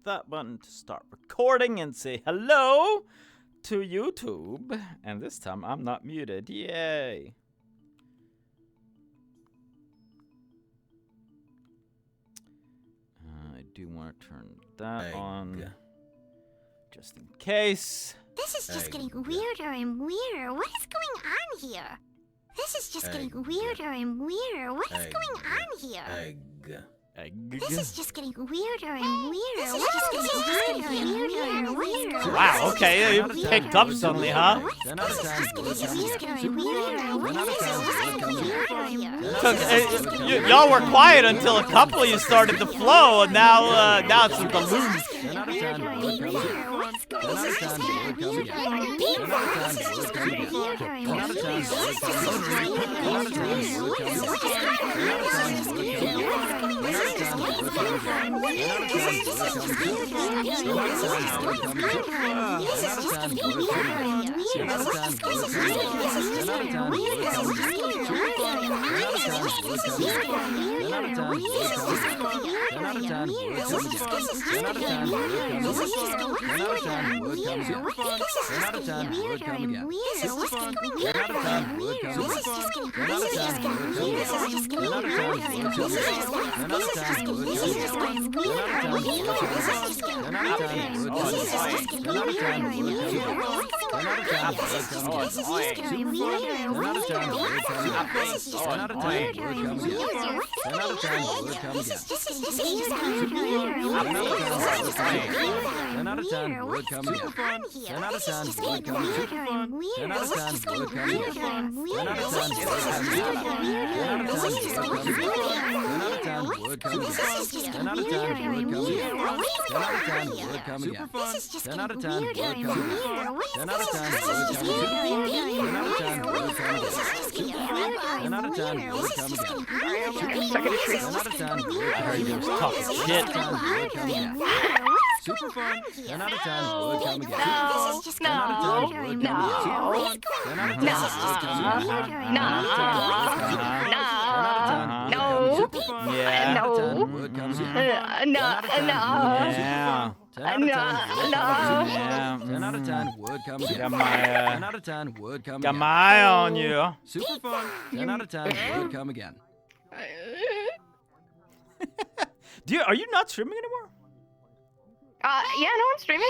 that button to start recording and say hello to YouTube. And this time I'm not muted. Yay. I do want to turn that on just in case. This is just getting weirder and weirder. What is going on here? This is just getting weirder and weirder. What is going on here? This is just getting weirder and weirder. What is getting weirder and weirder? Wow, okay, you picked up suddenly, huh? This is just getting weirder and weirder. What is weirder? Y'all were quiet until a couple of you started to flow, and now it's a balloon. Super fun. 10 out of 10. Would come again. Got my eye on you. Super fun. 10 out of 10. Would come again. Are you not streaming anymore? Yeah, no, I'm streaming.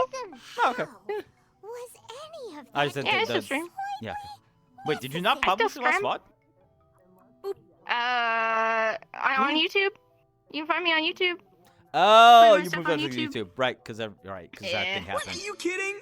Oh, okay. Was any of I said Yeah, I still stream. Yeah. Wait, did you not publish the last scrim. VOD? On YouTube. You can find me on YouTube. Oh, my you stuff moved on on to YouTube. YouTube, right? Because that thing What? happened. Are you kidding?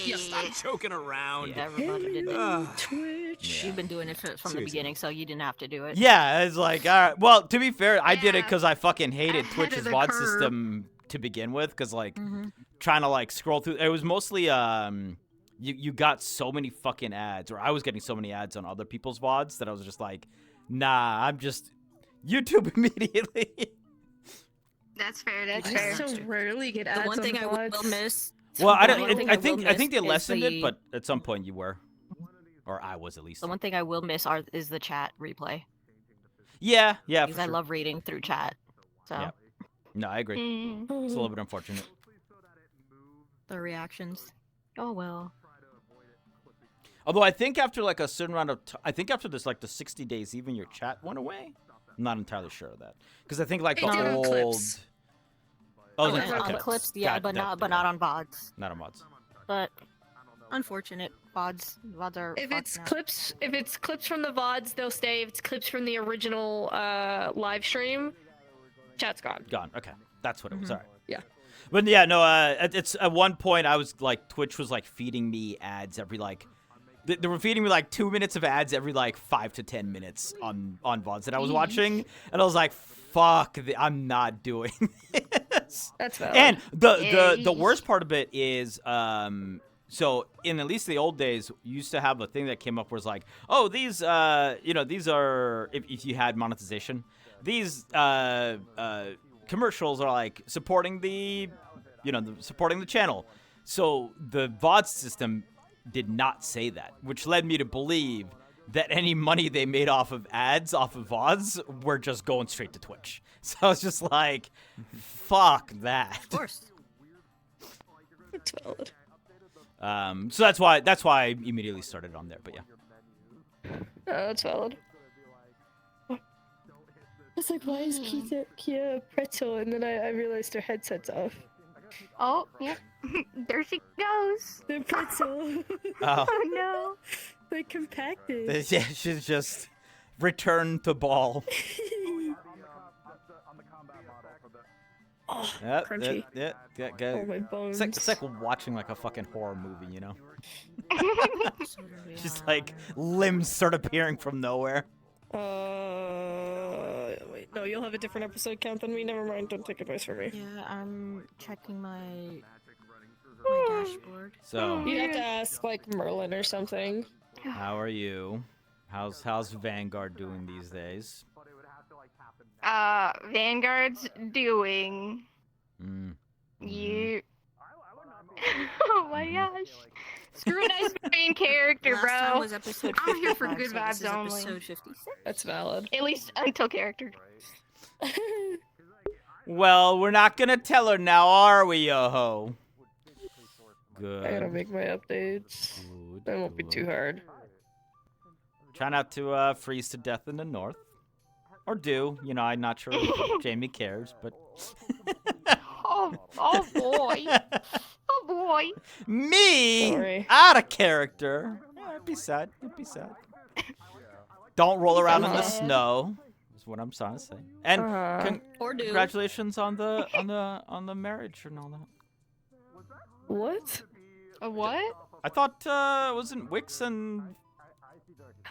Yeah, stop joking around. Yeah, everybody did it. Twitch. You've been doing it from the Seriously. beginning, so you didn't have to do it. Yeah, it's like, all right. Well, to be fair, I did it Yeah. because I fucking hated Ahead Twitch's of the VOD curve. system to begin with, because like Mm-hmm. trying to like scroll through. It was mostly you got so many fucking ads, or I was getting so many ads on other people's VODs that I was just like, nah, I'm just YouTube immediately. That's fair. That's I fair. just So rarely get ads The one on thing I will VODs. miss. Well, I the don't. one thing I will think miss they is lessened the- it, but at some point you were, or I was at least. The one thing I will miss is the chat replay. Yeah, for Because I sure. love reading through chat. So Yeah. No, I agree. It's a little bit unfortunate. the reactions. Oh well. Although I think after like a certain round of, I think after this like the 60 days, even your chat went away. I'm not entirely sure of that, because I think like They the do on old. clips. Oh, and okay. on clips, yeah, but not on VODs. Not on mods. But unfortunate, VODs are. If fucked it's now. clips from the VODs, they'll stay. If it's clips from the original live stream, chat's gone. Gone. Okay, that's what it was. All right. Yeah. But yeah, no. It's at one point I was like, Twitch was like feeding me ads every like. They were feeding me like 2 minutes of ads every like 5 to 10 minutes on VODs that I was watching, and I was like, "Fuck, I'm not doing this." That's valid. And the worst part of it is, so in at least the old days, you used to have a thing that came up where it's like, oh, these these are if you had monetization, these commercials are like supporting the channel. So the VOD system did not say that, which led me to believe that any money they made off of ads, off of VODs, were just going straight to Twitch. So I was just like, fuck that. Of course. It's valid. So that's why I immediately started on there. But yeah. That's valid. It's like, why is Kia a pretzel? And then I realized her headset's off. Oh, yeah. There she goes. The pretzel. Oh. Oh no. They compacted. Yeah, she's just returned to ball. Oh, Yep, crunchy. Yeah. Oh, my bones. It's like watching like a fucking horror movie, you know? Just like limbs start appearing from nowhere. Wait, no, you'll have a different episode count than me. Never mind, don't take advice from me. Yeah, I'm checking my dashboard. So, You'd have to ask, like, Merlin or something. how are you? How's Vanguard doing these days? Vanguard's doing. You. Oh my gosh. Scrutinize main character, Last time bro. was episode I'm here for 55, good so this vibes is only. Episode 56. That's valid. At least until character. Well, we're not gonna tell her now, are we, yo-ho? Good. I gotta make my updates. Good, That won't be too good. hard. Try not to freeze to death in the north. Or do. You know, I'm not sure if Jamie cares, but... Oh boy. Oh boy. Me? Sorry. Out of character. Yeah, I'd be sad. I'd be sad. Don't roll around in the sad. snow. Is what I'm trying to say. And Or do. congratulations on the marriage and all that. What? A what? I thought wasn't Wix and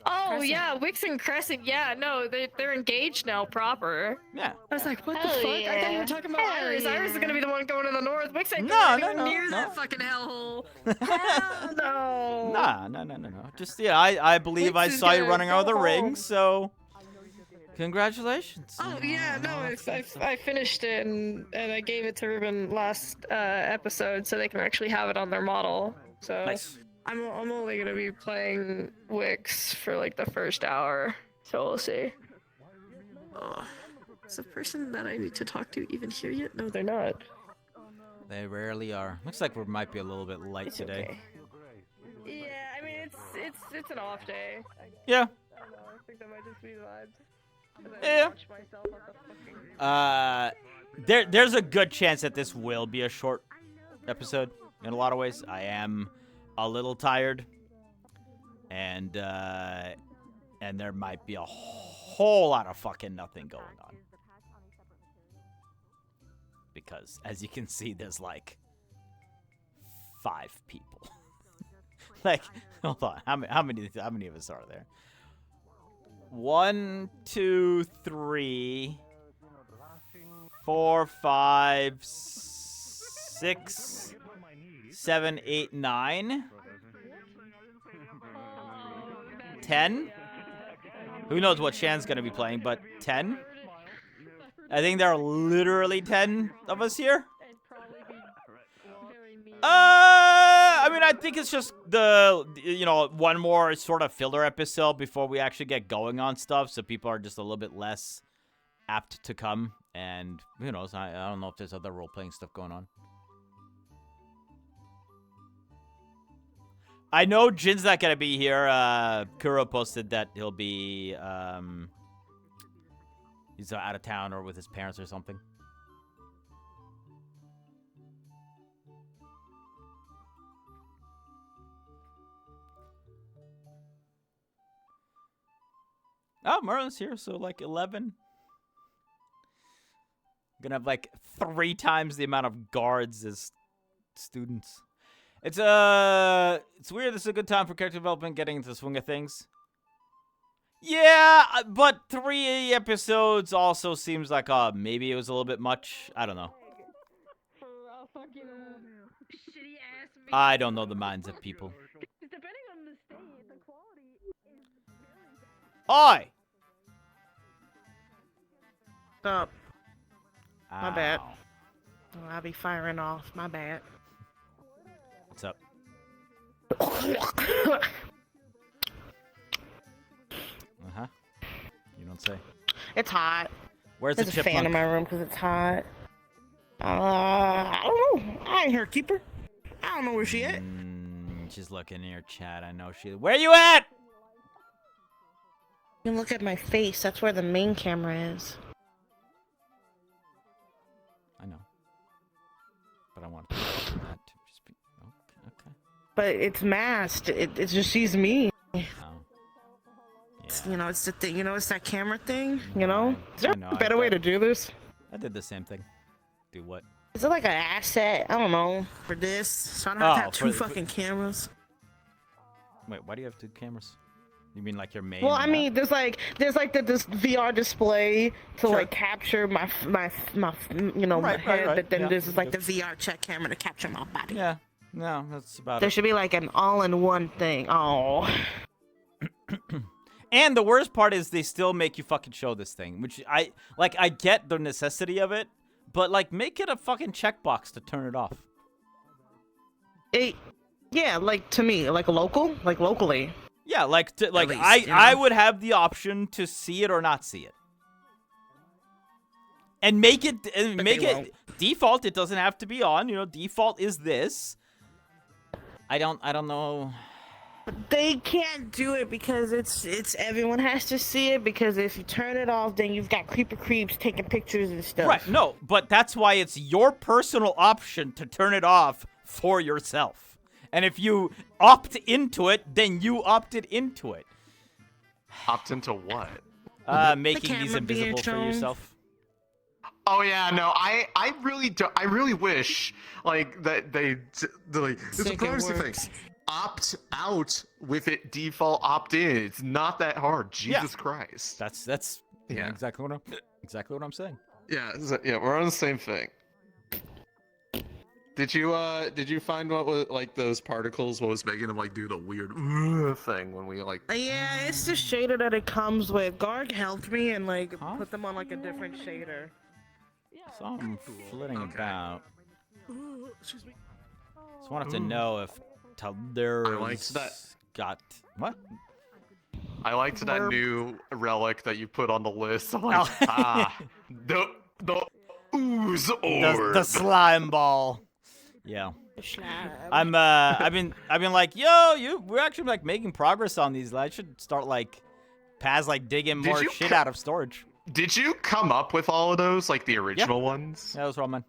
Oh, Crescent. yeah, Wix and Crescent. Yeah, no, they're engaged now proper. yeah. I was like, what the Hell fuck? I thought you yeah. were talking about Hell Iris. Iris is yeah. gonna be the one going to the north. Wix ain't No, going no, anywhere no, near no. that fucking hellhole. Hell no. No. Just yeah, I believe I Wix is saw you gonna running out of the go ring, home. so congratulations. Oh yeah, no, I finished it and I gave it to Ruben last episode so they can actually have it on their model. So Nice. I'm only gonna be playing Wix for like the first hour, so we'll see. Oh, is the person that I need to talk to even here yet? No, they're not. They rarely are. Looks like we might be a little bit light It's today. okay. Yeah, I mean it's an off day. Yeah. I don't know. I think that might just be the vibes. 'Cause I Yeah. watch myself on the fucking... There's a good chance that this will be a short episode in a lot of ways. I am a little tired, and there might be a whole lot of fucking nothing going on. Because as you can see, there's like 5 people. Like, hold on, how many of us are there? 1, 2, 3, 4, 5, 6, 7, 8, 9, 10. Who knows what Shan's gonna be playing, but 10. I think there are literally 10 of us here. I mean, I think it's just one more sort of filler episode before we actually get going on stuff, so people are just a little bit less apt to come. And who knows? I don't know if there's other role-playing stuff going on. I know Jin's not gonna be here. Kuro posted that he'll be he's out of town or with his parents or something. Oh, Merlin's here, so like 11. Gonna have like 3 times the amount of guards as students. It's weird. This is a good time for character development, getting into the swing of things. Yeah, but 3 episodes also seems like maybe it was a little bit much. I don't know. I don't know the minds of people. Oi! Up. My bad. Ow. Oh, I'll be firing off. My bad. What's up? Uh-huh. You don't say. It's hot. Where's the There's a fan chipmunk? in my room because it's hot. I don't know. I ain't here, keeper. I don't know where she at. She's looking in your chat. I know she. Where you at? You can look at my face. That's where the main camera is. I know. But I want to that to just be okay. But it's masked. It just sees me. Oh. You know, it's the thing. You know, it's that camera thing. You know. Is there I know, a better way to do this? I did the same thing. Do what? Is it like an asset? I don't know. For this, so I don't have to have two fucking cameras. Wait, why do you have 2 cameras? You mean like your main? Well, I mean, there's like this VR display to like capture my you know, my head, but then this is like the VRChat camera to capture my body. Yeah, no, that's about There it. should be like an all-in-one thing. Oh. And the worst part is they still make you fucking show this thing, which I get the necessity of it, but like make it a fucking checkbox to turn it off. Yeah, like to me, like locally. Yeah, like least, I would have the option to see it or not see it. And make it default. It doesn't have to be on. You know, default is this. I don't know. They can't do it because it's everyone has to see it, because if you turn it off, then you've got creeps taking pictures and stuff. Right, no, but that's why it's your personal option to turn it off for yourself. And if you opt into it, then you opted into it. Opt into what? Making these invisible for yourself. Oh yeah, no, I really wish like that they like it's a privacy thing. Opt out with it default opt in. It's not that hard. Jesus Christ. That's exactly what I'm saying. Yeah, we're on the same thing. Did you find what was like those particles? What was making them like do the weird thing when we like? Yeah, it's the shader that it comes with. Garg helped me and like put them on like a different shader. So I'm flitting about. Excuse me. Just wanted to know if Talder's got what? I liked that new relic that you put on the list. I'm like, the ooze orb. The slime ball. Yeah. I've been like, we're actually like making progress on these. I should start like digging more shit out of storage. Did you come up with all of those, like the original ones? Yeah, those were all mine.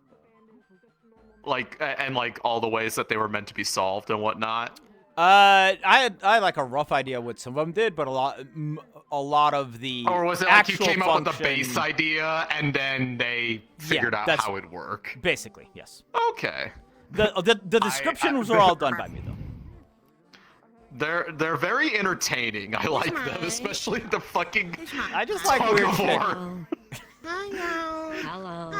Like, and like all the ways that they were meant to be solved and whatnot. I had like a rough idea what some of them did, but a lot of the or was it like you came up with the base idea and then they figured out how it worked? Basically, yes. Okay. The descriptions were all done by me though. They're very entertaining. I like them, especially the fucking. I just like weird shit. Hello.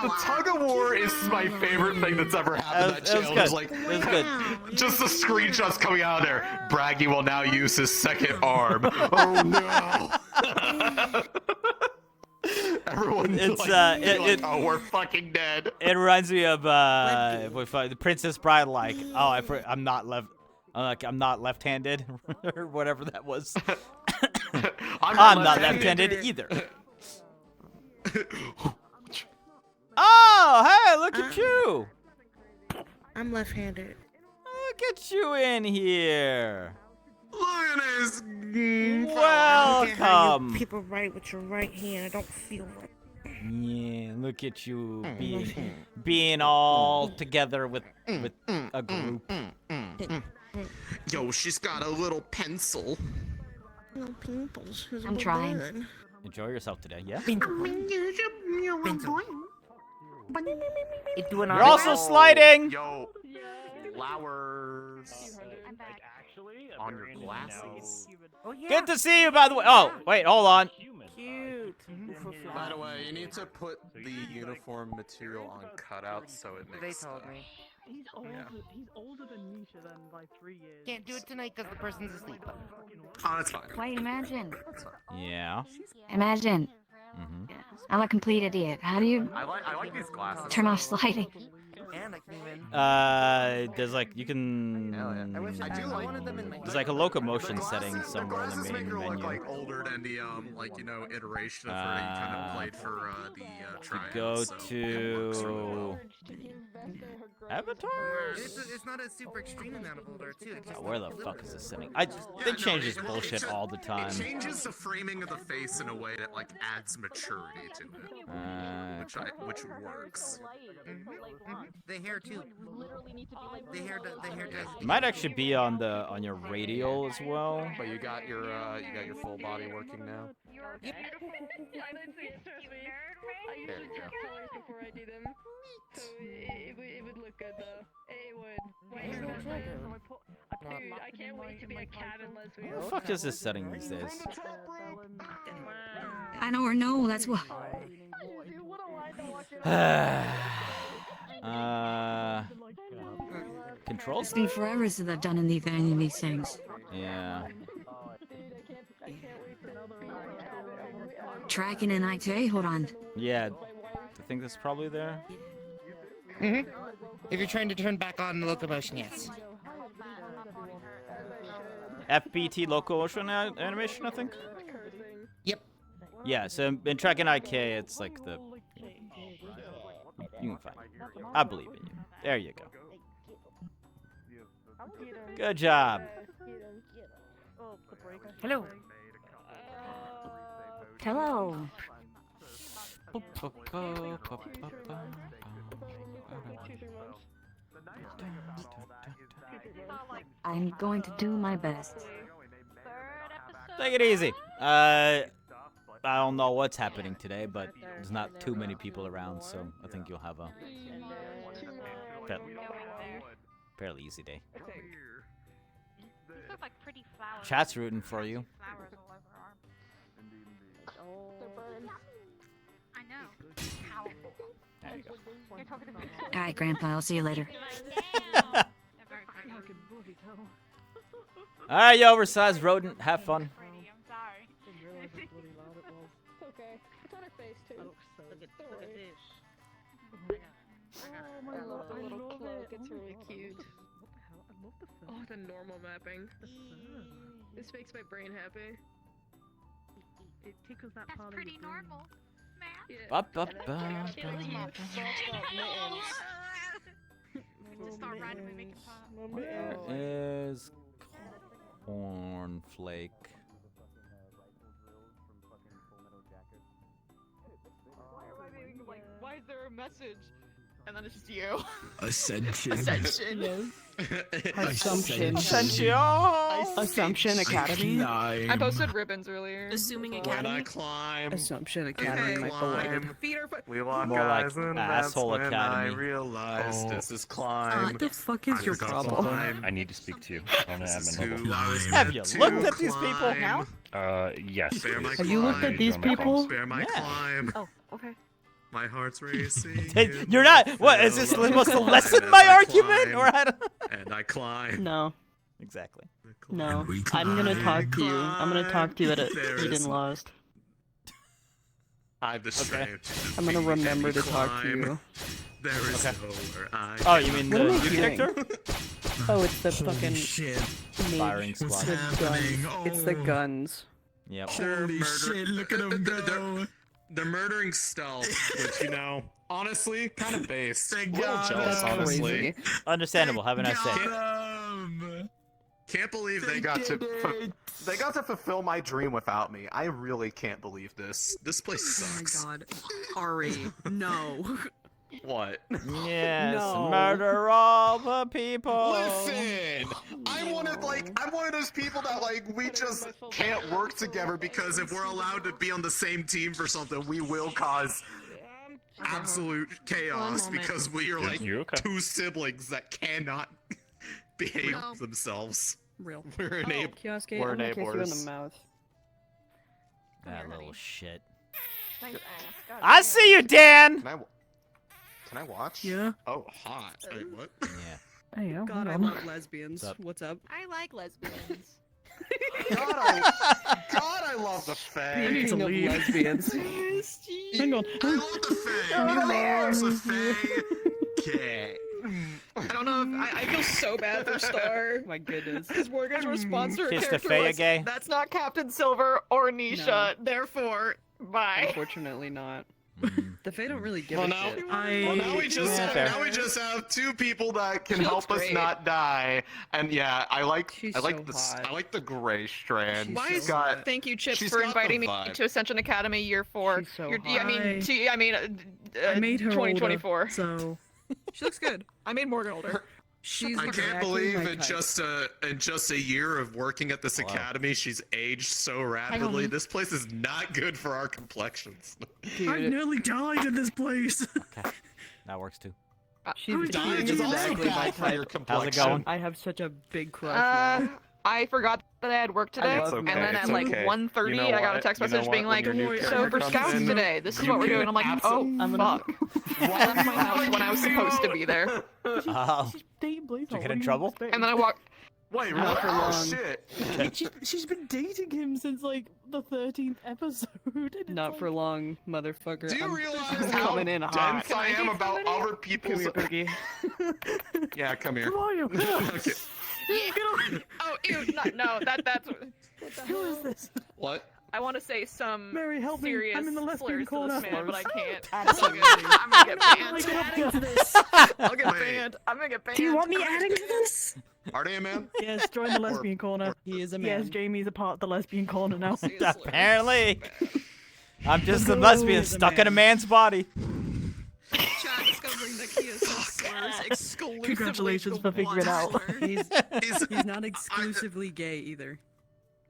The tug of war is my favorite thing that's ever happened. That channel is like, it was good. Just the screenshots coming out of there. Braggy will now use his second arm. Oh no! Everyone's oh, we're fucking dead. It reminds me of the Princess Bride. Like, I'm not left-handed, or whatever that was. I'm not left-handed either. Oh, hey, look at you! I'm left-handed. Look at you in here. Look at this. Welcome. People write with your right hand. I don't feel right. Yeah, look at you being all together with a group. Yo, she's got a little pencil. No pimples. I'm trying. Enjoy yourself today, yeah? You're also sliding! Yo, flowers on your glasses. Good to see you, by the way. Oh, wait, hold on. Cute. By the way, you need to put the uniform material on cutouts so it makes. They told me. He's older than Nisha then by 3 years. Can't do it tonight because the person's asleep. Oh, that's fine. Wait, imagine. Yeah. Imagine. I'm a complete idiot. How do you I like these glasses. turn off sliding? There's like you can. There's like a locomotion setting somewhere in the main menu. Look like older than the like iteration of her that you kind of played for the trial. Go to avatars. It's not a super extreme amount of older too. Oh, where the fuck is this setting? They change this bullshit all the time. It changes the framing of the face in a way that like adds maturity to it, which works. The hair too. The hair does. It might actually be on your radial as well. But you got your full body working now. Yep. I usually check colors before I do them, so it would look good though. It would. My hair does that, so dude, I can't wait to be a cat and lesbian. What the fuck is this setting these days? I don't know. That's what. Controls? It's been forever since I've done any of these things. Yeah. Tracking in IT. Hold on. Yeah. I think that's probably there. If you're trying to turn back on the locomotion, yes. FBT locomotion animation, I think. Yep. Yeah. So in tracking IK, it's like the. You can find it. I believe in you. There you go. Good job. Hello. Hello. I'm going to do my best. Take it easy. I don't know what's happening today, but there's not too many people around, so I think you'll have a fairly easy day. Chat's rooting for you. I know. All right, Grandpa. I'll see you later. All right, you oversized rodent. Have fun. Okay. It's on her face too. Look at this. Oh, my little cloak. It's really cute. Oh, the normal mapping. This makes my brain happy. It tickles that part of pretty normal. Yeah. Ba, ba, ba, ba. Just start randomly making fun. Where is Cornflake? Why is there a message? And then it's just you. Ascension. Ascension. Assumption. Assumption Academy. I posted ribbons earlier. Assuming When Academy. I climb, Assumption Academy, my beloved. Feet are we lock More like eyes, and that's Asshole when I Academy. realize this is climb. What the fuck is your problem? I need to speak to you on an This is admin who level. I Have you meant looked to at these people? climb. Yes. Spare my please. Have you looked at climb. these people? Spare my Yeah. climb. Oh, okay. My heart's racing. You're not. What is this supposed to lessen my argument, or I don't? And I climb. No, Exactly. no. I'm gonna talk to you. I'm gonna talk to you at Eden Lost. I have the strength. I'm gonna remember to talk to you. There is Okay. nowhere I Oh, you mean What am the I new hearing? character? Oh, it's the fucking Firing mage. squad. The guns. It's the guns. Yep. Holy shit, look at him go. They're murdering stealth, which, you know, honestly, kind of based. A little jealous, honestly. Crazy. Understandable. Have a nice day. Can't believe they got to fulfill my dream without me. I really can't believe this. This place sucks. Oh my god. Ari, no. What? Yes. No. Murder all the people. Listen, I'm one of those people that we just can't work together because if we're allowed to be on the same team for something, we will cause absolute chaos because we are You okay? two siblings that cannot behave themselves. Real. We're Kioske, we're I'm gonna kiss you in neighbors. the mouth. That little shit. Thanks, Ass. God I damn. see you, Dan. Can I watch? Yeah. Oh, hot. Wait, what? Yeah. Hey, yeah, God, I hold on. love lesbians. What's up? What's up? I like lesbians. God, I love the Fey. Speaking of lesbians. Hang on. I love the Fey. He loves the Fey. Okay. I so bad for Star. My goodness. Because Morgan's response to her Kiss the character Fey was, gay? "That's not Captain Silver or Nisha, No. therefore, bye." Unfortunately not. The Fae don't really give Well, a now, shit. now we just have two people that can help us not die, and yeah, I like the gray strand. She's got. Thank you, Chips, she's for got the inviting me vibe. to Ascension Academy Year 4. She's so I mean, I made her 2024. older, so She looks good. I made Morgan older. she's I can't exactly believe my in type. just a year of working at this academy, she's aged so rapidly. This place is not good for our complexions. I've nearly died in this place. Okay, that works too. She's Dying is also exactly my bad for your type. complexion. going? I have such a big crush now. I forgot that I had work today, love and you. then at like 1:30, You know I got a what? text You know message what? being When like, your new "So character for comes scouts in, today, this is what we're doing." I'm like, "Oh fuck!" I left my house when I was supposed to be there, Oh. She's dating Blaze. Did you get in trouble? and then I walked. Wait, Not what? for Oh long. shit! She's been dating him since like the 13th episode. Not for long, motherfucker. Do you I'm realize how coming in hot. dense I am about other people's? Come here, Cookie. Yeah, come here. Who are you? Okay. Oh, ew, no, that's. Who is this? What? I want to say some Mary, help me. serious I'm in the lesbian slurs to corner. this man, but I can't. Absolutely. I'm gonna get banned. Adding to this. I'll get banned. I'm gonna get banned. Do you want me adding to this? Are they a man? Yes, join the lesbian corner. He is a man. Yes, Jamie's a part of the lesbian corner now. Apparently. I'm just a lesbian stuck in a man's body. Chad discovering that he is slurs exclusively. Congratulations for figuring it out. He's not exclusively gay either.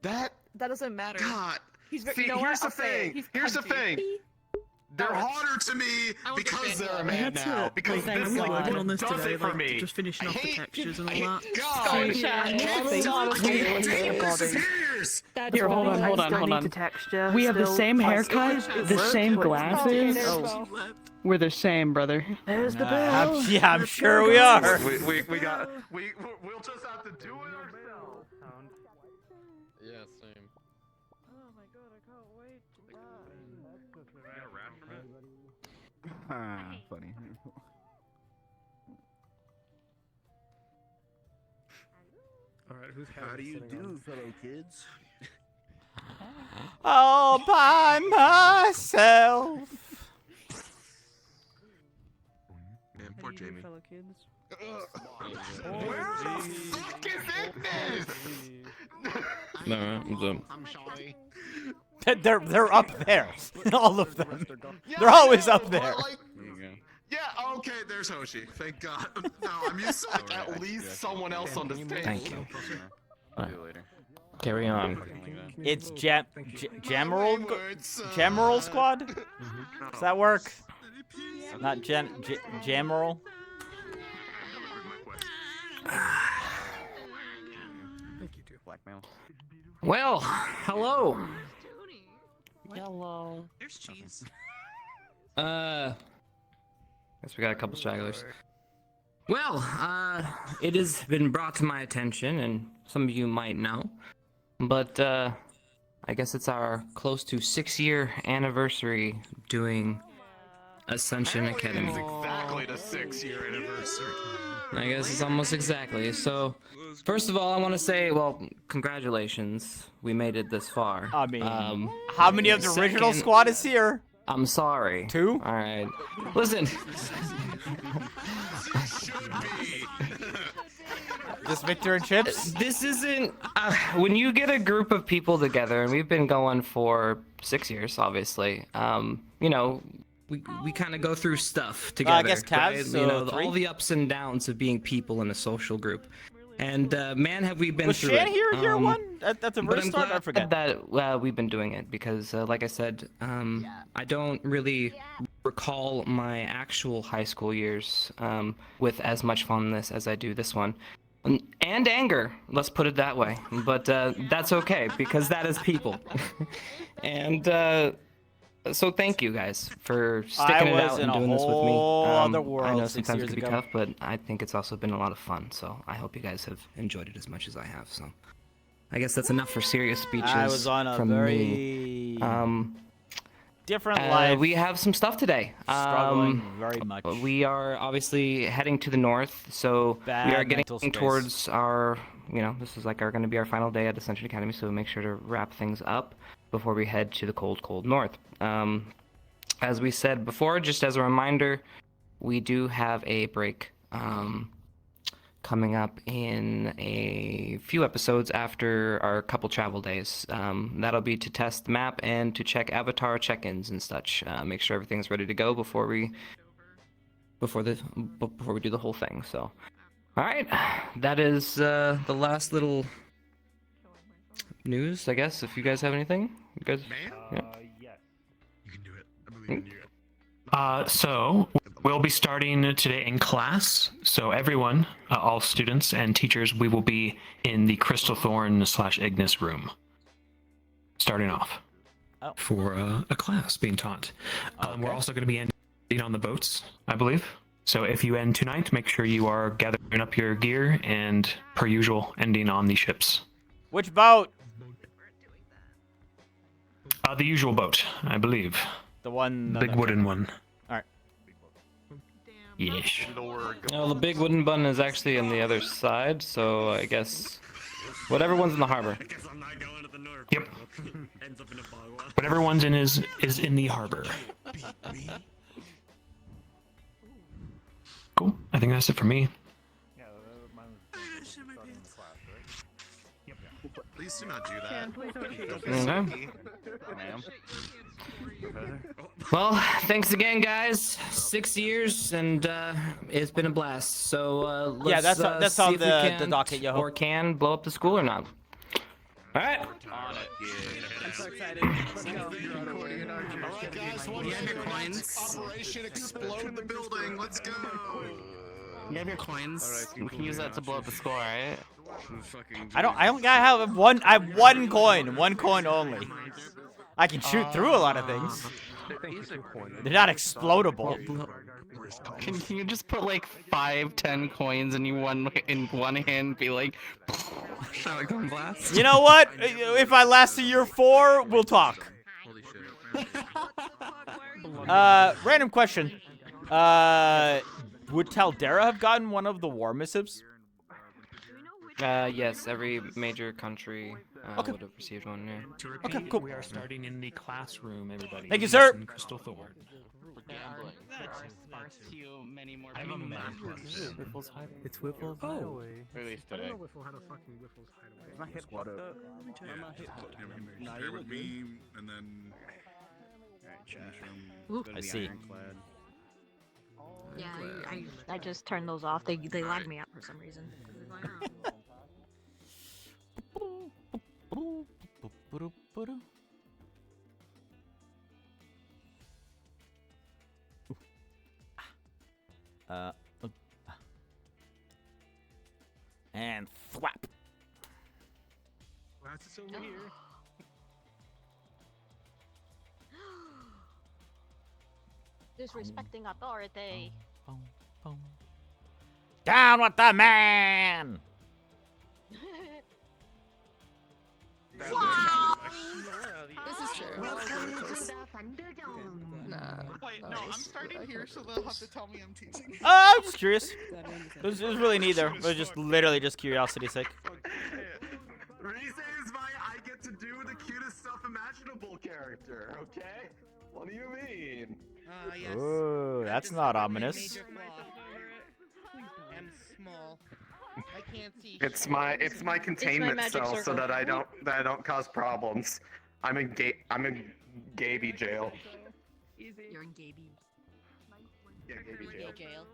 That doesn't matter. God. He's very. See, You know here's what? the I'll say it. thing. He's Here's the cunty. thing. They're harder to me because they're a man now. Because Thanks, this I'm like working on this does today, it for like, me. just finishing off the textures and all that. God. Here, hold on. Texture. We have the same haircut, the same glasses. We're the same, brother. There's the bell. Yeah, I'm sure we are. We'll just have to do it ourselves. Yeah, same. Oh my god, I can't wait to Funny. Alright, how do you do, fellow kids? All by myself. Man, poor Jamie. Fellow kids. Where the fuck is this? No, I'm sorry. They're up there. All of them. They're always up there. Yeah, okay, there's Hoshi. Thank God. No, I'm used to like, at least someone else on the stage. Thank you. Carry on. It's Jameral Squad? Does that work? Not Jameral? Thank you, too. Blackmail. Well, hello. Hello. There's cheese. Guess we got a couple stragglers. Well, it has been brought to my attention, and some of you might know, but I guess it's our close to 6-year anniversary doing Ascension Academy. It's exactly the 6-year anniversary. I guess it's almost exactly. So, first of all, I want to say, well, congratulations. We made it this far. I mean, how many of the original squad is here? I'm sorry. 2? All right. Listen. Just Victor and Chips? This isn't... when you get a group of people together, and we've been going for 6 years, obviously, you know, we kind of go through stuff together. I guess Taz, right? so You know, 3? all the ups and downs of being people in a social group. And, man, have we been Was through Shan it. here year 1? At the But very I'm start? I glad forget. that we've been doing it because, like I said, I don't really recall my actual high school years with as much fondness as I do this one. And anger, let's put it that way. But that's okay because that is people. And so thank you guys for sticking it out and doing this with me. Other world I know 6 sometimes it years can be ago. tough, but I think it's also been a lot of fun. So I hope you guys have enjoyed it as much as I have. So I guess that's enough for serious speeches I was on a from very... me. Different life. We have some stuff today. Struggling very much. We are obviously heading to the north, so we are Bad getting mental space. towards our, this is like going to be our final day at Ascension Academy, so make sure to wrap things up before we head to the cold, cold north. As we said before, just as a reminder, we do have a break coming up in a few episodes after our couple travel days. That'll be to test the map and to check avatar check-ins and such. Make sure everything's ready to go before we do the whole thing. So, all right, that is the last little news, I guess. If you guys have anything, you guys. Yeah. Yes. You can do it. I believe in you. So we'll be starting today in class. So everyone, all students and teachers, we will be in the Crystal Thorn / Ignis room. Starting off for a class being taught. We're also going to be ending on the boats, I believe. So if you end tonight, make sure you are gathering up your gear and, per usual, ending on the ships. Which boat? The usual boat, I believe. The one. Big wooden one. All right. Yes. No, the big wooden bun is actually on the other side, so I guess whatever one's in the harbor. Yep. Whatever one's in is in the harbor. Cool. I think that's it for me. Please do not do that. Okay. Well, thanks again, guys. 6 years, and it's been a blast. So let's that's see on if we the docket, yo. or can blow up the school or not. All right. On it. I'm so excited. Let's go. Alright guys, what Operation Explode the Building, let's go! You have your coins. We can use that to blow up the school, right? I have one. I have one coin. One coin only. I can shoot through a lot of things. They're not explodable. Can you just put like 5-10 coins in one hand, be like, shot gun blast? You know what? If I last to year 4, we'll talk. Random question. Would Taldera have gotten one of the war missives? Yes, every major country would have received one. Yeah. Okay, cool. We are starting in the classroom, everybody. Thank you, sir. In Crystal Thorn. I have a map. Whiffle's Hideaway. It's Whiffle's Hideaway. Released I today. don't know Whiffle had a fucking Whiffle's Hideaway. My hip squad up. Bear with me, and then. I see. Yeah, I just turned those off. They lagged me out for some reason. And thwap. That's over here. Disrespecting authority. Down with the man! This is true. Welcome to the Thunderdome. Wait, no, I'm starting here, so they'll have to tell me I'm teaching. I'm just curious. It was really neither. It was just literally just curiosity's sake. Reese is I get to do the cutest stuff imaginable character, okay? What do you mean? Yes. Ooh, that's not ominous. I'm small. I can't see. It's my containment cell so that I don't cause problems. I'm in Gaby jail. You're in Gaby. Yeah, Gaby jail.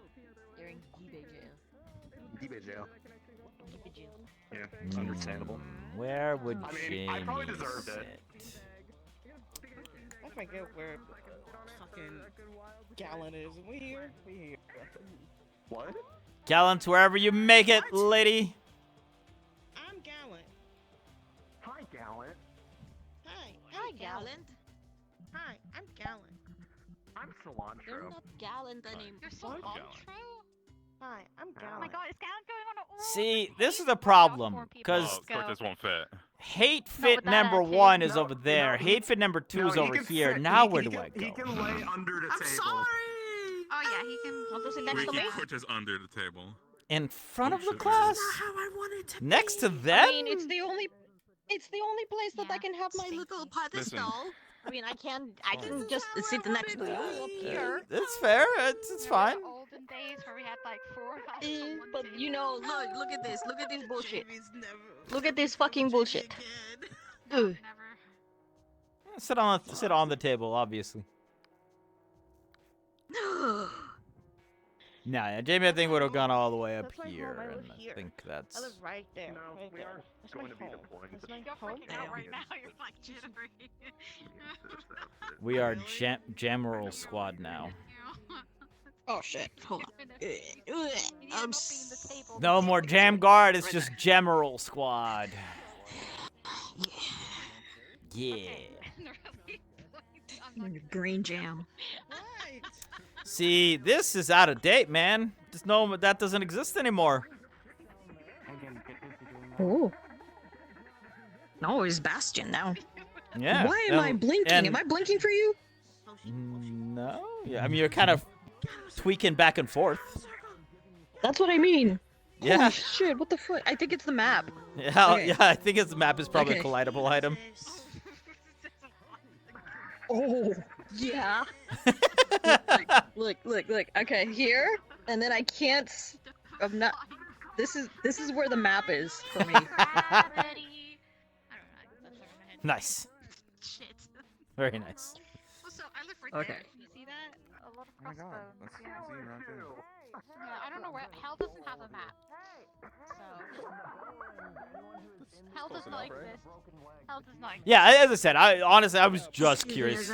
You're in Gibe jail. Gibe jail. Gibe jail. Yeah, understandable. Where would I probably Jamie deserved it. sit? I forget where fucking Gallon is. We here? We here. What? Gallant, wherever you make it, lady. I'm Gallant. Hi, Gallant. Hi. Hi, Gallant. Hi, I'm Gallant. I'm Cilantro. You're not Gallant anymore. You're so Hi, I'm Gallant. Oh my god, is Gallant going on a See, this is the problem, because Cortez won't fit. Hate fit number 1 is over there. Hate fit number 2 is over here. Now where do I go? He can lay under the table. Oh yeah, he can. I'll just sit next to Ricky me. put us under the table. In front of the class? Next to them? I mean, it's the only place that I can have my little pedestal. I mean, I can just sit next to you up here. It's fair. It's fine. Olden days where we had like 4 of us. But you know, look at this. Look at this bullshit. Look at this fucking bullshit. Ugh. Sit on the table, obviously. Nah, Jamie, I think would have gone all the way up here, and I think that's. I live right there. No, right we there. are That's going my to be home. deploying That's to my You're home freaking out now. right now. You're like jittery. We are Jammerl squad now. Oh shit! Hold on. No more Jam Guard. It's just Jammerl squad. Yeah. Green jam. See, this is out of date, man. Just no, that doesn't exist anymore. Oh. No, it's Bastion now. Yeah. Why am I blinking? Am I blinking for you? No. Yeah, I mean, you're kind of tweaking back and forth. That's what I mean. Yeah. Holy shit, what the fuck? I think it's the map. Yeah, Okay. yeah. I think the map is probably Okay. a collidable item. Oh, yeah. look. Okay, here, and then I can't. I'm not. This is where the map is for me. Nice. Shit. Very nice. Also, I live right Okay. there. Can you see that? A lot of Oh my god, crossbones. that's Yeah. easy right there. Yeah, I don't know where. Hell doesn't have a map. So. Hell does not exist. Hell does not exist. Yeah, as I said, honestly I was just curious.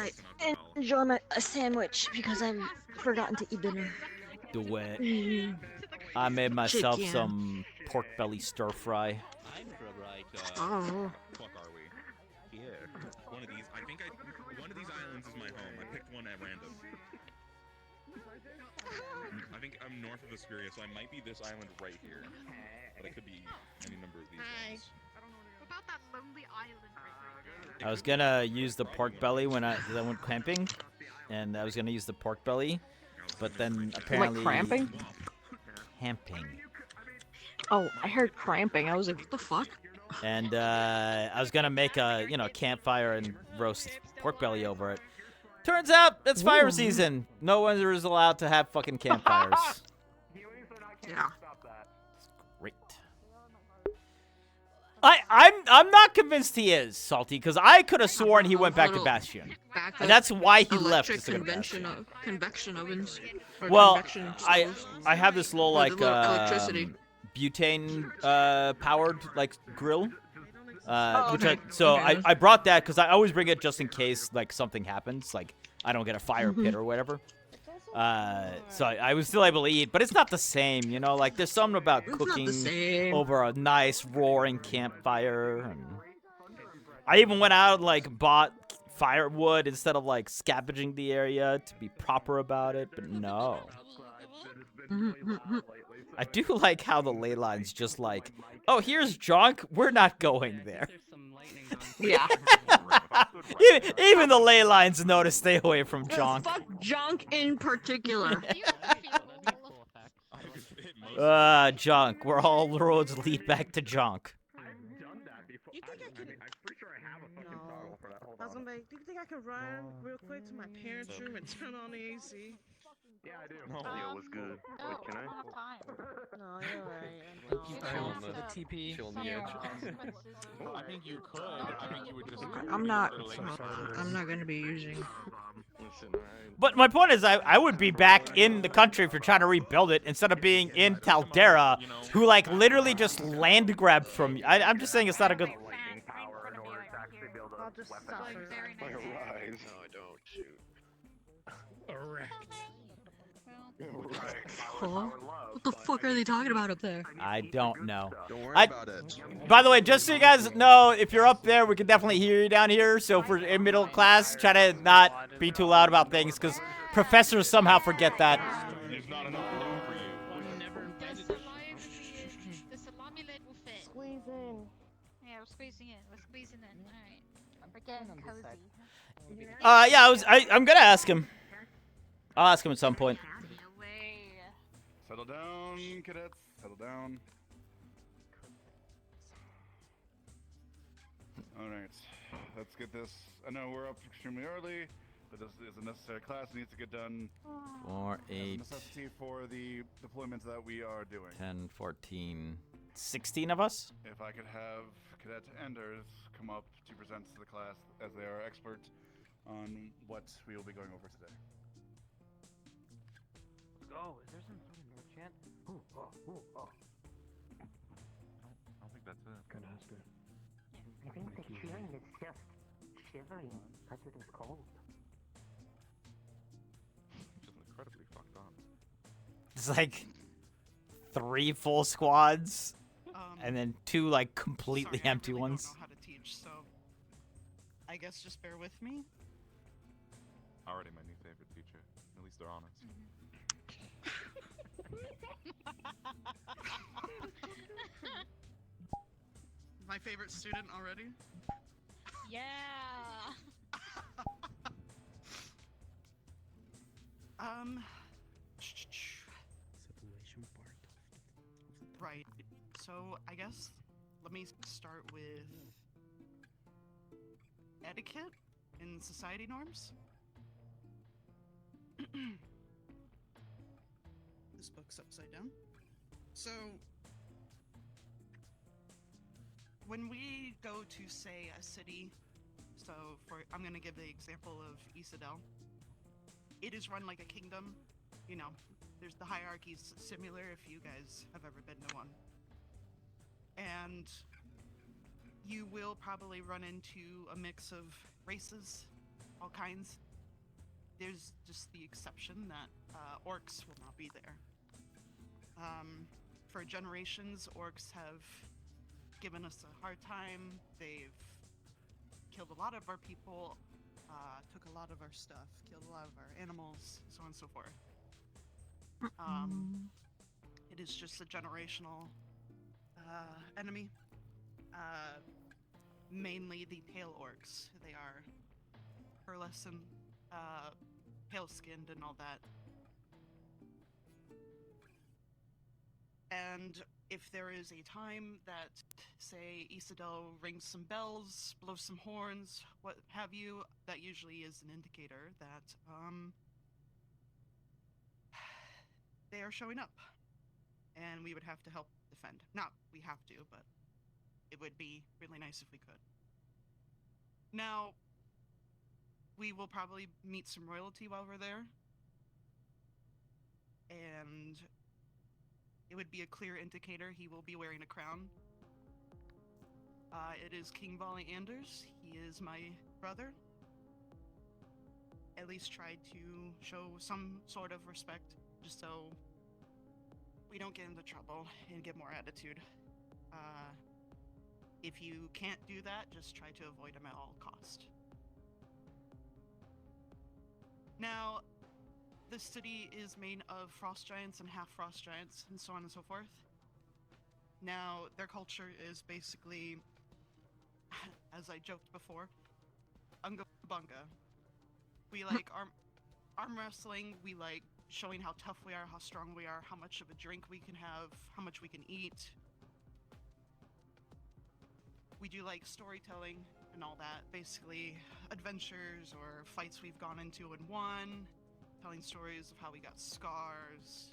Enjoy a sandwich because I've forgotten to eat dinner. Do it. I made myself Chicken. some pork belly stir fry. Oh. Fuck are we? Here. One of these. I think one of these islands is my home. I picked one at random. I think I'm north of Vesperia, so I might be this island right here. But it could be any number of these ones. What about that lonely island right there? I was gonna use the pork belly when I went camping, and I was gonna use the pork belly, but then apparently cramping? Camping. Oh, I heard cramping. I was like, what the fuck? And I was gonna make a campfire and roast pork belly over it. Turns out it's fire season. No one is allowed to have fucking campfires. Yeah. Great. I'm not convinced he is salty because I could have sworn he went back to Bastion. And that's why he left. Electric to go to Bastion. convection ovens. Or Well, convection I stoves. have this little Or the like little electricity. butane powered like grill. Which okay. I brought that because I always bring it just in case like something happens, like I don't get a fire pit or whatever. So I was still able to eat, but it's not the same, you know. Like there's something about It's not the cooking same. over a nice roaring campfire. And I even went out and like bought firewood instead of like scavenging the area to be proper about it, but no. I do like how the ley line's just like, oh, here's junk. We're not going there. Yeah. Even the ley lines know to stay away from junk. Fuck junk in particular. Junk. Where all the roads lead back to junk. You think I could? I was gonna be like, do you think I could run real quick to my parents' room and turn on the AC? Yeah, I do. Yo, what's good? No, Wait, can I I? don't have time. No, you're right. On the TP. Chill on the edge. I think you could. I think you would just. I'm not gonna be using. But my point is, I would be back in the country if you're trying to rebuild it instead of being in Taldera, who like literally just land grabbed from you. I'm just saying it's not a good. I'll just suffer. No, I don't. Shoot. Erect. What the fuck are they talking about up there? I don't know. Don't worry I- about it. By the way, just so you guys know, if you're up there, we can definitely hear you down here. So if we're in middle class, try to not be too loud about things, because professors somehow forget that. There's not enough room for you. The salami lid will fit. Squeeze in. Yeah, we're squeezing in. We're squeezing in. All right. We're getting cozy. I'm gonna ask him. I'll ask him at some point. Settle down, cadets. Settle down. Alright, let's get this. I know we're up extremely early, but this is a necessary class. It needs to get done. 4, 8, As a necessity for the deployments that we are doing. 10, 14, 16 of us? If I could have Cadet Anders come up to present to the class as they are expert on what we will be going over today. Let's go. Is there some sort of VRChat? I don't think that's it. Can I ask her? I think the cheering is just shivering because it is cold. Which is incredibly fucked up. It's like 3 full squads, and then 2 like completely empty ones. I don't know how to teach, so I guess just bear with me. Already my new favorite teacher. At least they're honest. My favorite student already. Yeah. Right. So I guess let me start with etiquette and society norms. This book's upside down. So when we go to, say, a city, so I'm gonna give the example of Isidel. It is run like a kingdom. You know, there's the hierarchies similar if you guys have ever been to one. And you will probably run into a mix of races, all kinds. There's just the exception that orcs will not be there. For generations, orcs have given us a hard time. They've killed a lot of our people, took a lot of our stuff, killed a lot of our animals, so on and so forth. It is just a generational enemy. Mainly the pale orcs. They are pearlescent, pale-skinned and all that. And if there is a time that, say, Isidel rings some bells, blows some horns, what have you, that usually is an indicator that they are showing up. And we would have to help defend. Not we have to, but it would be really nice if we could. Now, we will probably meet some royalty while we're there. And it would be a clear indicator he will be wearing a crown. It is King Volley Anders. He is my brother. At least try to show some sort of respect, just so we don't get into trouble and get more attitude. If you can't do that, just try to avoid him at all cost. Now, the city is made of frost giants and half frost giants, and so on and so forth. Now, their culture is basically, as I joked before, unga bunga. We like arm wrestling, we like showing how tough we are, how strong we are, how much of a drink we can have, how much we can eat. We do like storytelling and all that, basically adventures or fights we've gone into and won, telling stories of how we got scars,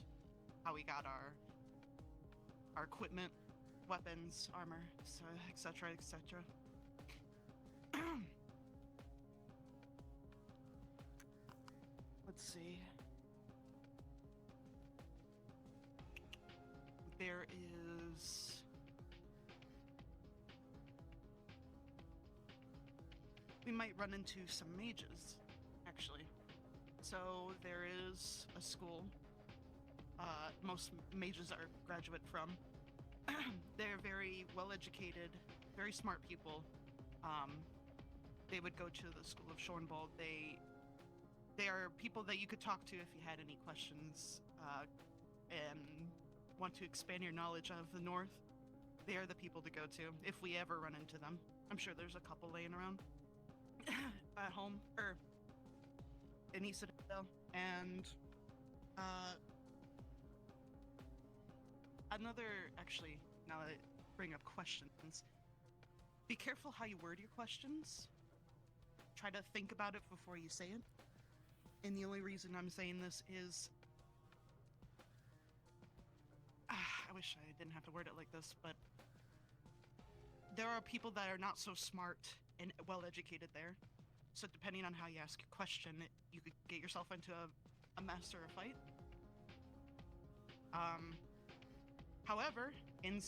how we got our equipment, weapons, armor, etc., etc. Let's see. There is... We might run into some mages, actually. So there is a school most mages are graduate from. They're very well educated, very smart people. They would go to the School of Shornbald. They are people that you could talk to if you had any questions and want to expand your knowledge of the North. they are the people to go to if we ever run into them. I'm sure there's a couple laying around at home or in Isidale. And actually, now that I bring up questions, be careful how you word your questions. Try to think about it before you say it. And the only reason I'm saying this is I wish I didn't have to word it like this, but there are people that are not so smart and well educated there. So depending on how you ask your question, you could get yourself into a mess or a fight. However, in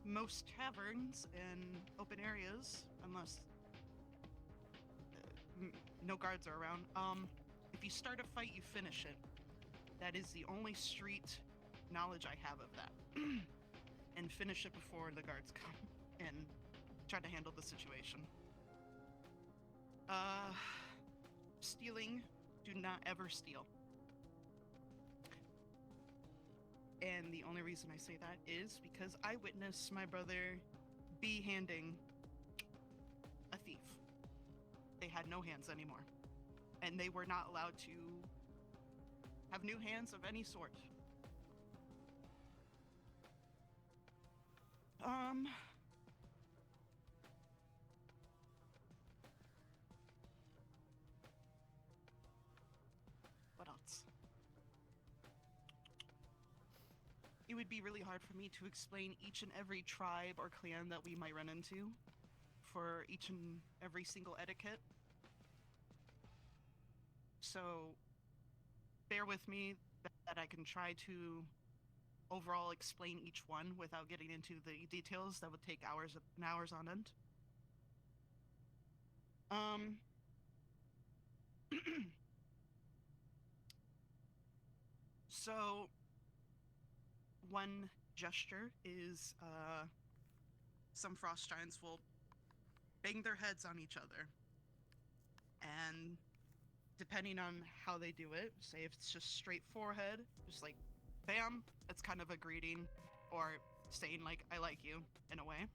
most taverns and open areas, unless no guards are around, if you start a fight, you finish it. That is the only street knowledge I have of that. And finish it before the guards come and try to handle the situation. Stealing, do not ever steal. And the only reason I say that is because I witnessed my brother behanding a thief. They had no hands anymore. And they were not allowed to have new hands of any sort. What else? It would be really hard for me to explain each and every tribe or clan that we might run into for each and every single etiquette. So bear with me that I can try to overall explain each one without getting into the details that would take hours and hours on end. So one gesture is some frost giants will bang their heads on each other, and depending on how they do it, say if it's just straight forehead, just like bam, it's kind of a greeting or saying like I like you in a way.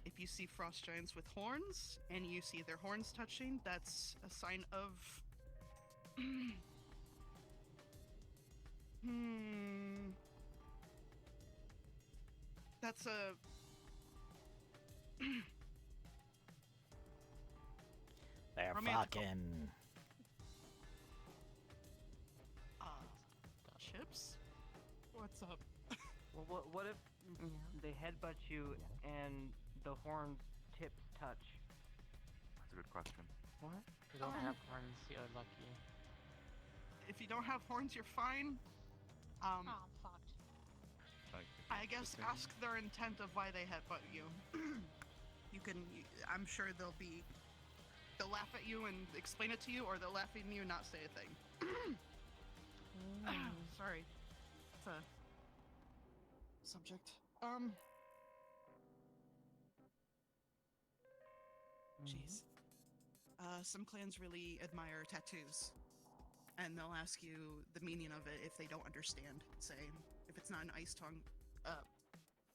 If you see frost giants with horns and you see their horns touching, that's a sign of that's a they're romantical. fucking ships? What's up? Well, what if they headbutt you and the horn tips touch? That's a good question. What? You don't have horns, you're lucky. If you don't have horns, you're fine. Oh, I'm fucked. I guess ask their intent of why they headbutt you. I'm sure they'll laugh at you and explain it to you, or they'll laugh at you and not say a thing. Sorry. It's a subject. Jeez. Some clans really admire tattoos. And they'll ask you the meaning of it if they don't understand. Say, if it's not an ice tongue,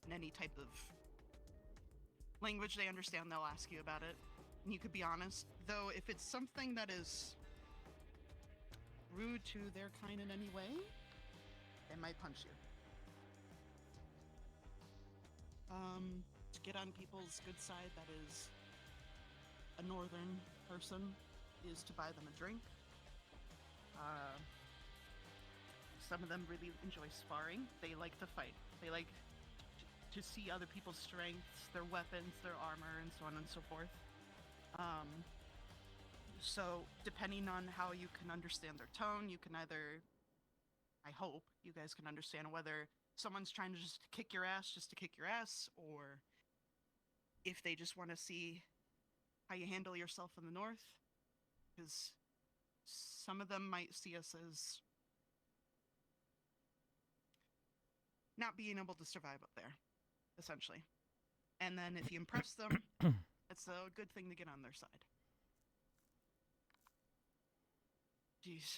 in any type of language they understand, they'll ask you about it. And you could be honest. Though, if it's something that is rude to their kind in any way, they might punch you. To get on people's good side, that is a northern person, is to buy them a drink. Some of them really enjoy sparring. They like to fight. They like to see other people's strengths, their weapons, their armor, and so on and so forth. So depending on how you can understand their tone, you can either, I hope, you guys can understand whether someone's trying to just kick your ass just to kick your ass, or if they just want to see how you handle yourself in the north. Because some of them might see us as not being able to survive up there, essentially. And then if you impress them, it's a good thing to get on their side. Jeez.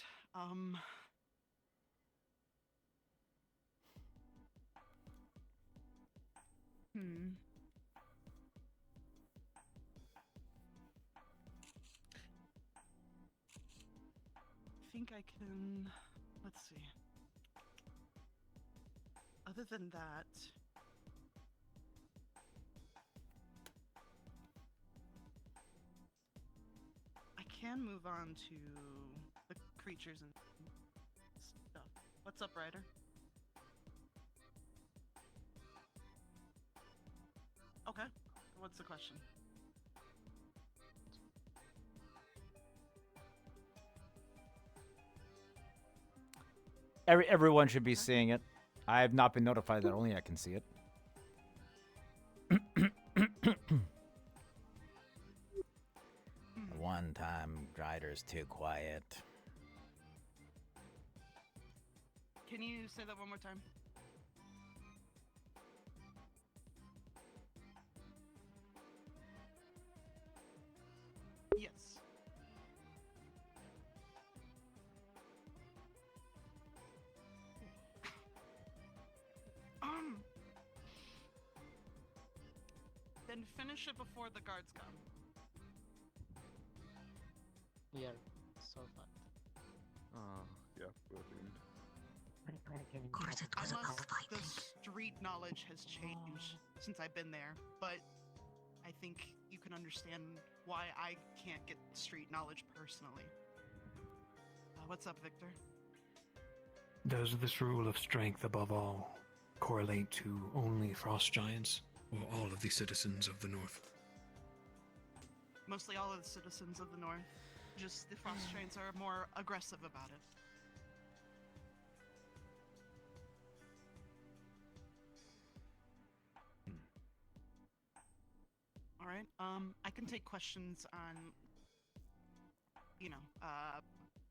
I think I can. Let's see. Other than that, I can move on to the creatures and stuff. What's up, Ryder? Okay. What's the question? Everyone should be seeing it. I have not been notified that only I can see it. One time, Ryder's too quiet. Can you say that one more time? Yes. Then finish it before the guards come. We are so fun. Yeah, we're doomed. Unless the street knowledge has changed since I've been there, but I think you can understand why I can't get street knowledge personally. What's up, Victor? Does this rule of strength above all correlate to only frost giants, or all of the citizens of the North? Mostly all of the citizens of the North. Just the frost giants are more aggressive about it. All right. I can take questions on,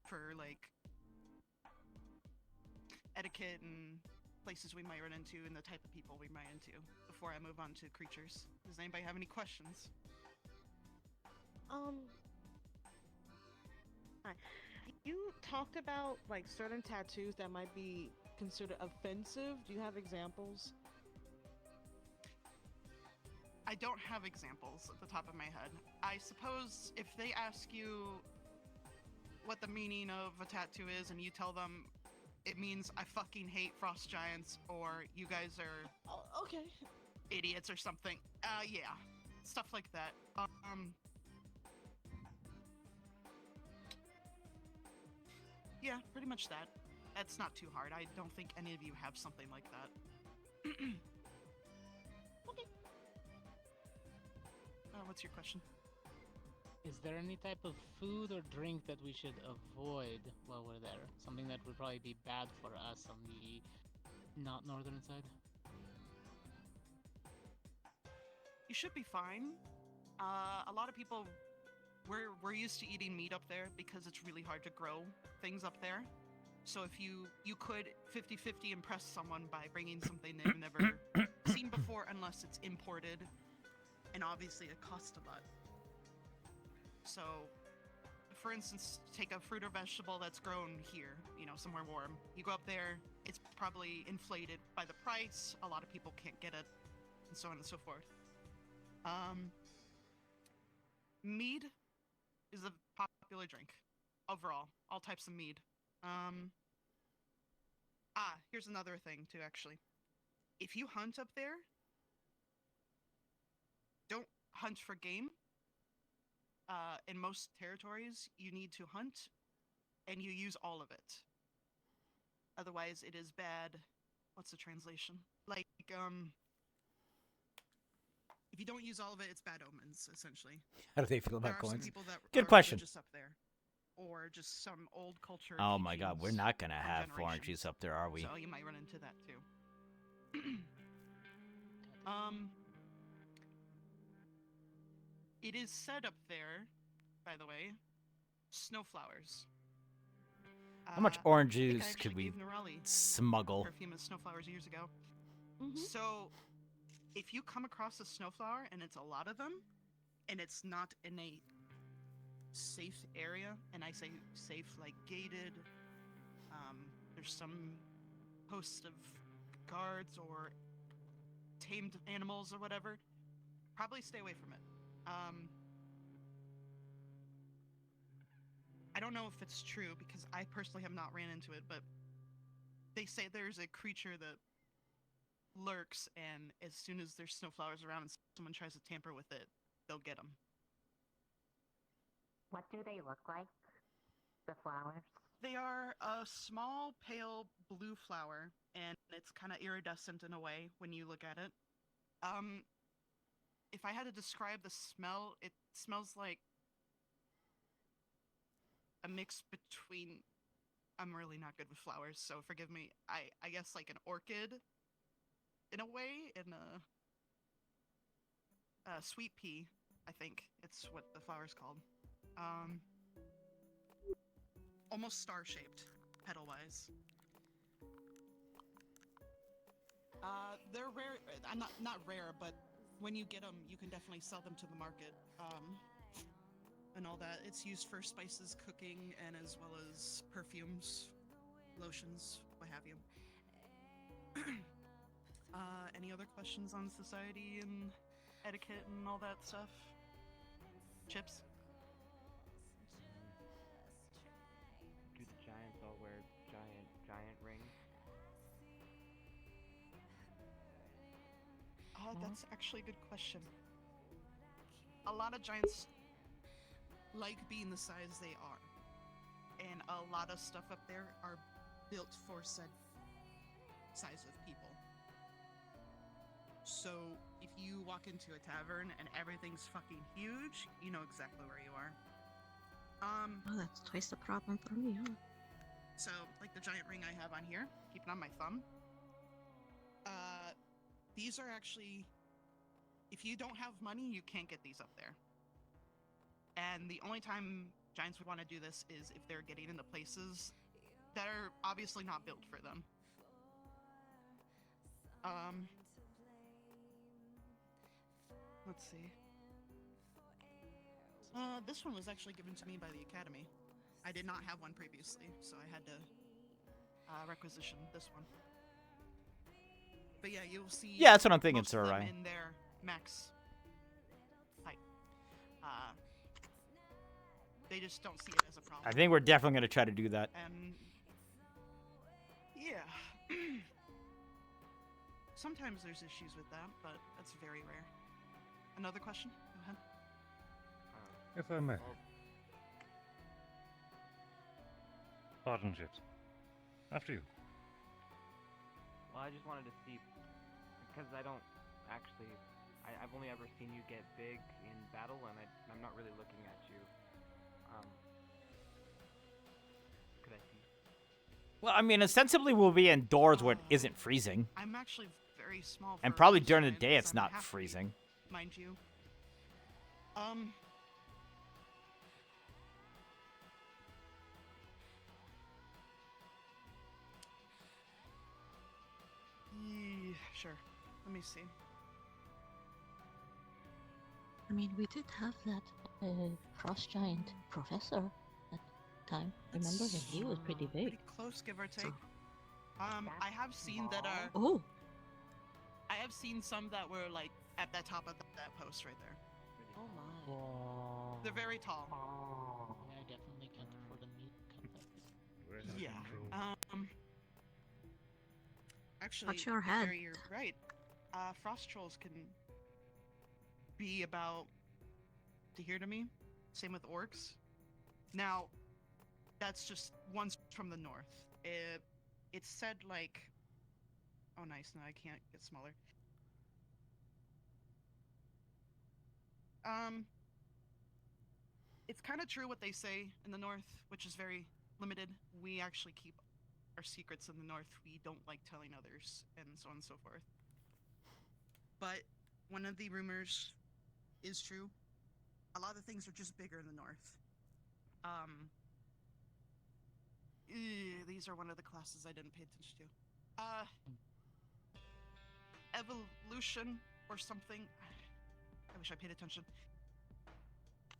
for like etiquette and places we might run into and the type of people we might run into before I move on to creatures. Does anybody have any questions? Hi. You talked about like certain tattoos that might be considered offensive. Do you have examples? I don't have examples at the top of my head. I suppose if they ask you what the meaning of a tattoo is and you tell them it means I fucking hate frost giants or you guys are okay idiots or something. Yeah. Stuff like that. Yeah, pretty much that. That's not too hard. I don't think any of you have something like that. Okay. What's your question? Is there any type of food or drink that we should avoid while we're there? Something that would probably be bad for us on the not northern side? You should be fine. A lot of people, we're used to eating meat up there because it's really hard to grow things up there. So if you could 50-50 impress someone by bringing something they've never seen before, unless it's imported, and obviously it costs a lot. So, for instance, take a fruit or vegetable that's grown here, somewhere warm. You go up there, it's probably inflated by the price. A lot of people can't get it, and so on and so forth. Mead is a popular drink overall, all types of mead. Here's another thing too, actually. If you hunt up there, don't hunt for game. In most territories, you need to hunt, and you use all of it. Otherwise, it is bad. What's the translation? Like, if you don't use all of it, it's bad omens, essentially. How do they feel about There are some coins? people that Good are question. religious up there, or just some old culture. Oh my God, we're teachings not gonna from have generations. oranges up there, are we? So you might run into that too. It is said up there, by the way, snowflowers. How much orange juice could we smuggle? Perfume of snowflowers years ago. So, if you come across a snowflower and it's a lot of them, and it's not in a safe area, and I say safe like gated, there's some posts of guards or tamed animals or whatever, probably stay away from it. I don't know if it's true because I personally have not ran into it, but they say there's a creature that lurks, and as soon as there's snowflowers around and someone tries to tamper with it, they'll get them. What do they look like? The flowers? They are a small, pale blue flower, and it's kind of iridescent in a way when you look at it. If I had to describe the smell, it smells like a mix between... I'm really not good with flowers, so forgive me. I guess like an orchid, in a way, and a sweet pea, I think it's what the flower's called. Almost star-shaped, petal-wise. They're rare. I'm not rare, but when you get them, you can definitely sell them to the market. And all that. It's used for spices, cooking, and as well as perfumes, lotions, what have you. Any other questions on society and etiquette and all that stuff? Chips? Do the giants all wear giant rings? That's actually a good question. A lot of giants like being the size they are, and a lot of stuff up there are built for said size of people. So if you walk into a tavern and everything's fucking huge, you know exactly where you are. Oh, that's twice the problem for me, huh? So like the giant ring I have on here, keep it on my thumb. These are actually, if you don't have money, you can't get these up there. And the only time giants would want to do this is if they're getting into places that are obviously not built for them. Let's see. This one was actually given to me by the Academy. I did not have one previously, so I had to requisition this one. But yeah, you'll see. Yeah, that's what I'm thinking, most of them Sarai. in their max height. They just don't see it as a problem. I think we're definitely going to try to do that. And yeah, sometimes there's issues with that, but that's very rare. Another question? Go ahead. If I may. Pardon, Chips. After you. Well, I just wanted to see, because I don't actually, I've only ever seen you get big in battle, and I'm not really looking at you. Could I see? Well, I mean, ostensibly we'll be indoors where it isn't freezing. I'm actually very small. And for probably a during the giant, day it's so I'm not half freezing. feet, mind you. Sure. Let me see. I mean, we did have that frost giant professor at the time. Remember him? He was pretty big. Pretty close, give or take. I have seen that are. Oh. I have seen some that were like at the top of that post right there. Oh my. They're very tall. Yeah, I definitely can't afford a meat complex. Yeah. Actually, Watch your head. You're right. Frost trolls can be about to hear to me. Same with orcs. Now, that's just one's from the north. It's said like, oh nice, no I can't get smaller. It's kind of true what they say in the north, which is very limited. We actually keep our secrets in the north. We don't like telling others, and so on and so forth. But one of the rumors is true. A lot of things are just bigger in the north. These are one of the classes I didn't pay attention to. Evolution or something. I wish I paid attention.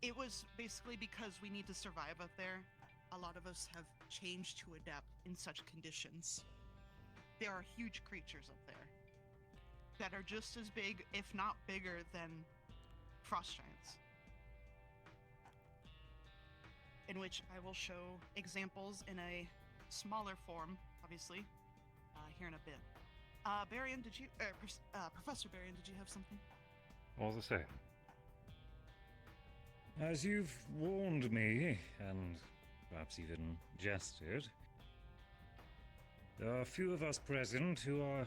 It was basically because we need to survive up there. A lot of us have changed to adapt in such conditions. There are huge creatures up there. that are just as big, if not bigger, than frost giants. In which I will show examples in a smaller form, obviously, here in a bit. Barian, did you, Professor Barian, did you have something? All the same. As you've warned me, and perhaps even jested, there are a few of us present who are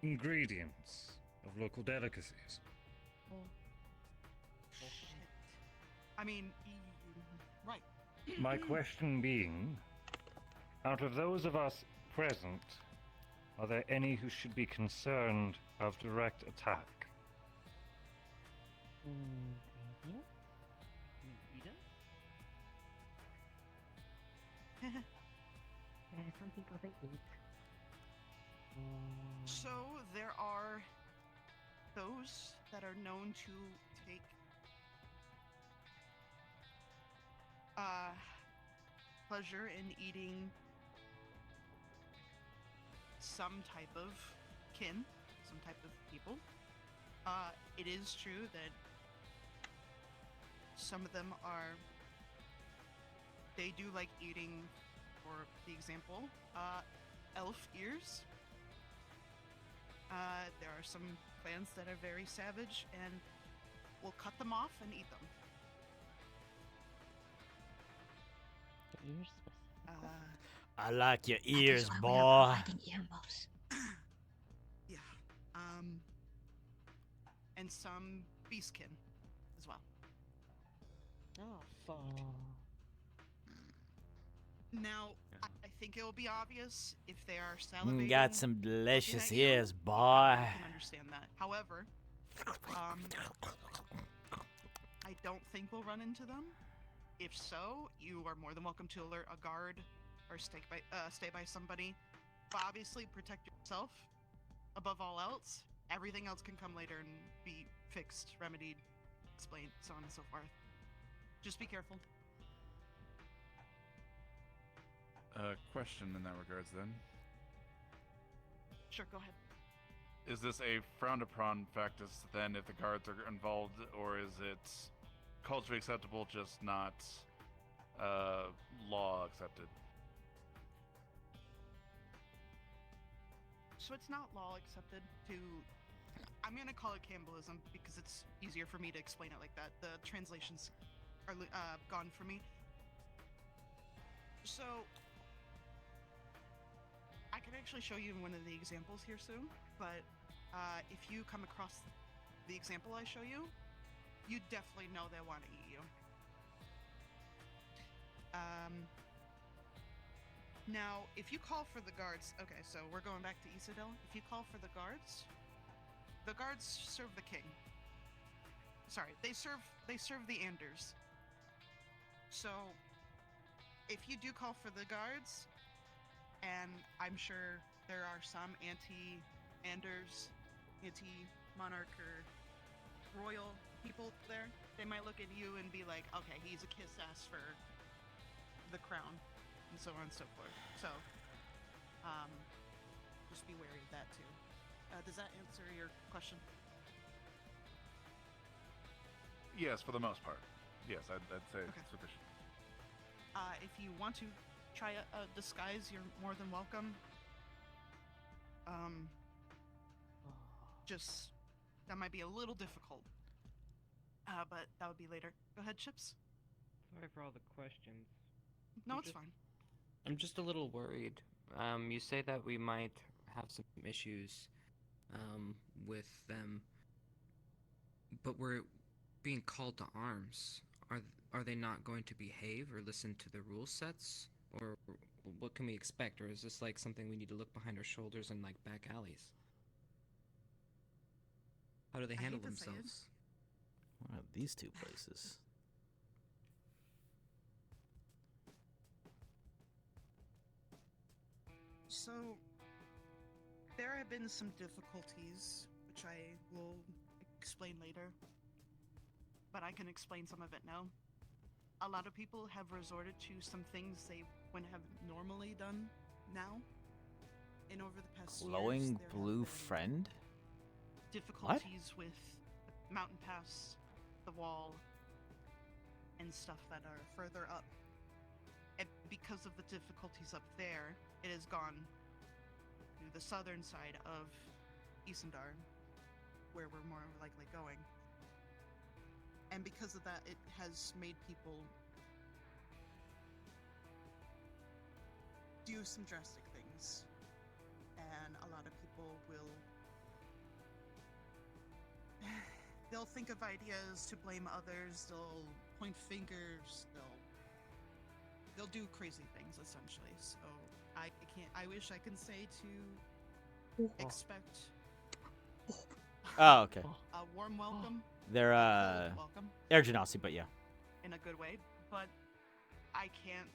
ingredients of local delicacies. Shit. I mean, right. My question being, out of those of us present, are there any who should be concerned of direct attack? Some people they eat. So there are those that are known to take pleasure in eating some type of kin, some type of people. It is true that some of them they do like eating, for the example, elf ears. There are some clans that are very savage and will cut them off and eat them. I like your That is ears, why we boy. are providing earmuffs. Yeah. And some beastkin as well. Oh, fuck. Now, I think it will be obvious if they are salivating. Got some delicious looking at you, ears, boy. I can understand that. However, I don't think we'll run into them. If so, you are more than welcome to alert a guard or stay by somebody. But obviously, protect yourself above all else. Everything else can come later and be fixed, remedied, explained, so on and so forth. Just be careful. Question in that regards then. Sure, go ahead. Is this a frowned upon practice then if the guards are involved, or is it culturally acceptable, just not law accepted? So it's not law accepted to... I'm going to call it cannibalism because it's easier for me to explain it like that. The translations are gone for me. So... I can actually show you one of the examples here soon, but if you come across the example I show you, you definitely know they want to eat you. Now, if you call for the guards, okay, so we're going back to Isidel. If you call for the guards serve the king. Sorry, they serve the Anders. So, if you do call for the guards, and I'm sure there are some anti-Anders, anti-monarch, or royal people there, they might look at you and be like, okay, he's a kiss-ass for the crown, and so on and so forth. So, just be wary of that too. Does that answer your question? Yes, for the most part. Yes, I'd say it's sufficient. If you want to try a disguise, you're more than welcome. Just that might be a little difficult. But that would be later. Go ahead, Chips. Sorry for all the questions. No, it's fine. I'm just a little worried. You say that we might have some issues with them, but we're being called to arms. Are they not going to behave or listen to the rule sets? Or what can we expect? Or is this like something we need to look behind our shoulders in like back alleys? How do they handle themselves? What are these two places? So, there have been some difficulties, which I will explain later. But I can explain some of it now. A lot of people have resorted to some things they wouldn't have normally done now. And over the past Glowing years, there have blue been friend? difficulties with mountain pass, the wall, and stuff that are further up. And because of the difficulties up there, it has gone to the southern side of Isendar, where we're more likely going. And because of that, it has made people do some drastic things. And a lot of people they'll think of ideas to blame others, they'll point fingers, they'll do crazy things, essentially. So I wish I could say to expect Oh, okay. a warm welcome. They're welcome. Air Genasi, but yeah. In a good way, but I can't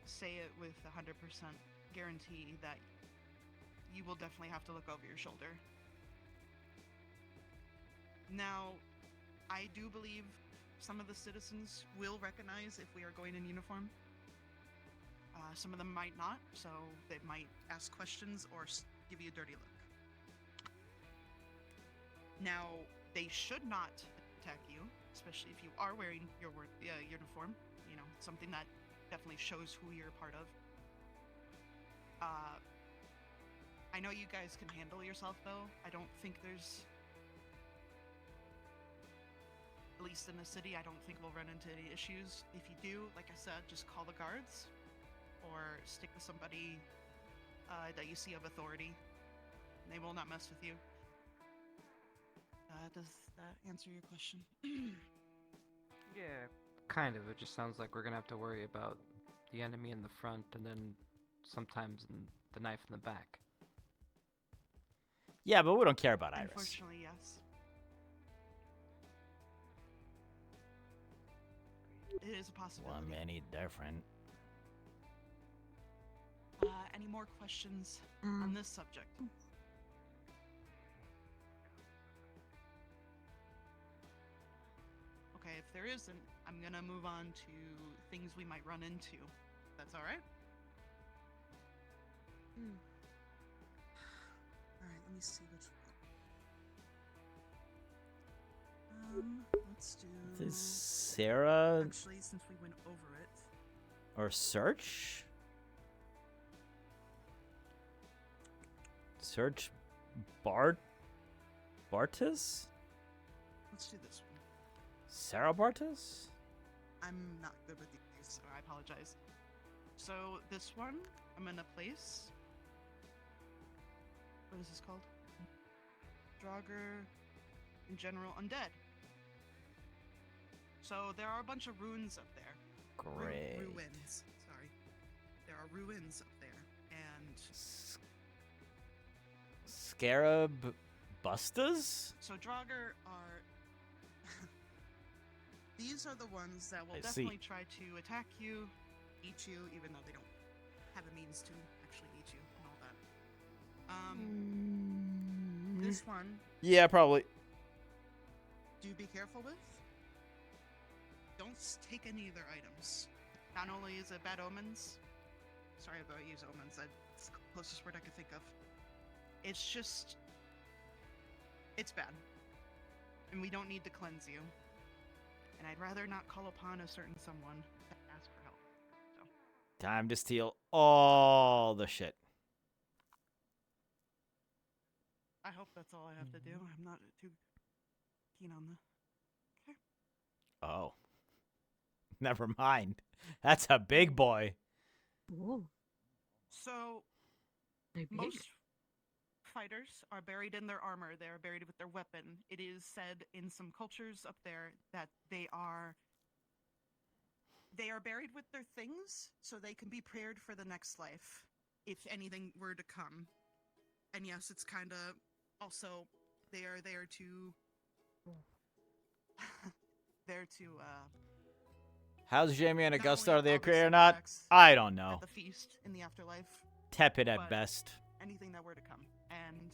say it with 100% guarantee that you will definitely have to look over your shoulder. Now, I do believe some of the citizens will recognize if we are going in uniform. Some of them might not, so they might ask questions or give you a dirty look. Now, they should not attack you, especially if you are wearing your uniform. You know, something that definitely shows who you're a part of. I know you guys can handle yourself, though. I don't think there's... At least in the city, I don't think we'll run into any issues. If you do, like I said, just call the guards. Or stick with somebody that you see of authority. They will not mess with you. Does that answer your question? Yeah, kind of. It just sounds like we're gonna have to worry about the enemy in the front and then sometimes the knife in the back. Yeah, but we don't care about Iris. Unfortunately, yes. It is a possibility. Well, many different. Any more questions on this subject? Okay, if there isn't, I'm gonna move on to things we might run into. That's alright? Alright, let me see which one. Let's do... Is Sarah... Actually, since we went over it... Or Search? Search Bartis? Let's do this one. Sarah Bartis? I'm not good with these, so I apologize. So this one, I'm gonna place... What is this called? Draugr, in general, undead. So there are a bunch of ruins up there. Great. Ruins, sorry. There are ruins up there, and... Scarab Bustas? So Draugr are... These are the ones that will I definitely see. try to attack you, eat you, even though they don't have a means to actually eat you and all that. This one... Yeah, probably. Do be careful with. Don't take any of their items. Not only is it bad omens... Sorry about I use omens, that's the closest word I could think of. It's just... It's bad. And we don't need to cleanse you. And I'd rather not call upon a certain someone to ask for help. So. Time to steal all the shit. I hope that's all I have to do. I'm not too keen on the... Okay. Oh. Never mind. That's a big boy. Whoa. So, most fighters are buried in their armor. They are buried with their weapon. It is said in some cultures up there that they are buried with their things so they can be prepared for the next life if anything were to come. And yes, it's kind of also they are there to How's Jamie and not Augusta? only Are they all the okay or not? setbacks I don't know. at the feast in the afterlife. Tepid at but best. Anything that were to come. And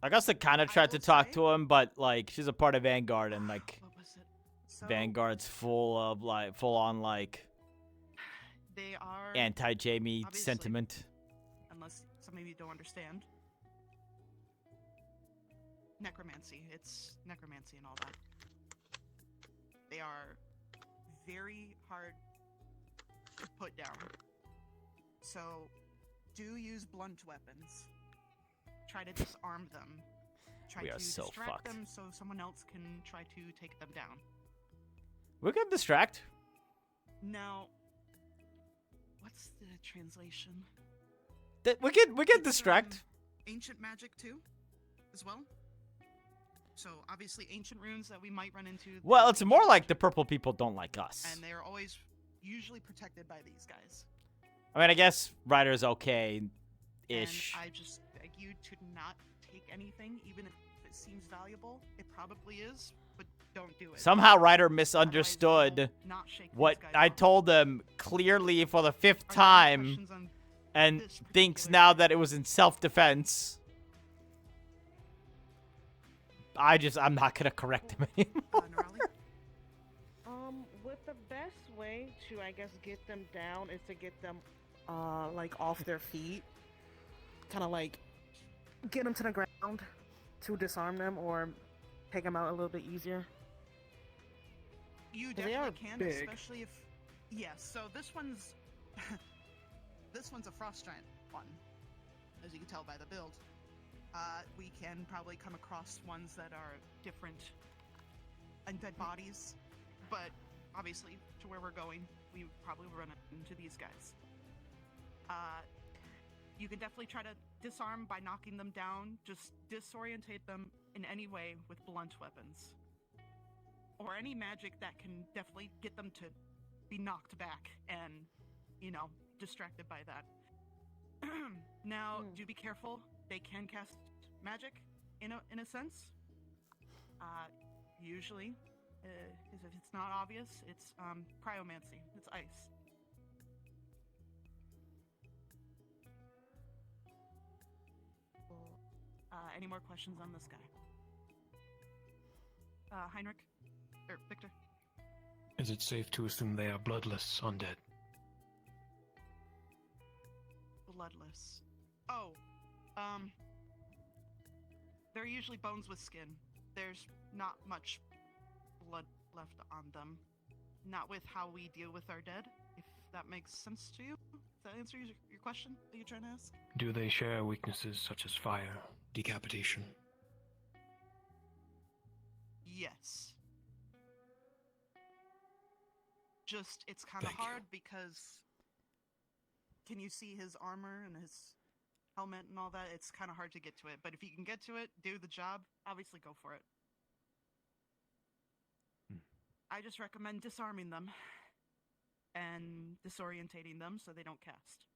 Augusta kind of tried to talk to him, but like she's a part of Vanguard, and like what was it? So, Vanguard's full on they are anti-Jamie obviously, sentiment. Unless some of you don't understand. necromancy. It's necromancy and all that. They are very hard to put down. So, do use blunt weapons. Try to disarm them. Try We to are so distract fucked. them so someone else can try to take them down. We can distract. Now, what's the translation? We can distract. Ancient magic too, as well. So obviously ancient runes that we might run into. Well, it's more like the purple people don't like us. And they are always usually protected by these guys. I mean, I guess Ryder's okay-ish. And I just beg you to not take anything, even if it seems valuable. It probably is, but don't do it. Somehow Ryder misunderstood not shake what these guys I told him clearly for the 5th time, and thinks now that it was in self-defense. I'm not gonna correct him anymore. With the best way to, I guess, get them down is to get them, like, off their feet. Kind of, like, get them to the ground to disarm them or take them out a little bit easier. You They are definitely can, big. especially if... Yes, so this one's... this one's a frost giant one, as you can tell by the build. We can probably come across ones that are different undead bodies, but obviously, to where we're going, we probably run into these guys. You can definitely try to disarm by knocking them down, just disorientate them in any way with blunt weapons. Or any magic that can definitely get them to be knocked back and, you know, distracted by that. Now, do be careful. They can cast magic, in a sense. Usually, if it's not obvious, it's cryomancy. It's ice. Any more questions on this guy? Heinrich? Or Victor? Is it safe to assume they are bloodless undead? Bloodless. Oh, they're usually bones with skin. There's not much blood left on them. Not with how we deal with our dead, if that makes sense to you. Does that answer your question that you're trying to ask? Do they share weaknesses such as fire, decapitation? Yes. Just, it's kind of hard because... Can you see his armor and his helmet and all that? It's kind of hard to get to it. But if you can get to it, do the job, obviously go for it. I just recommend disarming them and disorientating them so they don't cast.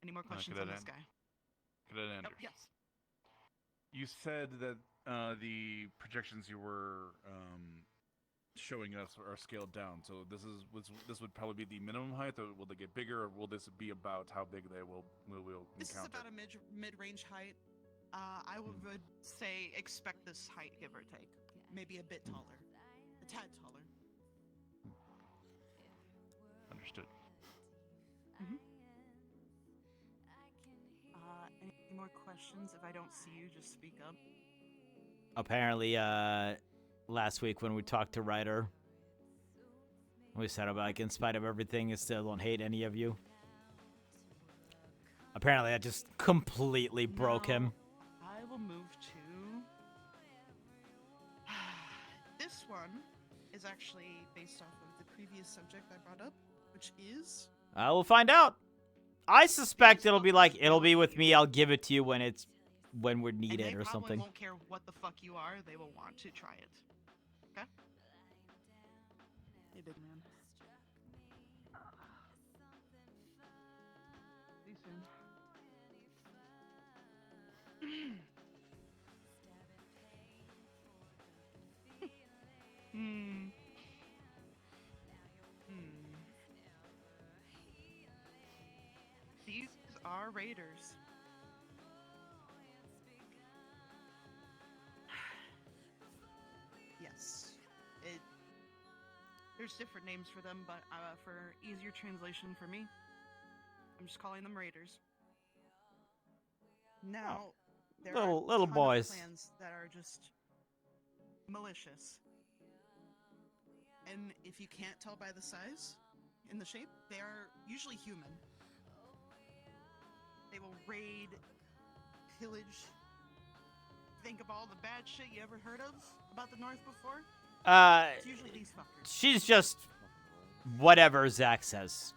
Any more questions on this guy? Cadet Anders. Oh, yes. You said that the projections you were showing us are scaled down. So this would probably be the minimum height. Or will they get bigger, or will this be about how big they will encounter? This is about a mid-range height. I would say expect this height, give or take. Maybe a bit taller. A tad taller. Understood. Mm-hmm. Any more questions? If I don't see you, just speak up. Apparently, last week when we talked to Ryder, we said about, like, in spite of everything, I still don't hate any of you. Apparently, that just completely broke him. I will move to... This one is actually based off of the previous subject I brought up, which is... We'll find out. I suspect it'll be with me. I'll give it to you when we're needed or something. They probably won't care what the fuck you are. They will want to try it. Okay? Hey, big man. See you soon. These are raiders. Yes. There's different names for them, but for easier translation for me, I'm just calling them raiders. Now, There Little are a ton of boys. clans that are just malicious. And if you can't tell by the size and the shape, they are usually human. They will raid, pillage. Think of all the bad shit you ever heard of about the North before? It's usually these fuckers. She's just whatever Zach says.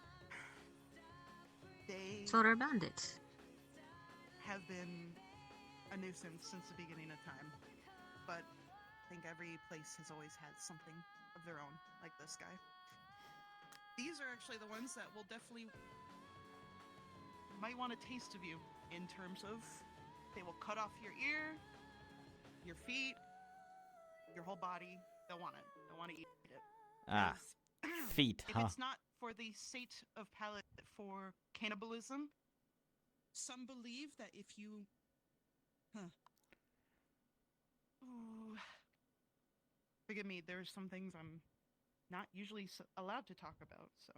They So they're bandits. have been a nuisance since the beginning of time. But I think every place has always had something of their own, like this guy. These are actually the ones that will definitely might want a taste of you in terms of they will cut off your ear, your feet, your whole body. They'll want it. They'll want to eat it. Feet, If huh? it's not for the state of palate for cannibalism, some believe that if you... Ooh. Forgive me, there's some things I'm not usually allowed to talk about, so...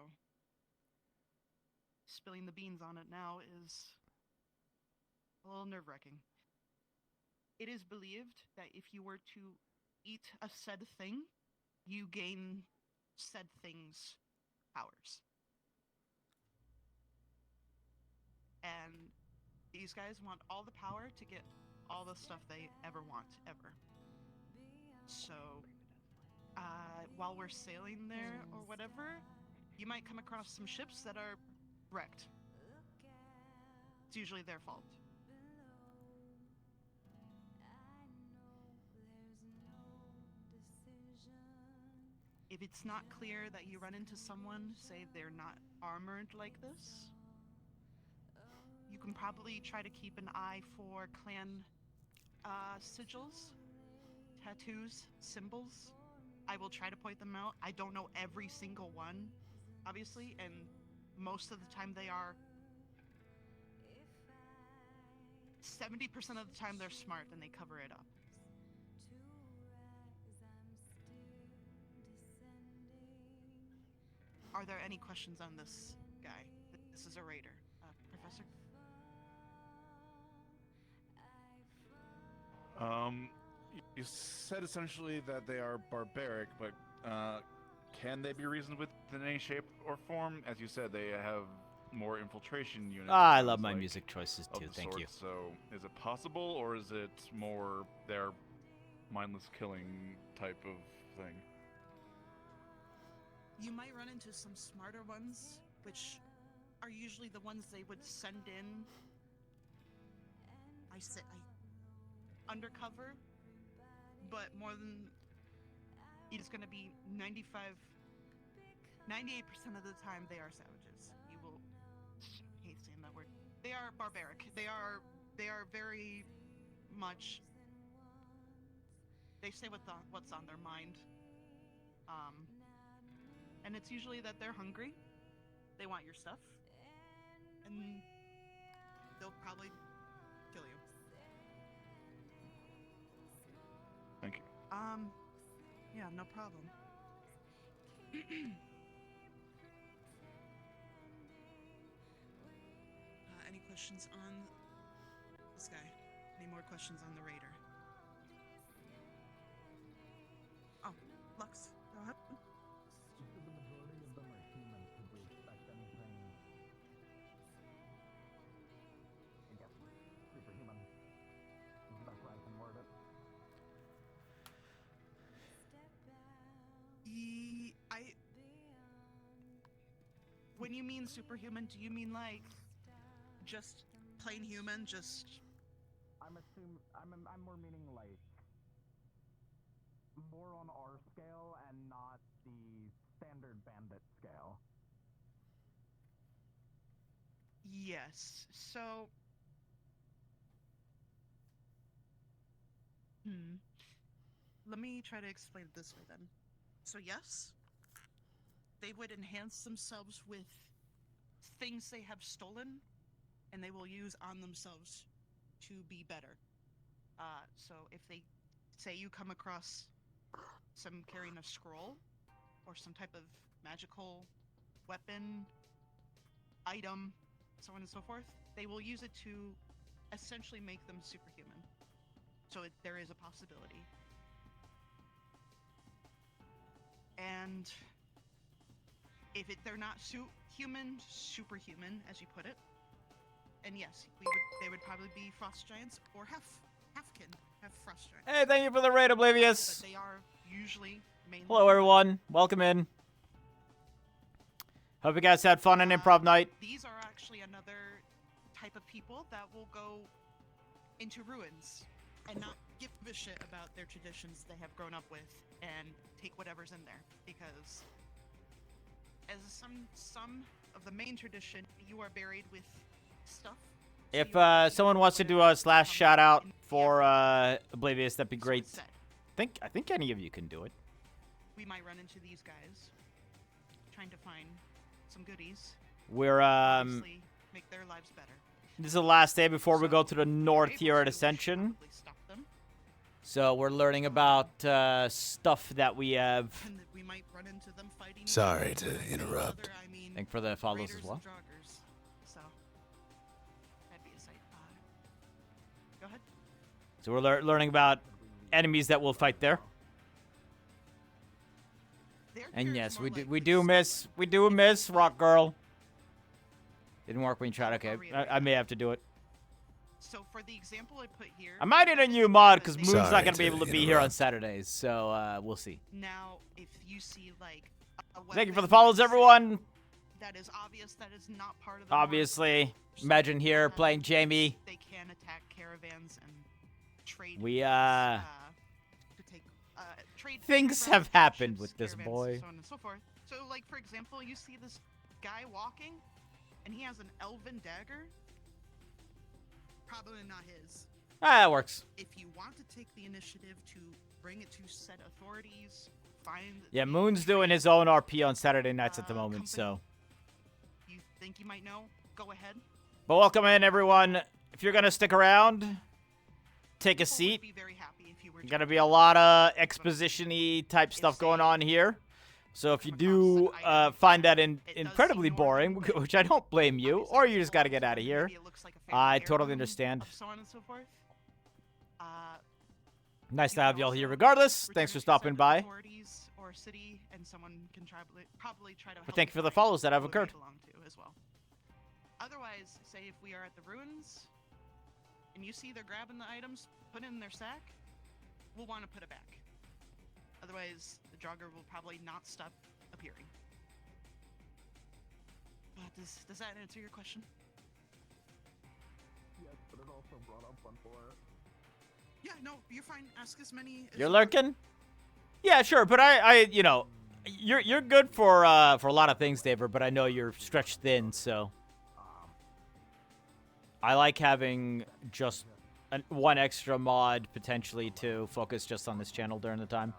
Spilling the beans on it now is a little nerve-wracking. It is believed that if you were to eat a said thing, you gain said thing's powers. And these guys want all the power to get all the stuff they ever want, ever. So, while we're sailing there or whatever, you might come across some ships that are wrecked. It's usually their fault. If it's not clear that you run into someone, say they're not armored like this, you can probably try to keep an eye for clan sigils, tattoos, symbols. I will try to point them out. I don't know every single one, obviously, and most of the time they are 70% of the time they're smart and they cover it up. Are there any questions on this guy? This is a raider. Professor? You said essentially that they are barbaric, but can they be reasoned with in any shape or form? As you said, they have more infiltration units. I love my music choices of too. the Thank sort. you. So, is it possible, or is it more their mindless killing type of thing? You might run into some smarter ones, which are usually the ones they would send in. Undercover, but more than it is going to be 98% of the time they are savages. You will hate saying that word. They are barbaric. They are very much. They say what's on their mind. And it's usually that they're hungry. They want your stuff, and they'll probably kill you. Thank you. Yeah, no problem. Any questions on this guy? Any more questions on the raider? Oh, Lux, go ahead. The majority of them are humans. Could we expect anything? I guess superhuman is the best way I can word it. When you mean superhuman, do you mean like just plain human? Just I'm more meaning like more on our scale and not the standard bandit scale. yes. So let me try to explain it this way then. So yes, they would enhance themselves with things they have stolen, and they will use on themselves to be better. So if they say you come across some carrying a scroll or some type of magical weapon, item, so on and so forth, they will use it to essentially make them superhuman. So there is a possibility. And if they're not human, superhuman, as you put it, and yes, they would probably be frost giants or halfkin, half frost giants. Hey, thank you for the raid, Oblivious. But they are usually mainly. Hello, everyone. Welcome in. Hope you guys had fun on improv night. These are actually another type of people that will go into ruins and not give a shit about their traditions they have grown up with and take whatever's in there, because as some of the main tradition, you are buried with stuff. If someone wants to do a last shout out for Oblivious, that'd be great. I think any of you can do it. We might run into these guys trying to find some goodies. We're Obviously, make their lives better. this is the last day before we go to the north here at Ascension. So we're learning about stuff that we have. We might run into them fighting. Sorry to interrupt. Thank for the follows as well. So that'd be a sight. Go ahead. So we're learning about enemies that will fight there. And yes, we do miss Rock Girl. Didn't work when you tried. Okay, I may have to do it. So for the example I put here, I might need a new mod because Moon's not gonna be able to be here on Saturdays, so we'll see. Now, if you see like Thank you for the follows, everyone. that is obvious, that is not part of the Obviously, imagine here playing Jamie. They can attack caravans and trade. We to take trade things have happened with this boy. so on and so forth. So, like for example, you see this guy walking, and he has an elven dagger. Probably not his. That works. If you want to take the initiative to bring it to said authorities, find. Yeah, Moon's doing his own RP on Saturday nights at the moment, so. You think you might know? Go ahead. But welcome in, everyone. If you're gonna stick around, take a seat. Gonna be a lot of exposition-y type stuff going on here. So if you do find that incredibly boring, which I don't blame you, or you just gotta get out of here, I totally understand. So on and so forth. Nice to have y'all here regardless. Thanks for stopping by. Authorities or city, and someone can probably try to. But thank you for the follows that have who they occurred. belong to as well. Otherwise, say if we are at the ruins, and you see they're grabbing the items, put it in their sack, we'll want to put it back. Otherwise, the Draugr will probably not stop appearing. But does that answer your question? Yes, but it also brought up one for it. Yeah, no, you're fine. Ask as many. You're lurking? Yeah, sure, but I you know, you're good for a lot of things, David, but I know you're stretched thin, so I like having just one extra mod potentially to focus just on this channel during the time.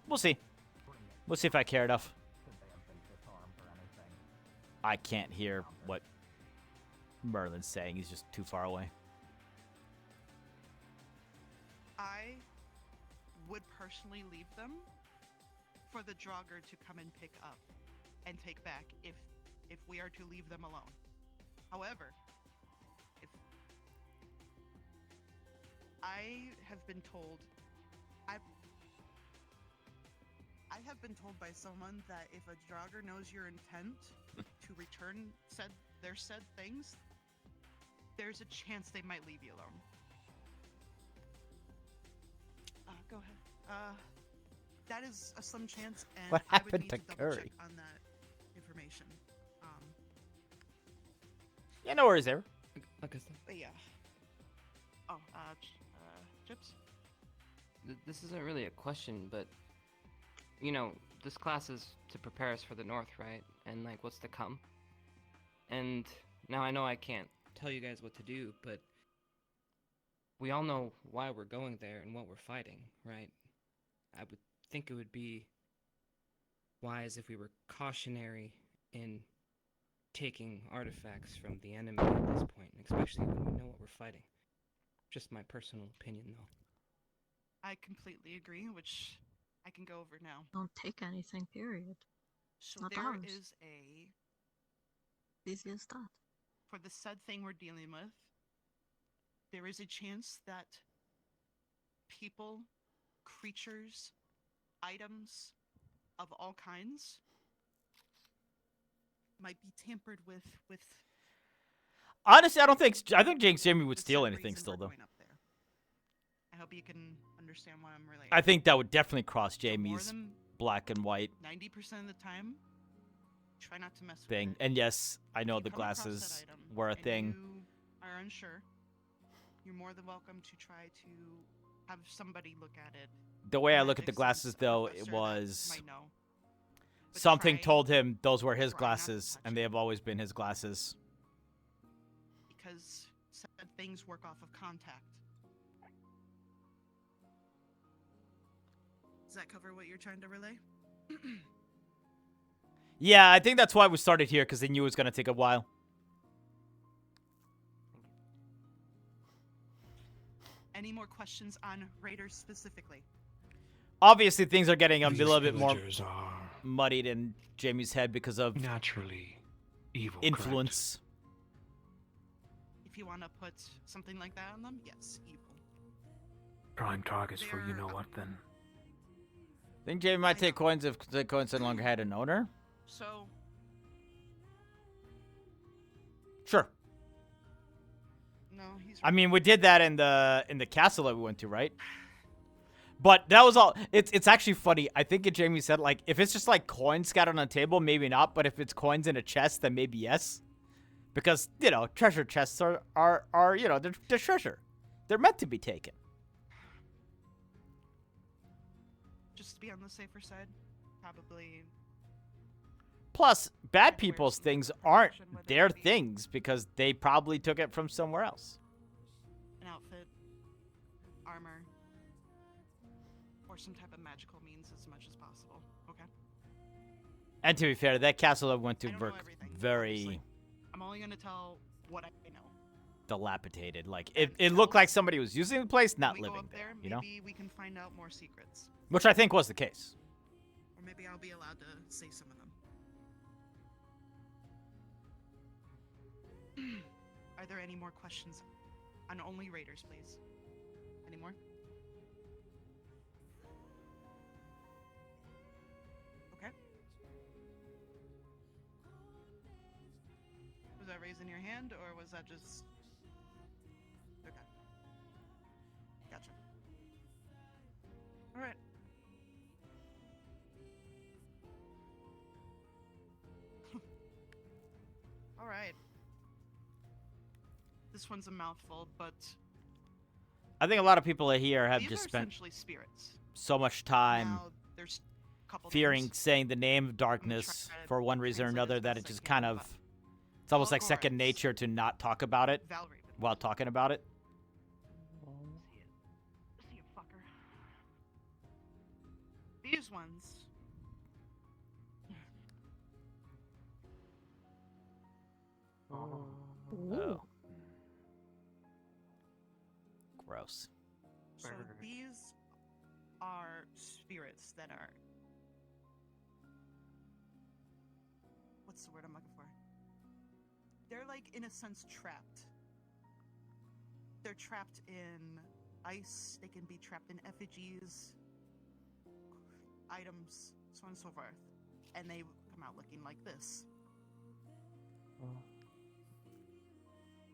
We'll see. We'll see if I care enough. I can't hear what Merlin's saying. He's just too far away. I would personally leave them for the Draugr to come and pick up and take back if we are to leave them alone. However, if I have been told, I have been told by someone that if a Draugr knows your intent to return their said things, there's a chance they might leave you alone. Go ahead. That is a slim chance, and What I would happened need to to double Curry? check on that information. Yeah, no worries there. Like I said, But yeah. Oh, Chips? this isn't really a question, but you know, this class is to prepare us for the North, right? And like, what's to come. And now I know I can't tell you guys what to do, but we all know why we're going there and what we're fighting, right? I would think it would be wise if we were cautionary in taking artifacts from the enemy at this point, especially when we know what we're fighting. Just my personal opinion, though. I completely agree, which I can go over now. Don't take anything, period. So Not there ours. is a... Easy as that. For the said thing we're dealing with, there is a chance that people, creatures, items of all kinds might be tampered with. Honestly, I think James Jamie would steal anything still, though. I hope you can understand what I'm relating. I think that would definitely cross Jamie's black and white 90% of the time, try not to mess with thing. it. And yes, I know If the you come across that glasses item were a and thing. You are unsure. You're more than welcome to try to have somebody look at it. The way I look at the glasses, though, it was something told him those were his glasses, and they have always been his glasses. Because said things work off of contact. Does that cover what you're trying to relay? Yeah, I think that's why we started here, because they knew it was going to take a while. Any more questions on Raiders specifically? Obviously, things are getting a These little bit more villagers are muddied in Jamie's head because of naturally evil. influence. If you want to put something like that on them, yes, evil. Prime targets for you know what then. Think Jamie might take coins if the coins no longer had an owner? So, Sure. no, he's. I mean, we did that in the castle that we went to, right? But that was all. It's actually funny. I think Jamie said, like, if it's just like coins scattered on a table, maybe not. But if it's coins in a chest, then maybe yes. Because, you know, treasure chests are you know, they're treasure. They're meant to be taken. Just to be on the safer side, probably. Plus, bad people's things aren't their things because they probably took it from somewhere else. An outfit, armor, or some type of magical means as much as possible. Okay. And to be fair, that castle I went to I don't were know everything, very obviously. I'm only gonna tell what I know. dilapidated. Like, it looked like somebody was using the place, not When we go living up there, there, you know? maybe we can find out more secrets. Which I think was the case. Or maybe I'll be allowed to say some of them. Are there any more questions on only Raiders, please? Any more? Okay. Was that raising your hand, or was that just... Okay. Gotcha. Alright. Alright. This one's a mouthful, but I think a lot of people here have these just are spent essentially spirits. so much time Now, there's a couple fearing things. saying the name of darkness for one reason or another that it just kind of... It's almost like second nature to not talk about it while talking about it. See you, fucker. These ones. Oh. Gross. So these are spirits that are... What's the word I'm looking for? They're like, in a sense, trapped. They're trapped in ice. They can be trapped in effigies, items, so on and so forth. And they come out looking like this.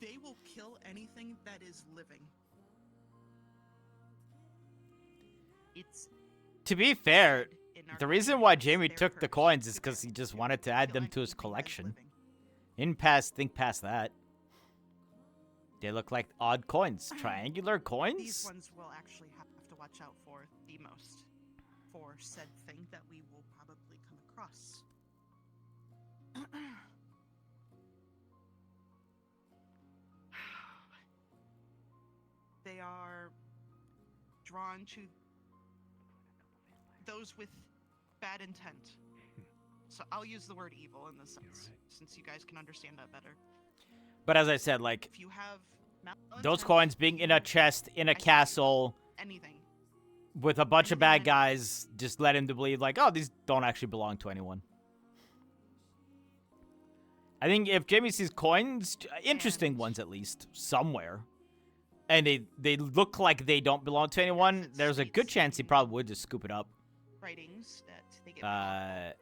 They will kill anything that is living. It's To be fair, the reason why Jamie took the coins is because he just wanted to add them to his collection. He didn't think past that. They look like odd coins. Triangular coins? These ones will actually have to watch out for the most. For said thing that we will probably come across. They are drawn to those with bad intent. So I'll use the word evil in this sense, since you guys can understand that better. But as I said, like, If you have those coins being in a chest, in a castle, anything, with a bunch of bad guys, just led him to believe, like, oh, these don't actually belong to anyone. I think if Jamie sees coins, interesting ones at least, somewhere, and they look like they don't belong to anyone, there's a good chance he probably would just scoop it up. Writings that they get powerful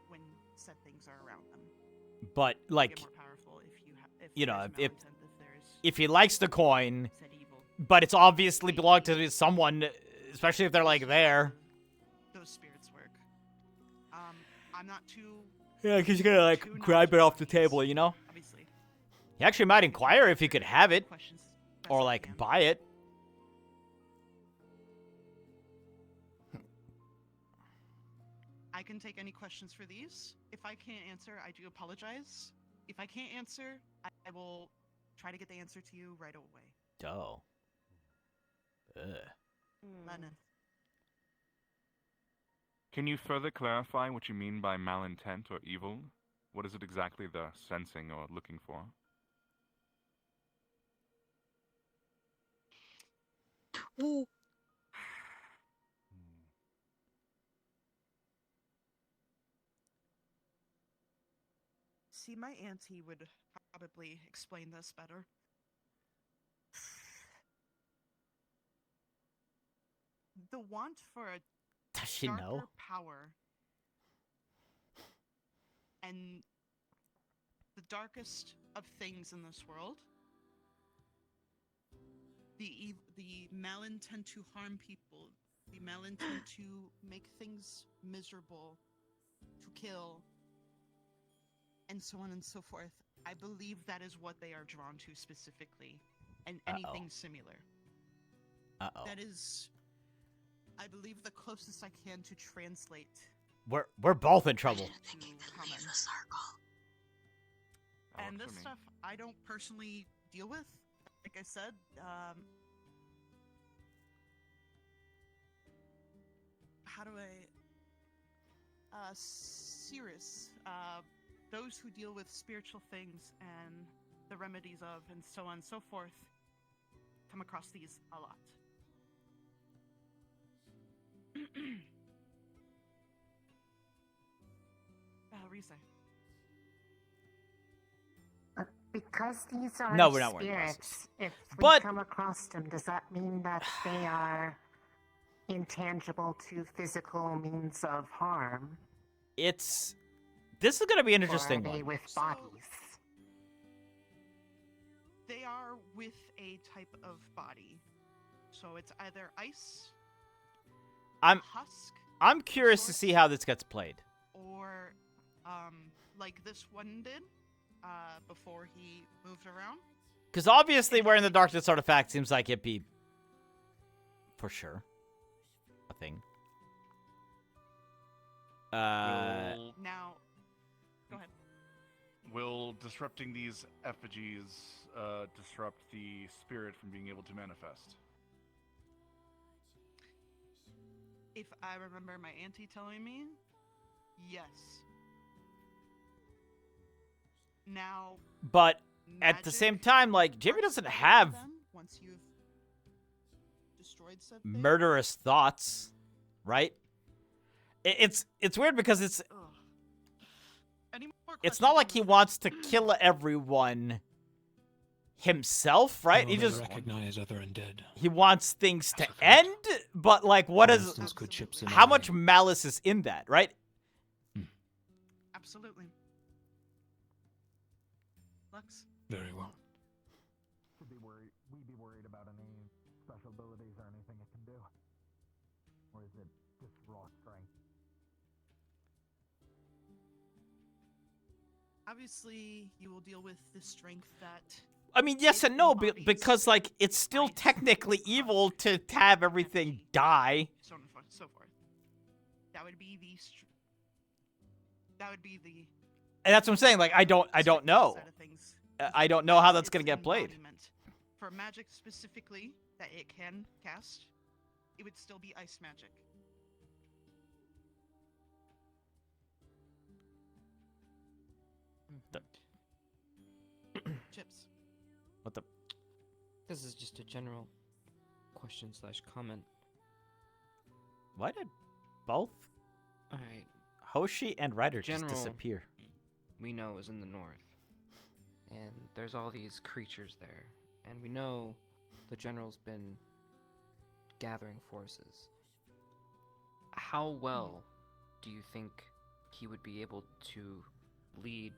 when said things are around them. But They like, get more powerful if you know, there's if malintent, if there's if he likes the coin, said evil. but it's obviously belonged to someone, especially if they're like there. Those spirits work. I'm not too. Yeah, because you're gonna like grab it off the table, you know. Obviously. He actually might inquire if he could have it, or like buy it. I can take any questions for these. If I can't answer, I do apologize. If I can't answer, I will try to get the answer to you right away. Oh. Lennon. Can you further clarify what you mean by malintent or evil? What is it exactly they're sensing or looking for? Ooh. See, my auntie would probably explain this better. The want for a Does she darker know? power and the darkest of things in this world, the malintent to harm people, the malintent to make things miserable, to kill, and so on and so forth. I believe that is what they are drawn to specifically, and anything similar. That is, I believe, the closest I can to translate. We're both in trouble. And this stuff I don't personally deal with. Like I said, how do I? Cirrus, those who deal with spiritual things and the remedies of, and so on and so forth, come across these a lot. Risa. Because these are No, we're not wearing spirits, if we But- come across them, does that mean that they are intangible to physical means of harm? This is gonna be an interesting Or are they one. with bodies? They are with a type of body. So it's either ice, husk, I'm curious to see how this gets played. or like this one did before he moved around. Because obviously wearing the darkness artifact seems like it'd be for sure a thing. Now, go ahead. Will disrupting these effigies disrupt the spirit from being able to manifest? If I remember my auntie telling me, yes. Now, But at the same time, like Jimmy doesn't have once you've destroyed said thing, murderous thoughts, right? It's weird because it's not like he wants to kill everyone himself, right? No, He they just recognize other undead. he wants things to end, but like what For is instance, good chips in how our- much malice is in that, right? absolutely. Lux? Very well. We'd be worried about any special abilities or anything it can do. Or is it just raw strength? Obviously, you will deal with the strength that. I mean, yes and no, because like it's still technically evil to have everything die. So on and so forth. That would be the. That would be the. And that's what I'm saying. Like I don't know. Side of things. I don't know how that's gonna get played. Embodiment. For magic specifically that it can cast, it would still be ice magic. Chips. What the? This is just a general question / comment. Why did both Alright. Hoshi and Ryder just General, disappear? we know is in the north. And there's all these creatures there. And we know the general's been gathering forces. How well do you think he would be able to lead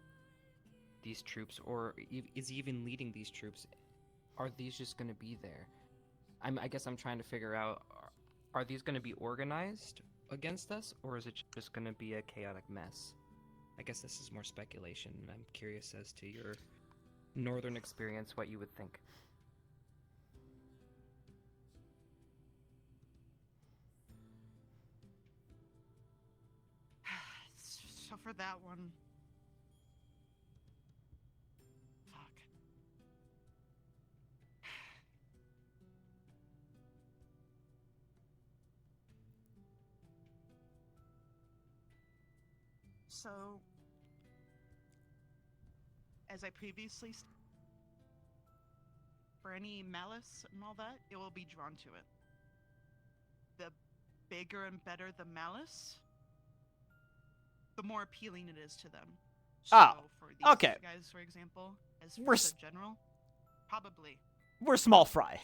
these troops, or is he even leading these troops? Are these just going to be there? I guess I'm trying to figure out, are these going to be organized against us, or is it just going to be a chaotic mess? I guess this is more speculation. I'm curious as to your northern experience, what you would think. So for that one, fuck. So, as I previously said, for any malice and all that, it will be drawn to it. The bigger and better the malice, the more appealing it is to them. So for these okay. guys, for example, as We're the general, probably. We're small fry.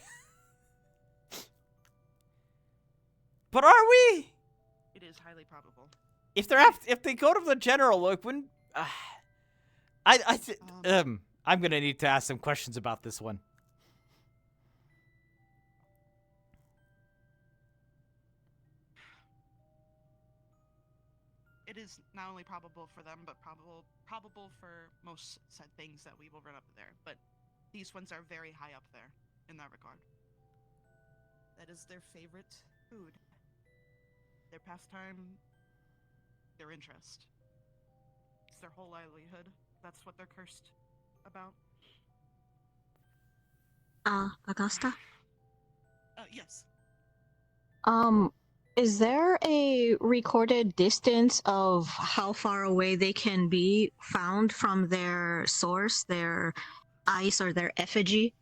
But are we? It is highly probable. If they go to the general, like when, I'm gonna need to ask some questions about this one. It is not only probable for them, but probable for most said things that we will run up there. But these ones are very high up there in that regard. That is their favorite food, their pastime, their interest. It's their whole livelihood. That's what they're cursed about. Augusta? Yes. Is there a recorded distance of how far away they can be found from their source, their ice or their effigy,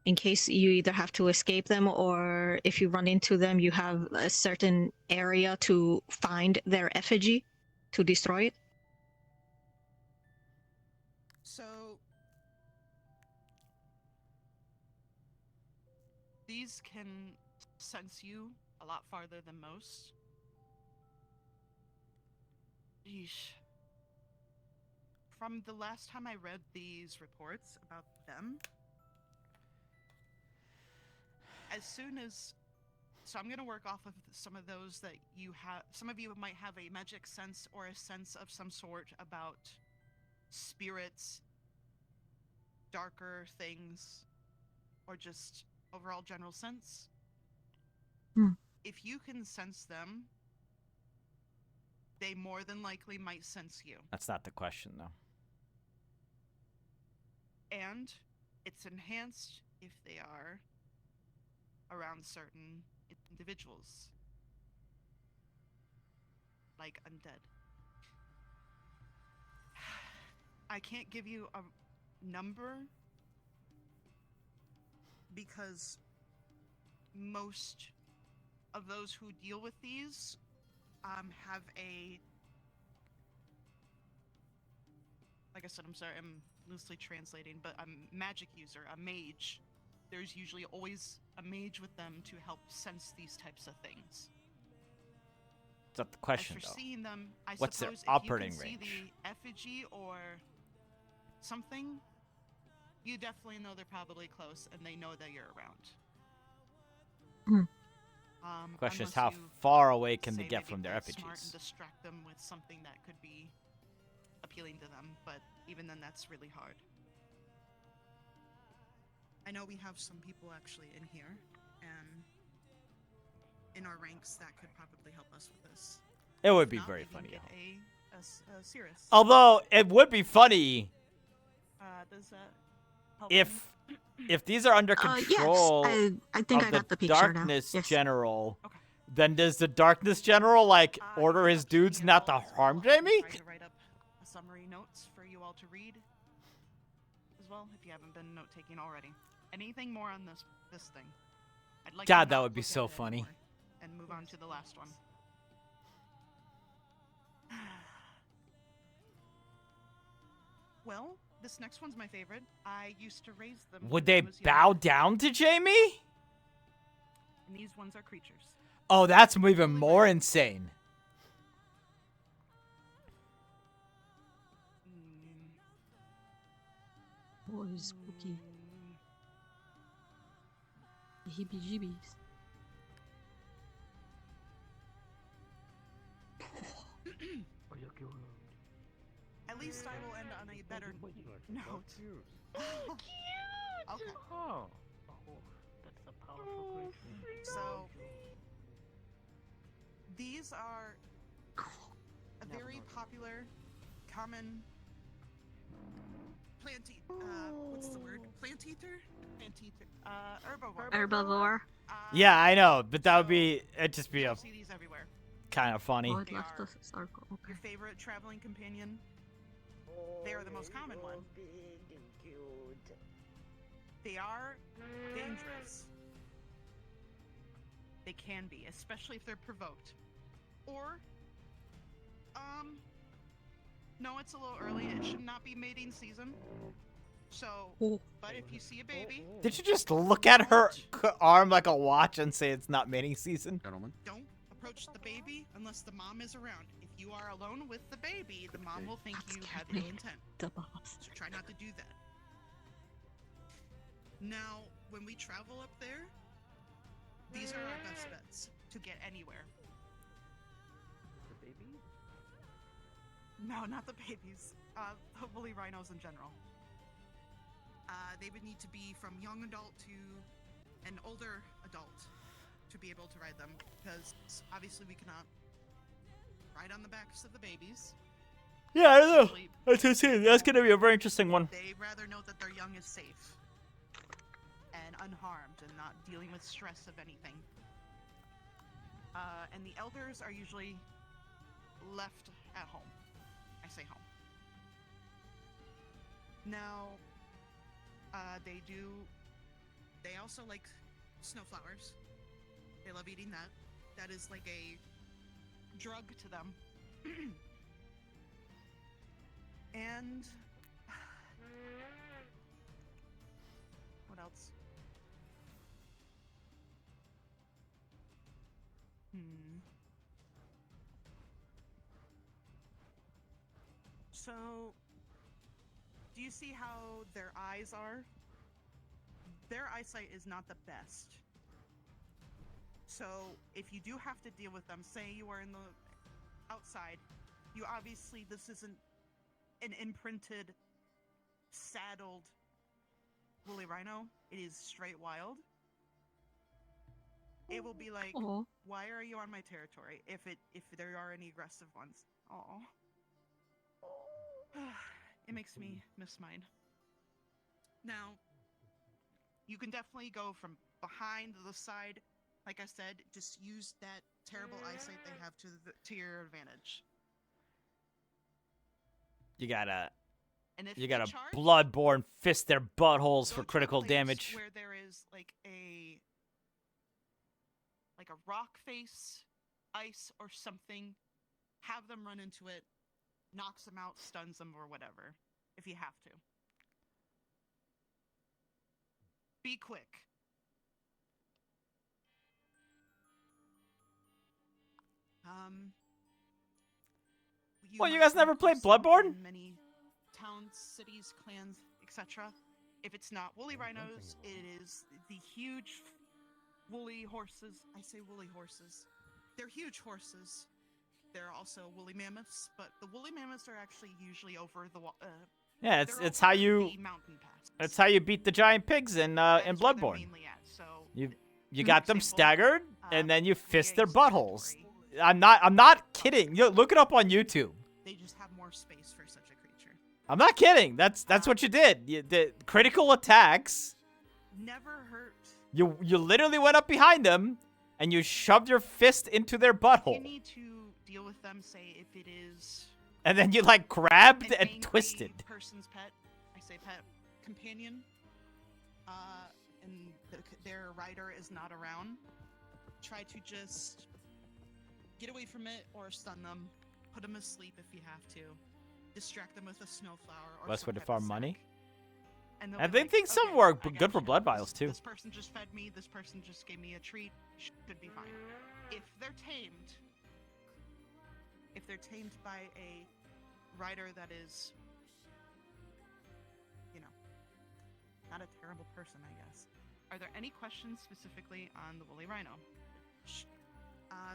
in case you either have to escape them or if you run into them, you have a certain area to find their effigy to destroy it? So these can sense you a lot farther than most. Yeesh. From the last time I read these reports about them, as soon as... So I'm going to work off of some of those that you have... Some of you might have a magic sense or a sense of some sort about spirits, darker things, or just overall general sense. If you can sense them, they more than likely might sense you. That's not the question, though. And it's enhanced if they are around certain individuals, like undead. I can't give you a number because most of those who deal with these have a... Like I said, I'm sorry, I'm loosely translating, but a magic user, a mage. There's usually always a mage with them to help sense these types of things. That's not the question, As for though. seeing them, I What's their suppose operating if you can range? see the effigy or something, you definitely know they're probably close and they know that you're around. Question is, Unless how you far away can they say get maybe from their play it smart effigies? and distract them with something that could be appealing to them, but even then that's really hard. I know we have some people actually in here, and in our ranks that could probably help us with this. It would If be not, very we can funny. get a Cirrus. Although it would be funny Does that help? if these are under control yes, I think of I the got the picture now. Darkness Yes. General, then does the Darkness General like order his dudes not to harm Jamie? Try to write up a summary notes for you all to read as well, if you haven't been note taking already. Anything more on this thing? I'd like God, to that not would be look so at it funny. anymore and move on to the last one. Well, this next one's my favorite. I used to raise them. Would when they I was bow younger, down to Jamie? And these ones are creatures. Oh, that's even more insane. Oh, it's spooky. Heebie-jeebies. At least I will end on a better note. Cute. Okay. Oh, that's a powerful creature. So these are a very popular, common plant. What's the word? Plant eater. Plant eater. Herbivore. Herbivore. Yeah, I know, but that would be it'd just be a See these everywhere. kind of funny. Oh, it left us a circle. Okay. Your favorite traveling companion. They are the most common one. They are dangerous. They can be, especially if they're provoked. Or, no, it's a little early. It should not be mating season. So, but if you see a baby, Did you just look at her arm like a watch and say it's not mating season? Gentlemen. don't approach the baby unless the mom is around. If you are alone with the baby, the mom will think you have ill intent. So try not to do that. Now, when we travel up there, these are our best bets to get anywhere. The baby? No, not the babies. The woolly rhinos in general. They would need to be from young adult to an older adult to be able to ride them, because obviously we cannot ride on the backs of the babies. Yeah, I don't know. That's gonna be a very interesting one. They rather know that their young is safe and unharmed and not dealing with stress of anything. And the elders are usually left at home. I say home. Now, they also like snowflowers. They love eating that. That is like a drug to them. And what else? So, do you see how their eyes are? Their eyesight is not the best. So, if you do have to deal with them, say you are in the outside, you obviously, this isn't an imprinted, saddled woolly rhino. It is straight wild. It will be like, why are you on my territory? If there are any aggressive ones. Oh. It makes me miss mine. Now, you can definitely go from behind to the side. Like I said, just use that terrible eyesight they have to your advantage. You gotta And if you they gotta charge, bloodborne fist their buttholes for go to a critical place damage. Where there is like a rock face, ice, or something. Have them run into it, knocks them out, stuns them, or whatever, if you have to. Be quick. Well, you might guys come never played across them Bloodborne? in many towns, cities, clans, etc. If it's not woolly rhinos, it is the huge woolly horses. I say woolly horses. They're huge horses. There are also woolly mammoths, but the woolly mammoths are actually usually over the Yeah, they're it's over how you the mountain pass. it's how you beat the giant pigs in Bloodborne. Mainly at. So You got them staggered, and then you fist their buttholes. I'm not kidding. You look it up on YouTube. they just have more space for such a creature. I'm not kidding. That's what you did. The critical attacks. Never hurt. You literally went up behind them, and you shoved your fist into their You butthole, need to deal with them. Say if it is and then you like grabbed an and angry twisted. person's pet. I say pet companion. And their rider is not around. Try to just get away from it or stun them. Put them asleep if you have to. distract them with a snowflower or Best some way to type of farm money. And they'll And be they like, think some "Okay, work I got good for you. blood vials too. This person just fed me. This person just gave me a treat. Should be fine. If they're tamed by a rider that is, you know, not a terrible person, I guess. Are there any questions specifically on the woolly rhino?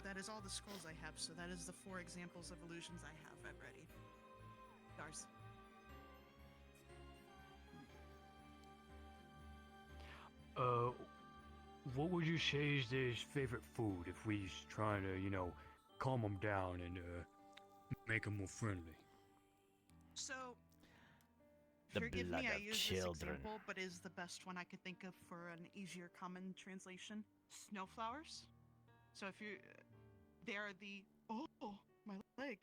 That is all the scrolls I have. So that is the 4 examples of illusions I have already. Yours. What would you say is his favorite food if we's trying to, you know, calm him down and make him more friendly? So, The forgive blood me, I of use children. this example, but is the best one I could think of for an easier common translation. Snowflowers. So if you, they are the, oh, my leg.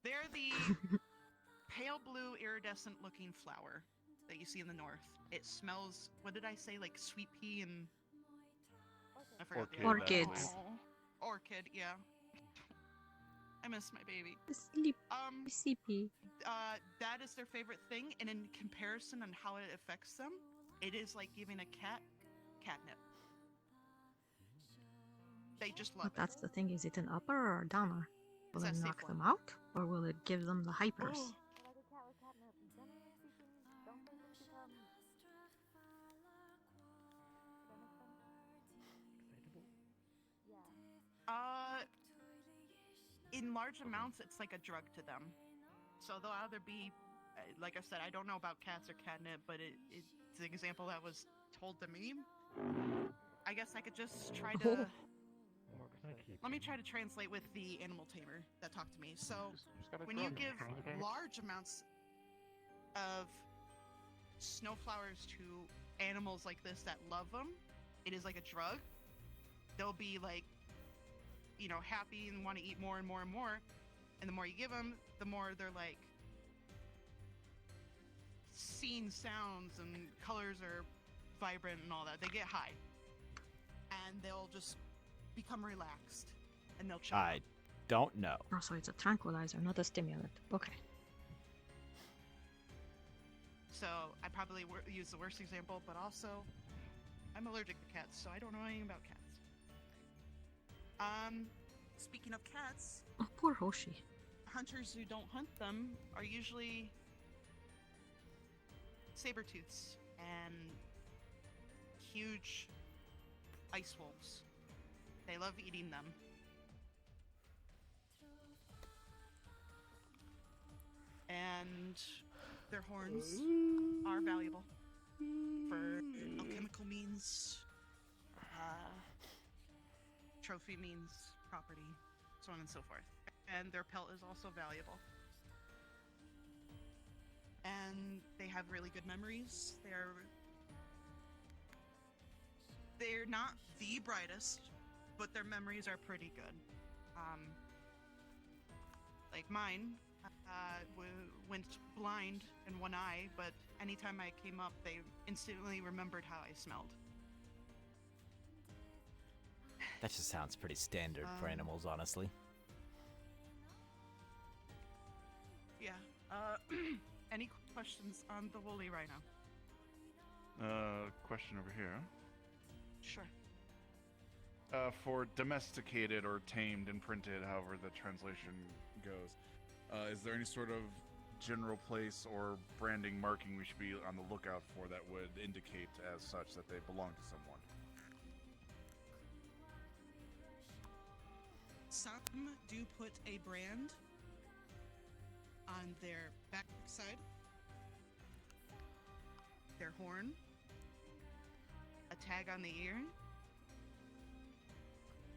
They're the pale blue iridescent looking flower that you see in the north. It smells, what did I say, like sweet pea and... I forgot the other one. Orchids. Oh, orchid, yeah. I miss my baby. Sleepy. That is their favorite thing, and in comparison on how it affects them, it is like giving a cat catnip. They just love But that's the thing, is it an upper or a downer? Will it It's a knock safe them out, or will it give them the hypers? Oh. In large amounts, it's like a drug to them. So they'll either be, like I said, I don't know about cats or catnip, but it's an example that was told to me. I guess I could just try to... Let me try to translate with the animal tamer that talked to me. So, when you give large amounts of snowflowers to animals like this that love them, it is like a drug. They'll be like, you know, happy and want to eat more and more and more. And the more you give them, the more they're like seeing sounds and colors are vibrant and all that. They get high. And they'll just become relaxed. And they'll chill. I don't know. Oh, so it's a tranquilizer, not a stimulant. Okay. So I probably use the worst example, but also I'm allergic to cats, so I don't know anything about cats. Speaking of cats, Oh, poor Hoshi. hunters who don't hunt them are usually saber-tooths and huge ice wolves. They love eating them. And their horns are valuable for alchemical means, trophy means property, so on and so forth. And their pelt is also valuable. And they have really good memories. They're not the brightest, but their memories are pretty good. Like mine, went blind in one eye, but anytime I came up, they instantly remembered how I smelled. That just sounds pretty standard for animals, honestly. Yeah. Any questions on the woolly rhino? Question over here. Sure. For domesticated or tamed and printed, however the translation goes, is there any sort of general place or branding marking we should be on the lookout for that would indicate as such that they belong to someone? Some do put a brand on their backside, their horn, a tag on the ear,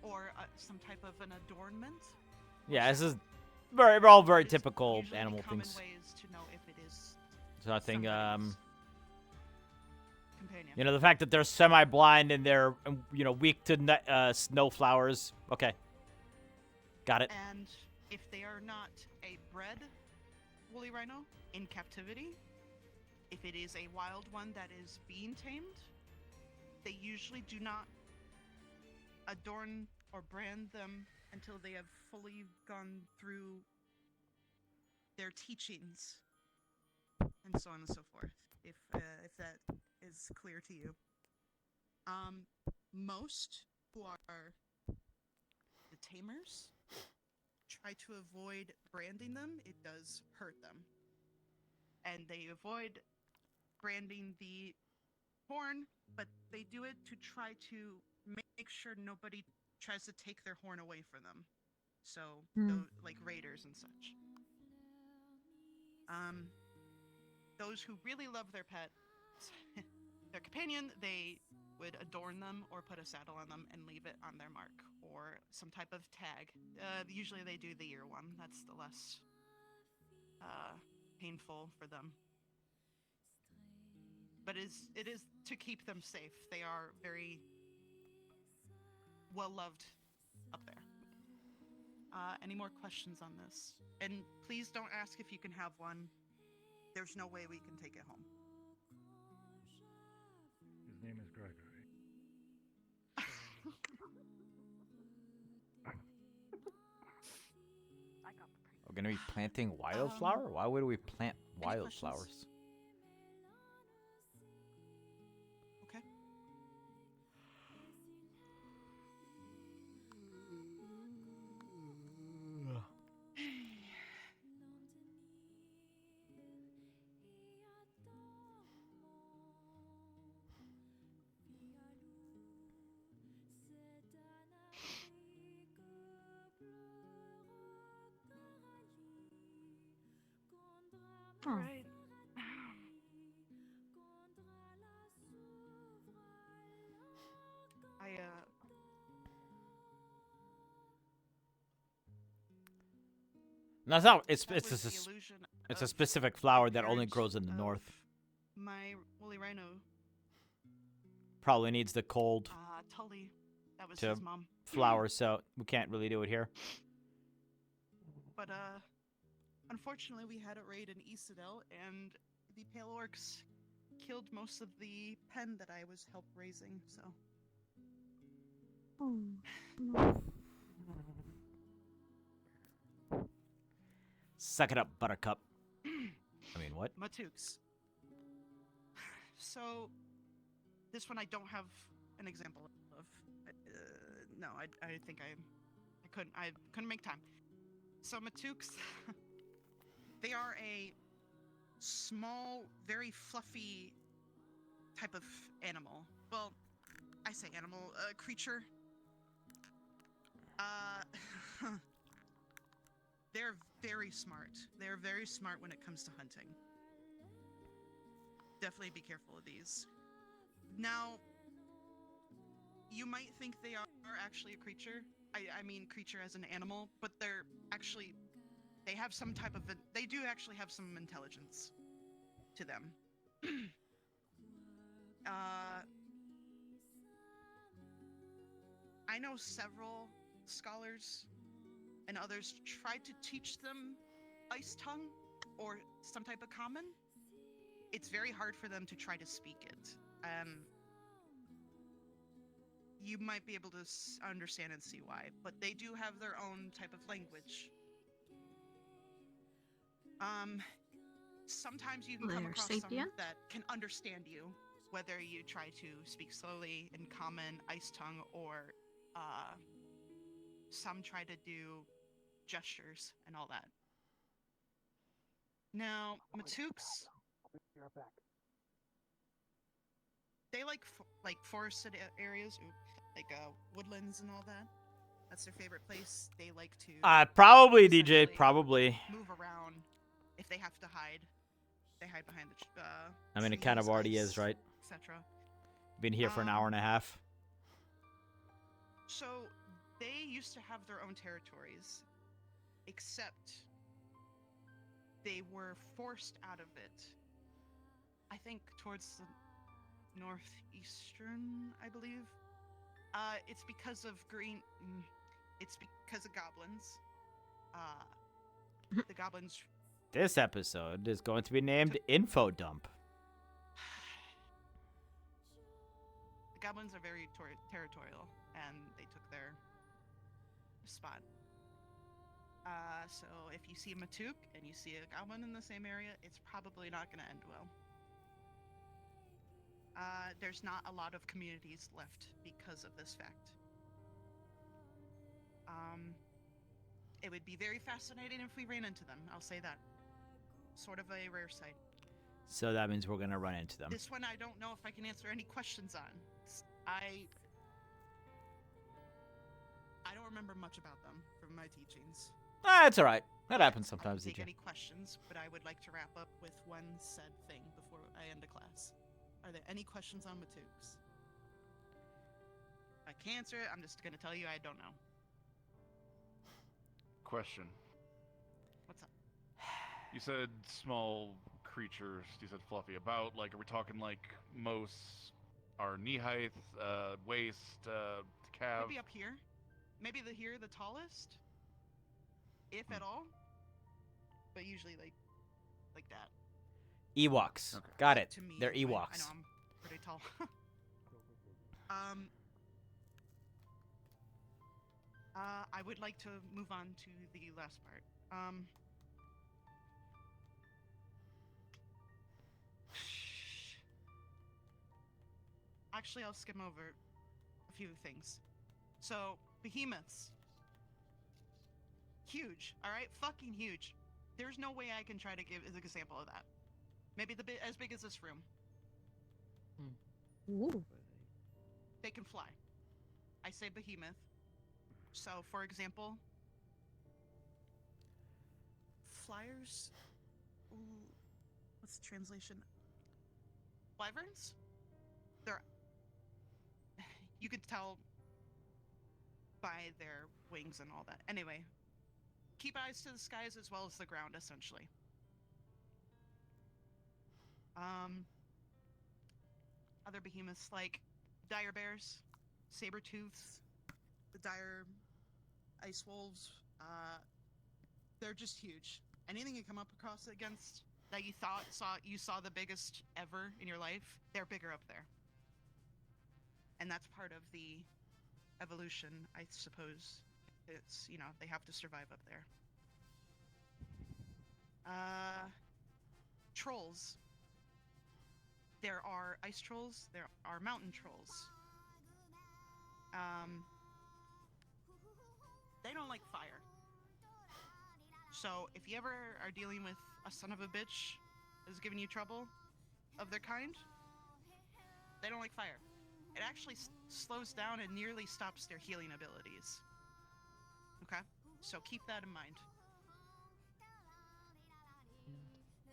or some type of an adornment. Yeah, this is all very typical Usually animal common things. ways to know if it is So I think, companion. you know, the fact that they're semi-blind and they're, you know, weak to snowflowers. Okay. Got it. And if they are not a bred woolly rhino in captivity, if it is a wild one that is being tamed, they usually do not adorn or brand them until they have fully gone through their teachings, and so on and so forth. If that is clear to you, most who are the tamers try to avoid branding them. It does hurt them, and they avoid branding the horn, but they do it to try to make sure nobody tries to take their horn away from them. So, like raiders and such. Those who really love their pet, their companion, they would adorn them or put a saddle on them and leave it on their mark or some type of tag. Usually they do the ear one. That's the less painful for them. But it is to keep them safe. They are very well loved up there. Any more questions on this? And please don't ask if you can have one. There's no way we can take it home. His name is Gregory. We're gonna be planting wildflower? Why would we plant wildflowers? Okay. Right. No, it's not. It's a specific flower that only grows in the north. My woolly rhino. Probably needs the cold Tully. That was to his mom. flower, so we can't really do it here. But unfortunately, we had a raid in Isidel, and the Pale Orcs killed most of the pen that I was help raising. So. Suck it up, Buttercup. I mean, what? Matooks. So, this one I don't have an example of. No, I think I couldn't make time. So Matooks, they are a small, very fluffy type of animal. Well, I say animal, creature. They're very smart. They're very smart when it comes to hunting. Definitely be careful of these. Now, you might think they are actually a creature. I mean creature as an animal, but they're actually, they have some type of, they do actually have some intelligence to them. I know several scholars and others tried to teach them Ice Tongue or some type of common. It's very hard for them to try to speak it. You might be able to understand and see why, but they do have their own type of language. Sometimes you can come across some that can understand you, whether you try to speak slowly in common, Ice Tongue, or some try to do gestures and all that. Now, Matooks, they like forested areas, like woodlands and all that. That's their favorite place. They like to probably DJ, probably. move around. If they have to hide, they hide behind the. I mean, it kind of already is, right? Etc. Been here for an hour and a half. So they used to have their own territories, except they were forced out of it. I think towards the northeastern, I believe. It's because of it's because of goblins. The goblins. This episode is going to be named Info Dump. The goblins are very territorial, and they took their spot. So if you see a Matuk and you see a goblin in the same area, it's probably not going to end well. There's not a lot of communities left because of this fact. It would be very fascinating if we ran into them, I'll say that. Sort of a rare sight. So that means we're gonna run into them. This one I don't know if I can answer any questions on. I don't remember much about them from my teachings. It's all right. That happens sometimes. Take any questions, but I would like to wrap up with one said thing before I end the class. Are there any questions on Matuks? I can't answer it. I'm just gonna tell you I don't know. Question. What's up? You said small creatures. You said fluffy. About, like, are we talking like most are knee height, waist, calf? Maybe up here. Maybe the tallest, if at all. But usually like that. Ewoks. Okay. Got it. To me, They're anyway. Ewoks. I know I'm pretty tall. I would like to move on to the last part. Actually, I'll skim over a few things. So, behemoths. Huge, alright? Fucking huge. There's no way I can try to give an example of that. Maybe as big as this room. Ooh. They can fly. I say behemoth. So, for example, flyers. Ooh, what's the translation? Wyverns? They're. You could tell by their wings and all that. Anyway, keep eyes to the skies as well as the ground, essentially. Other behemoths like dire bears, saber-tooths, the dire ice wolves, they're just huge. Anything you come up across against that you saw the biggest ever in your life, they're bigger up there. And that's part of the evolution, I suppose. It's, they have to survive up there. Trolls. There are ice trolls, there are mountain trolls. They don't like fire. So, if you ever are dealing with a son of a bitch who's giving you trouble of their kind, they don't like fire. It actually slows down and nearly stops their healing abilities. Okay? So keep that in mind.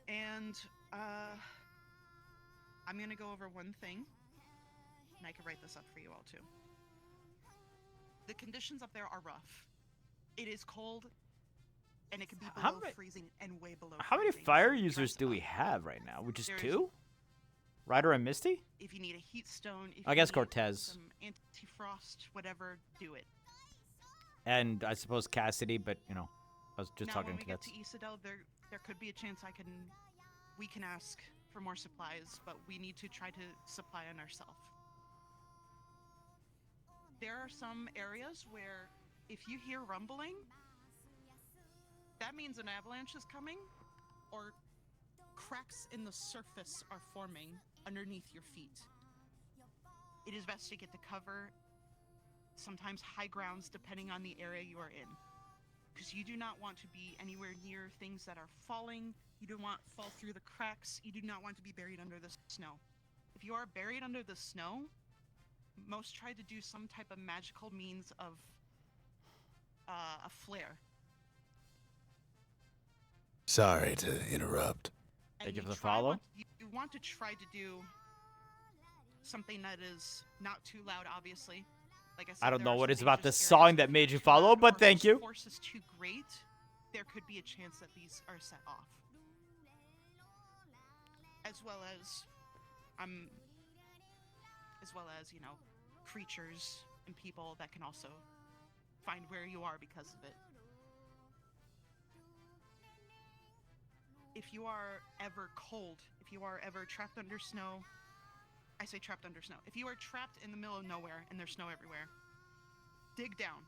And, I'm gonna go over one thing, and I can write this up for you all too. The conditions up there are rough. It is cold, and it can be below freezing and way below How many freezing, fire so users dress do up. we have right now? Which is There's- 2? Ryder and Misty? If you need a heat stone, if I you guess need Cortez. some anti-frost, whatever, do it. And I suppose Cassidy, but, I was just Now, talking when we to get that. to Isidel, there could be a chance we can ask for more supplies, but we need to try to supply on ourselves. There are some areas where if you hear rumbling, that means an avalanche is coming, or cracks in the surface are forming underneath your feet. It is best to get to cover, sometimes high grounds depending on the area you are in. Because you do not want to be anywhere near things that are falling. You do not fall through the cracks. You do not want to be buried under the snow. If you are buried under the snow, most try to do some type of magical means of a flare. Sorry to interrupt. Thank you for the follow. You want to try to do something that is not too loud, obviously. Like I said, I don't there know are what some it's about dangerous this areas song that where made you if follow, but or thank you. force is too great, there could be a chance that these are set off. As well as, creatures and people that can also find where you are because of it. If you are ever cold, if you are ever trapped under snow, I say trapped under snow. If you are trapped in the middle of nowhere and there's snow everywhere, dig down.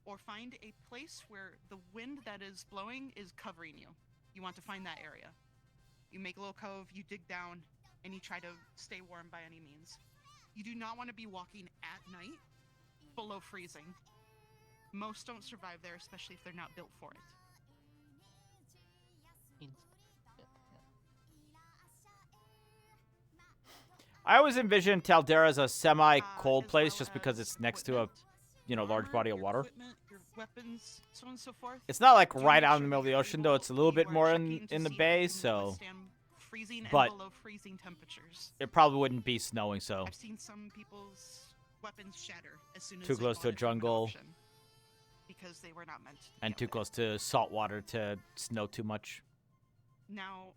or find a place where the wind that is blowing is covering you. You want to find that area. You make a little cove, you dig down, and you try to stay warm by any means. You do not want to be walking at night below freezing. Most don't survive there, especially if they're not built for it. I always envision Taldera as a semi-cold place just because it's next to a, large body of water. Your weapons, so on and so forth. It's not like right out in the middle of the ocean, though. It's a little bit more in the bay, so. Freezing and But below freezing temperatures. it probably wouldn't be snowing, so. I've seen some people's weapons shatter as soon as Too they close bought to a it from an jungle. auction, because they were not meant to. And too close to salt water to snow too much. Now,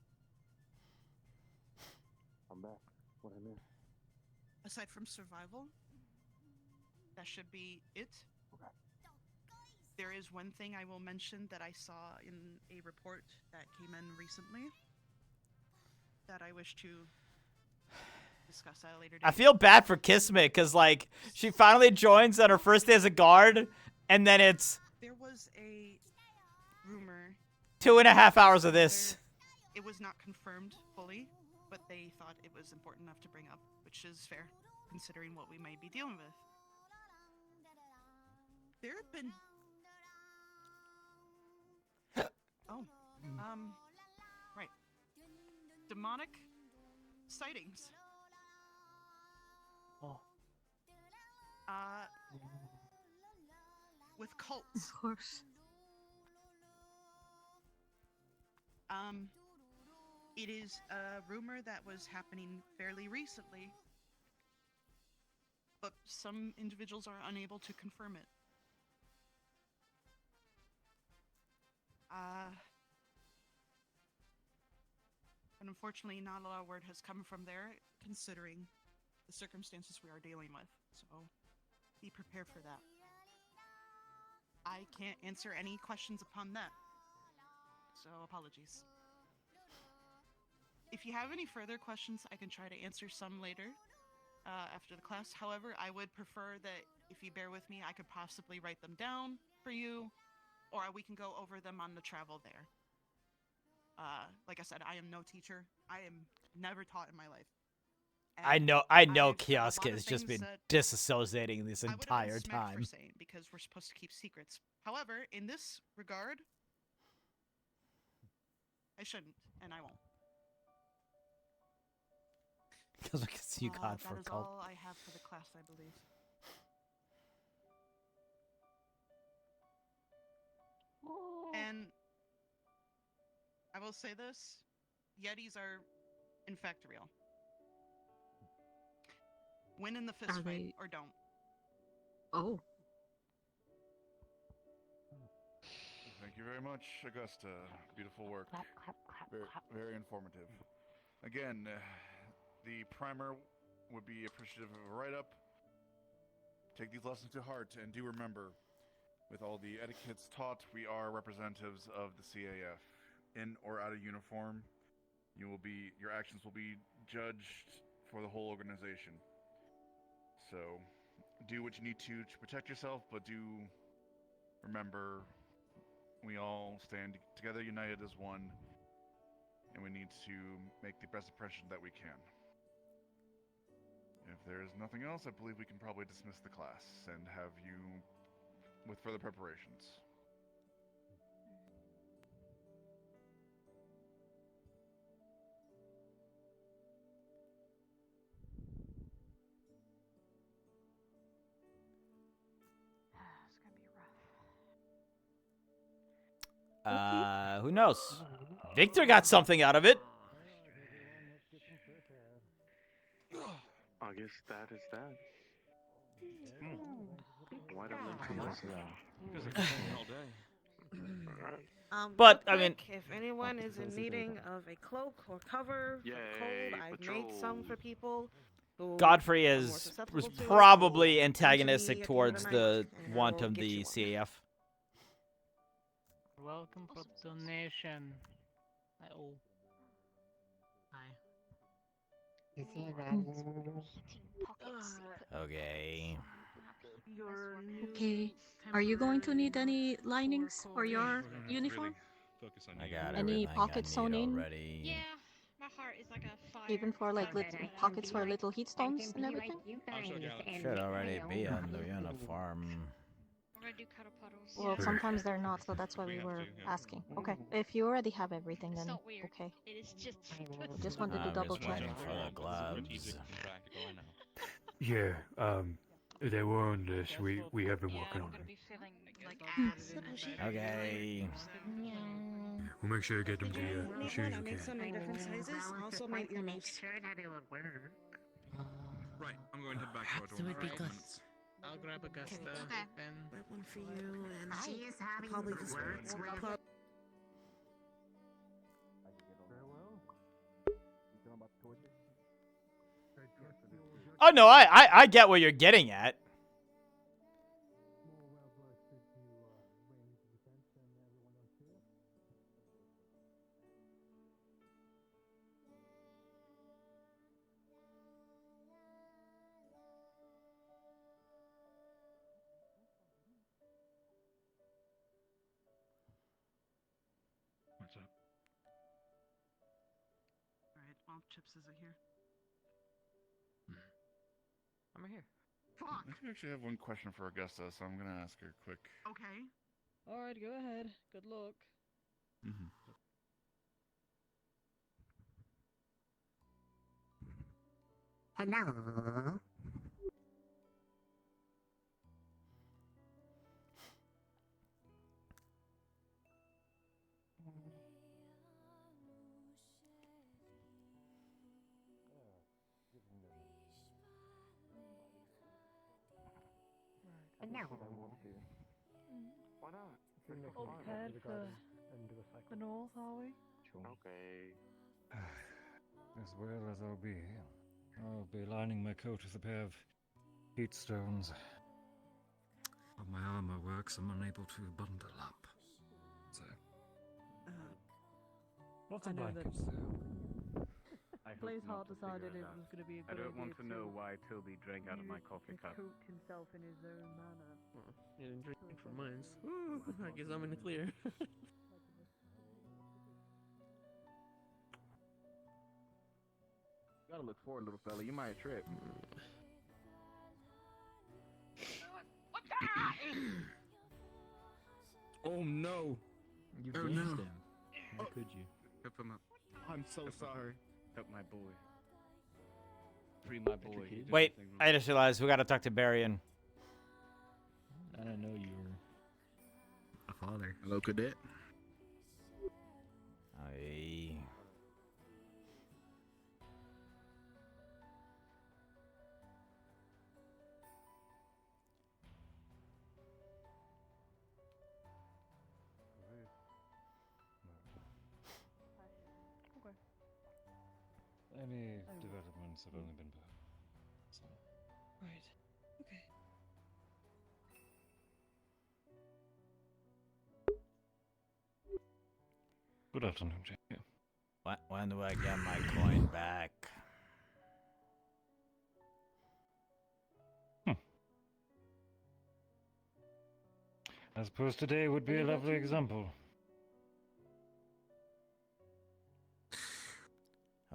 I'm back. What I missed? aside from survival, that should be it. There is one thing I will mention that I saw in a report that came in recently that I wish to discuss at a later date. I feel bad for Kismet, because, she finally joins on her first day as a guard, and then it's There was a rumor. 2.5 hours of this. It was not confirmed fully, but they thought it was important enough to bring up, which is fair, considering what we might be dealing with. There have been... right. Demonic sightings. With cults. Of course. It is a rumor that was happening fairly recently, but some individuals are unable to confirm it. And unfortunately, not a lot of word has come from there, considering the circumstances we are dealing with. So, be prepared for that. I can't answer any questions upon that. So, apologies. If you have any further questions, I can try to answer some later, after the class. However, I would prefer that if you bear with me, I could possibly write them down for you, or we can go over them on the travel there. Like I said, I am no teacher. I am never taught in my life. I know Kiosk has just been disassociating this entire time. For saying, because we're supposed to keep secrets. However, in this regard, I shouldn't, and I won't. Because we can see you God for that is a cult. all I have for the class, I believe. And I will say this, Yetis are in fact real. Win in the fist Are fight they- or don't. Oh. Thank you very much, Augusta. Beautiful work. Very informative. Again, the primer would be appreciative of a write-up. Take these lessons to heart, and do remember, with all the etiquettes taught, we are representatives of the CAF. In or out of uniform, your actions will be judged for the whole organization. So, do what you need to protect yourself, but do remember, we all stand together, united as one, and we need to make the best impression that we can. If there is nothing else, I believe we can probably dismiss the class and have you with further preparations. Who knows? Victor got something out of it. I guess that is that. Why don't we do this But, real I mean- quick, if anyone is in needing of a cloak or cover for the cold, I've made some for people who Godfrey are more was susceptible to it. probably Come to me antagonistic at the end towards of the night, and I want will of get the you one. CAF. Welcome for donation. Oh. Hi. Okay. Your new Okay. Are you going to need any linings for your uniform? Focus on I you. got Any everything pockets I sewn need in? already. Yeah, my heart is like a fire. Even for like little pockets for little heat stones and everything? Should already be on the uniform. We're gonna do cuddle puddles. Well, sometimes they're not, so that's why we were asking. Okay, if you already have everything, It's then not weird. okay. It is just. Just wanted to I'm double just check. waiting for the gloves. Yeah, they were on this. We have been working on it. Okay. We'll make sure to get them to you as soon as we Make can. some in different sizes. Also, make earmuffs. sure that it would work. Right, I'm going to head back to our Perhaps it dorm would for be a couple good. minutes. I'll grab Augusta and That one for you, and She is having probably just words with Oh no, I get what you're getting at. What's up? Alright, well, Chips isn't here. I'm here. Fuck! I do actually have one question for Augusta, so I'm gonna ask her quick. Okay. Alright, go ahead. Good luck. Hello. No. Why not? All prepared for the north, are we? Okay. As well as I'll be. I'll be lining my coat with a pair of heat stones. But my armor works, I'm unable to bundle up. So. Lots I of know that- blankets there. Blaze Hart decided it was going to be a I good don't want idea to know why Toby drank out of my use coffee and cup. coat himself in his own manner. He didn't drink from mine. I guess I'm in the clear. You gotta look forward, little fella. You might trip. Oh no! You Oh, gamed no. him. How could you? Help him up. I'm so sorry. Help my boy. Free my boy. He did Wait, nothing wrong. I just realized we gotta talk to Barian. I didn't know you were a father. Hello, cadet. I... Okay. Any developments have only been so. Right. Okay. Good afternoon, Jacob. When do I get my coin back? I suppose today would be a lovely example.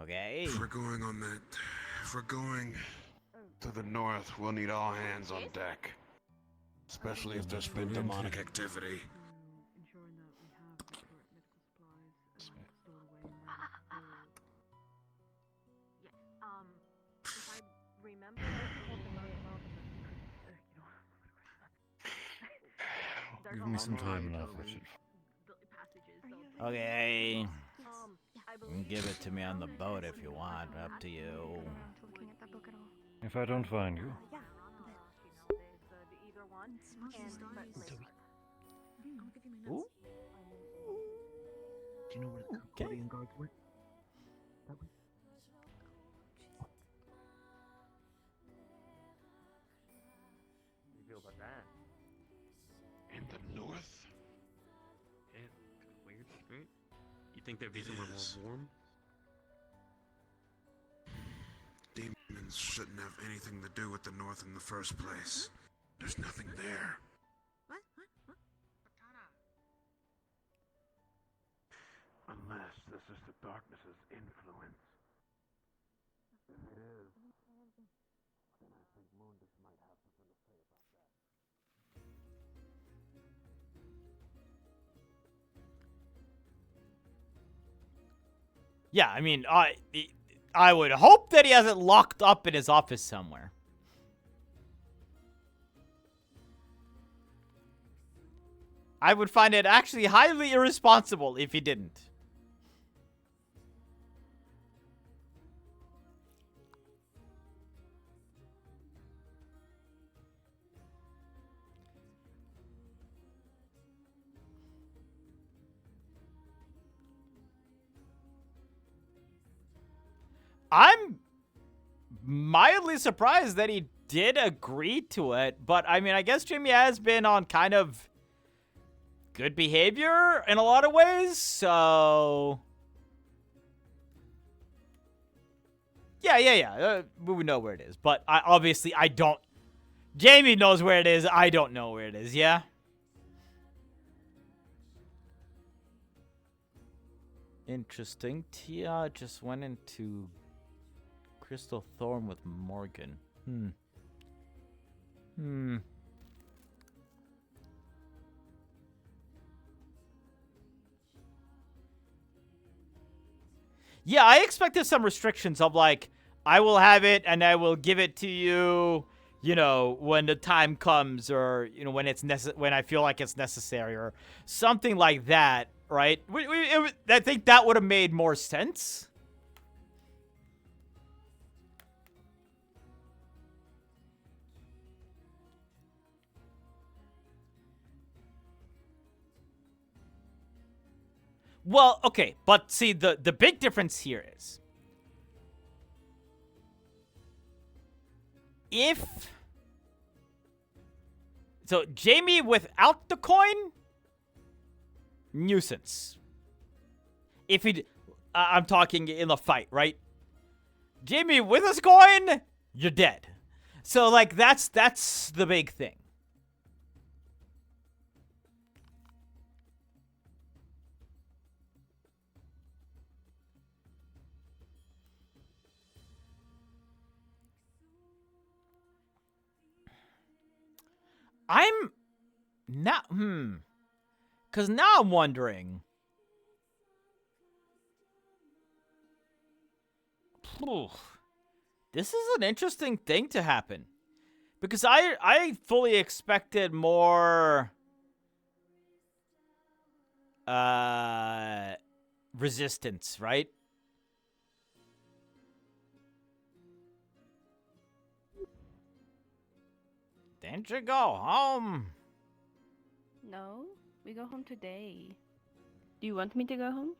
Okay. If we're going on that, if we're going to the north, we'll need all hands on deck. Especially if there's been demonic activity. Ensuring that we have the correct medical supplies stored away in there. Yes. If I remember, Give me some time now, Richard. Okay. You can give it to me on the boat if you want. Up to you. If I don't find you, Ooh. Do you know where the Korean guards went? That way? How do you feel about that? In the north? Yeah, kind of weird, right? You think there'd be somewhere more warm? Demons shouldn't have anything to do with the north in the first place. There's nothing there. What? just the darkness's influence. If it is, then I think Mundus might have something to say about that. Yeah, I mean, I would hope that he has it locked up in his office somewhere. I would find it actually highly irresponsible if he didn't. I'm mildly surprised that he did agree to it, but I mean, I guess Jimmy has been on kind of good behavior in a lot of ways, so... Yeah. We know where it is, but obviously I don't... Jamie knows where it is, I don't know where it is, yeah? Interesting. Tia just went into Crystal Thorn with Morgan. Yeah, I expected some restrictions of like, I will have it and I will give it to you, you know, when the time comes, or, you know, when it's when I feel like it's necessary, or something like that, right? I think that would have made more sense. Well, okay, but see, the big difference here is, so Jamie without the coin, nuisance. If he, I'm talking in the fight, right? Jamie with his coin, you're dead. So like that's the big thing. I'm not, because now I'm wondering. This is an interesting thing to happen. Because I fully expected more resistance, right? Didn't you go home? No, we go home today. Do you want me to go home?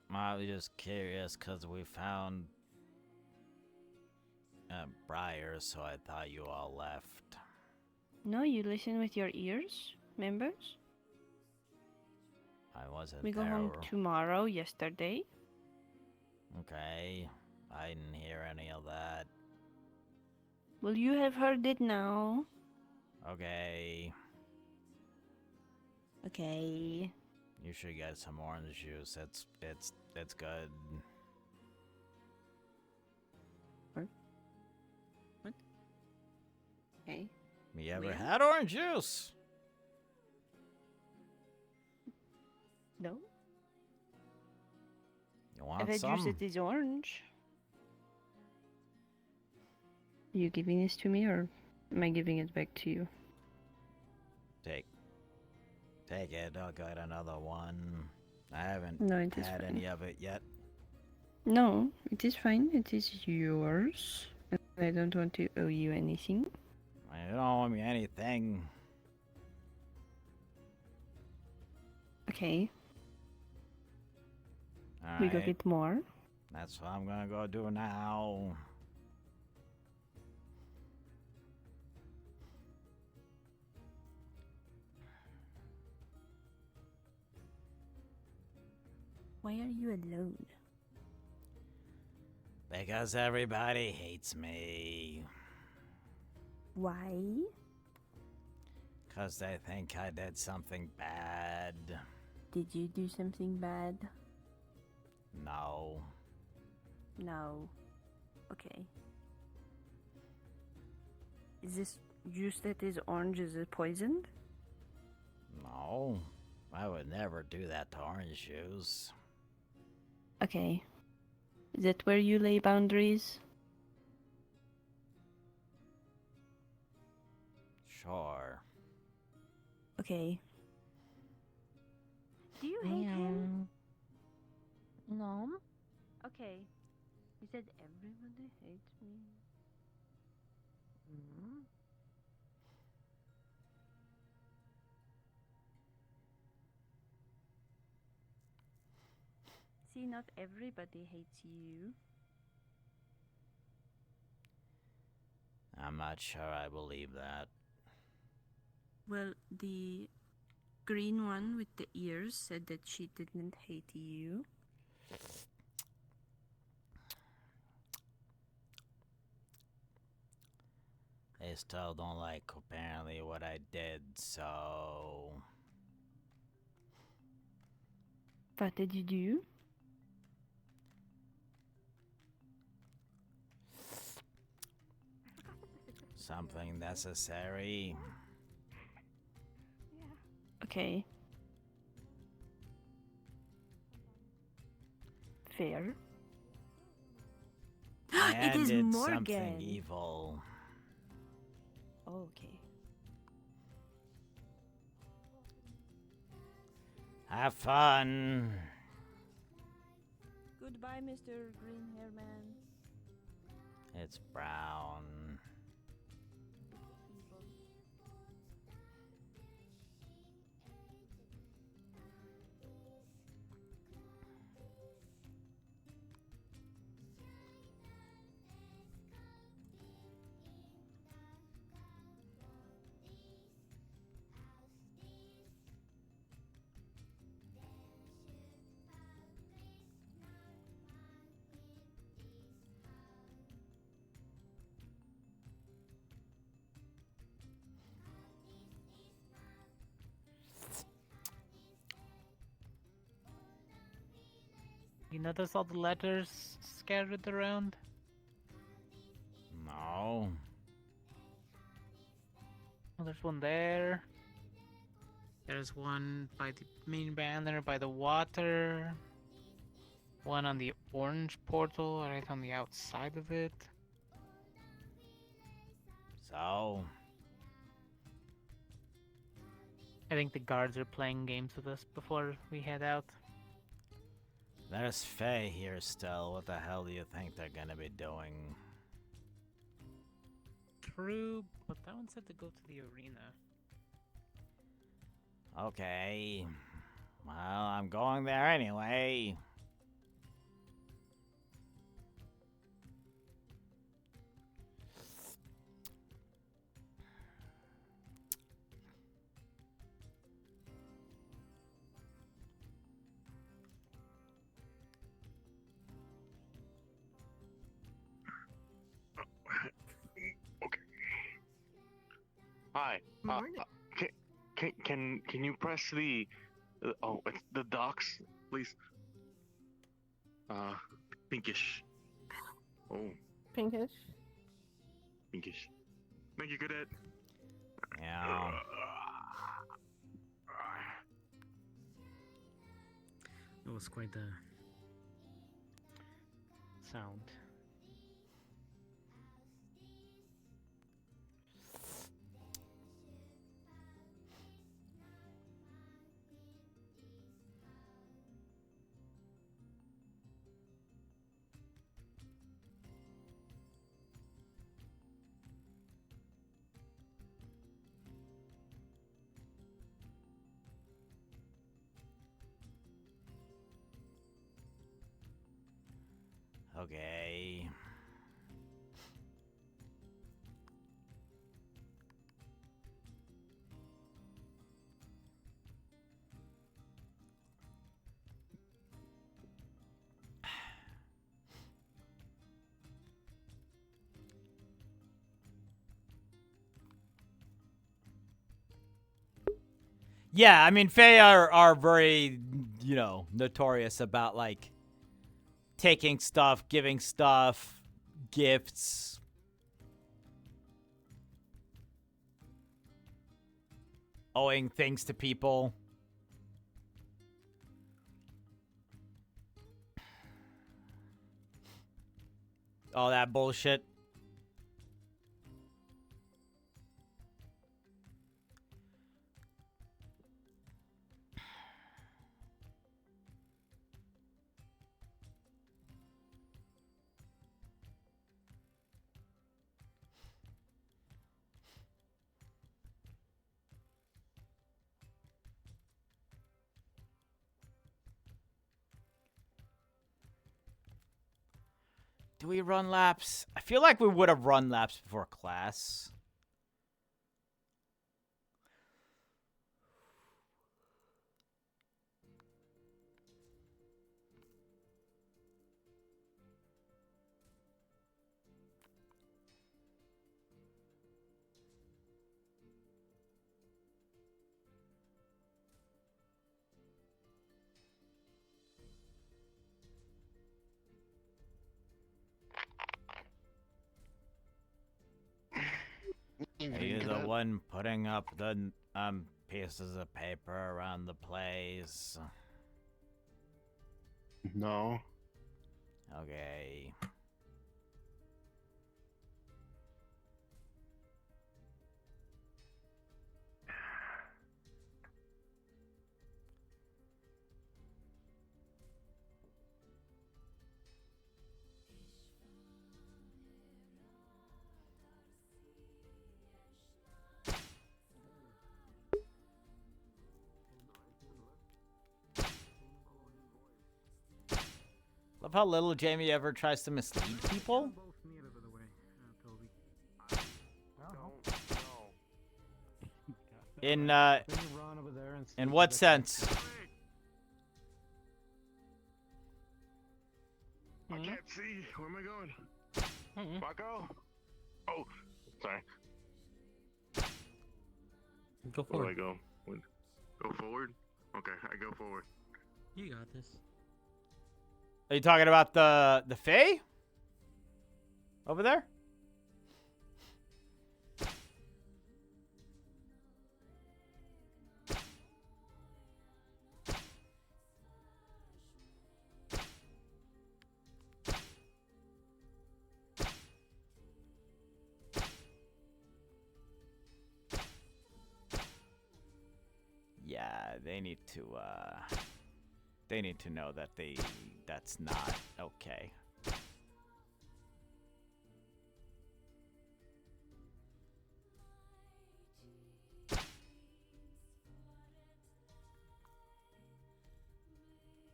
I was just curious because we found Briar, so I thought you all left. No, you listen with your ears, members. I wasn't We go there. home tomorrow, yesterday. Okay, I didn't hear any of that. Well, you have heard it now. Okay. Okay. You should get some orange juice. It's good. What? Okay. You ever had orange juice? No. You want I've had some? juice that is orange. Are you giving this to me, or am I giving it back to you? Take it. I'll get another one. I haven't it had is any of it yet. No, it is fine. It is yours. And I don't want to owe you anything. You don't owe me anything. Okay. All We go right. get more. That's what I'm gonna go do now. Why are you alone? Because everybody hates me. Why? Because they think I did something bad. Did you do something bad? No. No. Okay. Is this juice that is orange, is it poisoned? No. I would never do that to orange juice. Okay. Is that where you lay boundaries? Sure. Okay. Do you hate him? No. Okay. You said everybody hates me. See, not everybody hates you. I'm not sure I believe that. Well, the green one with the ears said that she didn't hate you. They still don't like apparently what I did, so... What did you do? Something necessary. Okay. Fair. And It is it's Morgan. something evil. Okay. Have fun. Goodbye, Mr. Green Hair Man. It's brown. You notice all the letters scattered around? No. Oh, there's one there. There's one by the main banner by the water. One on the orange portal right on the outside of it. So? I think the guards are playing games with us before we head out. There's Fey here still. What the hell do you think they're gonna be doing? True, but that one said to go to the arena. Okay. Well, I'm going there anyway. Hi. Can you press the it's the docks, please? Pinkish. Oh, Pinkish. pinkish. Thank you, cadet. Yeah. That was quite the sound. Okay. Yeah, I mean, Fey are very, you know, notorious about, like, taking stuff, giving stuff, gifts. Owing things to people. All that bullshit. Do we run laps? I feel like we would have run laps before class. Are you the one putting up the pieces of paper around the place? No. Okay. Love how little Jamie ever tries to mislead people. In what sense? I can't see. Where am I going? Marco? Oh, sorry. Go Where do forward. I go? Go forward? Okay, I go forward. You got this. Are you talking about the Fey? Over there? Yeah, they need to know that that's not okay.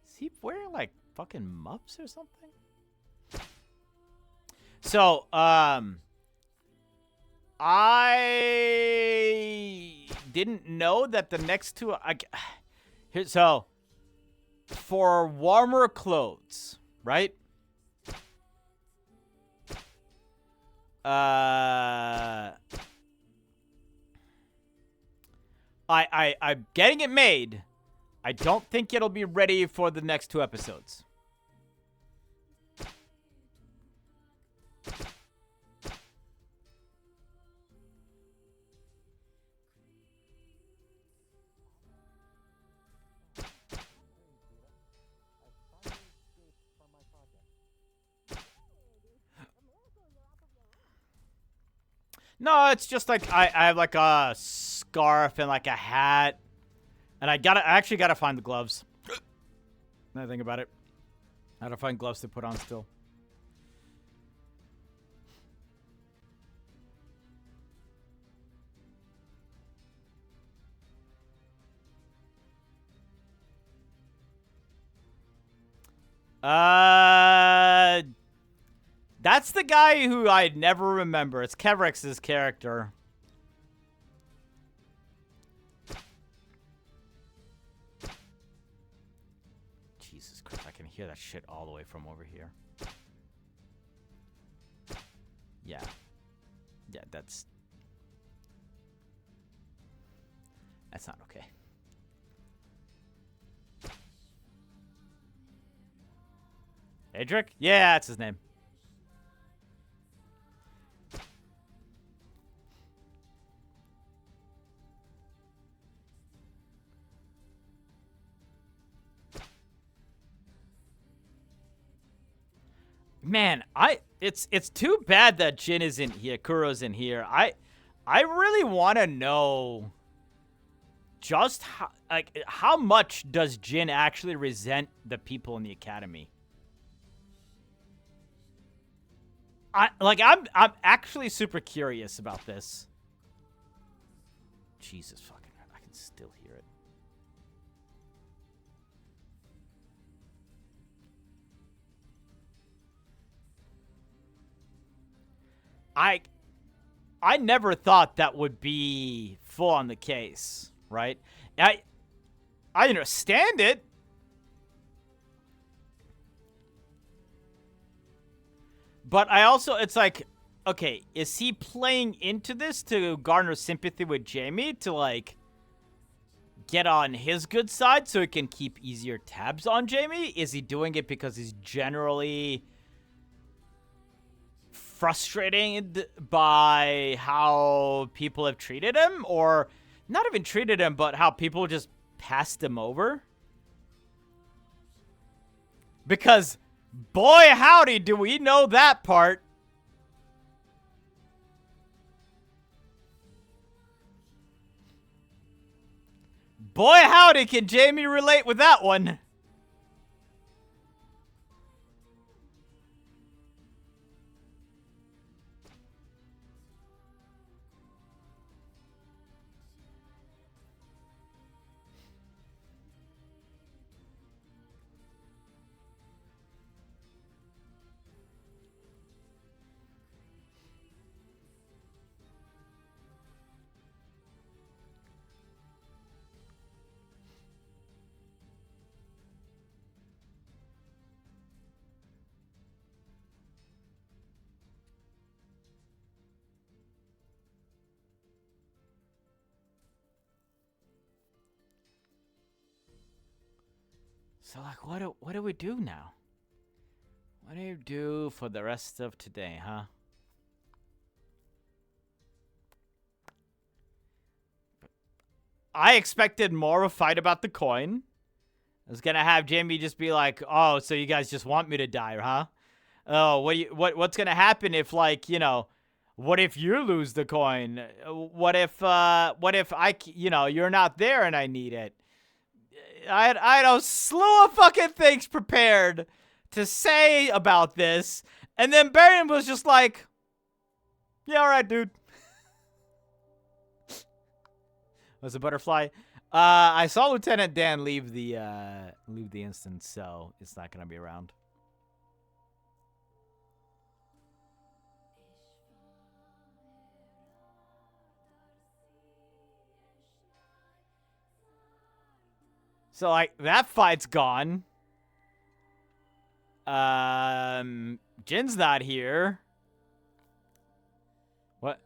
Is he wearing like fucking muffs or something? So, I didn't know that the next two. So, for warmer clothes, right? I'm getting it made. I don't think it'll be ready for the next 2 episodes. No, it's just like I have like a scarf and like a hat. And I actually gotta find the gloves. Now I think about it. I gotta find gloves to put on still. That's the guy who I'd never remember. It's Kevrex's character. Jesus Christ, I can hear that shit all the way from over here. Yeah. Yeah, that's not okay. Adric? Yeah, that's his name. Man, it's too bad that Jin isn't here, Kuro's in here. I really want to know just how much does Jin actually resent the people in the academy? I'm actually super curious about this. Jesus fucking, I can still hear it. I never thought that would be full on the case, right? I understand it. But I also, it's like, okay, is he playing into this to garner sympathy with Jamie to, like, get on his good side so he can keep easier tabs on Jamie? Is he doing it because he's generally frustrated by how people have treated him? Or not even treated him, but how people just passed him over? Because, boy howdy, do we know that part. Boy howdy, can Jamie relate with that one. So, like, what do we do now? What do you do for the rest of today, huh? I expected more of a fight about the coin. I was gonna have Jamie just be like, "Oh, so you guys just want me to die, huh? Oh, what's gonna happen if, like, you know, what if you lose the coin? What if you're not there and I need it?" I had a slew of fucking things prepared to say about this, and then Baron was just like, "Yeah, all right, dude." Was a butterfly? I saw Lieutenant Dan leave the instance, so it's not gonna be around. So, like, that fight's gone. Jin's not here. What?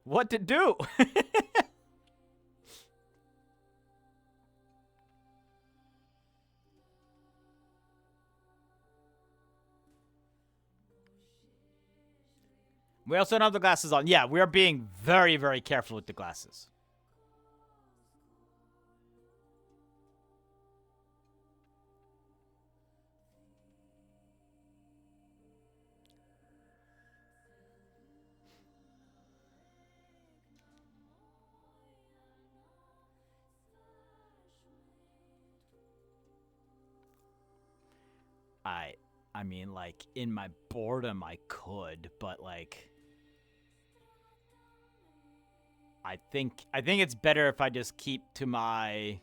What to do? We also don't have the glasses on. Yeah, we are being very, very careful with the glasses. I mean, like, in my boredom, I could, but, like, I think it's better if I just keep to my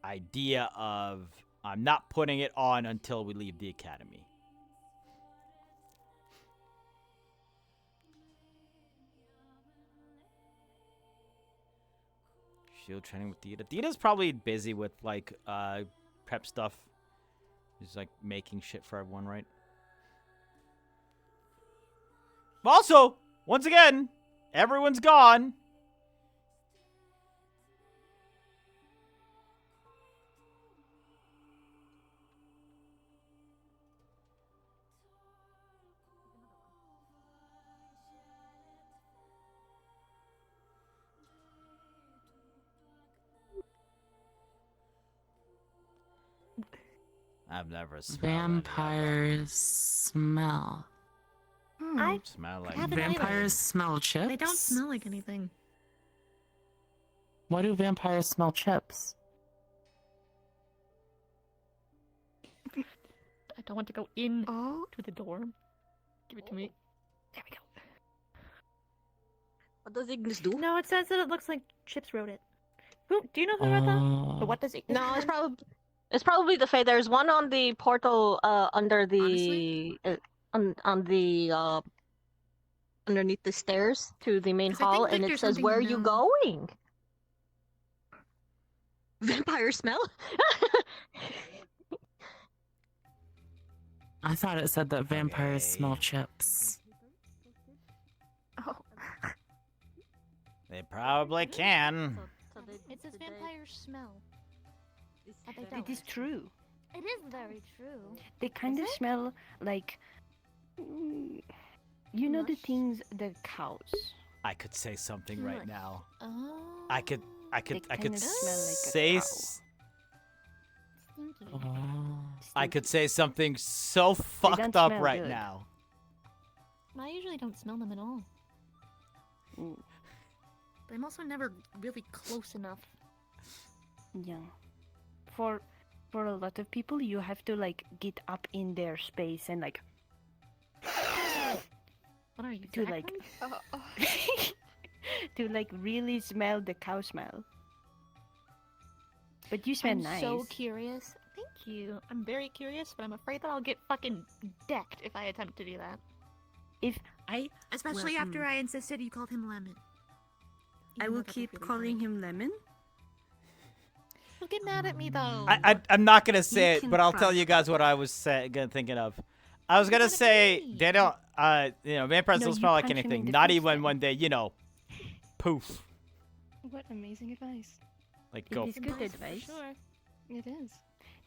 idea of I'm not putting it on until we leave the academy. Shield training with Dita. Dita's probably busy with, like, prep stuff. He's, like, making shit for everyone, right? Also, once again, Everyone's gone. I've never smelled Vampires smell. I smell like haven't Vampires smell chips? They don't smell like anything. Why do vampires smell chips? I don't want to go in to the dorm. Give it to me. There we go. What does Ignis do? No, it says that it looks like Chips wrote it. Who? Do you know who wrote that? But what does Ignis No, it's probably the Fey. There's one on the portal under the on the underneath the stairs to the main 'Cause I think hall, and it Victor's says, hunting "Where are him you down." going?" Vampire smell. I thought it said that vampires smell chips. Oh. They probably can. It says vampires smell. But they It don't. is true. It is very true. They kind Is of it? smell like, you know, the things that cows. I could say something right now. Oh. I could They could kinda smell like a say cow. Stinky. I could say something so don't fucked up smell right good. now. I usually don't smell them at all. But I'm also never really close enough. Yeah. For a lot of people, you have to like get up in their space and like What are you, to Jack? like to like really smell the cow smell. But you smell I'm nice. so curious. Thank you. I'm very curious, but I'm afraid that I'll get fucking decked if I attempt to do that. If I Especially well, after I insisted you called him Lemon. I will keep calling him Lemon. He'll get mad at me though. I'm not gonna say it, can but I'll try. tell you guys what I was thinking of. I was gonna say they don't, vampires No, don't you smell like punch him in anything. the Not face even then. when they, poof, What amazing advice. like go. It is good advice. Sure. It is.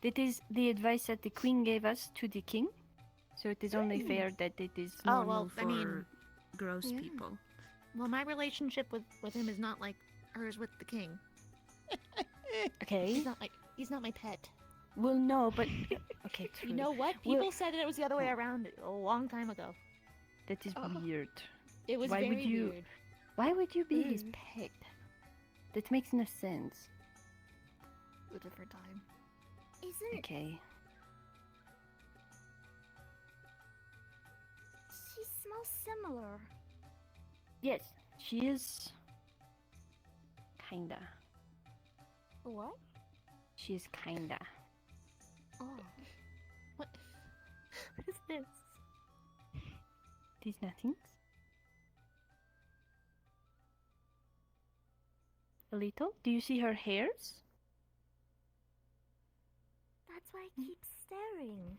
That is the advice that the queen gave us to the king. So it is only fair that it is Oh, normal well, for I mean, gross yeah. people. Well, my relationship with him is not like hers with the king. Okay. He's not my pet. Well, no, but okay. True. You know what? Well- People said that it was the other way around a long time ago. That is weird. It was Why very would you? weird. Why would you be his pet? That makes no sense. A different time. Isn't Okay. she smells similar? Yes, she is. Kinda. What? She is kinda. Oh. What? What is this? These nothings. A little. Do you see her hairs? That's why I keep staring.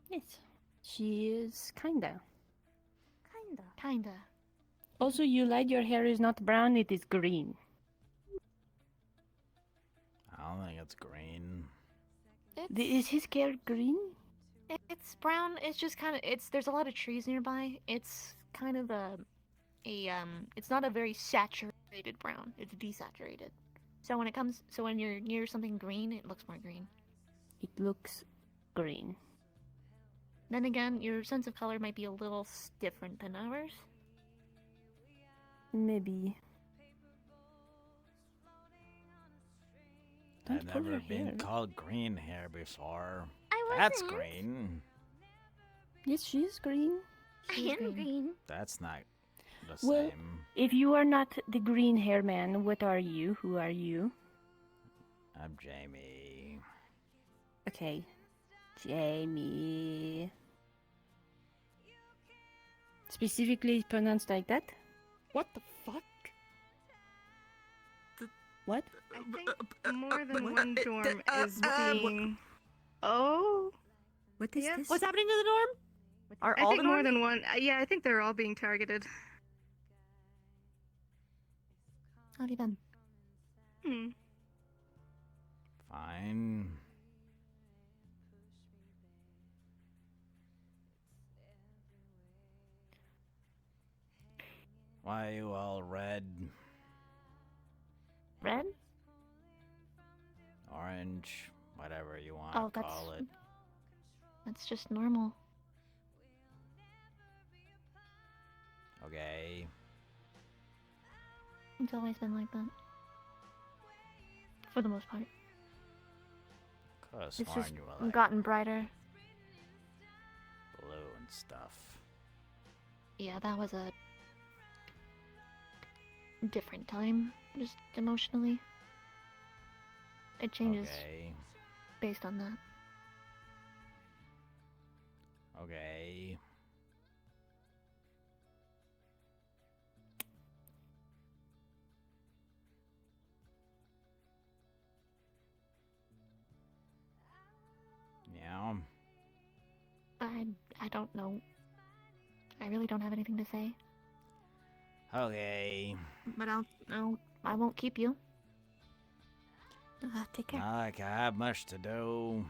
Yes. She is kinda. Kinda. Also, you lied. Your hair is not brown. It is green. I don't think it's green. Is his hair green? It's brown. It's just kind of. There's a lot of trees nearby. It's kind of it's not a very saturated brown. It's desaturated. So when you're near something green, it looks more green. It looks green. Then again, your sense of color might be a little different than ours. Maybe. Don't I've pull never her been hair. called green hair before. I That's wasn't. green. Yes, she is green. I am green. That's not the Well, same. if you are not the green hair man, what are you? Who are you? I'm Jamie. Okay. Jamie. Specifically pronounced like that? What the fuck? What? I think more than one dorm is being. Oh. What is Yep. this? What's happening to the dorm? Are I all think the more dorms? than one. Yeah, I think they're all being targeted. How have you been? Fine. Why are you all red? Red? Orange? Whatever you want Oh, to call it. That's just normal. Okay. It's always been like that. For the most part. Could've It's sworn just you were like gotten brighter. blue and stuff. Yeah, that was a different time, just emotionally. It changes Okay. based on that. Okay. Yeah. I don't know. I really don't have anything to say. Okay. But I won't keep you. Take care. Not like I have much to do.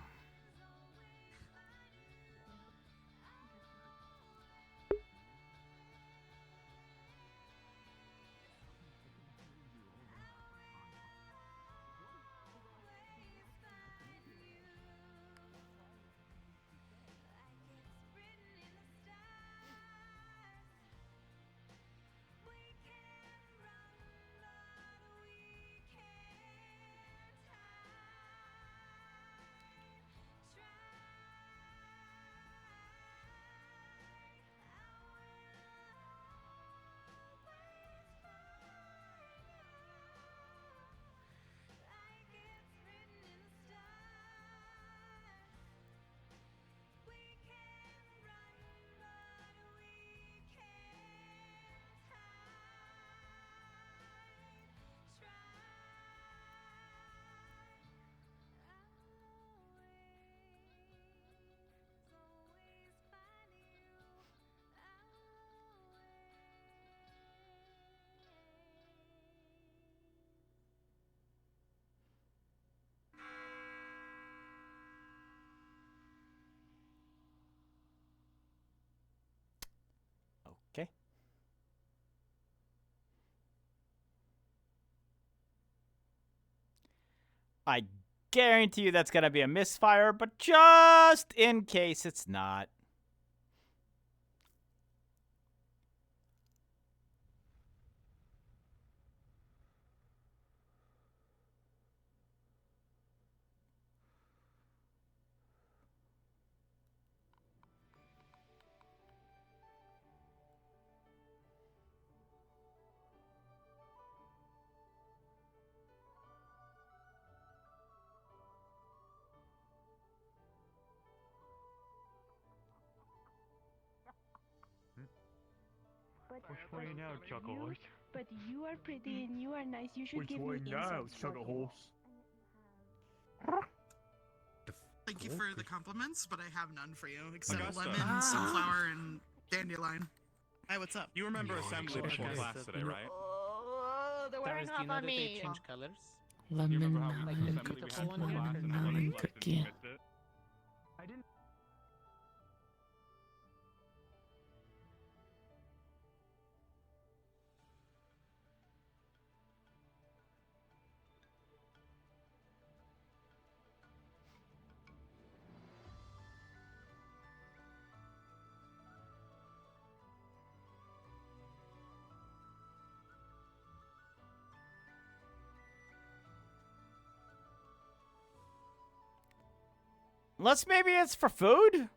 Okay. I guarantee you that's gonna be a misfire, but just in case it's not. But, Which way now, Chuckle Horse? But you are pretty and you are nice. You should Which give way me now, insults, Chuckle Chuckle. Horse? Thank you for the compliments, but I have none for you except Augusta. lemon, sunflower, and dandelion. Hi, what's up? You remember assembly before Okay. class today, right? Oh, they're wearing Darius, do you off know on that they me. change colors? You Lemon remember how we Like did the assembly we had typical one before here? class and melon everybody left and cookie. you missed it? I didn't. Unless maybe it's for food?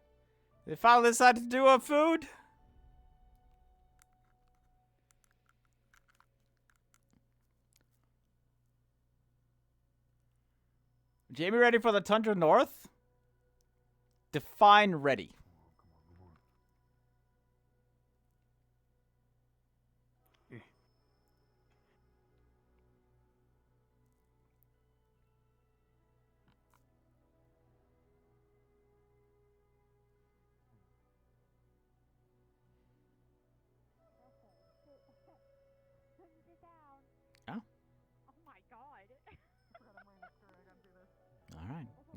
They finally decided to do a food? Jamie ready for the Tundra North? Define ready.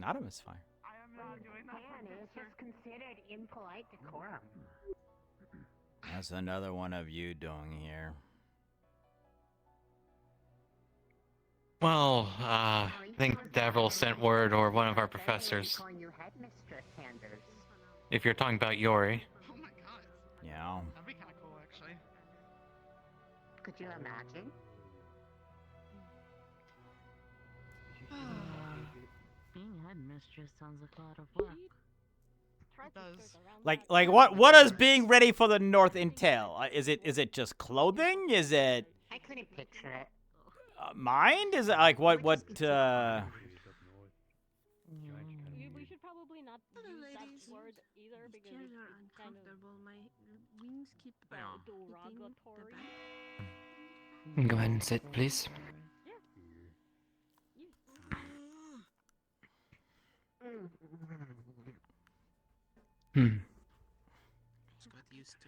Not a misfire. I am not doing that. It's just considered impolite decorum. That's another one of you doing here. Well, I think Davriel sent word, or one of our professors. If you're talking about Yori. Oh my god. Yeah. That'd be kind of cool, actually. Could you imagine? Being headmistress sounds like a lot of work. It does. Like what does being ready for the North entail? Is it just clothing? Is it I couldn't picture it. mind? Is it like what We should probably not use that word either because Chairs it's are kind of uncomfortable. My wings keep derogatory. Go ahead and sit, please.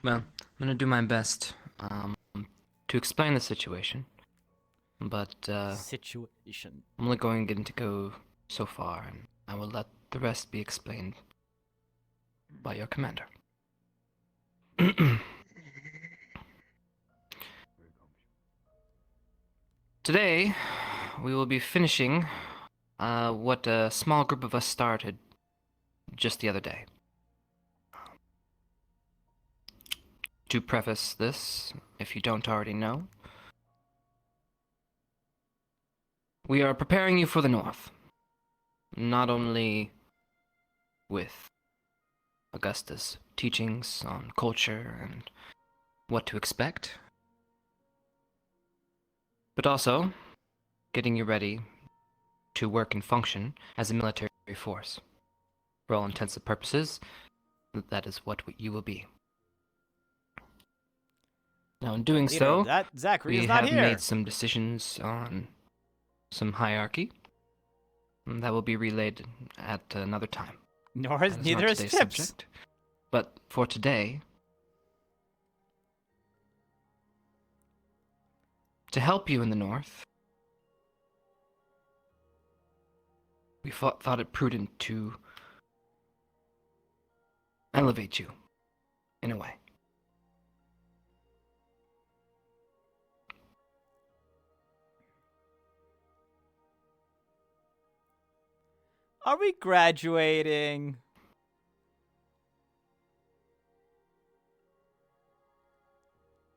Well, I'm gonna do my best to explain the situation, but situation. I'm only going to go so far, and I will let the rest be explained by your commander. Today, we will be finishing what a small group of us started just the other day. To preface this, if you don't already know, we are preparing you for the North. Not only with Augusta's teachings on culture and what to expect, but also getting you ready to work and function as a military force. For all intents and purposes, that is what you will be. Now, in doing so, that Zachary we is not have here. made some decisions on some hierarchy that will be relayed at another time. Neither is today's Chips. subject. But for today, to help you in the North, we thought it prudent to elevate you in a way. Are we graduating?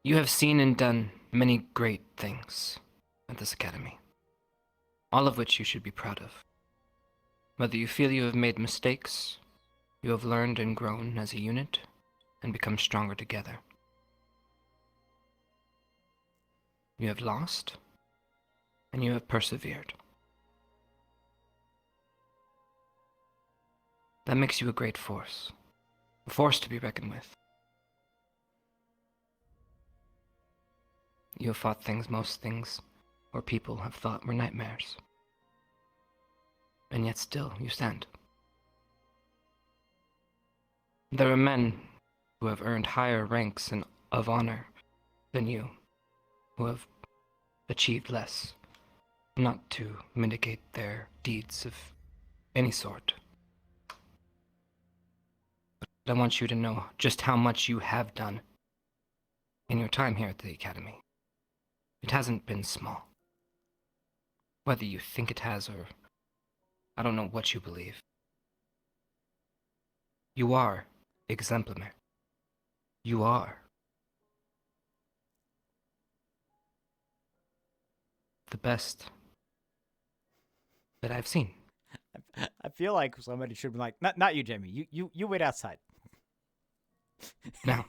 You have seen and done many great things at this academy, all of which you should be proud of. Whether you feel you have made mistakes, you have learned and grown as a unit and become stronger together. You have lost, and you have persevered. That makes you a great force, a force to be reckoned with. You have fought things most things, or people have thought were nightmares. And yet still you stand. There are men who have earned higher ranks and of honor than you, who have achieved less, not to mitigate their deeds of any sort. But I want you to know just how much you have done in your time here at the Academy. It hasn't been small. Whether you think it has or I don't know what you believe. You are exemplary. You are the best that I've seen. I feel like somebody should be like, not you, Jamie. You wait outside. Now,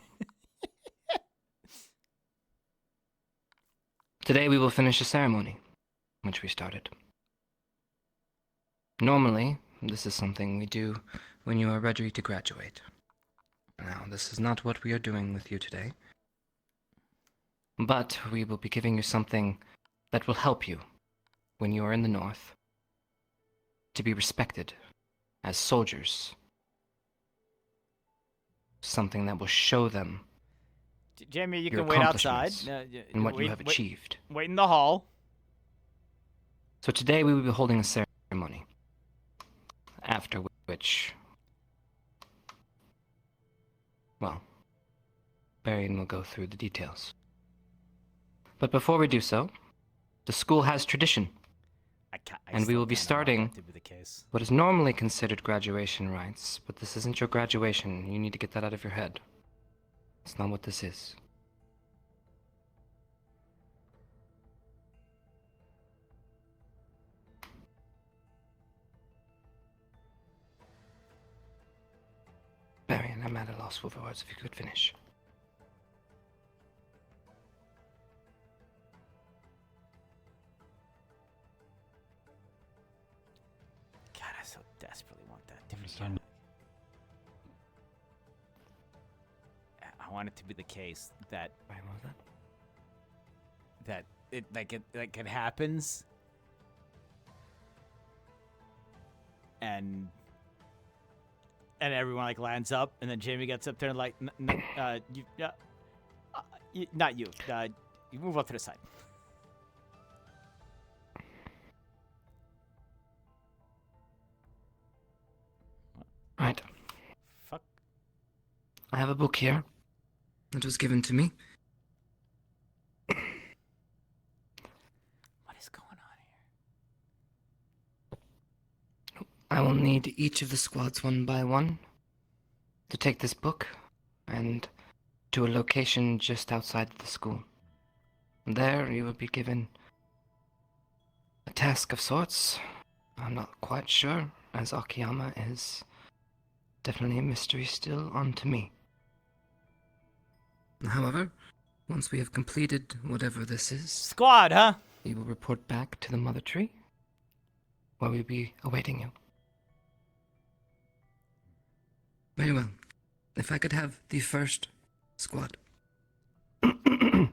today we will finish a ceremony, which we started. Normally, this is something we do when you are ready to graduate. Now, this is not what we are doing with you today. But we will be giving you something that will help you when you are in the North to be respected as soldiers. Something that will show them Jamie, you your can wait outside. and what you have achieved. Wait in the hall. So today we will be holding a ceremony. After which, well, Brian will go through the details. But before we do so, the school has tradition, and we will be starting what is normally considered graduation rites, but this isn't your graduation. You need to get that out of your head. It's not what this is. Marion, I'm at a loss for words if you could finish. God, I so desperately want that to be. Understand. I want it to be the case that it happens, and everyone like lands up, and then Jamie gets up there and like, not you. You move up to the side. Right. Fuck. I have a book here. It was given to me. What is going on here? I will need each of the squads one by one to take this book and to a location just outside the school. There you will be given a task of sorts. I'm not quite sure, as Akiyama is definitely a mystery still unto me. However, once we have completed whatever this is... Squad, huh? You will report back to the Mother Tree, where we'll be awaiting you. Very well. If I could have the first squad. If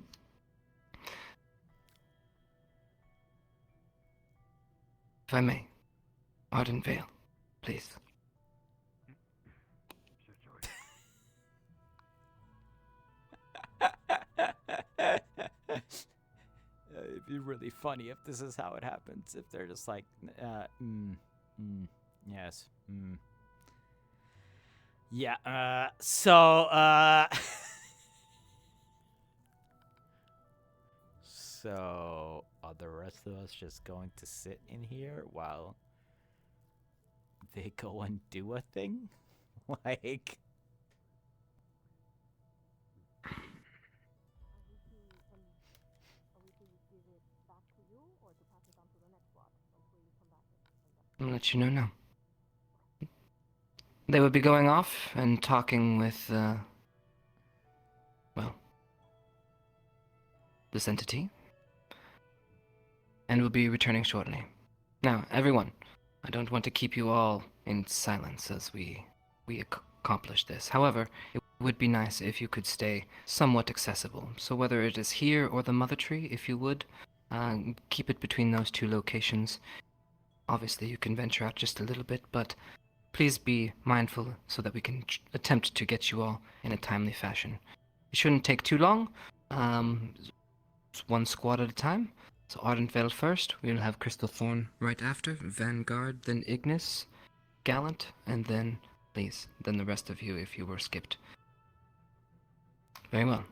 I may. Arden Vale, please. It'd be really funny if this is how it happens. If they're just like, yes, yeah. So are the rest of us just going to sit in here while they go and do a thing? Like. I'll let you know now. They will be going off and talking with, well, this entity, and will be returning shortly. Now, everyone, I don't want to keep you all in silence as we accomplish this. However, it would be nice if you could stay somewhat accessible. So whether it is here or the Mother Tree, if you would, keep it between those two locations. Obviously, you can venture out just a little bit, but please be mindful so that we can attempt to get you all in a timely fashion. It shouldn't take too long. One squad at a time. So Ardenvale first. We'll have Crystal Thorn right after. Vanguard, then Ignis, Gallant, and then, please, then the rest of you if you were skipped. Very well.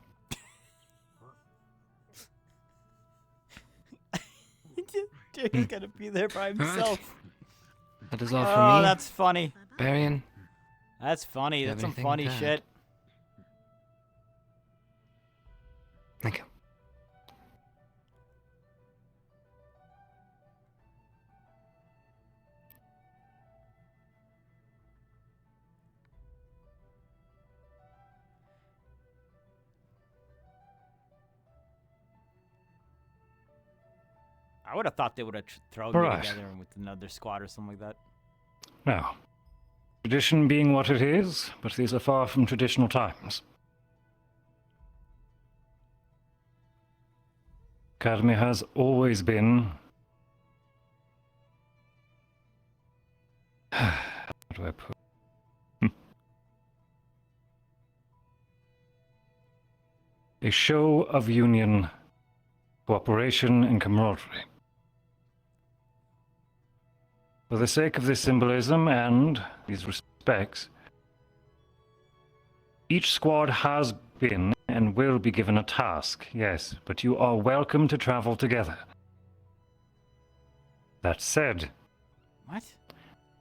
He's gonna be there by himself. Right. That is all from me. Oh, that's funny. Barian. That's funny. That's some funny shit. Thank you. I would have thought they would have thrown Right. me together with another squad or something like that. Now, tradition being what it is, but these are far from traditional times. Academy has always been... How do I put... A show of union, cooperation, and camaraderie. For the sake of this symbolism and these respects, each squad has been and will be given a task, yes, but you are welcome to travel together. That said, What?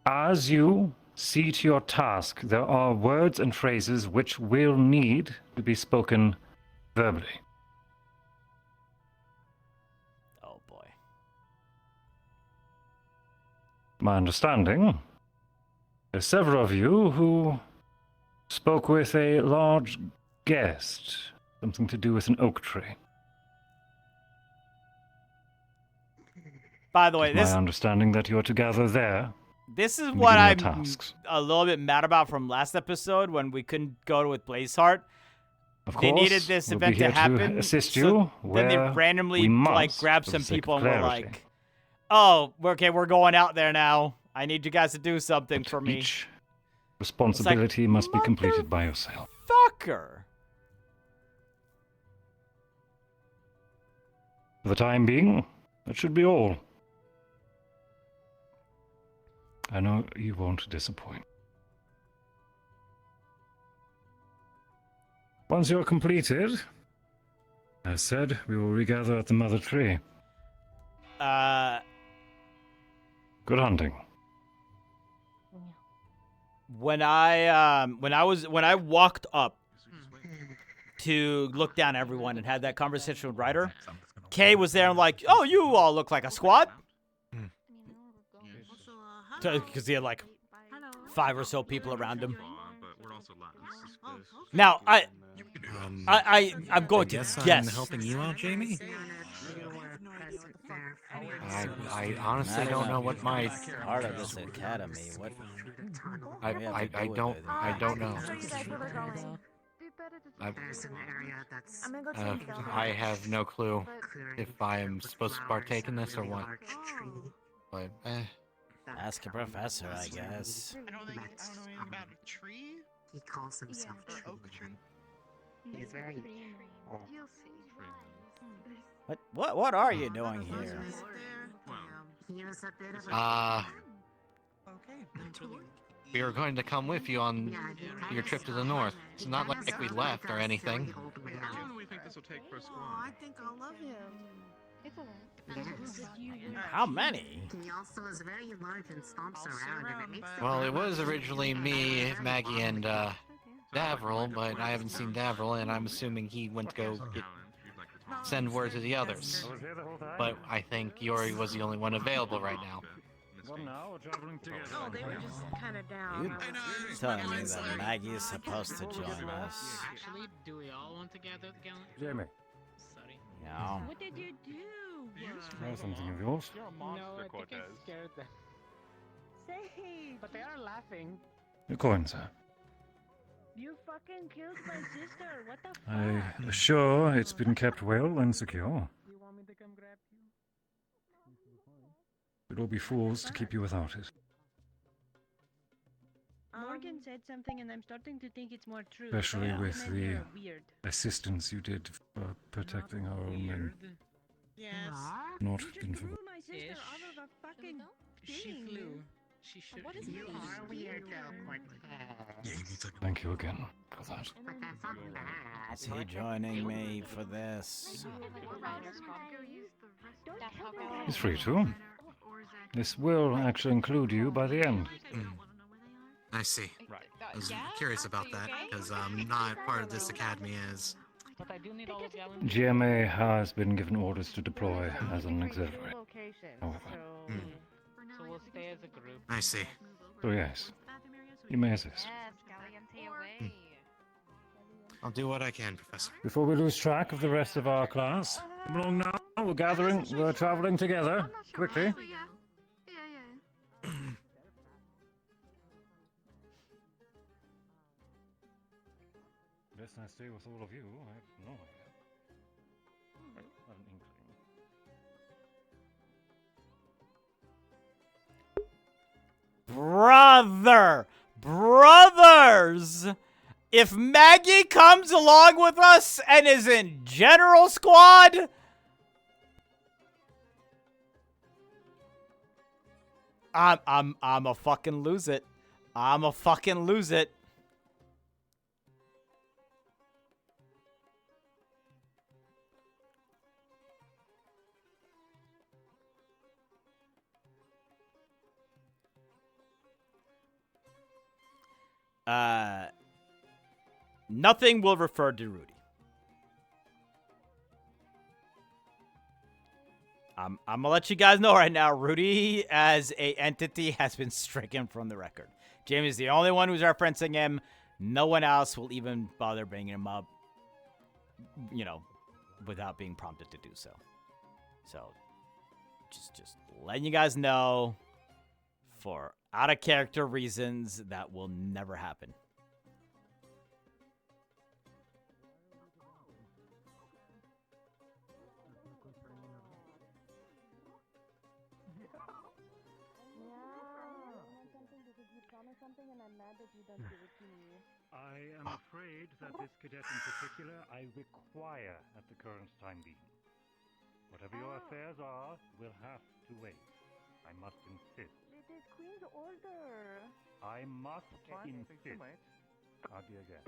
as you see to your task, there are words and phrases which will need to be spoken verbally. Oh boy. My understanding, there's several of you who spoke with a large guest, something to do with an oak tree. By the way, My understanding that you're to gather there. this is and what begin I'm your tasks. a little bit mad about from last episode when we couldn't go with Blazeheart. Of They course, needed this we'll be event here to happen. to assist so you then they where randomly we must, like grabbed for the some sake of people and were clarity. like, "Oh, okay, we're going out there now. I need you guys to do something for me." Each responsibility must be completed by yourself. Fucker. For the time being, that should be all. I know you won't disappoint. Once you're completed, as said, we will regather at the mother tree. Good hunting. When I walked up to look down at everyone and had that conversation with Ryder, Kay was there and like, "Oh, you all look like a squad." Because he had like 5 or so people around him. Now I'm going to guess guess. I'm helping you out, Jamie? I honestly don't know what my part of this academy. What? I don't know. I have no clue if I am supposed to partake in this or what. But ask a professor, I guess. I don't know anything about a tree. He calls himself The oak tree. He's very. What are you doing here? We were going to come with you on your trip to the north. It's not like we left or anything. How long do we think this will take for a squad? I think I'll love him. It's alright. How many? He also is very large and stomps around, and it makes it Well, it was originally me, Maggie, and Davril, but I haven't seen Davril, and I'm assuming he went to go send word to the others. But I think Yori was the only one available right now. Well, now we're traveling together. Oh, they were just kind of down. You telling me that Maggie is supposed to join us? Actually, do we all want to gather together? Jamie, No. What did you do? try something of yours. No, I think I scared them. Sage! But they are laughing. Your coin, sir. You fucking killed my sister. What the fuck? I assure it's been kept well and secure. You want me to come grab you? We'd all be fools to keep you without it. Morgan said something, and I'm starting to think it's more true. Especially Some with men the here are weird. assistance you did for protecting our own men. Yes. Not You been just for blew my sister out of a fucking She thing. flew. She should. What is You this? are weird, though, Thank you again for that. But that's not bad. Is he joining me for this? He's free to. This will actually include you by the end. I see. I was curious about that, because I'm not part of this academy as... But I do need all of y'all. GMA has been given orders to deploy as an auxiliary. However. So we'll stay as a group. I see. So yes, you may assist. I'll do what I can, Professor. Before we lose track of the rest of our class, come along now. We're gathering. We're traveling together. Quickly. Best I stay with all of you. I have no idea. I have an inkling. Brothers! If Maggie comes along with us and is in General Squad, I'm a fucking lose it. I'm a fucking lose it. Nothing will refer to Rudy. I'm gonna let you guys know right now, Rudy as a entity has been stricken from the record. Jamie's the only one who's referencing him. No one else will even bother bringing him up, you know, without being prompted to do so. So, just letting you guys know, for out of character reasons, that will never happen. I am afraid that this cadet in particular I require at the current time being. Whatever your affairs are will have to wait. I must insist. It is Queen's order. I must insist. Adieu again.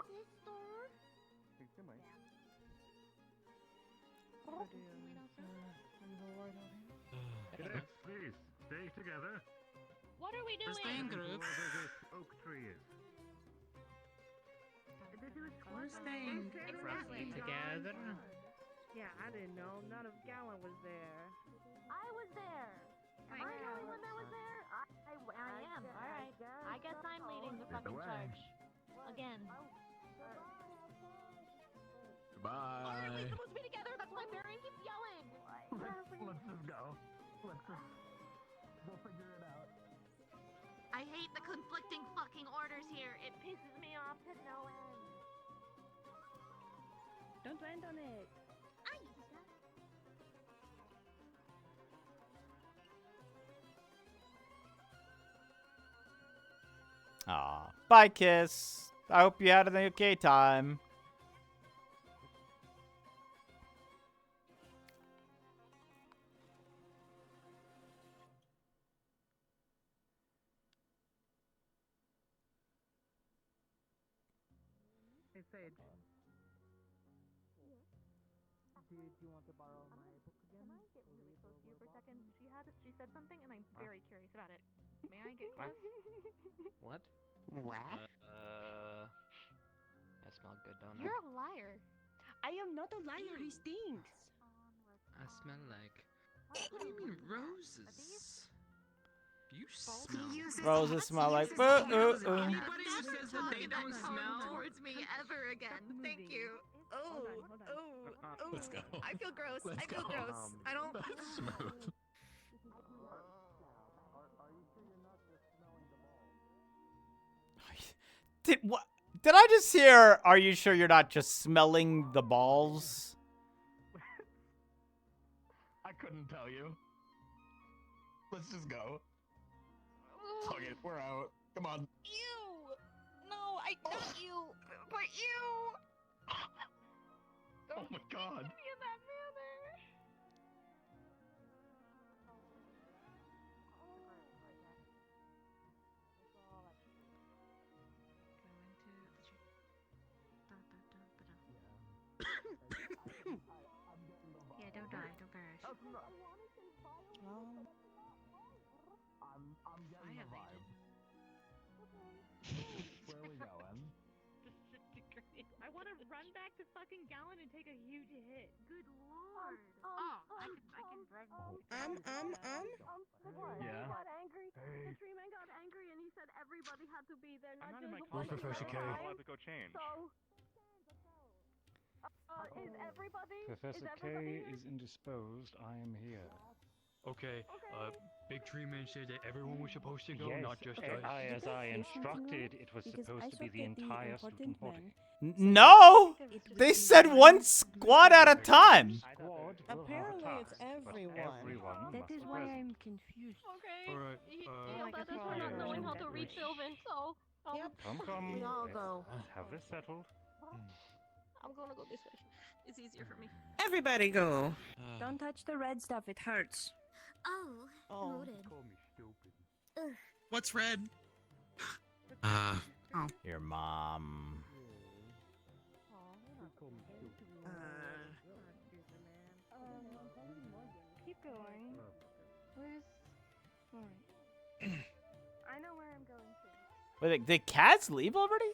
Cadets, please, stay together. What are we doing? Stay in groups. Wherever this oak tree is. We're staying together. Yeah, I didn't know. None of Gallon was there. I was there. Am I the only one that was there? I am. All right. I guess I'm leading the fucking charge. Again. Bye. Why are we supposed to be together? That's why Marion keeps yelling. Let's just go. We'll figure it out. I hate the conflicting fucking orders here. It pisses me off to no end. Don't land on it. Aw. Bye, Kiss. I hope you had an okay time. Hey, Sage. Do you want to borrow my book again? Can I get really close to you for a second? She said something, and I'm very curious about it. May I get close? What? What? I smell good, don't I? You're a liar. I am not a liar. He stinks. I smell like. What do you mean roses? You smell. Roses smell like. Anybody who says that they don't smell towards me ever again. Thank you. Oh, Let's go. I feel gross. Let's I feel go. gross. I don't. Smooth. Did I just hear? Are you sure you're not just smelling the balls? I couldn't tell you. Let's just go. Fuck it, we're out. Come on. Ew! No, not you, but you! Oh my god. Don't be in that manner. Yeah, don't die, don't perish. I'm getting the vibe. Where are we going? I want to run back to fucking Gallon and take a huge hit. Good lord. I can drive. Yeah. got angry. Hey. The tree man got angry and he said everybody had to be there, I'm not not in my just one comfort at zone. a I'm time. allowed to go change. So, is everybody? Professor is everybody K is indisposed. I am here. Okay, Big Tree Man said that everyone was supposed to go, Yes, not just us. as I instructed, it was supposed to be the entire student body. No! They said one squad at a time. Squad will have a Apparently task, it's but everyone. everyone That must is be why present. I'm confused. Okay. Alright, Yelled at us for not knowing how to read Sylvan, so. Come. We all go. Have this settled. I'm gonna go this way. It's easier for me. Everybody go. Don't touch the red stuff, it hurts. Oh, noted. Call me stupid. What's red? Uh, Your mom. Keep going. Where's... Alright. I know where I'm going to. Wait, did cats leave already?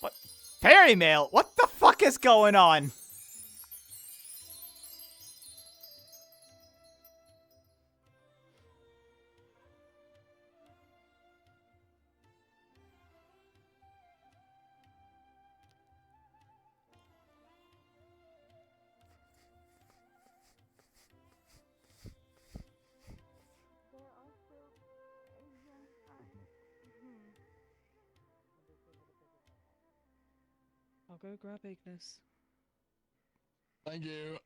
What? Fairy mail? What the fuck is going on? I'll go grab Ignis. Thank you.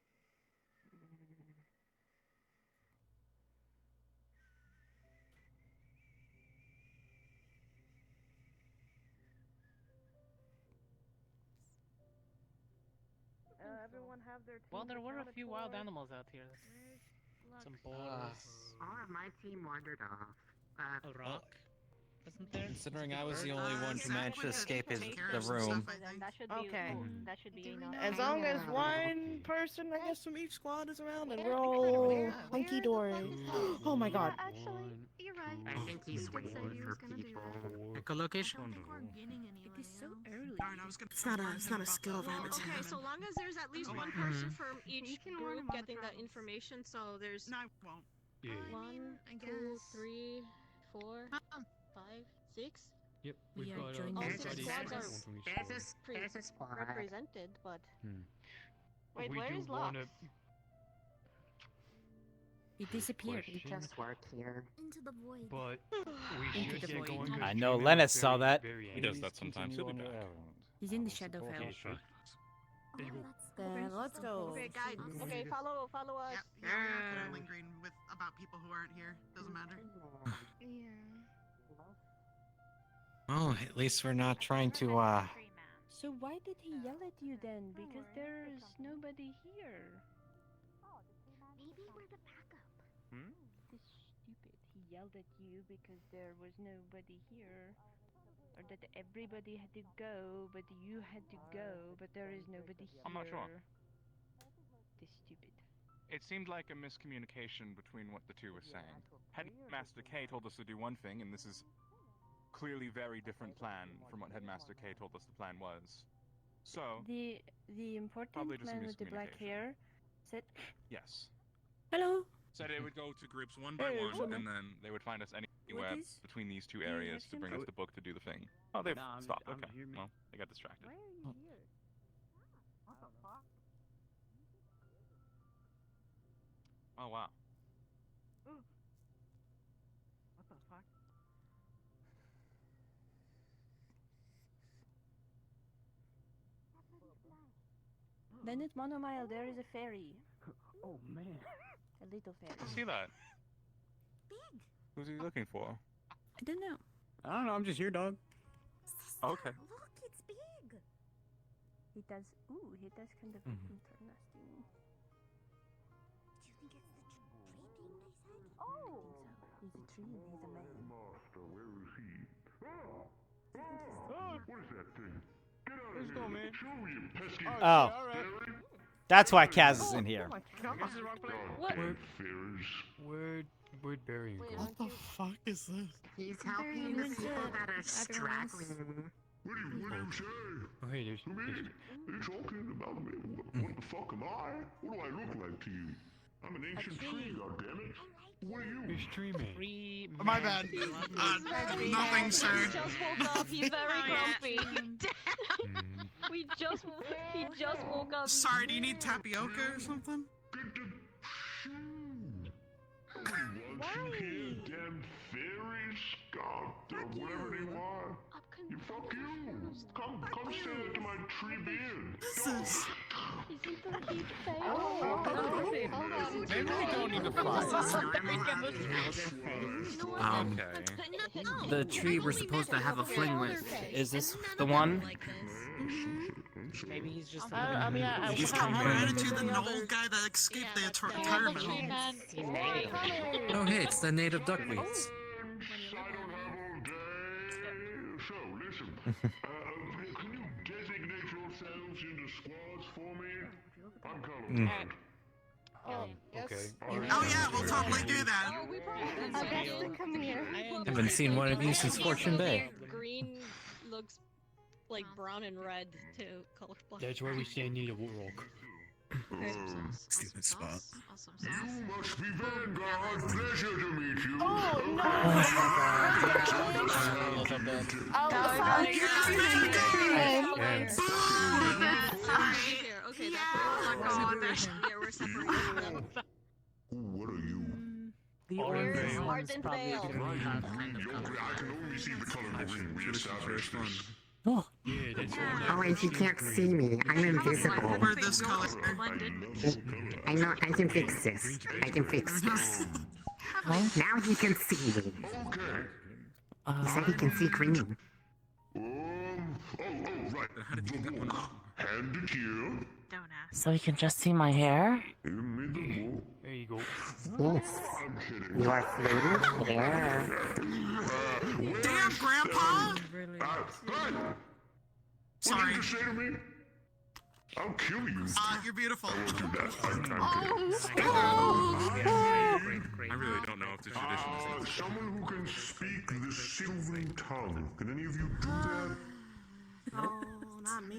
Everyone have their Well, there were a accounted few for. wild animals out here. Some boars. All of my team wandered off. A rock? Wasn't there? Considering I was the only one to manage to escape the Potatoes room. Then that should be Okay. That should be enough. As long as one person, I guess, from each squad is around, and we're all hunky dory. Oh my god. Actually, you're right. I think he's waiting for people. echolocation. It is so early. It's not a skill of habitat. Okay, so long as there's at least one person from each group getting that information, so there's No, I won't. Yeah. 1, 2, 3, 4, 5, 6. Yep, We we've are got joining All the 6 party. squads are There's a squad. represented, but Wait, we where do is Locke? wanna- He disappeared. We just work here. Into the void. But we Into should the get void. going. 'cause I know Dreaming Lennis is saw very, that. very He does angry. that sometimes. He'll be back. He's in the Shadowfell. Okay, sure. then let's go. Okay, guys. Okay, follow us. Yeah, we are kind of lingering with about people who aren't here. Doesn't matter. Well, at least we're not trying to, So why did he yell at you then? Because there's nobody here. Maybe we're the backup. This stupid. He yelled at you because there was nobody here. Or that everybody had to go, but you had to go, but there is nobody here. I'm not sure. This stupid. It seemed like a miscommunication between what the two were saying. Headmaster K told us to do one thing, and this is clearly very different plan from what Headmaster K told us the plan was. So, The important Probably just a man with the black hair said, yes. "Hello." Said it would go to groups one by one, and then they would find us anywhere is- between these two do you have areas to bring us sympathy? the book to do the thing. Oh, they've No, I'm- stopped. I'm Okay. here, man. Well, they got distracted. Why are you here? What the fuck? Oh, wow. What the fuck? Then at Monomile there is a fairy. Oh man. A little fairy. See that? Big. Who's he looking for? I don't know. I don't know. I'm just here, dog. Okay. Look, it's big. He does. Ooh, he does kind of interesting. Do you think it's the tree thing they said? Oh. He's a tree and he's a man. Master, where is he? What is that thing? Get out of Let's here. go, man. Show me, you pesky Oh. fairy. That's why Kaz is in here. I guess it's the wrong place. Goddamn fairies. Where'd burying go? What the fuck is this? He's helping the people that are straggling. What do you say? Oh, hey, there's. To me? Are you talking about me? What the fuck am I? What do I look like to you? I'm an ancient tree, goddammit. What are you? It's tree man. Tree My bad. Nothing, sir. He just woke up. He's very grumpy. He just woke up. Sorry, do you need tapioca or something? Nobody wants you here, damn fairies, god, whatever they are. I'm You fuck you! Come say that to my tree beard! Maybe we don't need to fly. The tree we're supposed to have a fling with. Is this the one? Maybe he's just. He's got more attitude than the old guy that escaped the retirement home. Oh, hey, it's the native duckweeds. So, listen. Can you designate yourselves into squads for me? I'm colorblind. Okay. Oh yeah, we'll totally do that. Augusta, come here. I haven't seen one of you since Fortune Day. Green looks like brown and red to colorblind. That's why we say need a rock. Stupid spot. You must be Vanguard. Pleasure to meet you. Oh, no. Okay, that's yeah, we're separated. What are you? The orange Here's one's Arden probably Vale. gonna have kind of I can only see the color green. We established this. Yeah, that's Oh, and you can't see me. I'm invisible. We're this color. I know. I can fix this. I can fix this. Now he can see me. He said he can see green. Right. How did you get that one off? Hand it here. Don't ask. So he can just see my hair? Invisible. There you go. Yes. You are floating here. Damn, Grandpa! What did you say to me? I'll kill you. You're beautiful. I won't do that. I really don't know if the tradition is. Someone who can speak the sylvan tongue. Can any of you do that? No, not me.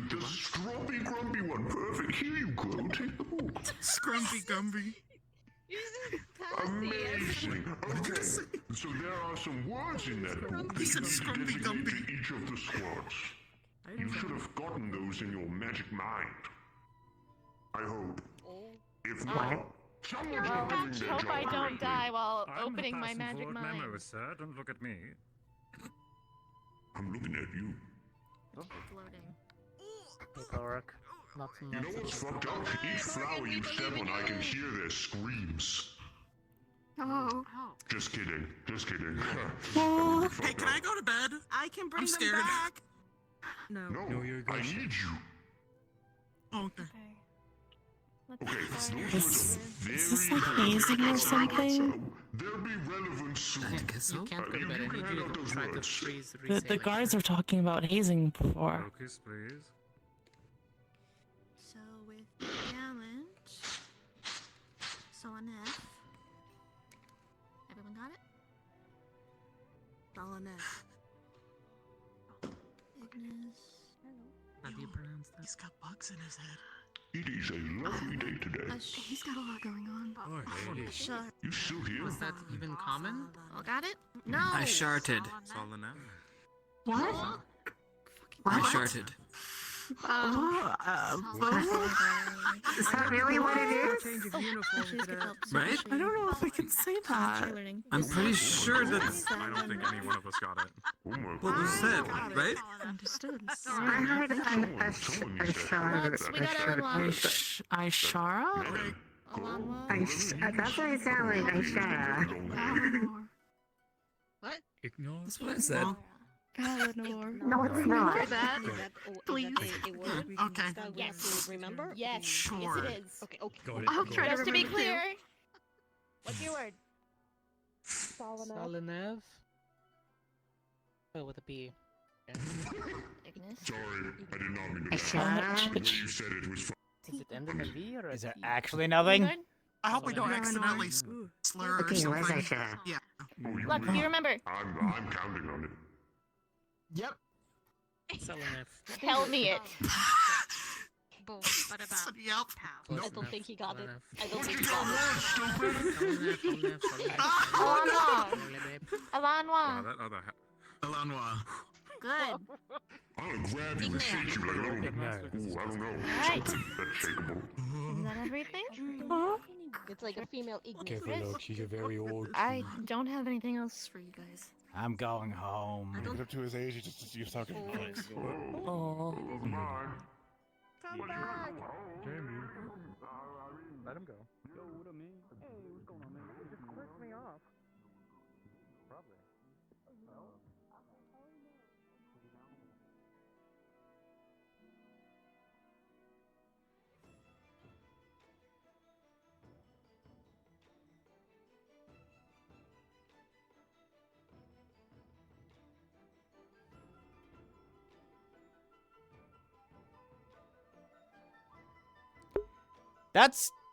The strumpy grumpy one. Perfect. Here you go. Take the book. Scrumpy Gumby. Amazing. Okay. So there are some words in that book that you can designate to each of the squads. You should have gotten those in your magic mind. I hope. If not, someone's not doing their Hope job I don't correctly. die while I'm opening my passing magic forward mind. memos, sir. Don't look at me. I'm looking at you. paperwork. Not so You much. know what's fucked up? Each flower you step on, I can hear their screams. Oh. Just kidding. Just kidding. Hey, can I go to bed? I can bring I'm them scared. back. No. No, I need you. Okay. Okay, those Is were this the like very hazing or something? They'll be relevant soon. so. You can't go to bed. I need you to try to freeze The guards were talking about hazing before. Focus, please. So with gallant, so an F. Everyone got it? All an F. Ignis. How do you pronounce that? He's got bugs in his head. It is a lovely day today. He's got a lot going on. Sure. You still here? Was that even common? All got it? No. I sharted. Solid now. What? I sharted. Is that really what it is? Right? I don't know if I can say that. I'm pretty sure that's I don't think any one of us got it. what was said, right? Understood. I heard Ishara? That's what it sounds like, Ishara. What? Ignore. That's what I said. Eleanor. No, it's not. Is that Please. a word Okay. that we have to remember? Yes. Sure. Yes, it is. Okay, okay. Got it. I'll got try it. to Just to be remember too. clear, what's your word? Salinev? Oh, with a P. Ignis. Sorry, I did not mean to. Ishara? The way you said it was. Does it end in a V or a Is there T? actually nothing? Good? I hope we don't No, no. accidentally slur or Okay, where's something. Ishara? Yeah. Look, do you remember? I'm counting on it. Yep. Salinev. Tell me it. Boom. But about Yep. I don't think he got it. Salinev. I don't think he got it. Salinev, Salinev, Salinev. Alanois. Wow, Alanois. that other. Elanois. Good. I'm gonna grab you and shake you like a little. Ooh, I don't know. Right. Something that's shakeable. Is that everything? It's like a female Ignis. Careful, Loki, you're very old. I don't have anything else for you guys. I'm going home. Get up to his age, you're talking to him. Oh. Come back! Let him go. Yo, what up, man? Hey, what's going on, man? He just clicked me off. Probably.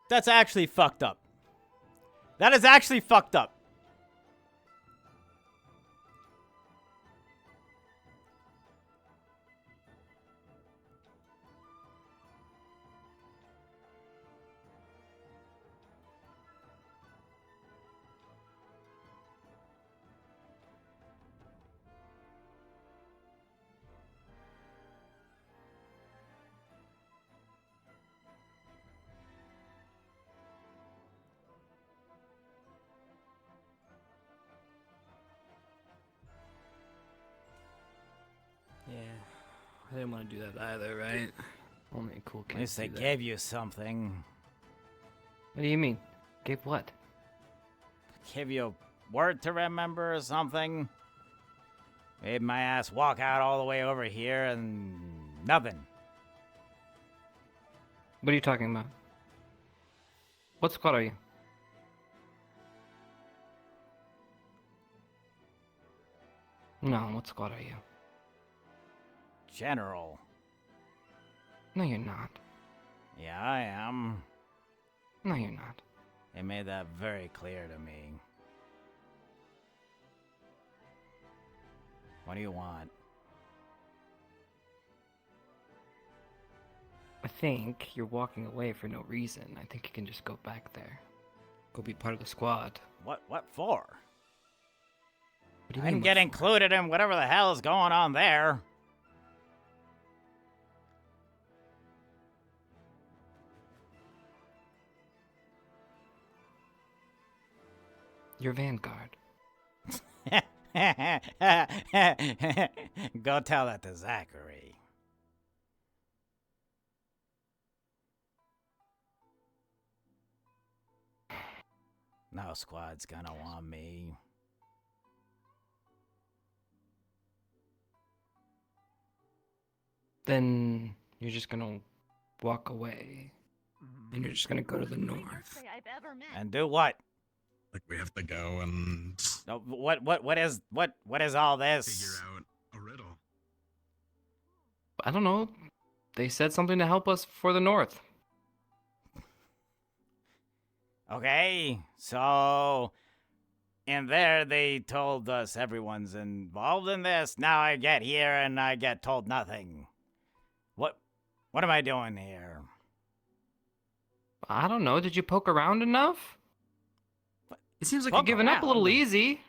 That's actually fucked up. That is actually fucked up. Yeah, I didn't want to do that either, right? Only a cool kid. At least they do that. gave you something. What do you mean? Gave what? Give you a word to remember or something. Made my ass walk out all the way over here and nothing. What are you talking about? What squad are you? No, what squad are you? General. No, you're not. Yeah, I am. No, you're not. They made that very clear to me. What do you want? I think you're walking away for no reason. I think you can just go back there. Go be part of the squad. What for? What do you I can mean, get what included in whatever the hell is going on there. You're Vanguard. Go tell that to Zachary. No squad's gonna want me. Then you're just gonna walk away. And you're just gonna go to the north. I've ever met. And do what? Like we have to go and No, what is all this? figure out a riddle. I don't know. They said something to help us for the north. Okay, so in there they told us everyone's involved in this. Now I get here and I get told nothing. What am I doing here? I don't know. Did you poke around enough? It seems like Poke you're giving up a little around? easy.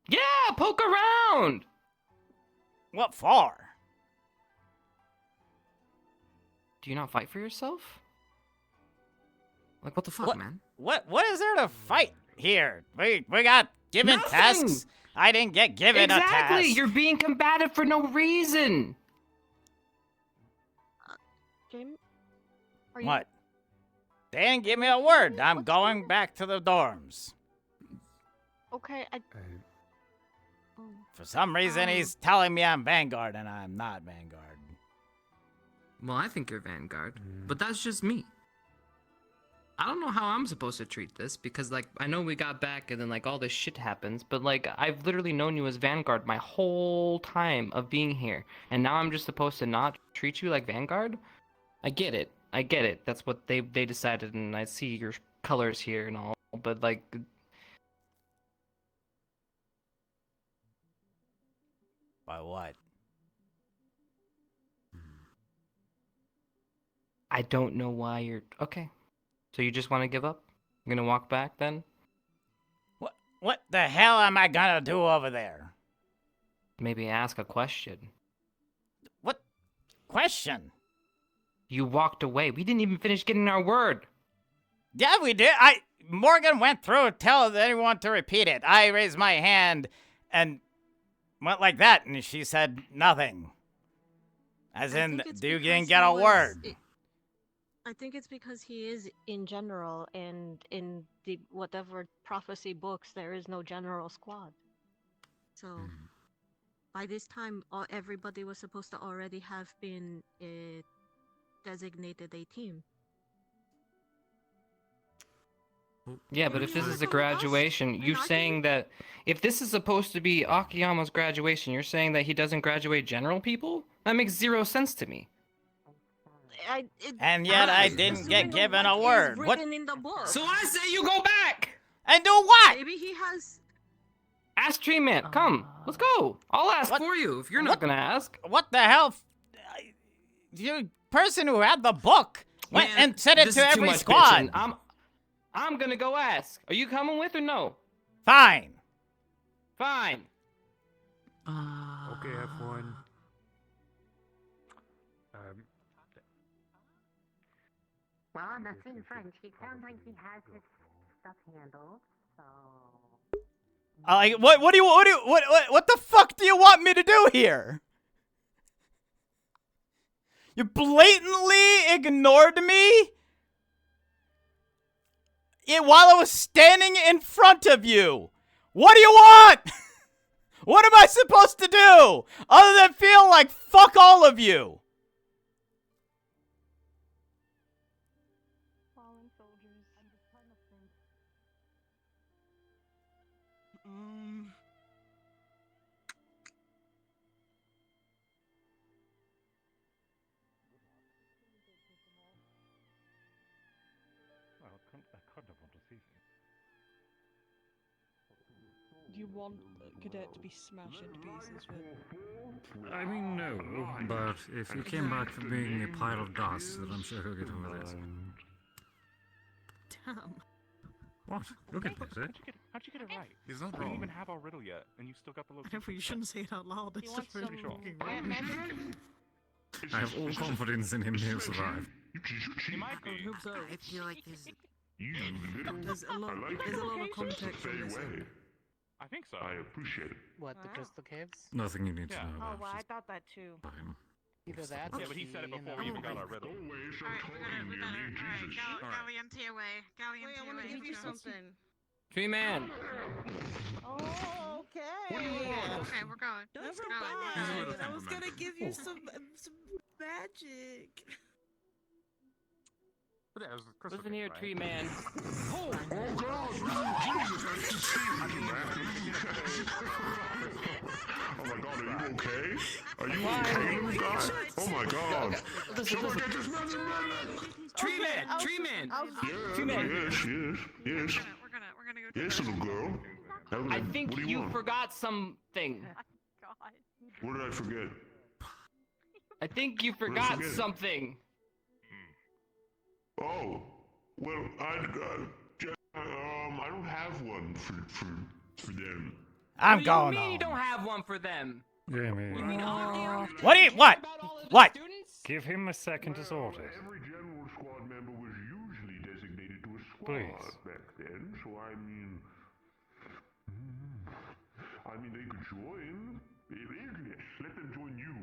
Yeah, poke around! What for? Do you not fight for yourself? Like, what the fuck, What- man? What is there to fight here? We got given Nothing! tasks. I didn't get given a Exactly! task. You're being combative for no reason! Jim, are you? What? They didn't give me a word. I'm going back to the dorms. Okay, For some reason, he's telling me I'm Vanguard, and I'm not Vanguard. Well, I think you're Vanguard, but that's just me. I don't know how I'm supposed to treat this, because, like, I know we got back and then, like, all this shit happens, but, like, I've literally known you as Vanguard my whole time of being here, and now I'm just supposed to not treat you like Vanguard? I get it. That's what they decided, and I see your colors here and all, but, like... By what? I don't know why you're... Okay. So you just want to give up? You're gonna walk back, then? What the hell am I gonna do over there? Maybe ask a question. What question? You walked away. We didn't even finish getting our word. Yeah, we did. Morgan went through, tell anyone to repeat it. I raised my hand and went like that, and she said nothing. As in, you didn't get a word. I think it's because he is in general, and in the whatever prophecy books, there is no general squad. So, by this time, everybody was supposed to already have been designated a team. Yeah, but if this is a graduation, you're saying that if this is supposed to be Akiyama's graduation, you're saying that he doesn't graduate general people? That makes 0 sense to me. And yet I didn't get given a word. What? In the book. So I say you go back! And do what? Maybe he has... Ask Tree Man, come, let's go. I'll ask for you if you're not gonna ask. What the hell? The person who had the book went and said it to every squad. I'm gonna go ask. Are you coming with or no? Fine. Fine. Okay, have fun. Well, that's in French. It sounds like he has his stuff handled, so... What the fuck do you want me to do here? You blatantly ignored me while I was standing in front of you. What do you want? What am I supposed to do other than feel like fuck all of you? I kind of want to see things. You want a cadet to be smashed into pieces with... I mean, no, but if you came back from being a pile of dust, then I'm sure he'll get over this. Damn. What? Look at this, eh? How'd you get it right? He's not We didn't wrong. even have our riddle yet, and you still got the little... You shouldn't say it out loud. It's the first fucking I have all confidence in him he'll survive. He might be. I feel like there's... There's a lot of context on this. I think so. I appreciate it. What, the Crystal Caves? Nothing you need to know Oh, about. well, I thought that too. Fine. Either that Yeah, but he said it before we even got our riddle. Galliante away. Galliante away. I want to give you something. Tree Man. Oh, okay. Okay, we're going. Never mind. I was gonna give you some magic. But yeah, it was Crystal Listen here, Cave, Tree right? Man. Oh God! Jesus! Oh my God! Are you okay? Are you okay, little guy? Oh my God! Listen. Tree Man! Tree Man! Tree Man! Yes. We're gonna go. Yes, little girl. I think what do you want? forgot something. What did I forget? I think you did I forgot forget? something. Oh, well, I don't have one for them. I'm What going do you mean home. you don't have one for them? Jamie, What do you, what? What? give him a second to sort it. Every general squad member was usually designated to a squad Please. back then, so I mean they could join. Yes, let them join you,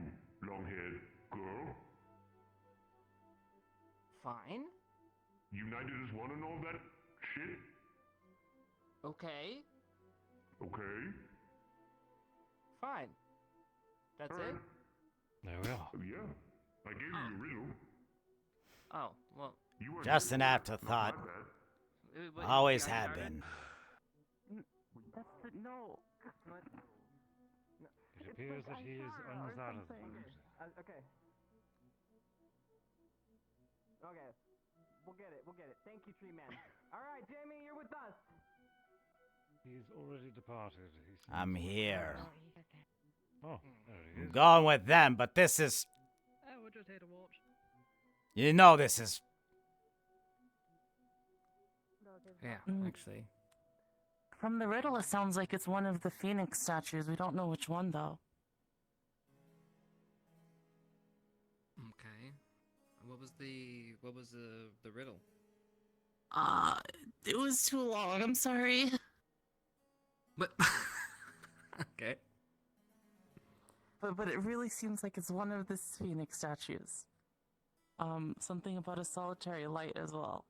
long-haired girl. Fine. United as one and all that shit. Okay. Okay. Fine. That's All right. it? There we are. Yeah, I gave you a riddle. Oh, well. You weren't Just an here. afterthought. Not my bad. Always had been. No. It appears that he is unsatisfied. Okay. Okay. We'll get it. Thank you, Tree Man. Alright, Jamie, you're with us. He's already departed. I'm here. Oh, there he I'm is. going with them, but this is... We're just here to watch. You know this is... Yeah, actually. From the riddle, it sounds like it's one of the Phoenix statues. We don't know which one, though. Okay. What was the riddle? It was too long. I'm sorry. But okay. But it really seems like it's one of the Phoenix statues. Something about a solitary light as well.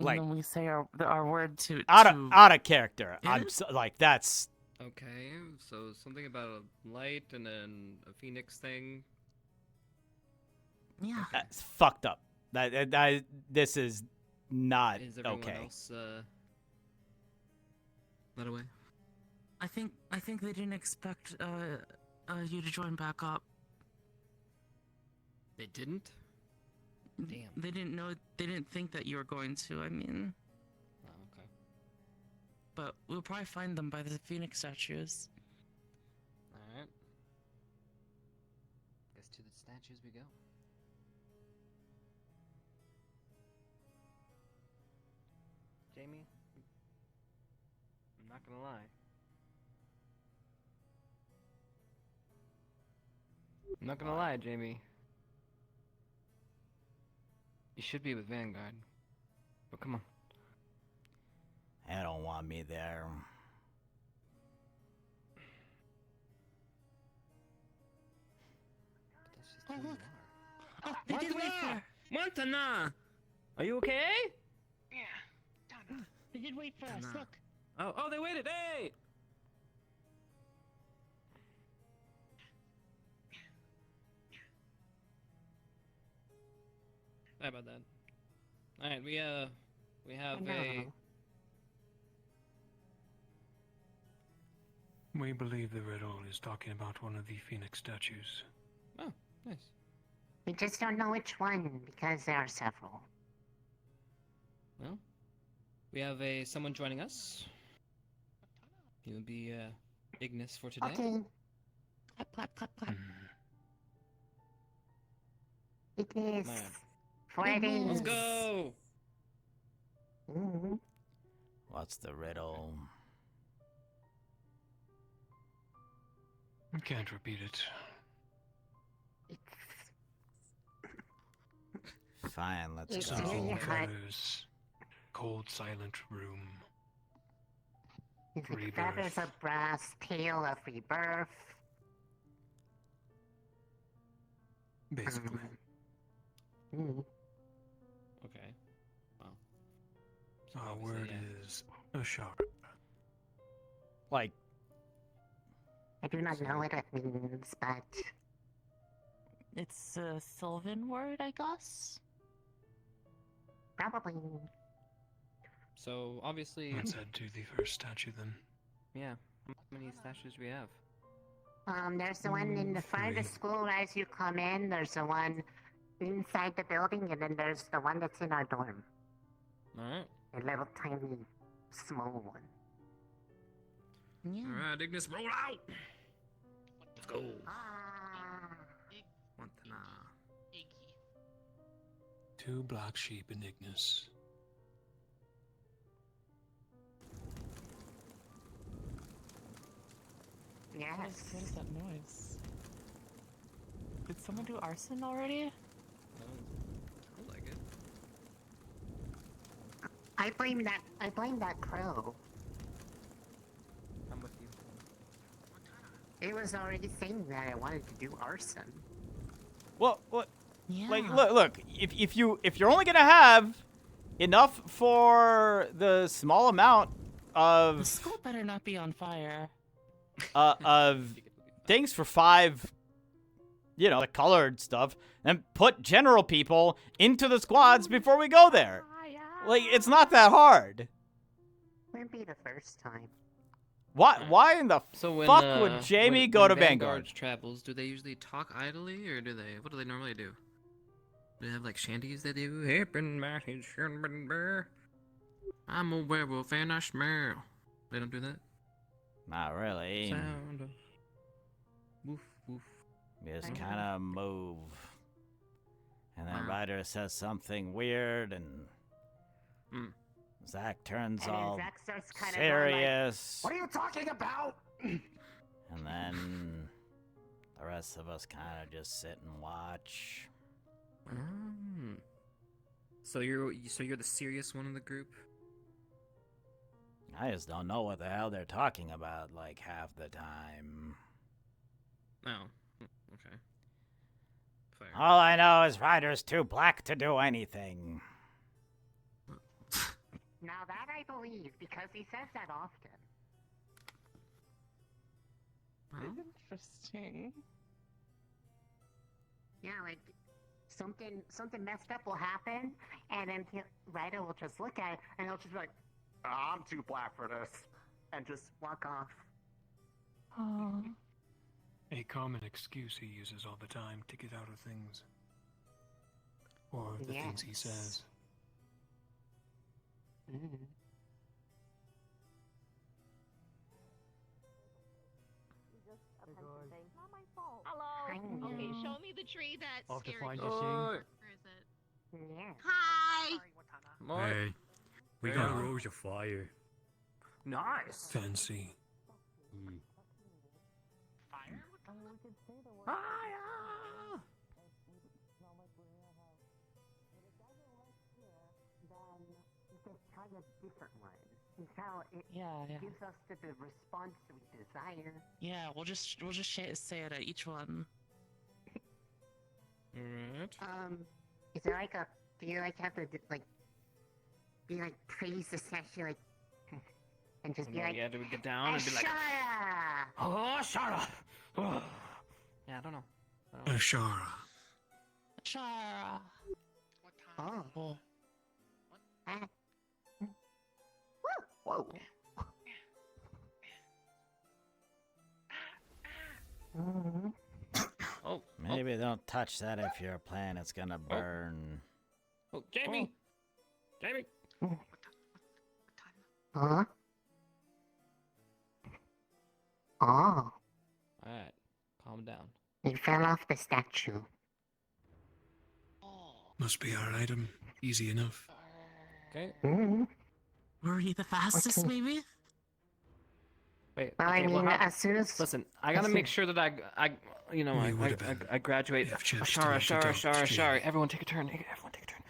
Like, and then we say our word to out of character. Yeah? I'm so, like that's Okay, so something about a light and then a phoenix thing. Yeah. that's fucked up. That this is not Is everyone okay. else led away? I think they didn't expect you to join back up. They didn't? Damn. They didn't know. They didn't think that you were going to. I mean. Oh, okay. But we'll probably find them by the Phoenix statues. Alright. Guess to the statues we go. Jamie? I'm not gonna lie. I'm not gonna lie, Jamie. You should be with Vanguard. But come on. They don't want me there. That's just who you are. They did wait for her. Montana! Are you okay? They did wait for us. Look. Oh, they waited. Hey! Sorry about that. Alright, we have a... We believe the riddle is talking about one of the Phoenix statues. Oh, nice. We just don't know which one because there are several. Well, we have someone joining us. He will be Ignis for today. Okay. Clap, clap, clap, clap. It is. Man. 4 days. Let's go! What's the riddle? I can't repeat it. Fine, let's It's go. really hot. Feathers, cold, silent room. It's like Rebirth. feathers of brass, tale of rebirth. Basically. Okay. Wow. Our word is a shark. Like, I do not know what it means, but It's a Sylvan word, I guess. probably. So, obviously... Let's head to the first statue then. Yeah. How many statues do we have? There's the one in the front of the school as you come in. There's the one inside the building, and then there's the one that's in our dorm. Alright. A little tiny, small one. Yeah. Alright, Ignis, roll out! Let's go. Montana. 2 black sheep in Ignis. Yes. What is that noise? Did someone do arson already? I like it. I blame that crow. I'm with you. It was already saying that I wanted to do arson. well, what? Yeah. Like, look. If you're only gonna have enough for the small amount The of school better not be on fire. of things for 5, the colored stuff, and put general people into the squads before we go there. Like, it's not that hard. Wouldn't be the first time. Why in the So when, fuck would Jamie when, go when to Vanguard? travels, do they usually talk idly, or what do they normally do? Do they have, like, shanties they do? Hip and matty, I'm a werewolf and I smell. They don't do that? Not really. Sound of... Woof, woof. Just kind of move. And then Ryder says something weird, and Zach turns And then all Zach starts kind of going like, serious. what are you talking about? And then the rest of us kind of just sit and watch. So you're the serious one in the group? I just don't know what the hell they're talking about, like, half the time. Oh, okay. Fair. All I know is Ryder's too black to do anything. Now that I believe, because he says that often. Interesting. Yeah, like something messed up will happen, and then Ryder will just look at it, and he'll just be like, "I'm too black for this," and just walk off. Oh. A common excuse he uses all the time to get out of things. Or the things he says. Not my fault. Hello. Okay, show me the tree that Off to scared find you. your thing. Where is it? Yeah. Hi. Hey, we got a rose of fire. Nice. Fancy. Just try a different one. It's how it Yeah. gives us the response we desire. Yeah, we'll just say it at each one. Alright. Is there like do you like have to be like praise the statue like and just be like, yeah, do we get down and be like, Ashara! oh, Shara! Oh. Yeah, I don't know. Ashara. Shara. Oh. Whoa. Oh. Maybe don't touch that if your planet's gonna burn. Oh, Jamie! Jamie! Huh? Oh. Alright, calm down. You fell off the statue. Must be our item. Easy enough. Okay. Were you the fastest, maybe? Wait. Well, okay, I mean, how- as soon as... Listen, I gotta make sure that I graduate. Ashara. Everyone take a turn. Everyone take a turn.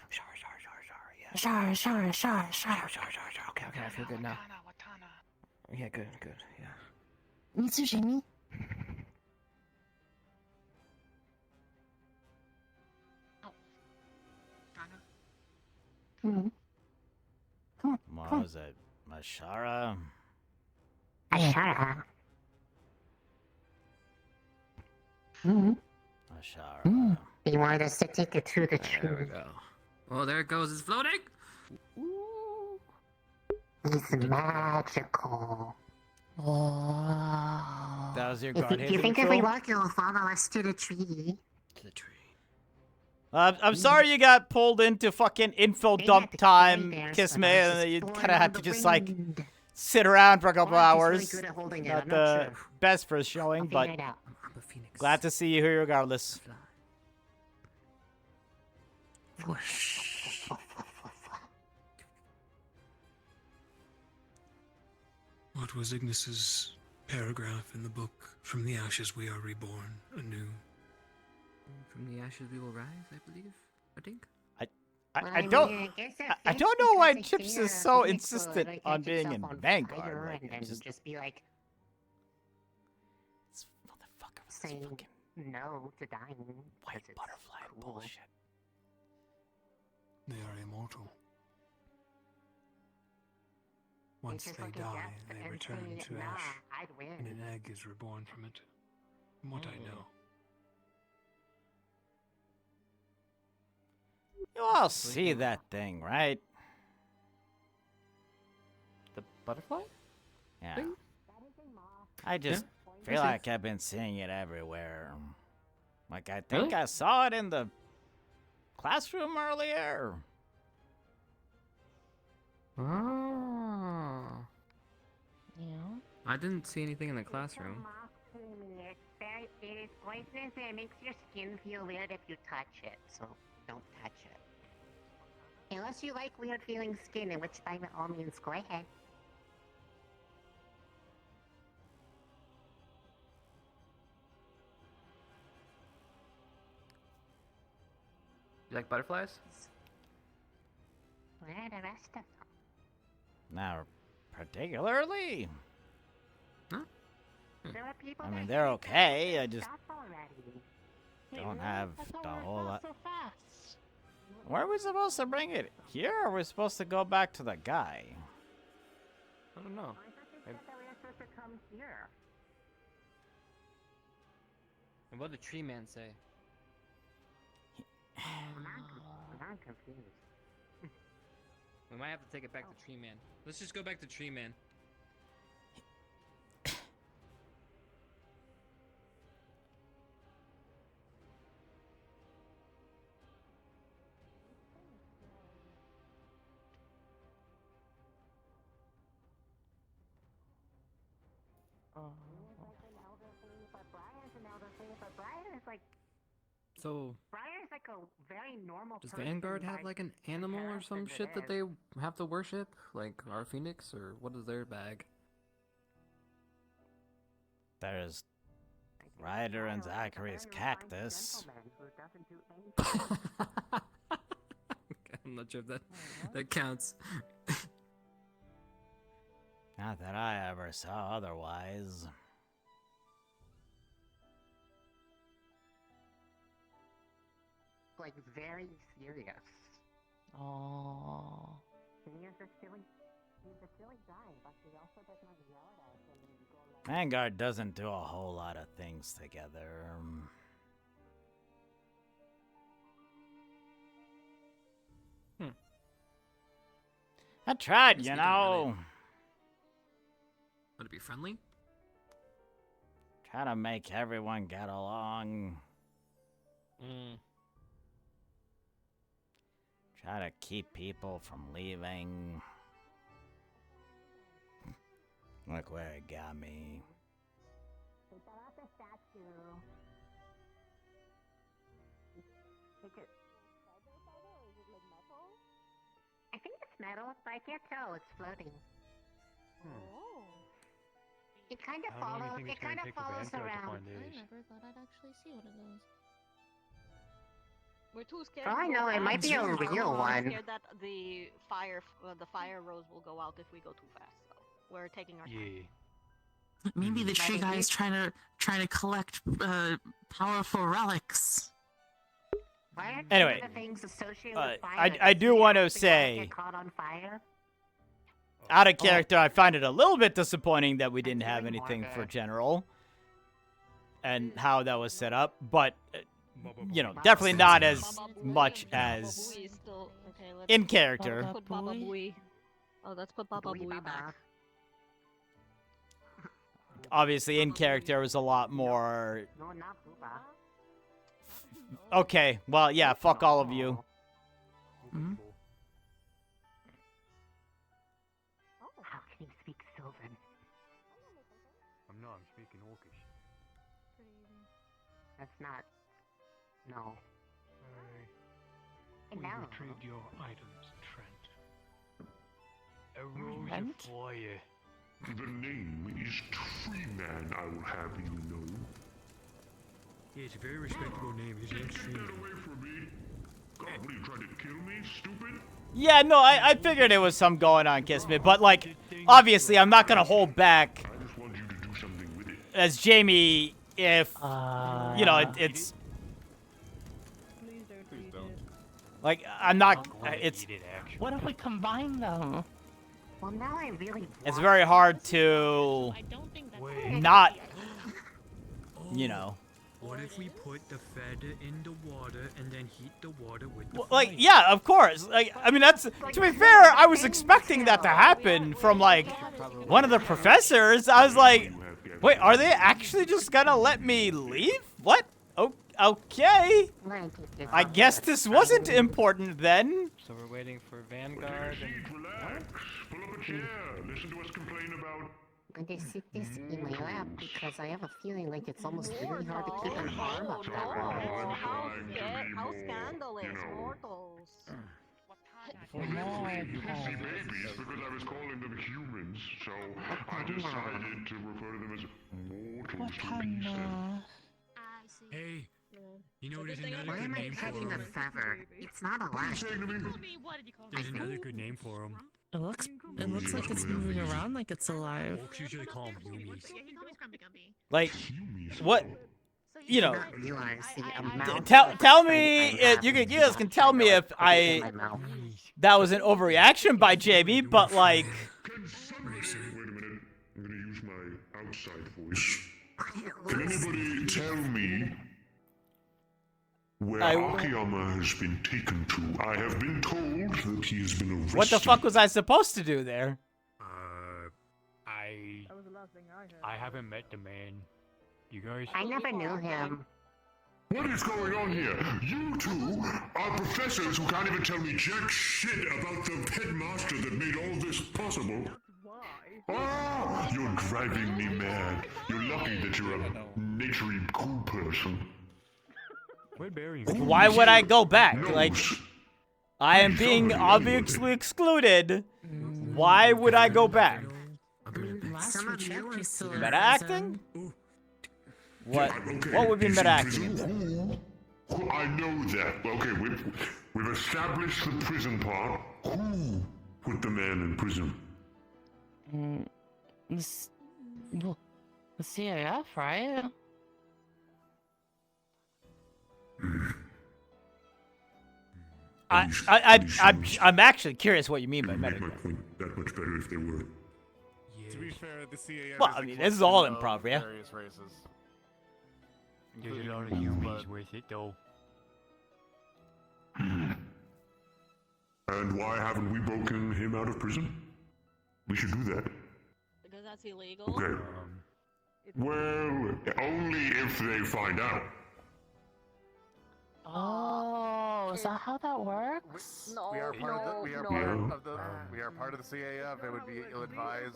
Ashara. Okay, I feel good now. Yeah, good, yeah. Me too, Jamie. What was it? Ashara? Ashara. Ashara. He wanted us to take it to the tree. There we go. Oh, there it goes. It's floating! He's magical. Oh. That was your Do guardian you think if we control? walk, it'll follow us to the tree? To the tree. I'm sorry you got pulled into fucking info dump time, Kiss Me, and you kind of had to just, like, sit around for a couple hours. Good at holding it, Not I'm the not sure. best first showing, I'll but figure it out. I'm a phoenix. glad to see you here regardless. What was Ignis's paragraph in the book? From the ashes we are reborn anew. From the ashes we will rise, I believe. I think. I don't know why Chips is so insistent on being in Vanguard. Like, and then just just be like, this motherfucker was saying fucking no to dying. white butterfly cool. bullshit. They are immortal. They Once just they look at die, death they and return say, to nah, ash, I'd win. and an egg is reborn from it. From what I know. You all see that thing, right? The butterfly? Yeah. Thing? I just I feel see. like I've been seeing it everywhere. Like, I think I saw it in the classroom earlier. Oh. Yeah. I didn't see anything in the classroom. It is poisonous and it makes your skin feel weird if you touch it, so don't touch it. Unless you like weird feeling skin, in which by all means, go ahead. You like butterflies? Where are the rest of them? Not particularly. There are people I mean, that they're hate okay. I just stuff already. don't have the whole lot. Where are we supposed to bring it? Here, or are we supposed to go back to the guy? I don't know. Said that we were supposed to come here. And what did the tree man say? I'm confused. We might have to take it back to Tree Man. Let's just go back to Tree Man. Briar's an elder thing, but Briar is like So, Briar's like a very normal does person. Vanguard have by like an animal or some comparison shit to that they have to worship? Like our Phoenix, or what is their bag? There's Ryder and Zachary's cactus. I'm not sure if that counts. Not that I ever saw otherwise. Like very serious. Oh. He's a silly guy, but he also does not yell at us and go like. Vanguard doesn't do a whole lot of things together. I tried, you know. Would it be friendly? Try to make everyone get along. Try to keep people from leaving. Look where it got me. They fell off the statue. Take it. I think it's metal, but I can't tell. It's floating. It kind of How long do you follows. think It it's gonna kind of take for follows Vanguard to around. find I Ace? never thought I'd actually see one of those. We're too scared. For all I to go know, it might be a fast. real I'm one. scared that the fire rose will go out if we go too fast. So we're taking our time. Maybe the tree guy is trying to collect powerful relics. Why are Anyway, the things associated with fire? I do want to say, Get caught on fire. out of character, I find it a little bit disappointing that we didn't have anything for General and how that was set up, but you know, definitely not as much as in character. Let's put Baba Booey. Oh, let's put Baba Booey back. Obviously, in character was a lot more. No, not Booba. Okay, well, yeah, fuck all of you. How can you speak Sylvan? I'm not. I'm speaking Orcish. That's not. No. We No. retrieved your items, Trent. A rose Trent? of fire. The name is Tree Man, I will have you know. Yeah, it's a very respectable name. His name's Get Tree that Man. away from me! God, what are you trying to kill me, stupid? Yeah, no, I figured it was some going on, Kismet, but like, obviously, I'm not gonna hold back I just want you to do something with it. as Jamie if you know it's like I'm not. It's What if we combine them? Well, now I really. it's very hard to not, you know. What if we put the feather in the water and then heat the water with the Like, fire? yeah, of course. Like, I mean, that's, to be fair, I was expecting that to happen from, like, one of the professors. I was like, wait, are they actually just gonna let me leave? What? Oh, okay. I guess this wasn't important then. So we're waiting for Vanguard and... Relax. Pull up a chair. Listen to us complain about. I'm going to sit this in my lap because I have a feeling like it's almost really hard to keep an arm up that long. How scandalous, mortals. You can see babies because I was calling them humans, so I decided to refer to them as mortals to be safe. Hey, You know, there's another Why good am I name for petting a him. feather? It's not alive. There's another good name for him. It looks like it's moving around like it's alive. Folks usually call him Yumis. Like, what? You know, Realize the amount tell of me. strength I You have guys can tell me if in my mouth. that was an overreaction by Jamie, but like. Wait a minute. I'm gonna use my outside voice. Can anybody tell me where Akiyama has been taken to? I have been told that he has been arrested. What the fuck was I supposed to do there? I haven't met the man. You guys? I never knew him. What is going on here? You two are professors who can't even tell me jack shit about the headmaster that made all this possible. Oh, you're driving me mad. You're lucky that you're a naturey cool person. Why would I go back? Like, I am being obviously excluded. Why would I go back? Meta acting? What would be meta acting? I know that. Okay, we've established the prison part. Who put the man in prison? The CAF, right? I'm actually curious what you mean by Make meta. my point that much better if they were. To be fair, the CAF Well, is I a mean, this is all collection of improv, yeah. Various races. There's a lot of Yumis with it, though. And why haven't we broken him out of prison? We should do that. Because that's illegal. Okay. Well, only if they find out. Oh, is that how that works? No, We are part of the. We are part of the CAF. It would be ill-advised.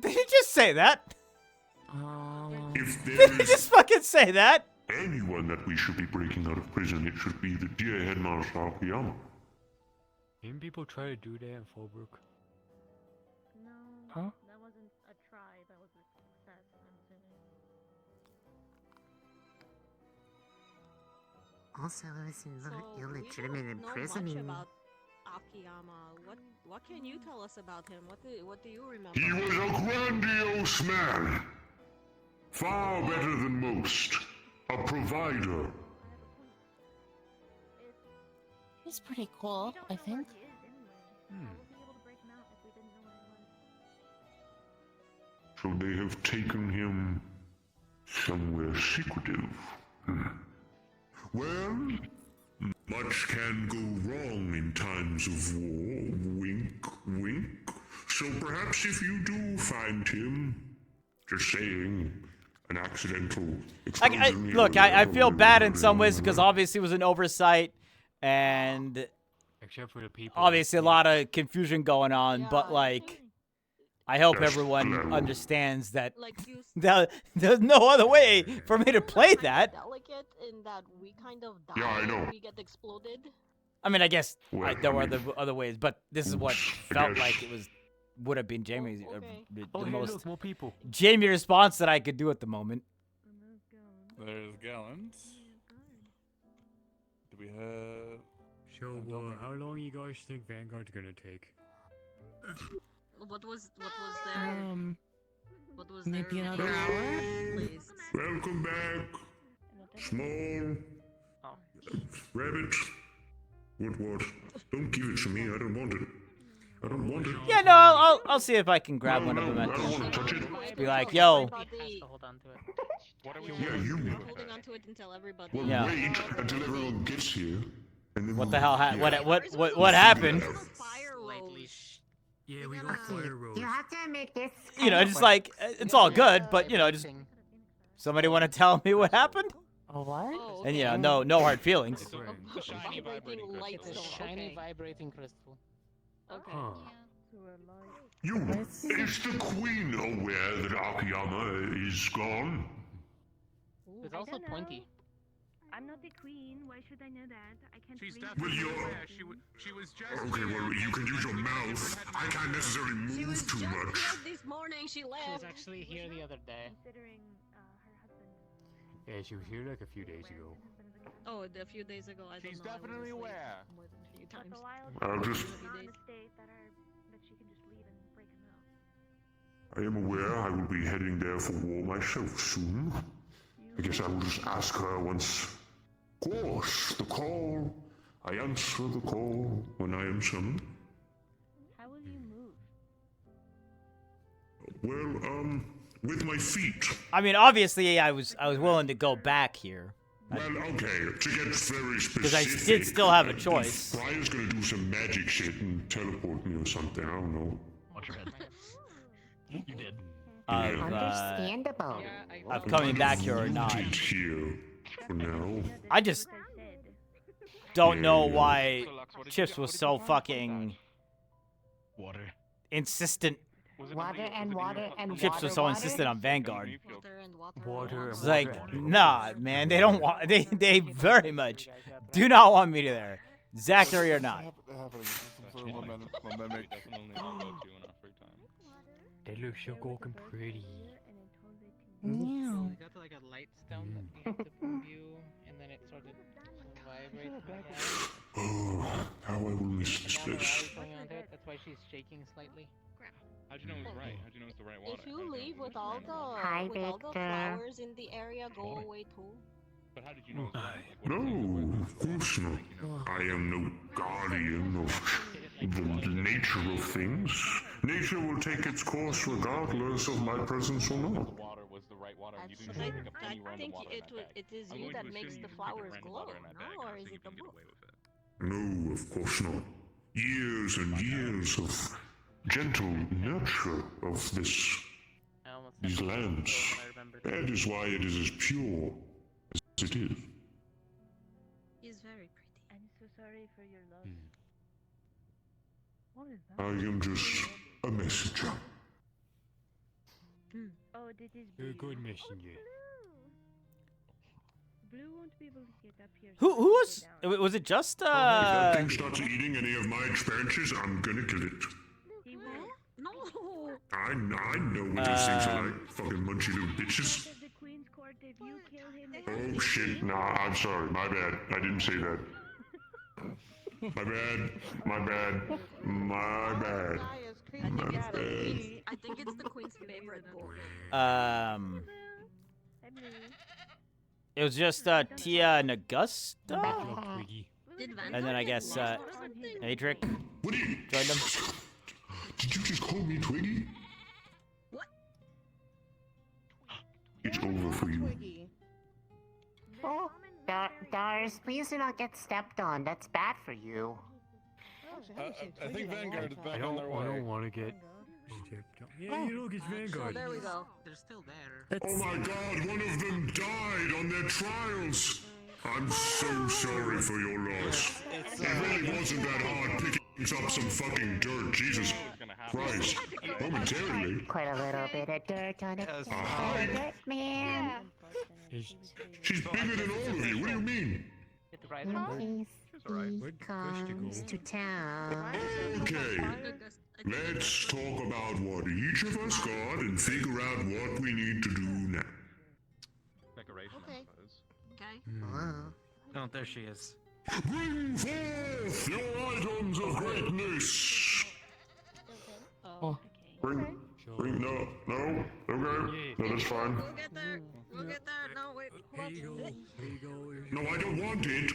Did he just say that? If Did there he is just fucking say that? anyone that we should be breaking out of prison, it should be the dear headmaster Akiyama. Didn't people try to do that in Fallbrook? Huh? That wasn't a try, that was a success, I'm assuming. Also, it was So, illegitimate we don't know imprisoning. much about Akiyama. What can you tell us about him? What do you remember? He was a grandiose man. Far better than most. A provider. He's pretty cool, I think. So they have taken him somewhere secretive. Well, much can go wrong in times of war. Wink, wink. So perhaps if you do find him, just saying, an accidental explosion. Look, I feel bad in some ways because obviously it was an oversight and Except for the people. obviously a lot of confusion going on, but like, I hope That's everyone clever. understands that Like you there's no other way for me to play that. delicate in that we kind of die Yeah, I know. when we get exploded. I mean, I guess Well, there were I mean, other ways, but this is what I felt guess. like it would have been Jamie's the Oh, hey, most look, more people. Jamie response that I could do at the moment. There's gallons. Do we have? So, how long you guys think Vanguard's gonna take? What was there? What was maybe there? another hour? Please. Welcome back. Small. Rabbit. What? Don't give it to me. I don't want it. I don't want it. Yeah, no, I'll see if I can grab one of them. I don't want to touch it. Be like, yo, Yeah, you. Holding onto it until everybody. Well, Yeah. wait until everyone gets here, and then what we'll- the hell? yeah. What happened? Yeah, we got fire rolls. You have to make this. You know, just like it's all good, but you know, just somebody want to tell me what happened? Oh, what? And yeah, no hard feelings. The shiny vibrating crystal. It's a shiny vibrating crystal. Okay. You, is the queen aware that Akiyama is gone? It's also pointy. I'm not the queen. Why should I know that? I can't She's read. definitely Well, you're- aware. She was just. Okay, well, you can use your mouth. I can't necessarily She was move too just much. here this morning. She She was left. actually here the other day. Considering her husband. Yeah, she was here like a few days ago. Oh, a few days ago, I don't She's know. definitely aware. More than a few times. I'll just. Not in a state that she can just leave and break him out. I am aware I will be heading there for war myself soon. I guess I will just ask her once. Of course, the call. I answer the call when I am summoned. How will you move? Well, with my feet. I mean, obviously, I was willing to go back here. Well, okay, to get very specific. Because I did still have a choice. Briar's gonna do some magic shit and teleport me or something, I don't know. Watch your head. You did. Understandable. Of coming back here or not. Here for now. I just don't know why Chips was so fucking Water. insistent. Water and water and water. Chips was so insistent on Vanguard. Water It's and like, water. nah, man, they don't want. They very much do not want me there, Zachary or not. They look so fucking pretty. Yeah. We got to like a light stone that we had to view, and then it started to vibrate. Oh, how I will miss this place. That's why she's shaking slightly. How'd you know it was right? How'd you know it's the right water? If you leave with all Hi, the Victor. flowers in the area, go away too. But how did you know it was right? No, of course not. I am no guardian of the nature of things. Nature will take its course regardless of my presence or not. Water was the right water. You didn't I just pick up any random think water in that bag. it is I'm you going that to makes assume the you picked up flowers random glow, water in that bag, no? Or so is you it the can get book? away with it. No, of course not. Years and years of gentle nurture of these lands. That is why it is as pure as it is. He's very pretty. I'm so sorry for your loss. What is I am just a messenger. Oh, this is You're a Blue. good messenger. Blue won't be able to get up here. Who was it? Just If that thing starts eating any of my expansions, I'm gonna kill it. He will. No. I know what these things are like. Fucking munchy little bitches. The Queen's Court, if you kill him, Oh shit, nah, I'm sorry, my bad. I didn't say that. My bad, my bad, my bad. My bad. I think it's the Queen's favorite book. It was just Tia and Augusta, and then I guess Adric joined them. Did you just call me Twiggy? What? It's over for you. Oh, Dars, please do not get stepped on. That's bad for you. I think Vanguard is back on their way. I don't want to get. Yeah, you look, it's Vanguard. There we go. They're still there. Oh my god, one of them died on their trials. I'm so sorry for your loss. It really wasn't that hard picking up some fucking dirt, Jesus Christ. Momentarily. Quite a little bit of dirt on it. Dirt, man. She's bigger than all of you, what do you mean? He comes to town. Okay, let's talk about what each of us got and figure out what we need to do now. Decoration, Okay. I suppose. Okay. Oh, there she is. Bring forth your items of greatness. Bring, no, okay, no, that's fine. We'll get there. We'll get there. No, wait. Here you go. Here you go. No, I don't want it.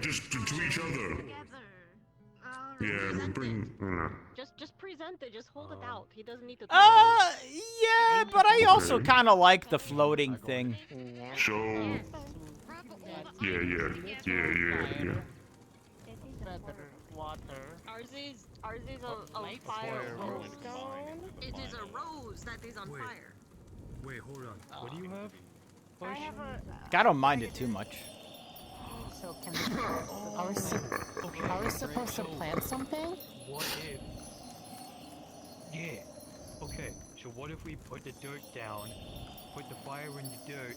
Just to each other. Yeah, we'll bring. Just present it. Just hold it out. He doesn't need to. Yeah, but I also kind of like the floating thing. So. Yeah. Water. Ours is a fire rose. It is a rose that is on fire. Wait, hold on. What do you have? I have I don't mind it too much. So can are we supposed to plant something? What if? Yeah. Okay. So what if we put the dirt down, put the fire in the dirt,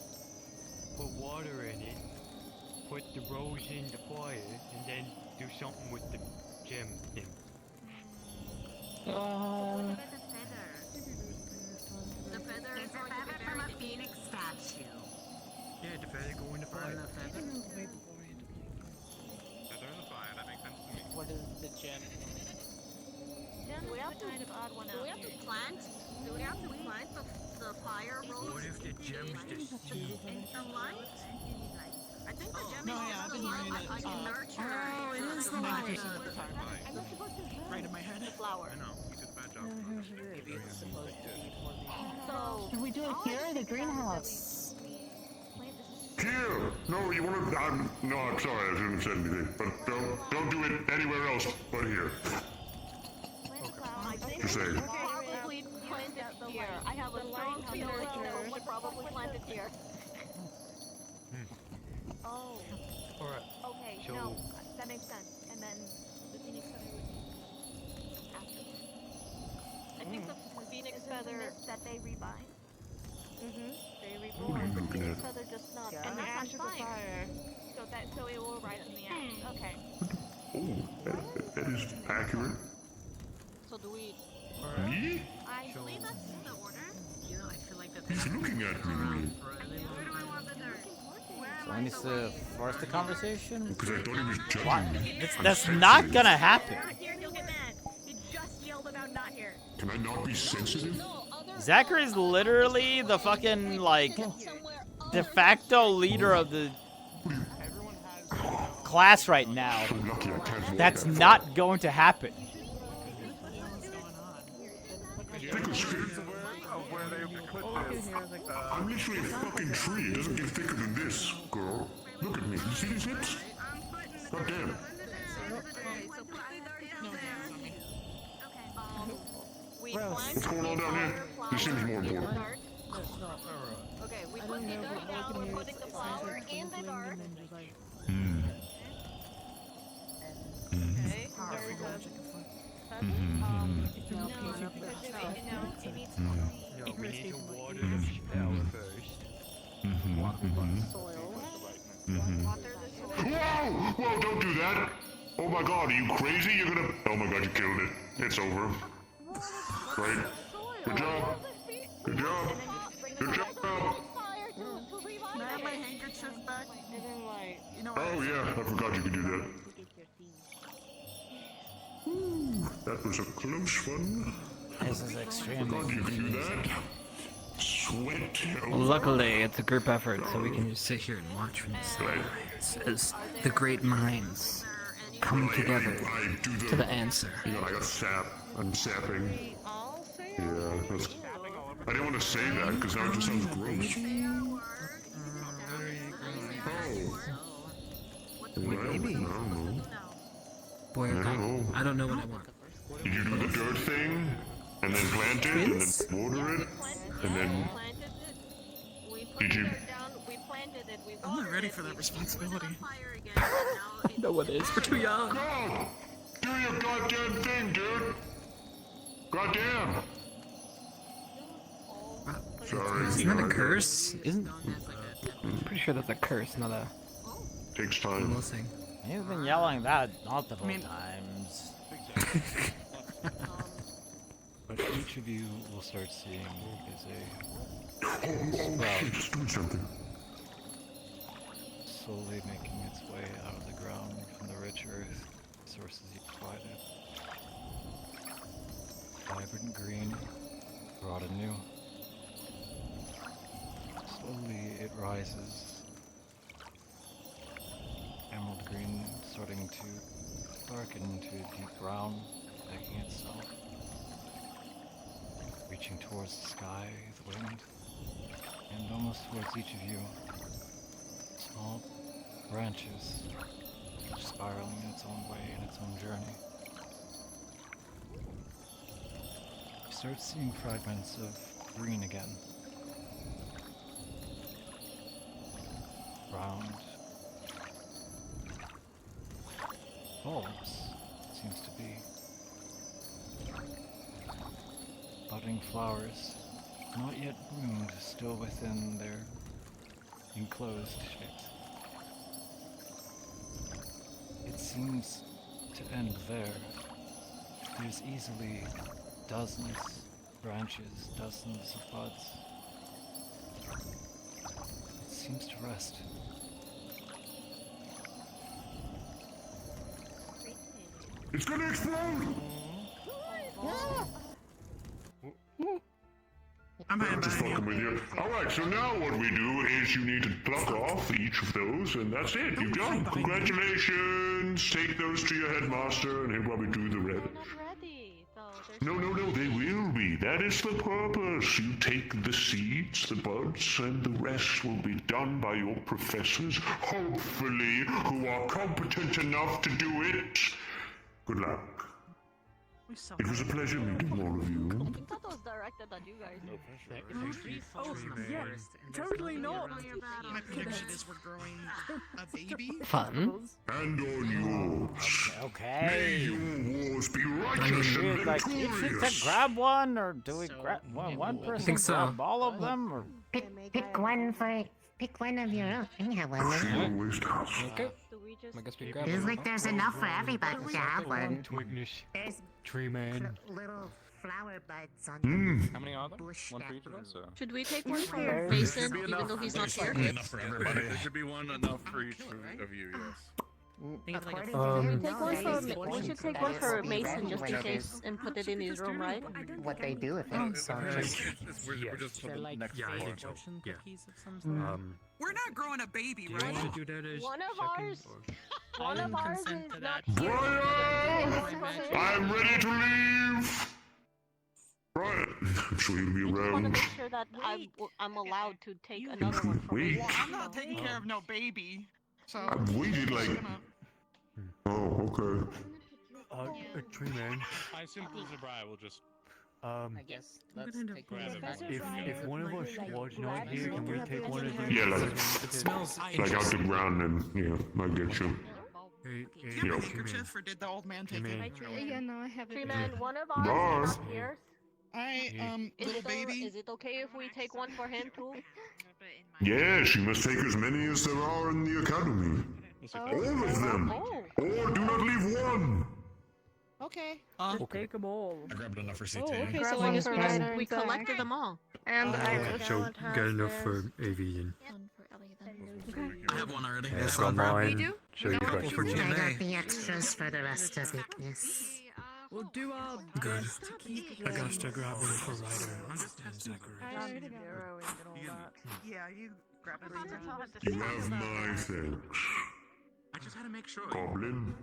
put water in it, put the rose in the fire, and then do something with the gem thing. The feather is going to be from a phoenix statue. Yeah, the feather go in the fire. Feather in the fire, that makes sense to me. What is the gem? Do we have to kind of odd one Do out we have to here. plant? Do we have to plant the fire rolls? What if the gem's the seed? The light? I think the gem No, is yeah, I've the been light. hearing I it, can nurture. Oh, it is the light. light. I'm not supposed to Right in my head. the flower. I know, you did a bad job. Maybe it's supposed to be for the... So Should we do it here or the greenhouse? Here! No, you want to... no, I'm sorry, I shouldn't have said anything. But don't do it anywhere else but here. I think Just saying. probably plant it here. I have a strong feeling that we should probably plant it here. Oh. Alright. Okay, So- no, that makes sense. And then the phoenix feather would be afterwards. I think the phoenix feather that they rebind. They reborn. The phoenix feather just not. Yeah. And The that's ashes on of fire. So it will rise in the ash. Okay. Oh, that is accurate. So do we... Me? I believe that's the order. You know, I feel like that He's looking at me. Where do we want the dirt? Where am So I I need to force the conversation? Because I thought he was judging Why? me. That's not gonna happen. Not here, he'll get mad. He just yelled about not here. Can I not be sensitive? Zachary's literally the fucking, like, de facto leader of the class right now. That's not going to happen. I'm literally a fucking tree. It doesn't get thicker than this, girl. Look at me. You see these hips? God damn. What's going on down here? This seems more important. Okay, we put the dirt down, we're putting the flower in the dirt. Okay, very good. No, we need to water the flower first. Whoa! Whoa, don't do that! Oh my god, are you crazy? You're gonna... Oh my god, you killed it. It's over. Right? Good job. Good job. Good job. Can I have my handkerchief back? You know what? Oh yeah, I forgot you could do that. Ooh, that was a close one. This is extremely God, you can do that. Sweat. Luckily, it's a group effort, so we can just sit here and watch from the sidelines as the great minds come together to the answer. You know, I got sap. I'm sapping. Yeah, that's... I didn't want to say that because now it just sounds gross. Oh. Maybe. I don't know. Boy, I don't know what I want. Did you do the dirt thing? And then plant it? And then water it? And then... Did you... I'm not ready for that responsibility. No one is. We're too young. Go! Do your goddamn thing, dude! Goddamn! Sorry. Isn't that a curse? Isn't? I'm pretty sure that's a curse, not a. Takes time. Blessing. You've been yelling that multiple times. What each of you will start seeing is a Oh, just doing something. slowly making its way out of the ground from the rich earth sources you provided. Vibrant green, broad and new. Slowly it rises. Emerald green starting to darken to a deep brown, decking itself. Reaching towards the sky, the wind, and almost towards each of you. Small branches, each spiraling in its own way, in its own journey. You start seeing fragments of green again. Round bulbs, seems to be. Budding flowers, not yet bloomed, still within their enclosed shapes. It seems to end there. There's easily dozens of branches, dozens of buds. It seems to rest. It's gonna explode! I'm just fucking with you. Alright, so now what we do is you need to pluck off each of those, and that's it. You've done. Congratulations! Take those to your headmaster, and he'll probably do the rest. No, they will be. That is the purpose. You take the seeds, the buds, and the rest will be done by your professors, hopefully, who are competent enough to do it. Good luck. It was a pleasure meeting all of you. I thought that was directed at you guys. Oh, yeah, totally not. My prediction is we're growing a baby. Fun. And on yours. May Okay. your wars be righteous and Like, each need victorious. to grab one, or do we grab one person? think so. Grab all of them, or Pick one of your own. I have one. Always does. Okay. I guess we grab Feels one. like there's enough for everybody to have one. There's Tree man. little flower buds on Mm. How many are there? bush One for down each of us? Or? Should we take one for There Mason, should be even enough. though he's not here? Enough for everybody. There should be one enough for each of you, yes. According Um, to Take one them, for that is we should take that one is for the Mason just in when case and put it in his room, right? what they do with it. We're just for They're the like next fake floor. fortune Yeah. cookies of some sort. We're not growing a baby, Do you right? want to do that as One of second ours. or- One of ours consent is to not that. here. Briar! I'm ready to leave! Brian, I'm sure you'll be I just want to around. make sure that I'm allowed to take another one from Wait. Mason. Well, I'm not taking care of no baby. So I've waited like... Oh, okay. Tree man. I assume Bruiser Briar will just I guess let's take grab it. If one of us was not here, can we take one of them? Yeah, like, It smells like out the ground and, yeah, I get you. Hey, do you have a Yo. handkerchief, or did the old man take it? Yeah, no, I have Tree it. man, one of Bar. ours is not here. I little baby. Is it okay if we take one for him too? Yes, you must take as many as there are in the academy. All of them. Oh. Or do not leave one. Okay. Just take them all. I grabbed enough for CT. Oh, okay, Grab so I one guess for we Ryder we and Zach. collected them all. And I So got enough for AV then. One for Ellie then. I have one already. Yeah, That's got on Brad. mine. So you got For yours. I got GMA. the extras for the rest of Ignis. We'll do our Good. best to keep I got to grab one for Ryder and Zachary. Yeah, you grab it. You have my thanks. I just had to make sure. Goblin.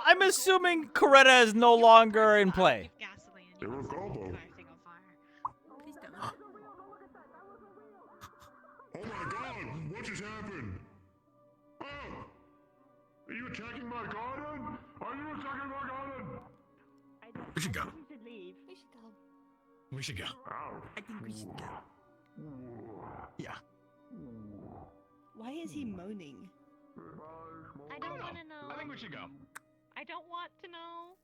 I'm assuming Coretta is no longer in play. They were gobble. Oh my god, what just happened? Oh! Are you attacking my garden? Are you attacking my garden? We should go. We should leave. We should go. We should go. Ow. I think we should go. Yeah. Why is he moaning? I don't want to know. I think we should go. I don't want to know.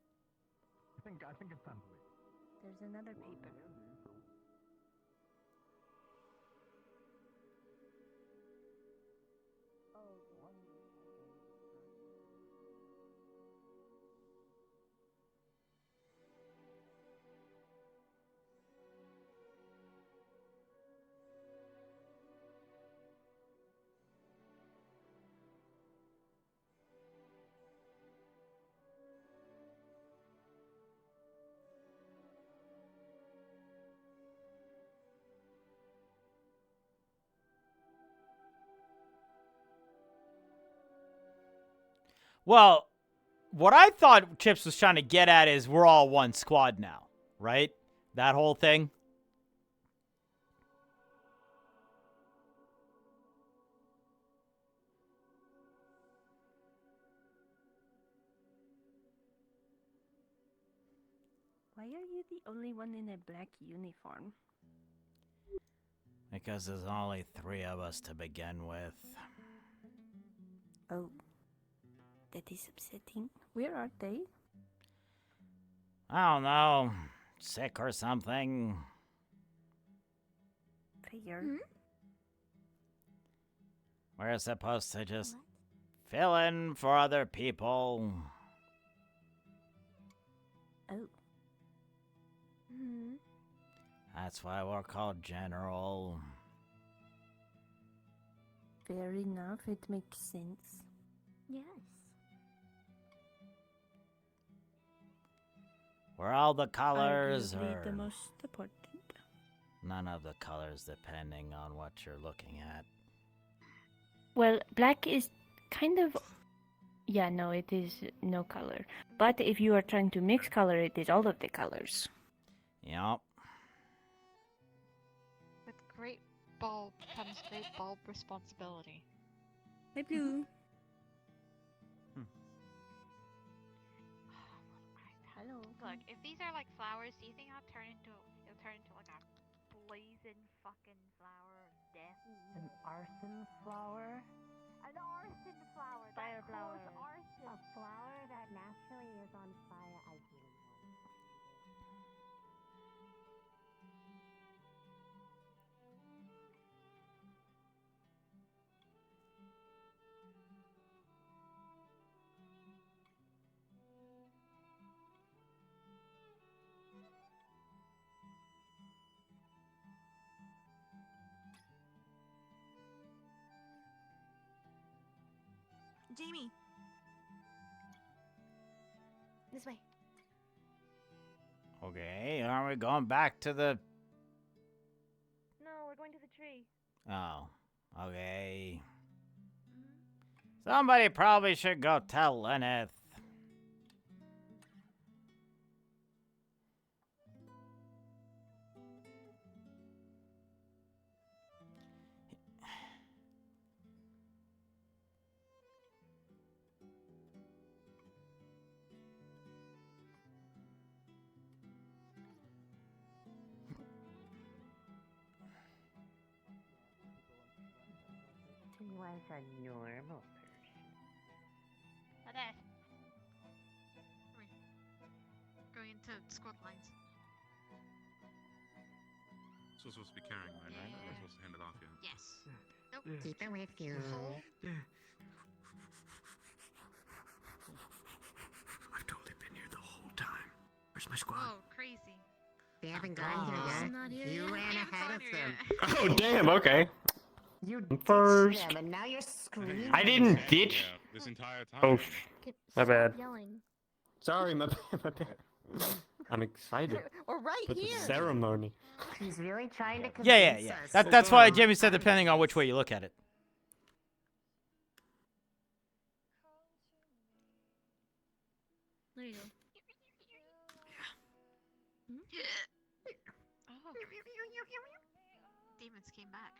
I think it's time to leave. There's another paper. Well, what I thought Chips was trying to get at is we're all one squad now, right? That whole thing. Why are you the only one in a black uniform? Because there's only 3 of us to begin with. Oh. That is upsetting. Where are they? I don't know. Sick or something. Fair. We're supposed to just fill in for other people. Oh. That's why we're called General. Fair enough, it makes sense. Yes. Were all the colors Arguably or the most important. none of the colors depending on what you're looking at? Well, black is kind of... Yeah, no, it is no color. But if you are trying to mix color, it is all of the colors. Yup. With great bulb comes great bulb responsibility. I do. Hello. Look, if these are like flowers, do you think it'll turn into like a blazing fucking flower of death? An arson flower? An arson flower. Fire that flower. causes arson. A flower that naturally is on fire, ideally. Jamie. This way. Okay, are we going back to the... No, we're going to the tree. Oh, okay. Somebody probably should go tell Lyneth. He was a normal person. That. Going into squad lines. So supposed to be carrying mine, right? Or am I supposed to hand it off you? Yes. Nope. Keep it with you. I've totally been here the whole time. Where's my squad? Oh, crazy. They haven't gotten here yet. You ran ahead of them. Oh, damn, okay. You First. ditched them, and now you're screaming. I didn't ditch. This entire time. Oh, my bad. Yelling. Sorry, my bad. My bad. I'm excited. We're right for here. the ceremony. He's really trying to convince Yeah. us. That's why Jamie said depending on which way you look at it. There you go. Oh. Demons came back.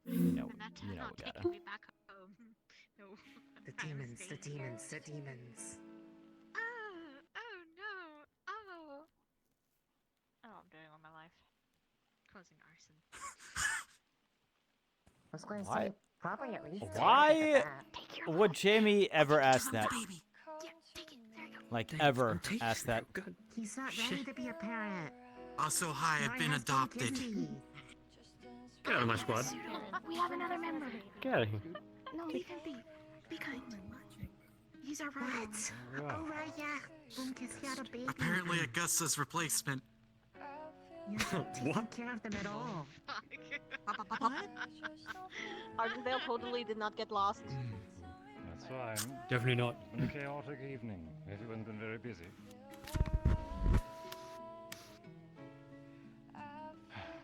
know, and that you know not we gotta. taking me back home. No. The demons, the demons, the demons. Oh no. Oh. Oh, I'm doing all my life. Causing arson. I was going to Why? say, probably at least. Why would Jamie ever ask that? Like, ever ask that? He's not ready to be a parent. Also, hi, I've been adopted. Get out of my squad. We have another member. Get out of here. No, leave him be. Be kind. He's our rival. What? Oh, right, yeah. Because he had a baby. Apparently, Augusta's replacement. You're not taking care of them at all. What? Argentale totally did not get lost. That's fine. Definitely not. It's been a chaotic evening. Everyone's been very busy.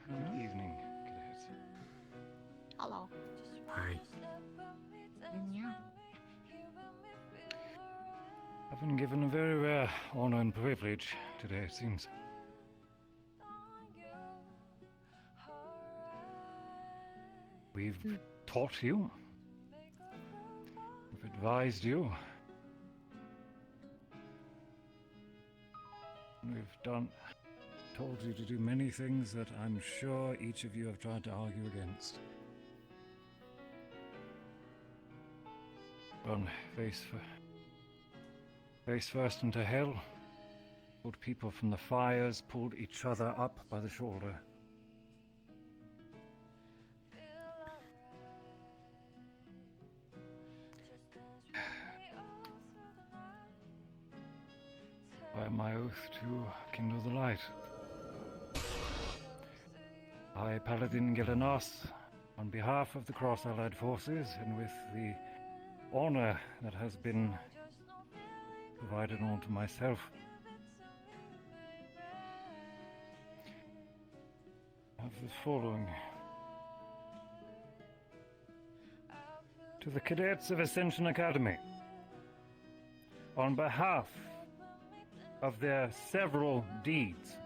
Good evening, cadets. Hello. Hi. I've been given a very rare honor and privilege today, it seems. We've taught you. We've advised you. We've told you to do many things that I'm sure each of you have tried to argue against. Gone face first into hell, pulled people from the fires, pulled each other up by the shoulder. By my oath to kindle the light. I, Paladin Gelenas, On behalf of the Cross-Allied Forces, and with the honor that has been provided onto myself, I have the following. To the cadets of Ascension Academy, on behalf of their several deeds,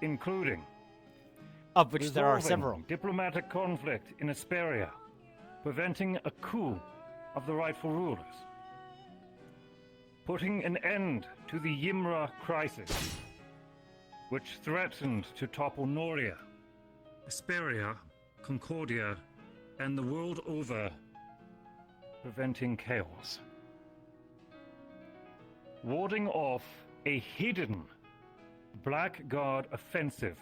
including of which there are resolving several. Diplomatic conflict in Asperia, preventing a coup of the rightful rulers, putting an end to the Yimra crisis, which threatened to topple Noria, Asperia, Concordia, and the world over, preventing chaos, warding off a hidden Blackguard offensive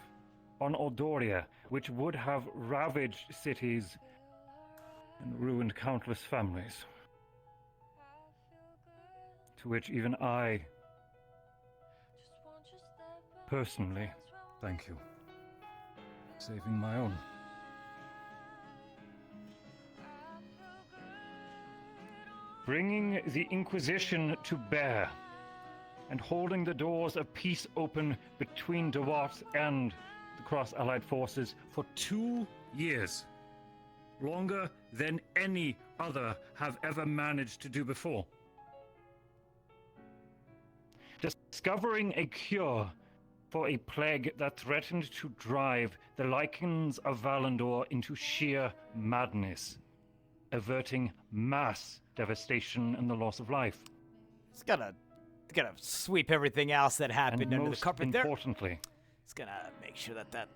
on Aldoria, which would have ravaged cities and ruined countless families, to which even I personally thank you, saving my own. Bringing the Inquisition to bear and holding the doors of peace open between Dewat and the Cross-Allied Forces for 2 years. Longer than any other have ever managed to do before. Discovering a cure for a plague that threatened to drive the Lycans of Valandor into sheer madness, averting mass devastation and the loss of life. It's gonna sweep everything else that happened And under the most carpet there. importantly, It's gonna make sure that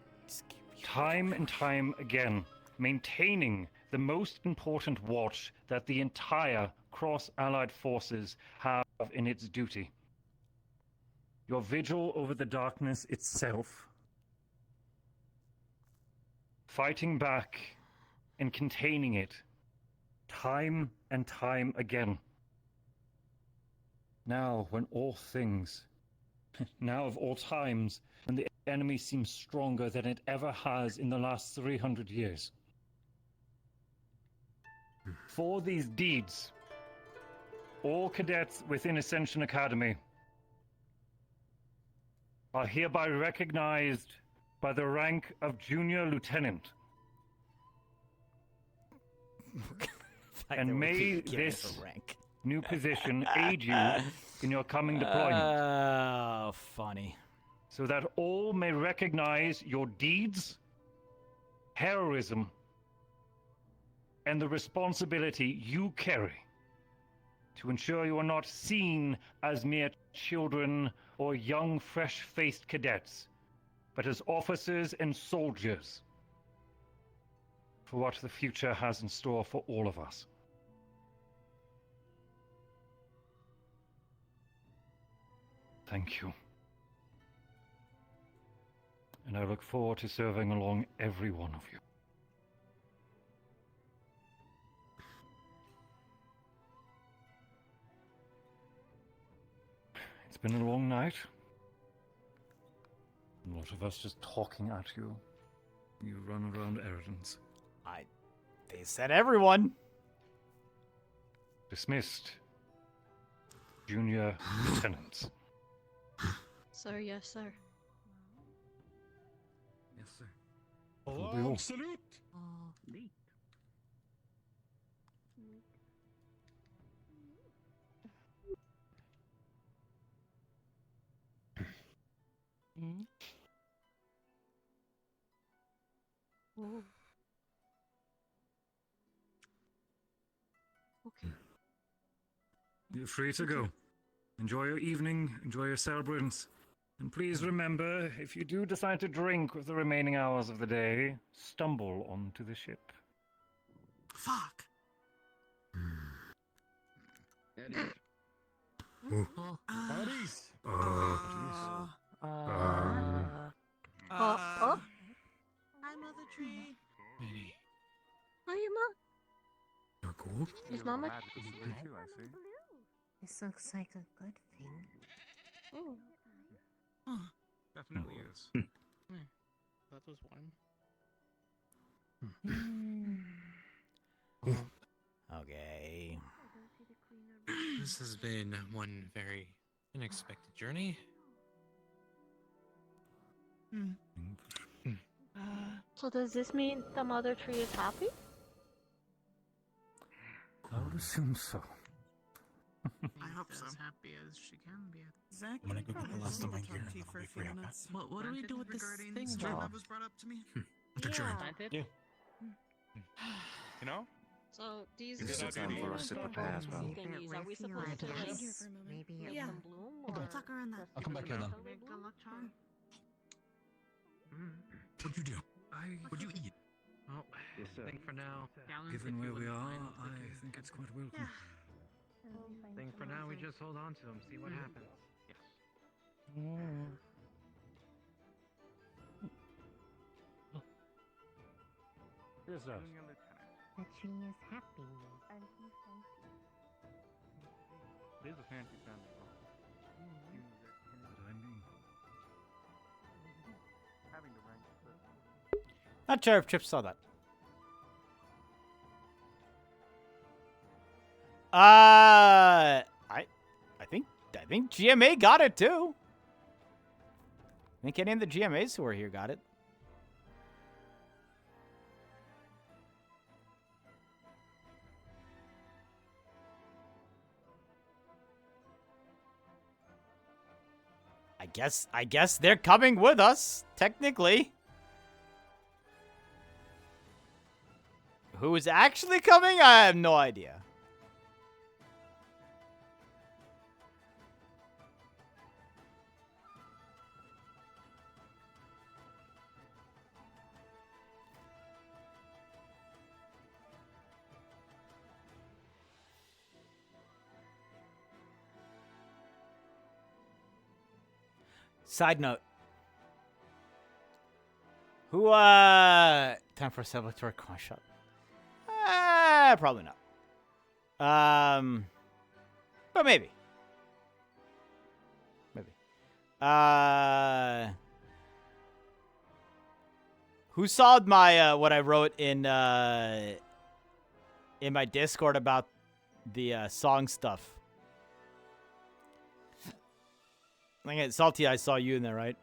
time and time again, maintaining the most important watch that the entire Cross-Allied Forces have in its duty. Your vigil over the darkness itself, fighting back and containing it, time and time again. Now, when all things, now of all times, when the enemy seems stronger than it ever has in the last 300 years. For these deeds, all cadets within Ascension Academy are hereby recognized by the rank of Junior Lieutenant. And may this new position aid you in your coming deployment. Oh, funny. So that all may recognize your deeds, heroism, and the responsibility you carry to ensure you are not seen as mere children or young, fresh-faced cadets, but as officers and soldiers for what the future has in store for all of us. Thank you. And I look forward to serving along every one of you. It's been a long night. A lot of us just talking at you. You run around errands. They said everyone. Dismissed. Junior lieutenants. Sir, yes, sir. Yes, sir. Hello, salute! Neat. Oh. Okay. You're free to go. Enjoy your evening, enjoy your celebrants. And please remember, if you do decide to drink with the remaining hours of the day, stumble onto the ship. Fuck. Buddies. Hi, Mother Tree. Are you, Ma? You're cool. Is Mama? This looks like a good thing. Definitely is. That was one. Okay. This has been one very unexpected journey. So does this mean the mother tree is happy? I would assume so. I hope so. As happy as she can be. Zach, I'm gonna go get the last of my gear and you then for I'll a be few free, okay? minutes. What do we do with this Regarding thing, stream though? that was brought up to me? The journey. You know? So these It's little time for us to prepare as well. thingies, are we supposed to like Maybe make yeah. them bloom Okay. or Tuck around that. I'll come back here then. What'd you do? What'd you eat? Well, I think for now, Given where we are, I think it's quite welcome. for now we just hold on to them, see what happens. Yes. Yes, sir. The tree is happy. It is a fancy family. But I mean, Having to rank Not sure if Chip saw that. I think GMA got it too. I think any of the GMAs who are here got it. I guess they're coming with us, technically. Who is actually coming? I have no idea. Side note. Who, time for a celebratory coin shot? Probably not. But maybe. Maybe. Who saw my, what I wrote in my Discord about the, song stuff? I think Salty, I saw you in there, right?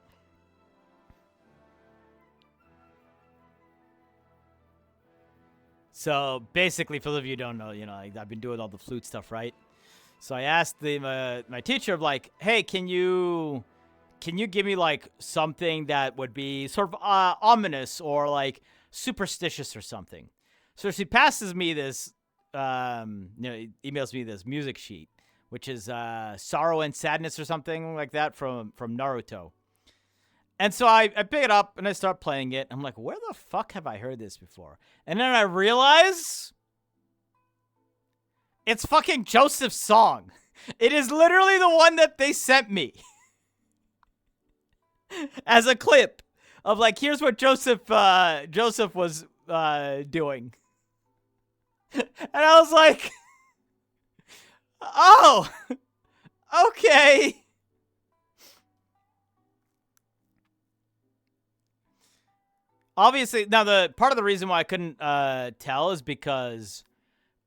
So basically, for those of you who don't know, you know, I've been doing all the flute stuff, right? So I asked my teacher, like, hey, can you give me like something that would be sort of ominous or like superstitious or something? So she passes me this, emails me this music sheet, which is Sorrow and Sadness or something like that from Naruto. And so I pick it up and I start playing it. I'm like, where the fuck have I heard this before? And then I realize it's fucking Joseph's song. It is literally the one that they sent me as a clip of like, here's what Joseph was doing. And I was like, oh, okay. Obviously, now the part of the reason why I couldn't tell is because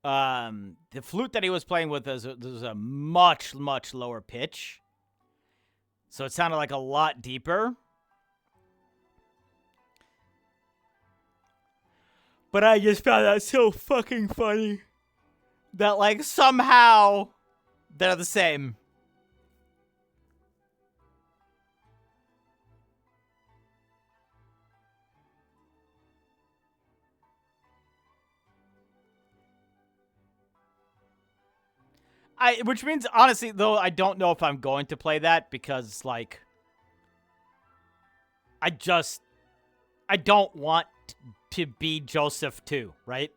the flute that he was playing with was a much, much lower pitch. So it sounded like a lot deeper. But I just found that so fucking funny that like somehow they're the same. Which means, honestly, though, I don't know if I'm going to play that because, like, I don't want to be Joseph too, right?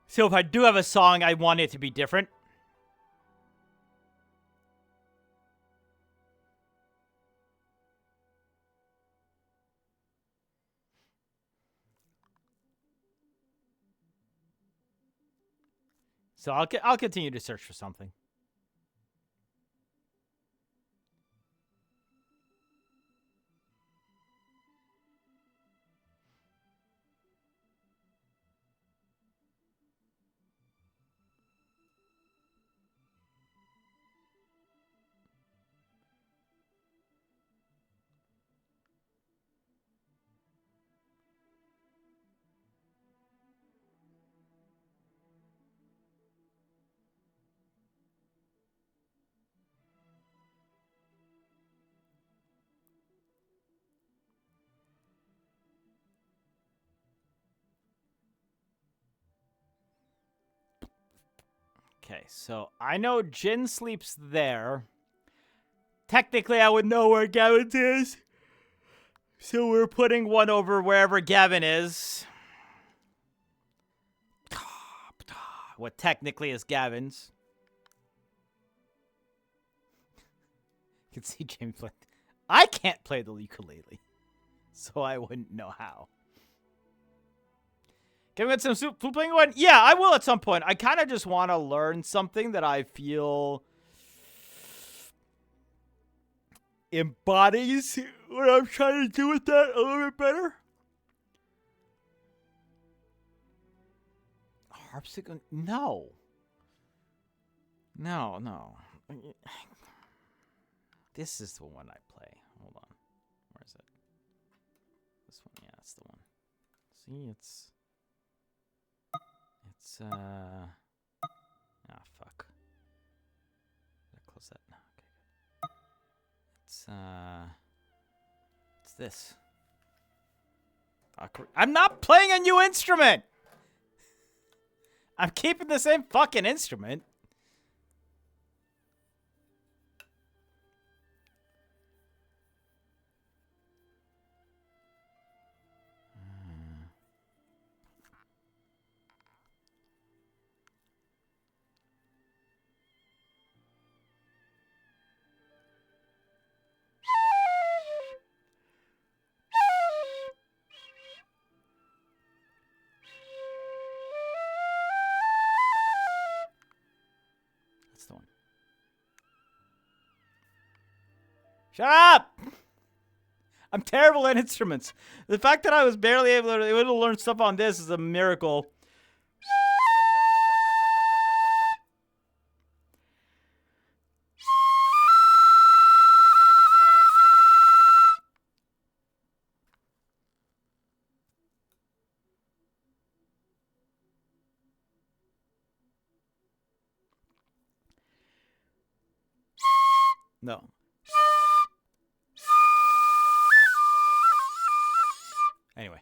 So if I do have a song, I want it to be different. So I'll continue to search for something. Okay, so I know Jin sleeps there. Technically, I would know where Gavin is. So we're putting one over wherever Gavin is. What technically is Gavin's. You can see James play. I can't play the ukulele, so I wouldn't know how. Can we get some flute playing one? Yeah, I will at some point. I kind of just want to learn something that I feel embodies what I'm trying to do with that a little bit better. Harpsichord? No. No. This is the one I play. Hold on. Where is it? This one. Yeah, that's the one. See, it's fuck. Did I close that? No. Okay, good. It's this. I'm not playing a new instrument. I'm keeping the same fucking instrument. That's the one. Shut up! I'm terrible at instruments. The fact that I was barely able to learn stuff on this is a miracle. No. Anyway.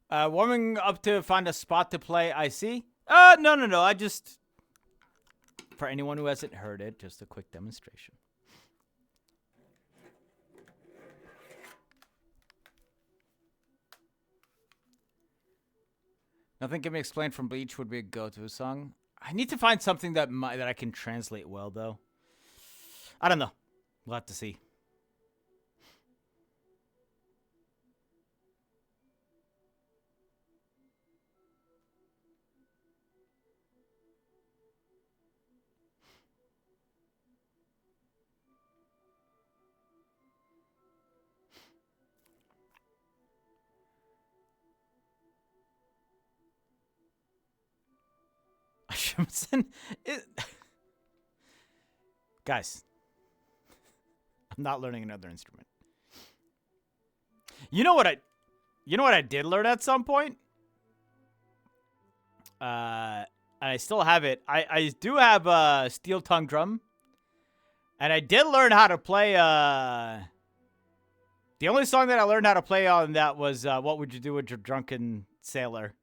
Warming up to find a spot to play, I see. No. I just... For anyone who hasn't heard it, just a quick demonstration. Nothing can be explained from Bleach would be a go-to song. I need to find something that I can translate well, though. I don't know. We'll have to see. Guys, I'm not learning another instrument. You know what I did learn at some point? And I still have it. I do have a steel tongue drum. And I did learn how to play the only song that I learned how to play on that was What Would You Do with Your Drunken Sailor?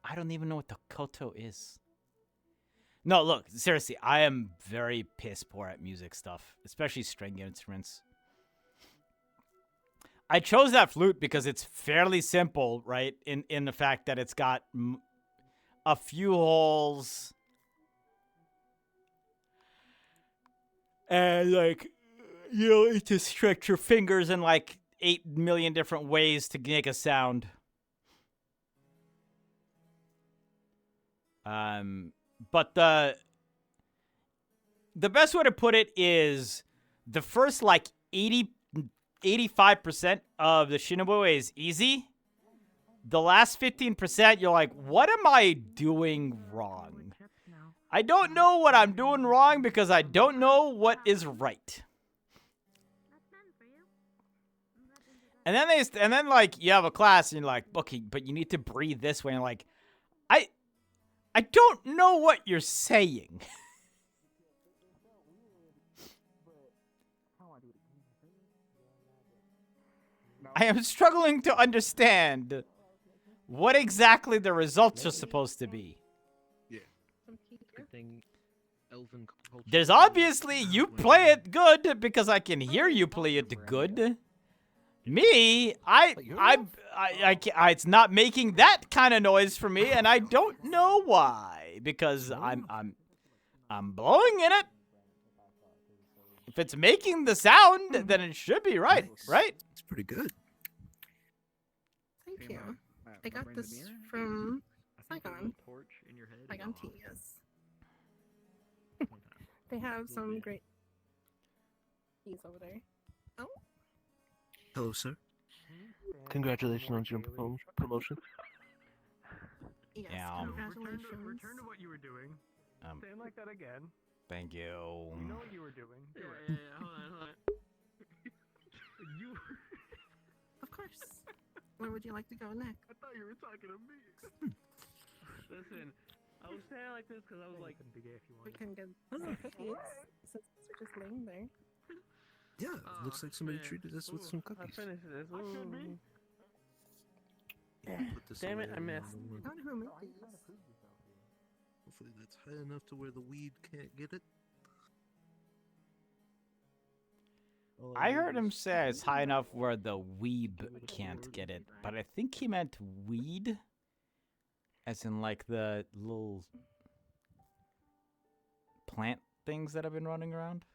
I don't even know what the koto is. No, look, seriously, I am very piss poor at music stuff, especially string instruments. I chose that flute because it's fairly simple, right? In the fact that it's got a few holes. And, like, you don't need to stretch your fingers in, like, 8 million different ways to make a sound. But the best way to put it is the first, like, 85% of the Shinobu is easy. The last 15%, you're like, what am I doing wrong? I don't know what I'm doing wrong because I don't know what is right. And then like you have a class and you're like, okay, but you need to breathe this way. And like, I don't know what you're saying. I am struggling to understand what exactly the results are supposed to be. There's obviously you play it good because I can hear you play it good. Me, it's not making that kind of noise for me, and I don't know why. Because I'm blowing in it. If it's making the sound, then it should be right, right? It's pretty good. Thank you. I got this from Saigon. Saigon Tea, yes. They have some great teas over there. Oh. Hello, sir. Congratulations on your promotion. Yes, Yeah. congratulations. Return to what you were doing. Stand like that again. Thank you. You know what you were doing. Do it. Yeah, hold on. You. Of course. Where would you like to go next? I thought you were talking to me. Listen, I was saying like this because I was like, We can get some cookies since they're just laying there. Yeah, looks like somebody treated us with some I cookies. finished this. Put this Damn it, away I and missed. we'll work. I don't know who made these. Hopefully that's high enough to where the weed can't get it. I heard him say it's high enough where the weeb can't get it, but I think he meant weed, as in like the little plant things that have been running around.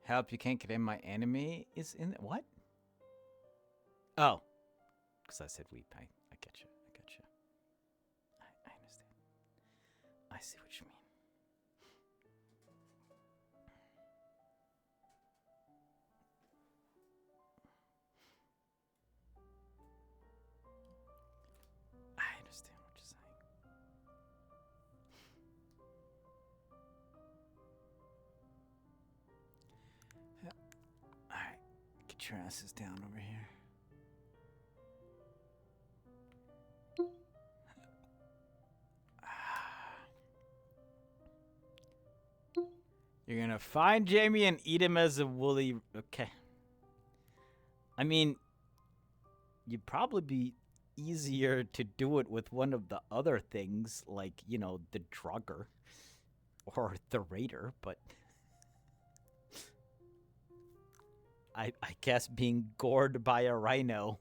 Help, you can't get in my anime is in what? Oh. Because I said weep. I get you. I get you. I understand. I see what you mean. I understand what you're saying. Alright. Get your asses down over here. You're gonna find Jamie and eat him as a woolly... Okay. I mean, you'd probably be easier to do it with one of the other things, like, you know, the Drugger or the Raider, but... I guess being gored by a rhino.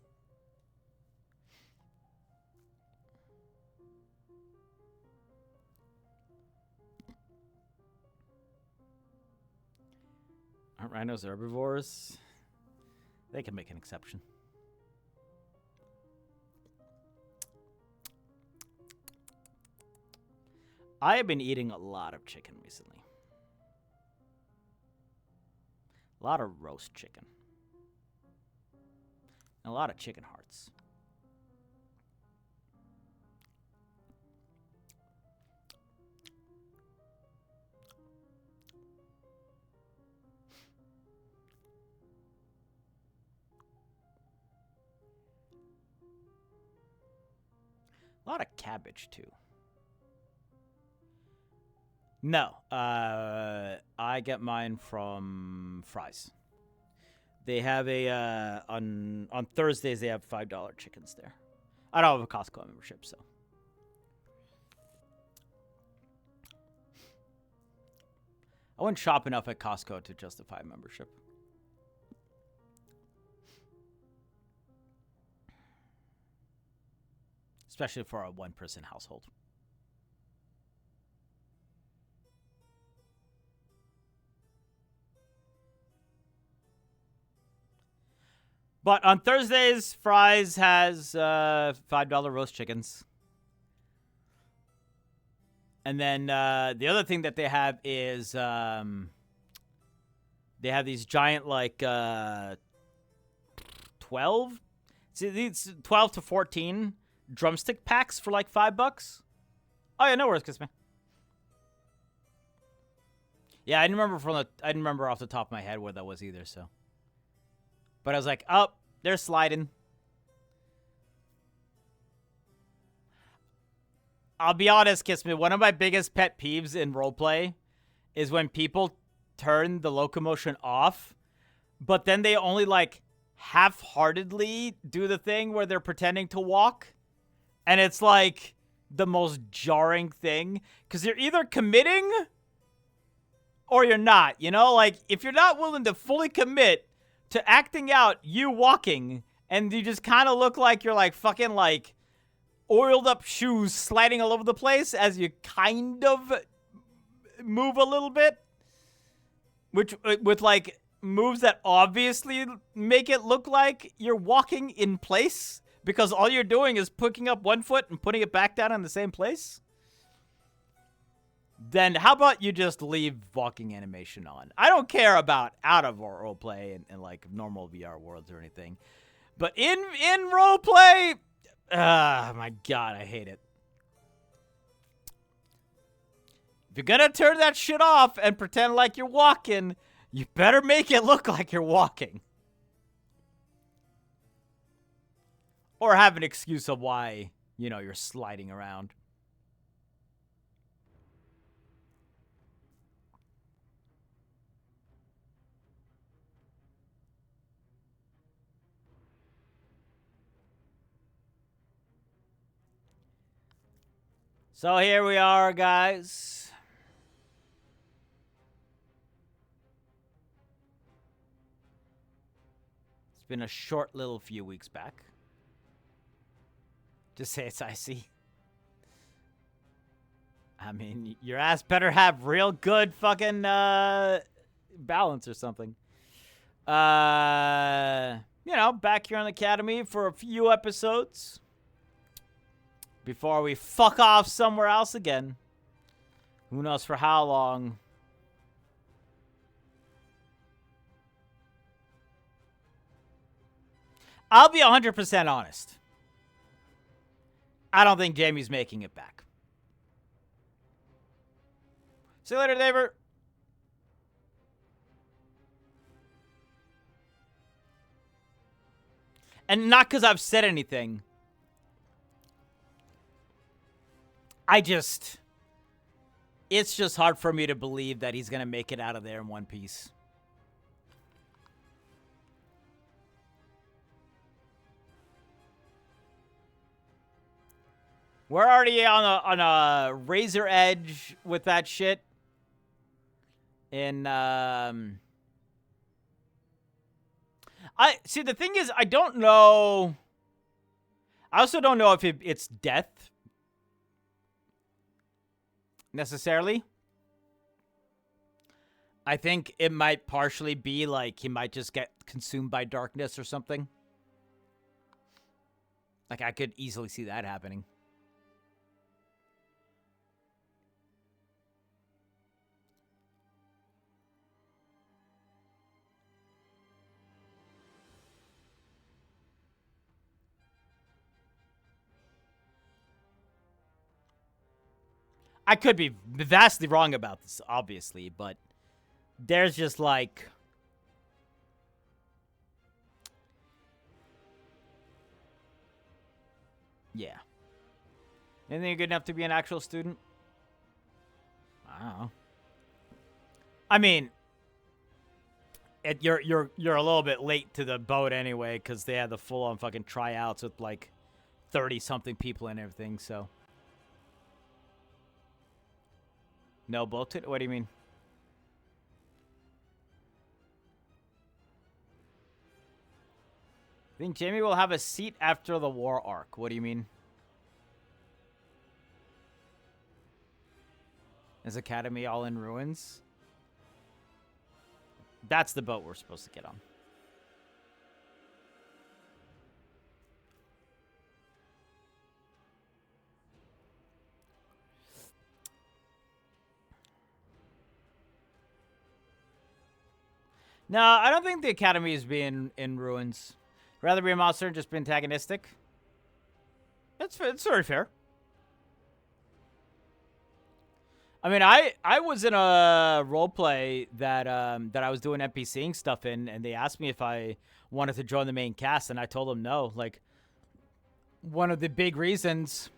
Aren't rhinos herbivores? They can make an exception. I have been eating a lot of chicken recently. A lot of roast chicken. And a lot of chicken hearts. cabbage too. No, I get mine from Fry's. They have a on Thursdays they have $5 chickens there. I don't have a Costco membership, so. I wouldn't shop enough at Costco to justify membership. Especially for a one-person household. But on Thursdays, Fry's has $5 roast chickens. And then the other thing that they have is they have these giant, like, 12? See, these 12 to 14 drumstick packs for like $5. Oh, yeah, no worries, Kiss Me. Yeah, I didn't remember off the top of my head where that was either, so. But I was like, oh, they're sliding. I'll be honest, Kiss Me. One of my biggest pet peeves in roleplay is when people turn the locomotion off, but then they only, like, half-heartedly do the thing where they're pretending to walk. And it's, like, the most jarring thing. Because you're either committing or you're not, you know? Like, if you're not willing to fully commit to acting out you walking, and you just kind of look like you're, like, fucking, like, oiled up shoes sliding all over the place as you kind of move a little bit, which with, like, moves that obviously make it look like you're walking in place because all you're doing is picking up one foot and putting it back down in the same place. Then how about you just leave walking animation on? I don't care about out of roleplay and like normal VR worlds or anything. But in roleplay, my God, I hate it. If you're gonna turn that shit off and pretend like you're walking, you better make it look like you're walking. Or have an excuse of why, you know, you're sliding around. So here we are, guys. It's been a short little few weeks back. Just say it's icy. I mean, your ass better have real good fucking balance or something. You know, back here on the Academy for a few episodes. Before we fuck off somewhere else again. Who knows for how long. I'll be 100% honest. I don't think Jamie's making it back. See you later, neighbor. And not because I've said anything. It's just hard for me to believe that he's going to make it out of there in one piece. We're already on a razor edge with that shit. And, see, the thing is, I don't know. I also don't know if it's death. Necessarily. I think it might partially be like he might just get consumed by darkness or something. Like, I could easily see that happening. I could be vastly wrong about this, obviously, but there's just like... Yeah. You think you're good enough to be an actual student? I don't know. I mean, you're a little bit late to the boat anyway, because they had the full-on fucking tryouts with like 30-something people and everything. So no boat. What do you mean? I think Jamie will have a seat after the war arc. What do you mean? Is Academy all in ruins? That's the boat we're supposed to get on. No, I don't think the Academy is being in ruins. Rather be a monster and just be antagonistic. It's very fair. I mean, I was in a roleplay that that I was doing NPCing stuff in, and they asked me if I wanted to join the main cast, and I told them no. Like, one of the big reasons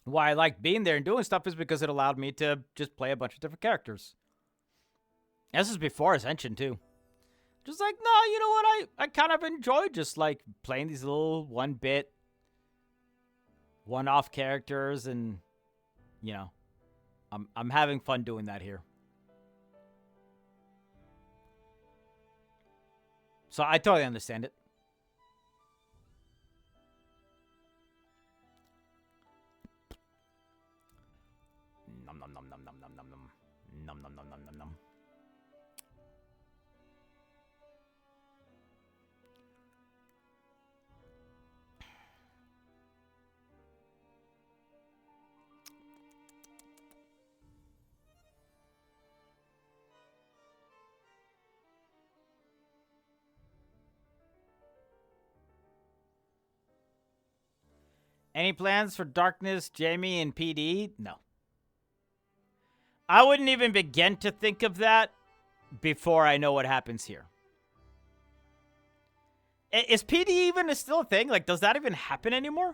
why I liked being there and doing stuff is because it allowed me to just play a bunch of different characters. This is before Ascension, too. Just like, no, you know what? I kind of enjoy just, like, playing these little one-bit, one-off characters, and, you know, I'm having fun doing that here. So I totally understand it. Nom nom nom nom nom nom nom nom. Nom nom nom nom nom nom. Any plans for Darkness, Jamie, and PD? No. I wouldn't even begin to think of that before I know what happens here. Is PD even still a thing? Like, does that even happen anymore?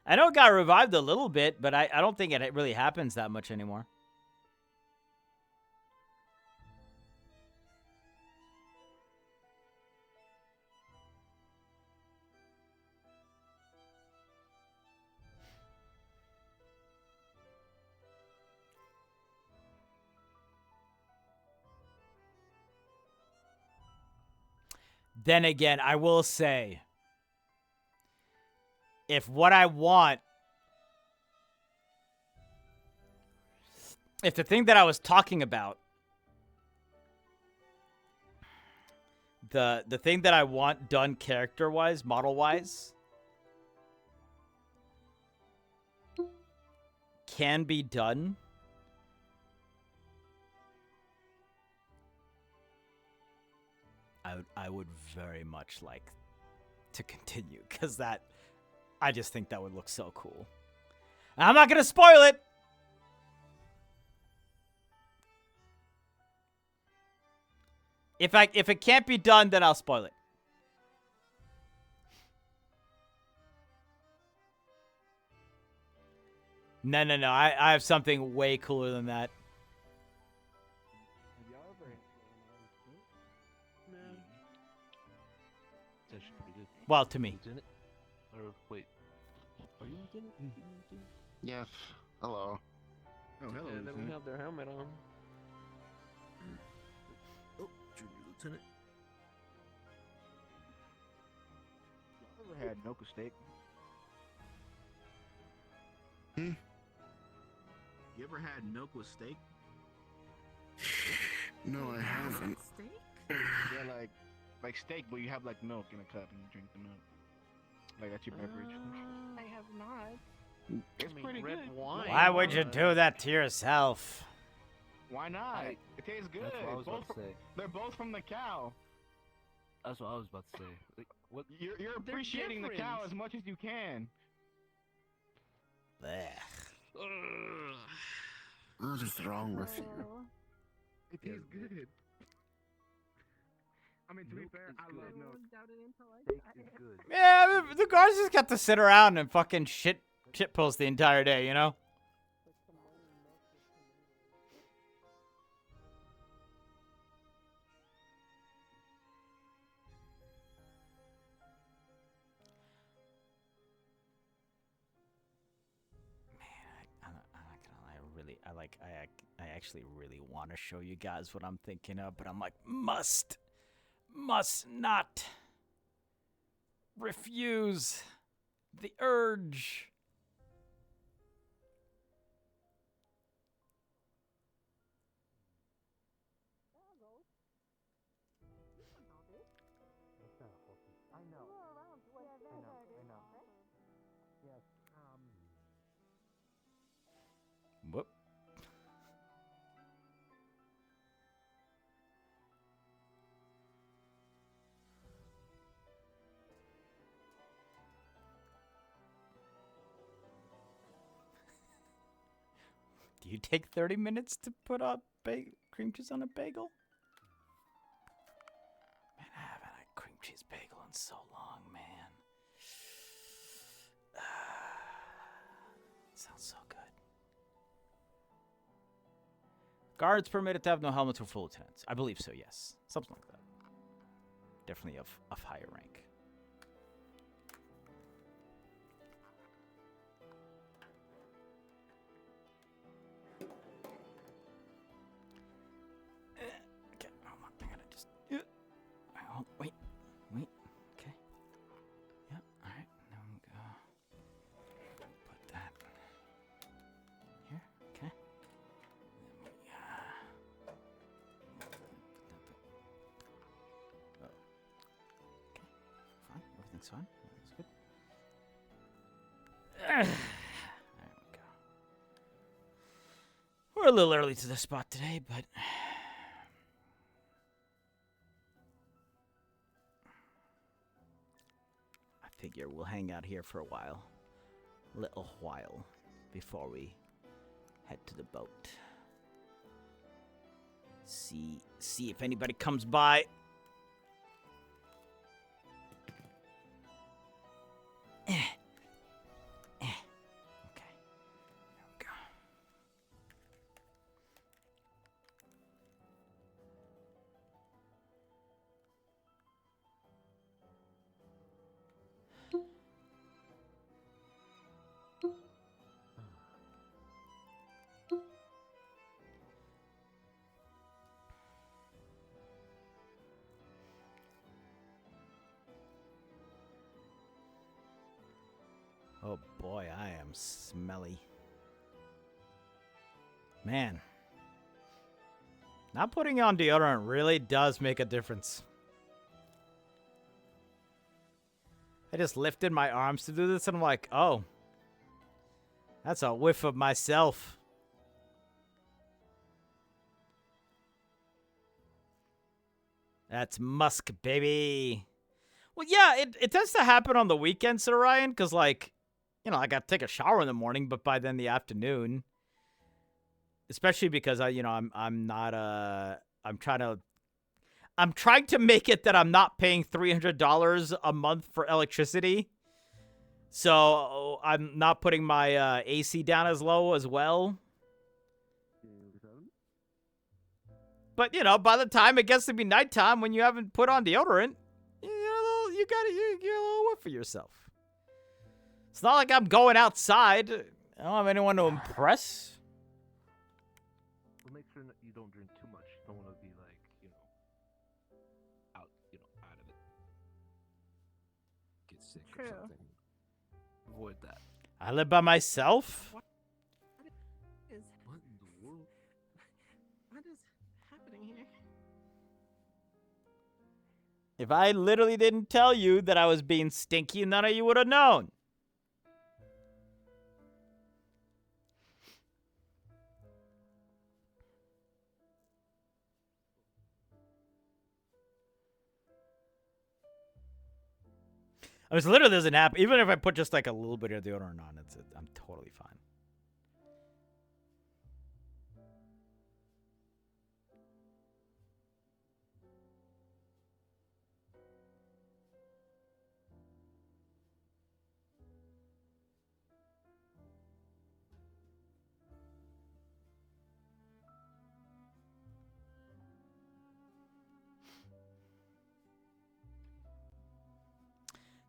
I know it got revived a little bit, but I don't think it really happens that much anymore. Then again, I will say, if what I want, if the thing that I was talking about, the thing that I want done character-wise, model-wise, can be done, I would very much like to continue, because that, I just think that would look so cool. And I'm not going to spoil it! If it can't be done, then I'll spoil it. No, I have something way cooler than that. Well, to me. Or wait, are you Lieutenant? Yeah. Hello. Oh, hello. Yeah, then we have their helmet on. Oh, Junior Lieutenant. You ever had Noka steak? Hmm? You ever had milk with steak? No, I haven't. Yeah, like steak, but you have like milk in a cup and you drink the milk. Like that's your beverage. I have not. It's pretty good. Wine. Why would you do that to yourself? Why not? It tastes good. That's what I was about to say. They're both from the cow. That's what I was about to say. Like, what? You're appreciating the cow as much as you can. What is wrong with you? It tastes good. I mean, to be Milk fair, is I good. love milk. Steak is good. Yeah, the guards just got to sit around and fucking shit post the entire day, you know? I'm not gonna lie, I actually really want to show you guys what I'm thinking of, but I'm like, must not refuse the urge. I know. I know. Yes. Whoop. Do you take 30 minutes to put up cream cheese on a bagel? Man, I haven't had cream cheese bagel in so long, man. Sounds so good. Guards permitted to have no helmets or full lieutenants. I believe so, yes. Something like that. Definitely of higher rank. Okay, hold on. I gotta just... Wait. Okay. Yep, alright. Now I'm gonna put that here. Okay. Then we, oh. Okay, fine. Everything's fine. That's good. There we go. We're a little early to the spot today, but... I figure we'll hang out here for a little while, before we head to the boat. See if anybody comes by. Okay. There we go. Oh boy, I am smelly. Man. Not putting on deodorant really does make a difference. I just lifted my arms to do this and I'm like, oh. That's a whiff of myself. That's musk, baby. Well, yeah, it tends to happen on the weekends, Sir Ryan, because, like, you know, I got to take a shower in the morning, but by then the afternoon, especially because I'm trying to make it that I'm not paying $300 a month for electricity, so I'm not putting my AC down as low as well. But you know, by the time it gets to be nighttime, when you haven't put on deodorant, you get a little whiff for yourself. It's not like I'm going outside. I don't have anyone to impress. Well, make sure that you don't drink too much. You don't want to be like, out of it. Get sick or something. Avoid that. I live by myself. What in the world? What is happening here? If I literally didn't tell you that I was being stinky, none of you would have known. I mean, it literally doesn't happen. Even if I put just like a little bit of deodorant on, I'm totally fine.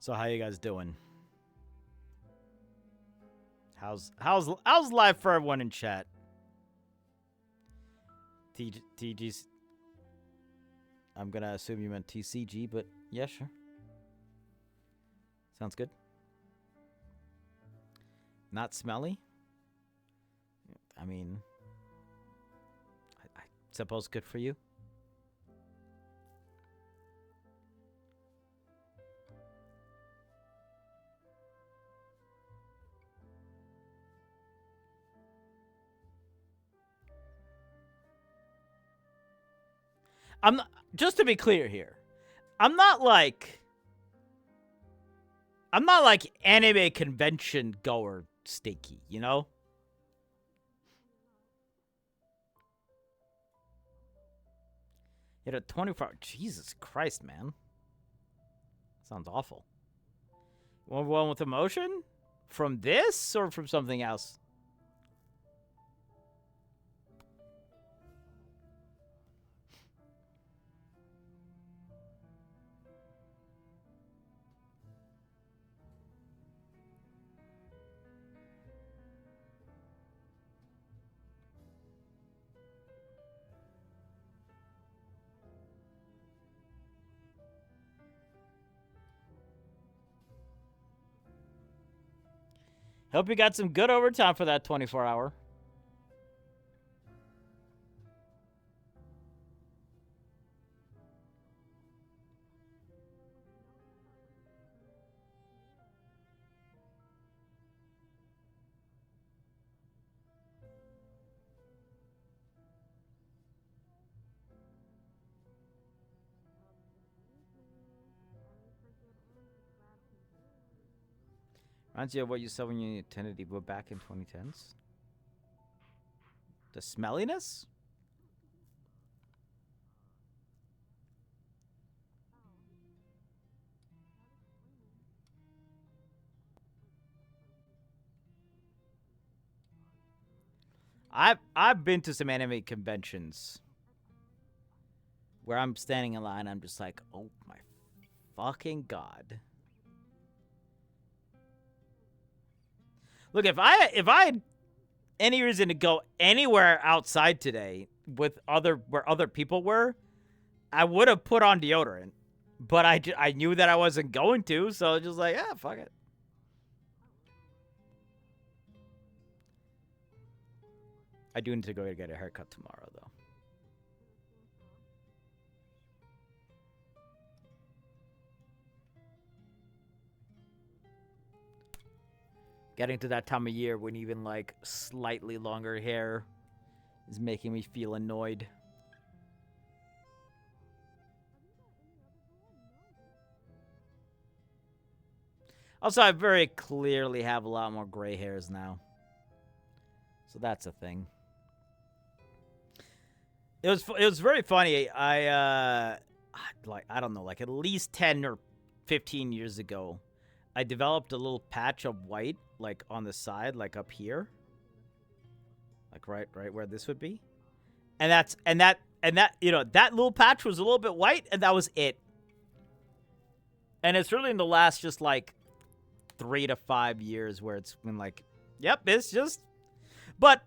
So how you guys doing? How's life for everyone in chat? TG's. I'm gonna assume you meant TCG, but yeah, sure. Sounds good. Not smelly? I mean, I suppose good for you. I'm not, just to be clear here, I'm not like anime convention goer stinky, you know? Hit a 24 hour. Jesus Christ, man. Sounds awful. You want one with emotion? From this or from something else? Hope you got some good overtime for that 24 hour. Reminds you of what you saw when you attended Evo back in 2010s? The smelliness? I've been to some anime conventions where I'm standing in line, I'm just like, oh my fucking god. Look, if I had any reason to go anywhere outside today with where other people were, I would have put on deodorant. But I knew that I wasn't going to, so I was just like, yeah, fuck it. I do need to go get a haircut tomorrow, though. Getting to that time of year when even, like, slightly longer hair is making me feel annoyed. Also, I very clearly have a lot more gray hairs now. So that's a thing. It was very funny. I don't know, like at least 10 or 15 years ago, I developed a little patch of white, like on the side, like up here, like right where this would be, and that you know, that little patch was a little bit white, and that was it. And it's really in the last just like 3 to 5 years where it's been like, yep, it's just. But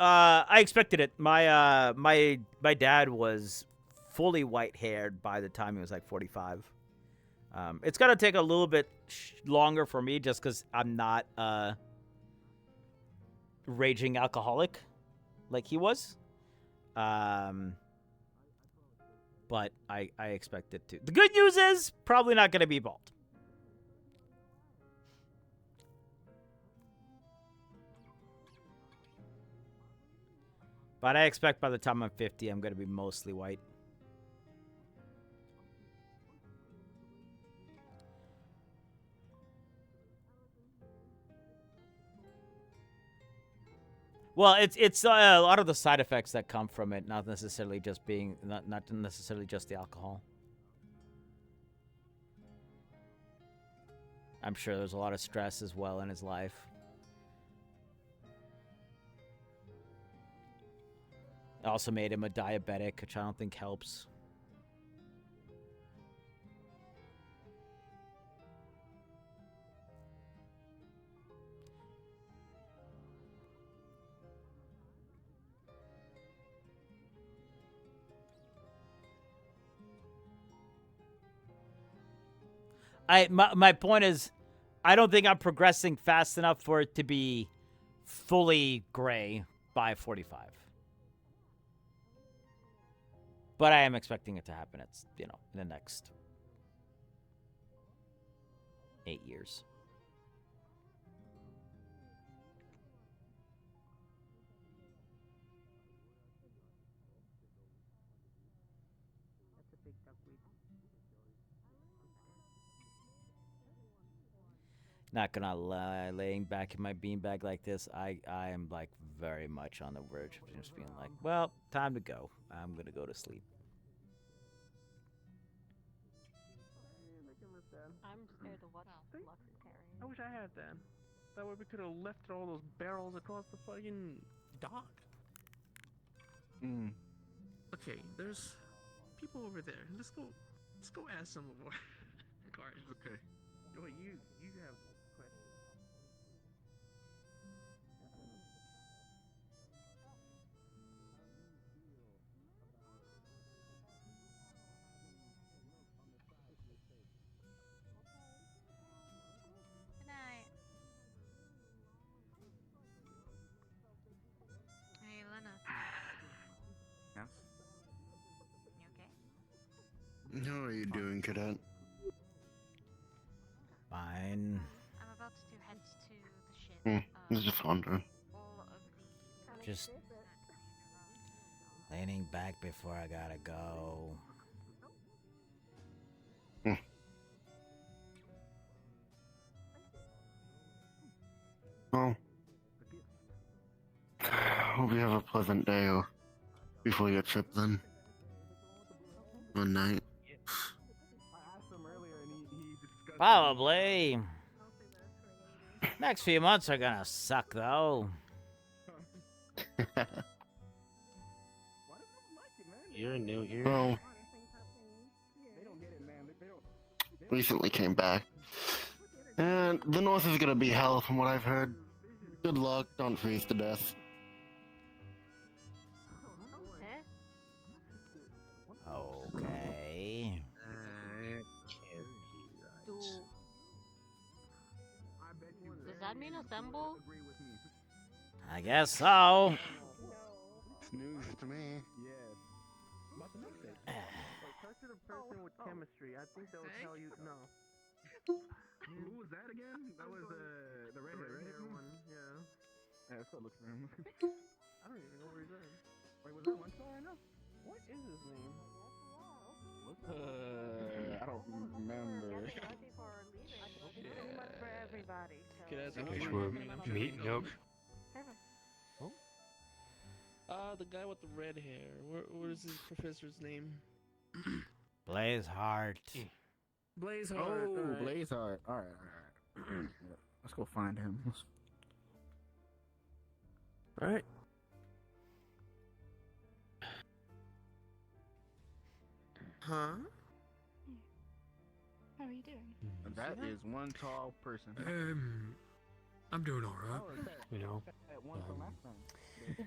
I expected it. My dad was fully white haired by the time he was like 45. It's gonna take a little bit longer for me just because I'm not a raging alcoholic like he was. But I expect it to. The good news is probably not gonna be bald. But I expect by the time I'm 50, I'm gonna be mostly white. Well, it's a lot of the side effects that come from it, not necessarily just being not necessarily just the alcohol. I'm sure there's a lot of stress as well in his life. It also made him a diabetic, which I don't think helps. My point is, I don't think I'm progressing fast enough for it to be fully gray by 45. But I am expecting it to happen. It's, in the next 8 years. Not gonna lie, laying back in my beanbag like this, I am like very much on the verge of just being like, well, time to go. I'm gonna go to sleep. I'm scared to watch Lux and Terry. I wish I had that. That way we could have left all those barrels across the fucking dock. Okay, there's people over there. Let's go ask some of our guards. Okay. Wait, you have questions. Good night. Hey, Lena. Yes? You okay? How are you doing, cadet? Fine. I'm about to head to the ship. Just wondering. All of the... Just leaning back before I gotta go. Well, hope you have a pleasant day before your trip then. Good night. Probably. Next few months are gonna suck, though. You're new here. Well, recently came back. And the north is gonna be hell from what I've heard. Good luck, don't freeze to death. Okay. Does that mean assemble? I guess so. It's news to me. Talk to the person with chemistry. I think they'll tell you no. Who was that again? That was the red hair one. Yeah. Let's go look for him. I don't even know where he's at. Wait, was that Lunchstar right now? What is his name? I don't remember. For everybody. Okay, we're meeting up. The guy with the red hair. What is his professor's name? Blazeheart. Blazeheart. Oh, alright. Blazeheart. All right. Yeah, let's go find him. All right. Huh? How are you doing? That is one tall person. I'm doing all right. You know.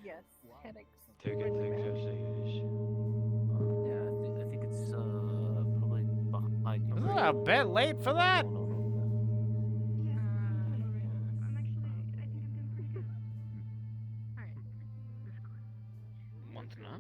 Yes, headaches. Take it seriously. Yeah, I think it's probably behind you. A bit late for that. Month now.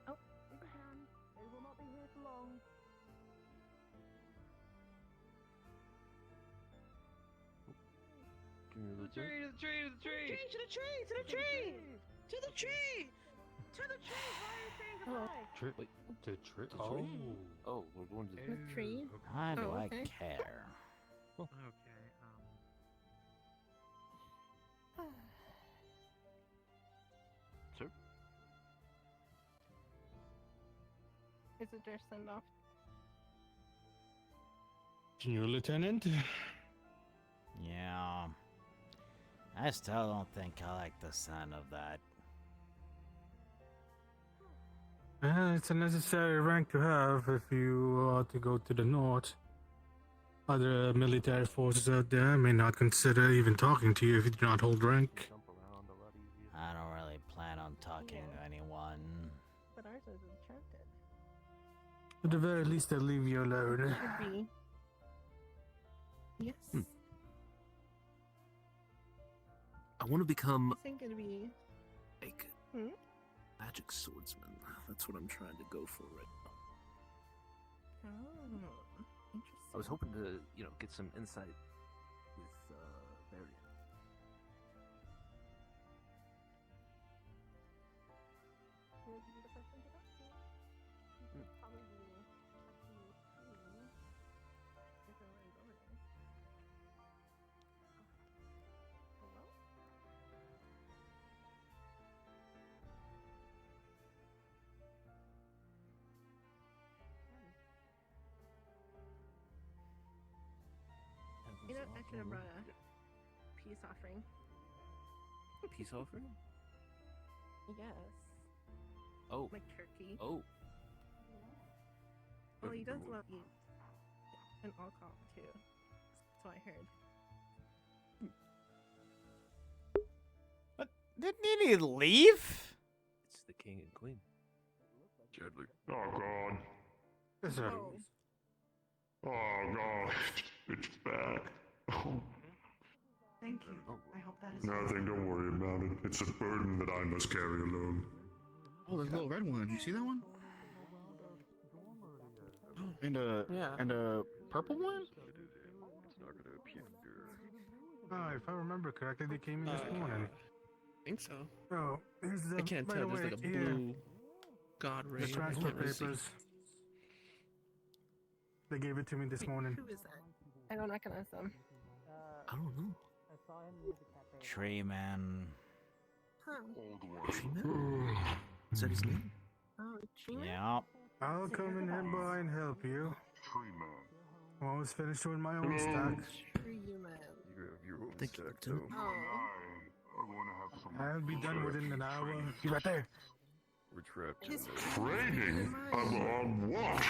Oh, they can. They will not be here for long. To the tree, to the tree, to the tree! To the tree, to the tree! To the tree! To the tree! Why are you saying goodbye? Trip. To trip. Oh, we're going to The tree? Why do I okay. care? Okay. Sir? Is it their send off? Senior Lieutenant. Yeah. I still don't think I like the sound of that. It's a necessary rank to have if you are to go to the north. Other military forces out there may not consider even talking to you if you do not hold rank. I don't really plan on talking to anyone. But ours is enchanted. At the very least, they'll leave you alone. Should be. Yes. I want to become I think it'd be. like Hmm? magic swordsman. That's what I'm trying to go for right now. Oh, interesting. I was hoping to, get some insight with Varian. Who would be the first one to talk to? Probably if there was over there. Hello? You know, I should have brought a peace offering. Peace offering? Yes. Oh. Like turkey. Oh. Well, he does love you. And alcohol, too. That's what I heard. What? Didn't he leave? It's the king and queen. Gently. Oh god. Yes, sir. Oh gosh, it's back. Thank you. I hope that is. Nothing, don't worry about it. It's a burden that I must carry alone. Oh, there's a little red one. You see that one? And a purple one? Oh, if I remember correctly, they came in this morning. I think so. Oh, here's the. I can't by tell. the There's way, like a here, blue god ray. the transfer I can't really see. papers. They gave it to me this morning. Who is that? I don't recognize them. I don't know. Tree man. Is that his name? Oh, Trina? Yeah. I'll come in here by and help you. I'm almost finished doing my own stack. Tree man. You have your own Thank you, stack, Lieutenant. though. I'm going to have some. I'll be done within an hour. He's right there. We're trapped in His this. Training? On what?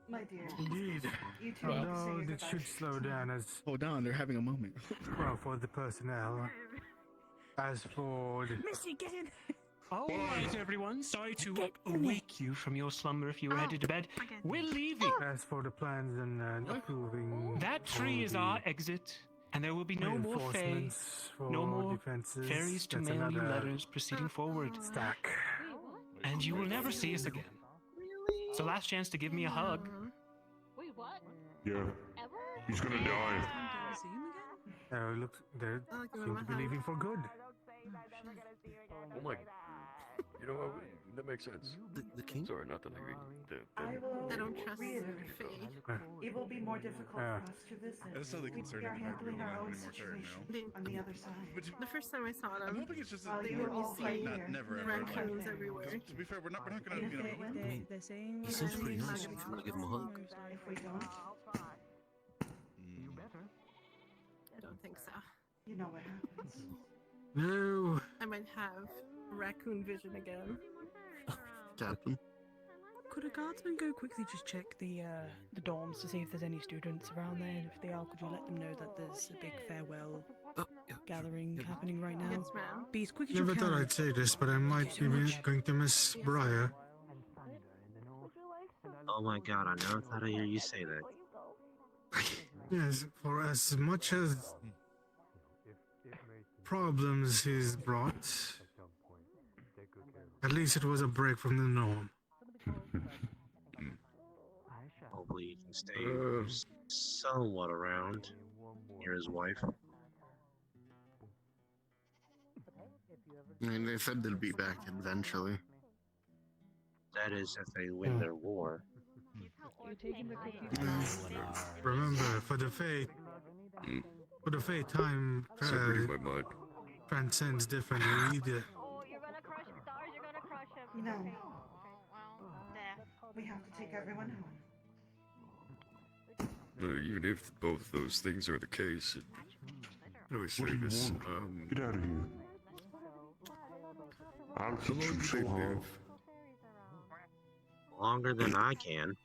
My dear. Indeed. You two Although it should slow down as Hold on, they're having a moment. well for the personnel. As for the Missy, get in! All right, everyone. Sorry to wake you from your slumber if you were headed to bed. We're leaving. as for the plans and approving That tree all is the our exit, and there will be no more Fey, reinforcements for no more defenses, fairies to that's mail you another letters proceeding forward. stack. And you will never see us again. It's the last chance to give me a hug. Wait, what? Yeah. He's gonna die. Look, they seem to be leaving for good. Oh my. You know what? That makes sense. The king? Sorry, not the lady. I don't trust Faye. It will be more difficult for us to visit. That's not the We concern are of the fact handling we don't our have own any more turret situation now. on the other side. The first time I saw them, I'm hoping it's just Well, they you were were all all right not here. never ever. raccoons everywhere. To be fair, we're not gonna, you know. I mean, They're saying he seems pretty nice if you want to give him a hug. If we don't, I don't think so. you know what happens. No. I might have raccoon vision again. Captain. Could a guardsman go quickly just check the dorms to see if there's any students around there? And if they are, could you let them know that there's a big farewell gathering happening right now? Yes, ma'am. Be as quick as you Never can. thought I'd say this, but I might be going to miss Briar. Oh my god, I never thought I'd hear you say that. Yes, for as much as problems he's brought, at least it was a break from the norm. Hopefully you can stay somewhat around near his wife. I mean, they said they'll be back eventually. That is, if they win their war. Remember, for the Fey time transcends differently. No. We have to take everyone home. Even if both those things are the case, how do I say this? Get out of here. I'll keep you safe. Longer than I can.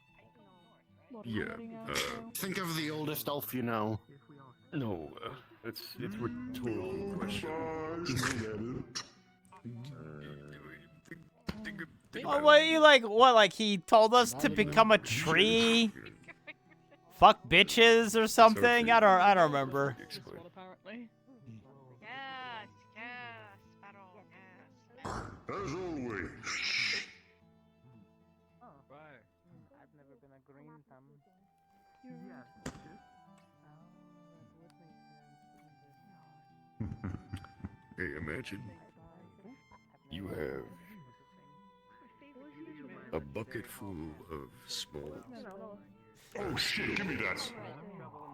Yeah. Think of the oldest elf you know. No, it's rhetorical question. Oh, what you like? What, like he told us to become a tree? Fuck bitches or something? I don't remember. Apparently. As always. Right. I've never been a green thumb. Hey, imagine you have a bucket full of small. Oh shit, give me that.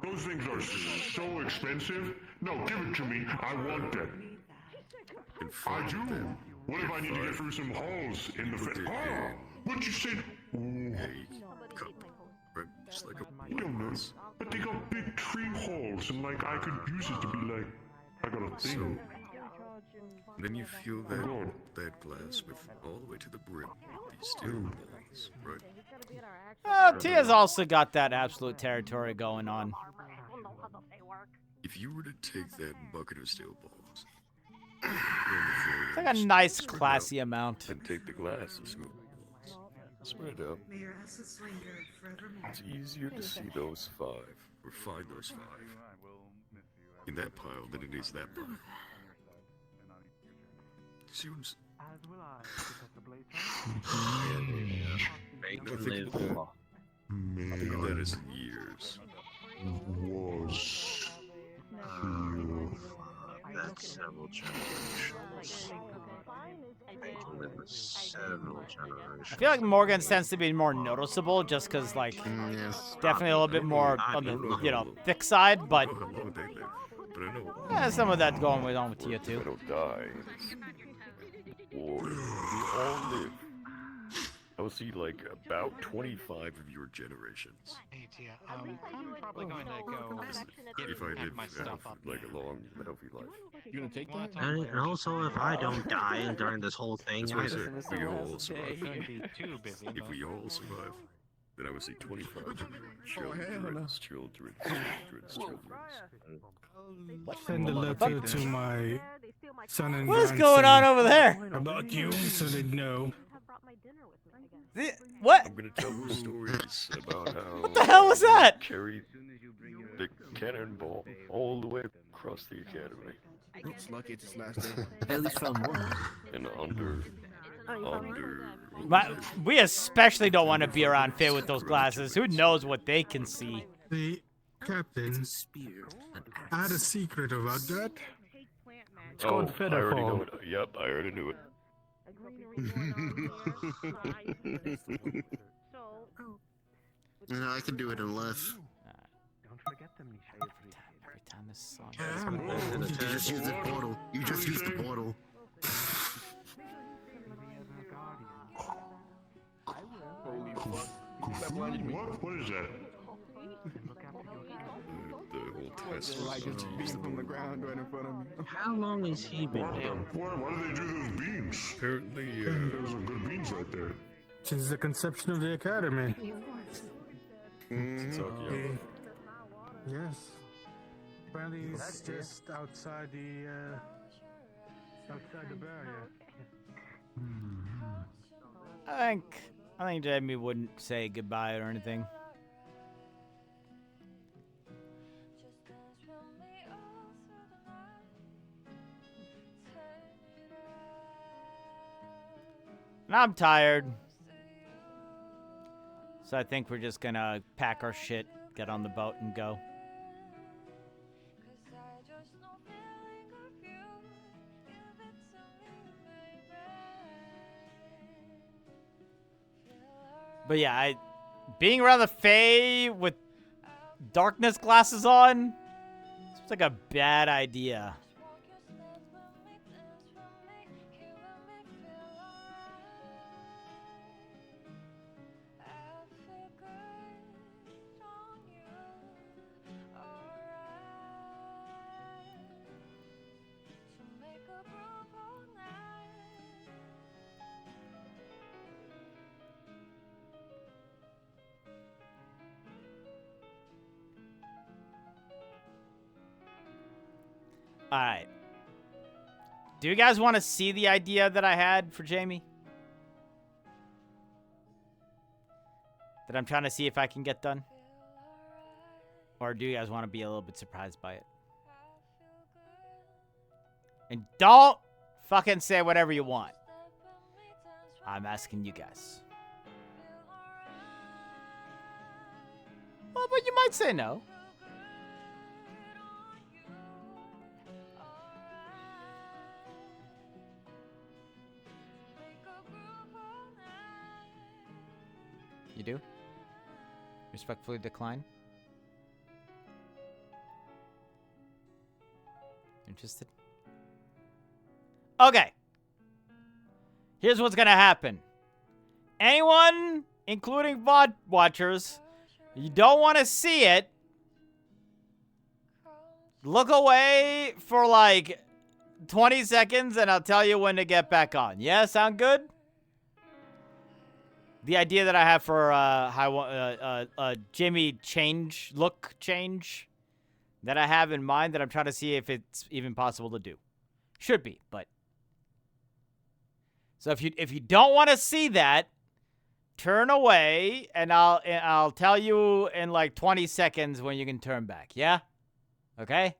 Those things are so expensive. No, give it to me. I want them. I do. What if I need to get through some halls in the Oh! What'd you say? Hey, cup. Right? Just like a You don't know. But they got big tree halls, and like I could use it to be like, I got a thing. Then you fill that glass with all the way to the brim with these steel balls, right? Tia's also got that absolute territory going on. If you were to take that bucket of steel balls, It's like a nice, classy amount. and take the glass of smooth balls, spread out. It's easier to see those five, or find those five, in that pile than it is that pile. See what I'm saying? As will I, because the blaze I think of that as years. Was That's several generations. I live with several generations. I feel like Morgan tends to be more noticeable just because, like, definitely a little bit more on the, thick side, but some of that going on with Tia too. I don't die. Or we all live. I will see like about 25 of your generations. Hey Tia, I'm probably going to go If I live my stuff up. like a long, healthy life. You gonna take that? And also, if I don't die during this whole thing, That's what I either. said. We all survive. Be too busy. If we all survive, then I would see 25 hell no. children. Send a letter to my son and What is grandson going on over there? about you, so they know. What? I'm gonna tell them stories about how. What the hell was that? Carried the cannonball all the way across the academy. It's lucky it's his last day. At least found one. And under. We especially don't want to be around Fey with those glasses. Who knows what they can see? The captain, I had a secret about that. It's called I already know Featherfall. it. Yep, I already knew it. No, I can do it in less. Don't forget them, Nisha. Every time this song You just use the portal. You just use the portal. What is that? The whole test. Like it's a beam from the ground right in front of me. How long has he been dead? Why do they do those beams? Apparently, those are good beams right there. Since the conception of the academy. Yes. Apparently it's just outside the barrier. I think Jamie wouldn't say goodbye or anything. And I'm tired. So I think we're just gonna pack our shit, get on the boat, and go. But yeah, being around the Fae with darkness glasses on seems like a bad idea. All right. Do you guys want to see the idea that I had for Jamie? That I'm trying to see if I can get done? Or do you guys want to be a little bit surprised by it? And don't fucking say whatever you want. I'm asking you guys. Well, but you might say no. You do? Respectfully decline? Interested? Okay. Here's what's gonna happen. Anyone, including VOD watchers, you don't want to see it, look away for like 20 seconds and I'll tell you when to get back on. Yeah, sound good? The idea that I have for Jimmy look change that I have in mind that I'm trying to see if it's even possible to do. Should be, but. So if you don't want to see that, turn away and I'll tell you in like 20 seconds when you can turn back. Yeah? Okay?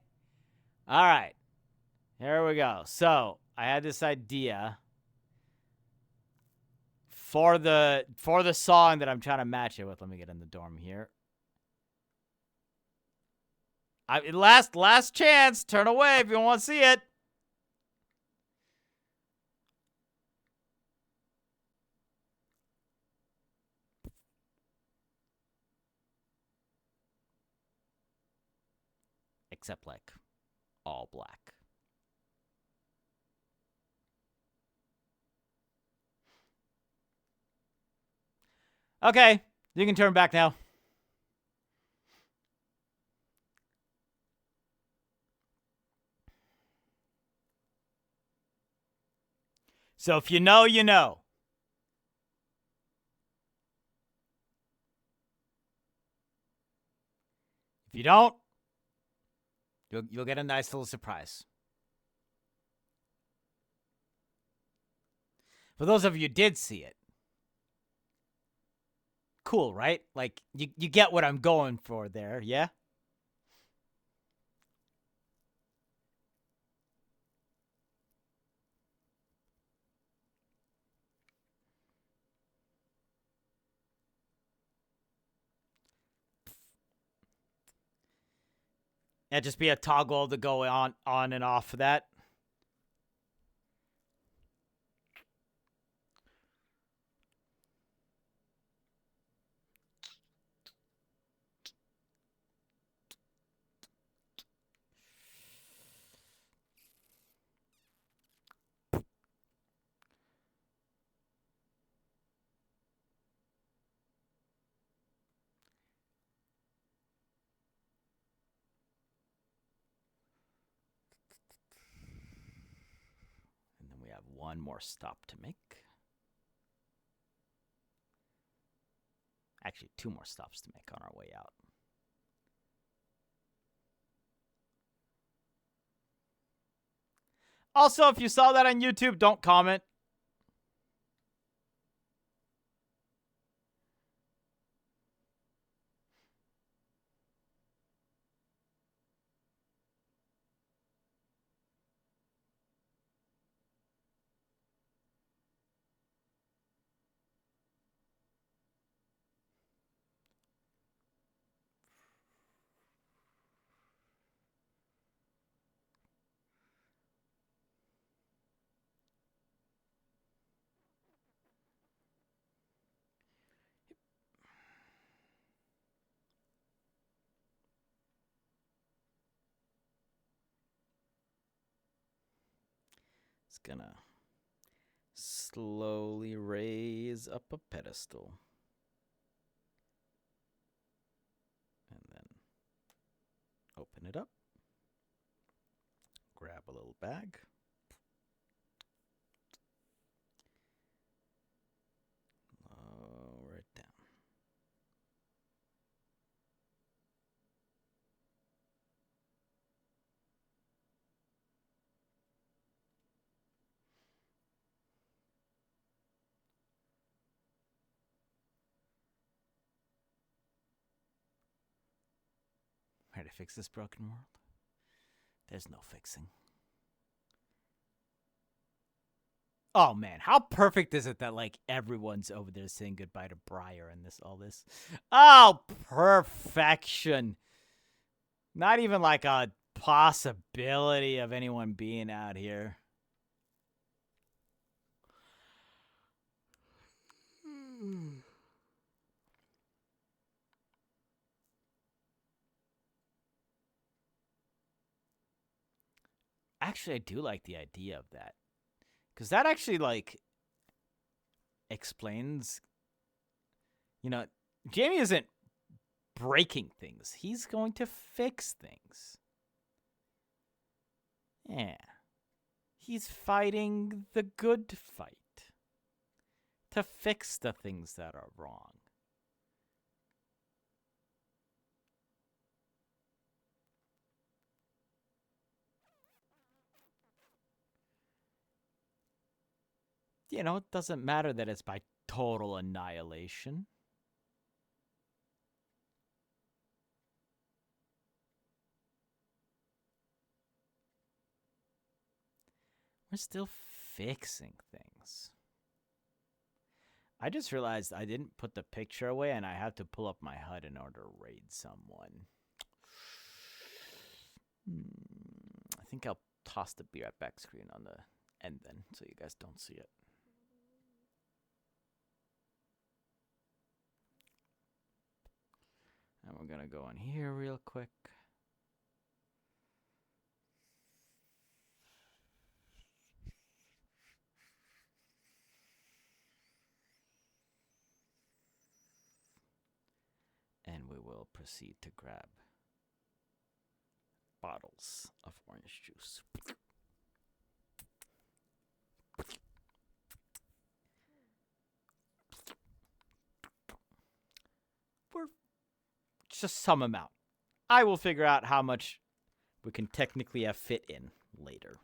All right. Here we go. So, I had this idea for the song that I'm trying to match it with. Let me get in the dorm here. Last chance. Turn away if you want to see it. Except like all black. Okay, you can turn back now. So if you know, you know. If you don't, you'll get a nice little surprise. For those of you who did see it, cool, right? Like, you get what I'm going for there, yeah? And just be a toggle to go on and off of that. And then we have one more stop to make. Actually, two more stops to make on our way out. Also, if you saw that on YouTube, don't comment. It's gonna slowly raise up a pedestal. And then open it up. Grab a little bag. Lower it down. to fix this broken world? There's no fixing. Oh man, how perfect is it that like everyone's over there saying goodbye to Briar and all this? Oh, perfection. Not even like a possibility of anyone being out here. Actually, I do like the idea of that. Because that actually, like, explains... You know, Jamie isn't breaking things. He's going to fix things. Yeah. He's fighting the good fight. To fix the things that are wrong. You know, it doesn't matter that it's by total annihilation. We're still fixing things. I just realized I didn't put the picture away and I have to pull up my HUD in order to raid someone. I think I'll toss the Be Right Back screen on the end then so you guys don't see it. And we're going to go in here real quick. And we will proceed to grab bottles of orange juice. We're just some amount. I will figure out how much we can technically have fit in later.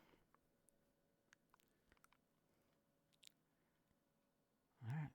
All right.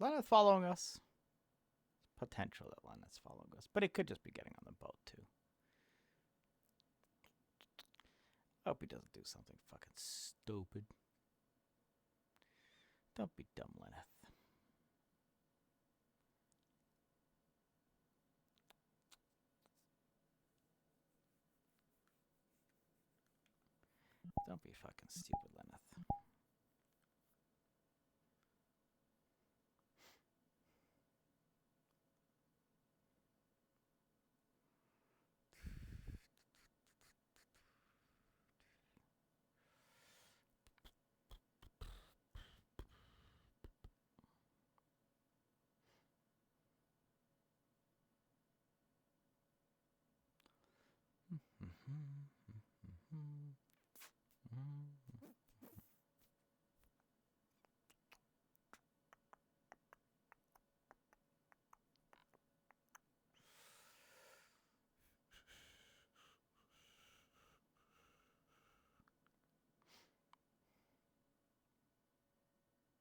Lena's following us. Potential that Lena's following us, but it could just be getting on the boat too. I hope he doesn't do something fucking stupid. Don't be dumb, Lena. Don't be fucking stupid, Lena.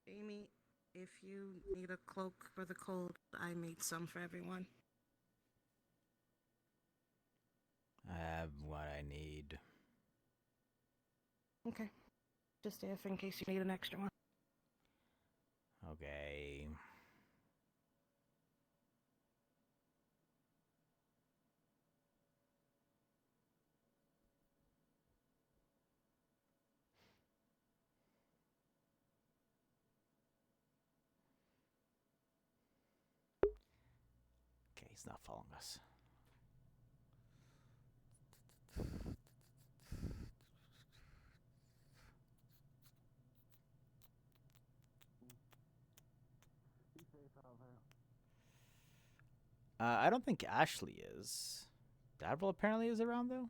Amy, if you need a cloak for the cold, I made some for everyone. I have what I need. Okay. Just if in case you need an extra one. Okay. Okay, he's not following us. I don't think Ashley is. Davril apparently is around though.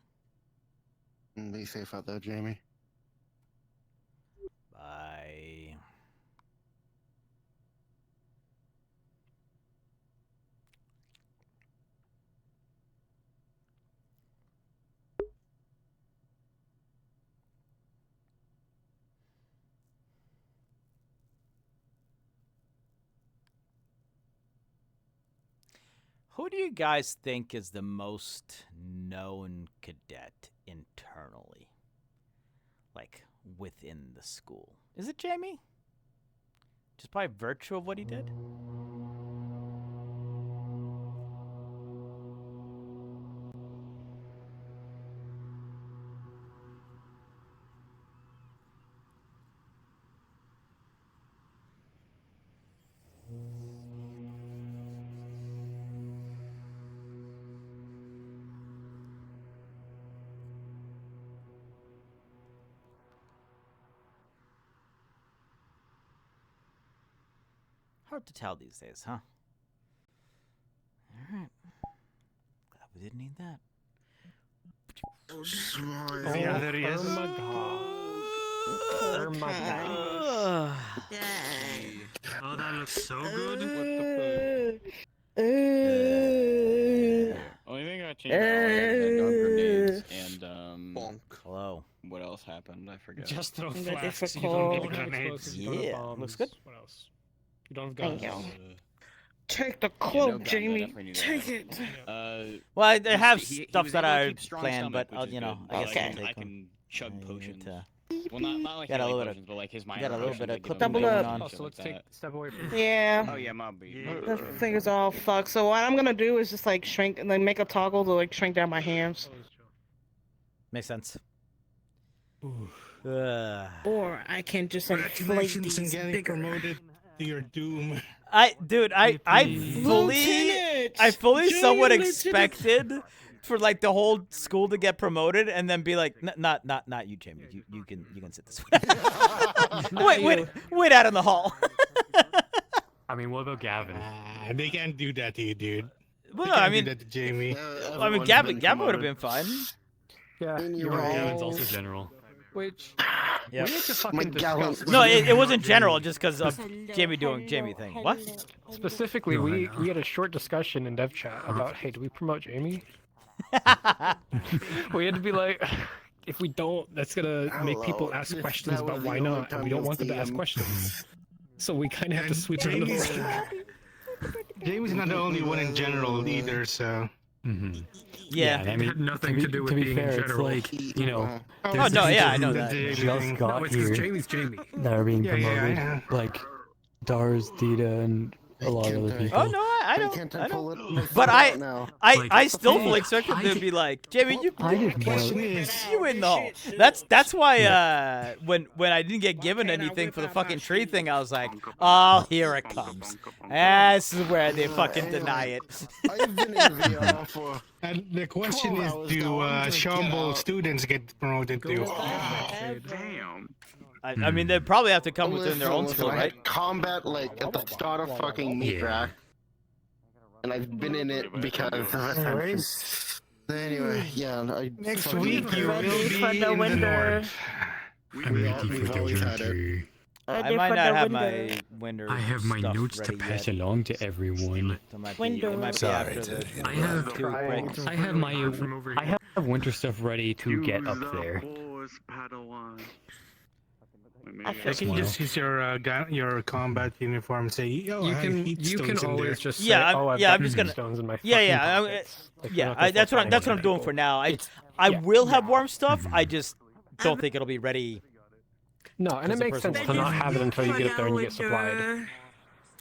Be safe out there, Jamie. Bye. Who do you guys think is the most known cadet internally? Like, within the school? Is it Jamie? Just by virtue of what he did? Hard to tell these days, huh? Alright. Glad we didn't need that. Oh, yeah, there he is. Oh my god. Oh my god. Oh, that looks so good. Only thing I changed out was grenades and Bonk. Hello. What else happened? I forget. Just throw The flasks. You difficult- don't need grenades. You don't have Yeah, bombs. looks good. What else? You don't have Thank guns. you. Take the Yeah, cloak, no guns, I Jamie. definitely knew Take that. it. Well, I He's- have he stuff was that able to I keep strong planned, stomach, but which is you know, good. I guess I I can, I take them. can chug potions. To, Well, not like got a healing little bit potions, but like his minor got a little potions, bit of like, you know, clipping Double going up. on. Oh, so let's take step away from Yeah. Oh yeah, my B. The thing is all fucked. So what I'm gonna do is just like shrink and then make a toggle to like shrink down my hands. Makes sense. Or I can just inflate Congratulations on these getting bigger. promoted to your doom. I fully somewhat Lieutenant! expected for like the whole school to get promoted and then be like, not you, Jamie. You can sit this way. wait out in the hall. I mean, what about Gavin? They can't do that to you, dude. Well, They no, can't I mean, do that to Jamie. I mean, Gavin would have been fine. Yeah, you're right. Gavin's also general. Which Yeah. we need to fucking discuss. No, it wasn't general, just because of Jamie doing Jamie thing. What? Specifically, we had a short discussion in dev chat about, hey, do we promote Jamie? We had to be like, if we don't, that's gonna make people ask questions about why not, and we don't want them to ask questions. So we kind of have to switch it up. Jamie's not the only one in general either, so. Yeah. I mean, nothing to do with being fair, in it's general. like, you know, Oh there's no, the yeah, I people know who that. just got No, it's 'cause here Jamie's Jamie. that are being Yeah, yeah, promoted, I know. like Dars, Dita, and a lot of other people. Oh no, I don't. can't I pull don't. it- But pull it now. I still fully expected them to be like, Jamie, you in the hole. That's why when I didn't get given anything for the fucking tree thing, I was like, oh, here it comes. This is where they fucking deny it. I've been in VR for. And the question 12 is, hours do now, I'm gonna Shamble get out. students get promoted too? Damn. I mean, they probably have to come within their own Listen, school, I right? had combat like at the start of fucking meat rack, and I've been in it because of Ascension. Anyway, yeah. Next fucking- week you will Ready be for the in winter. the north. We've always had it. I might not have my winter. I have my stuff notes to ready pass yet. along to everyone. So it might be after the I have 2 break. I have winter stuff ready to get up there. I I can just use your combat uniform and say, yo, You I have can heat you stones can in always there. just say, Yeah, oh, I've yeah, got I'm just gonna. stones in my Yeah, fucking yeah, pockets. Like, you're yeah. not gonna That's what fuck I'm anyone doing up. for now. I yeah. will have warm stuff. I just don't think it'll be ready. No, and it makes sense to not have it until you get up there and you get supplied.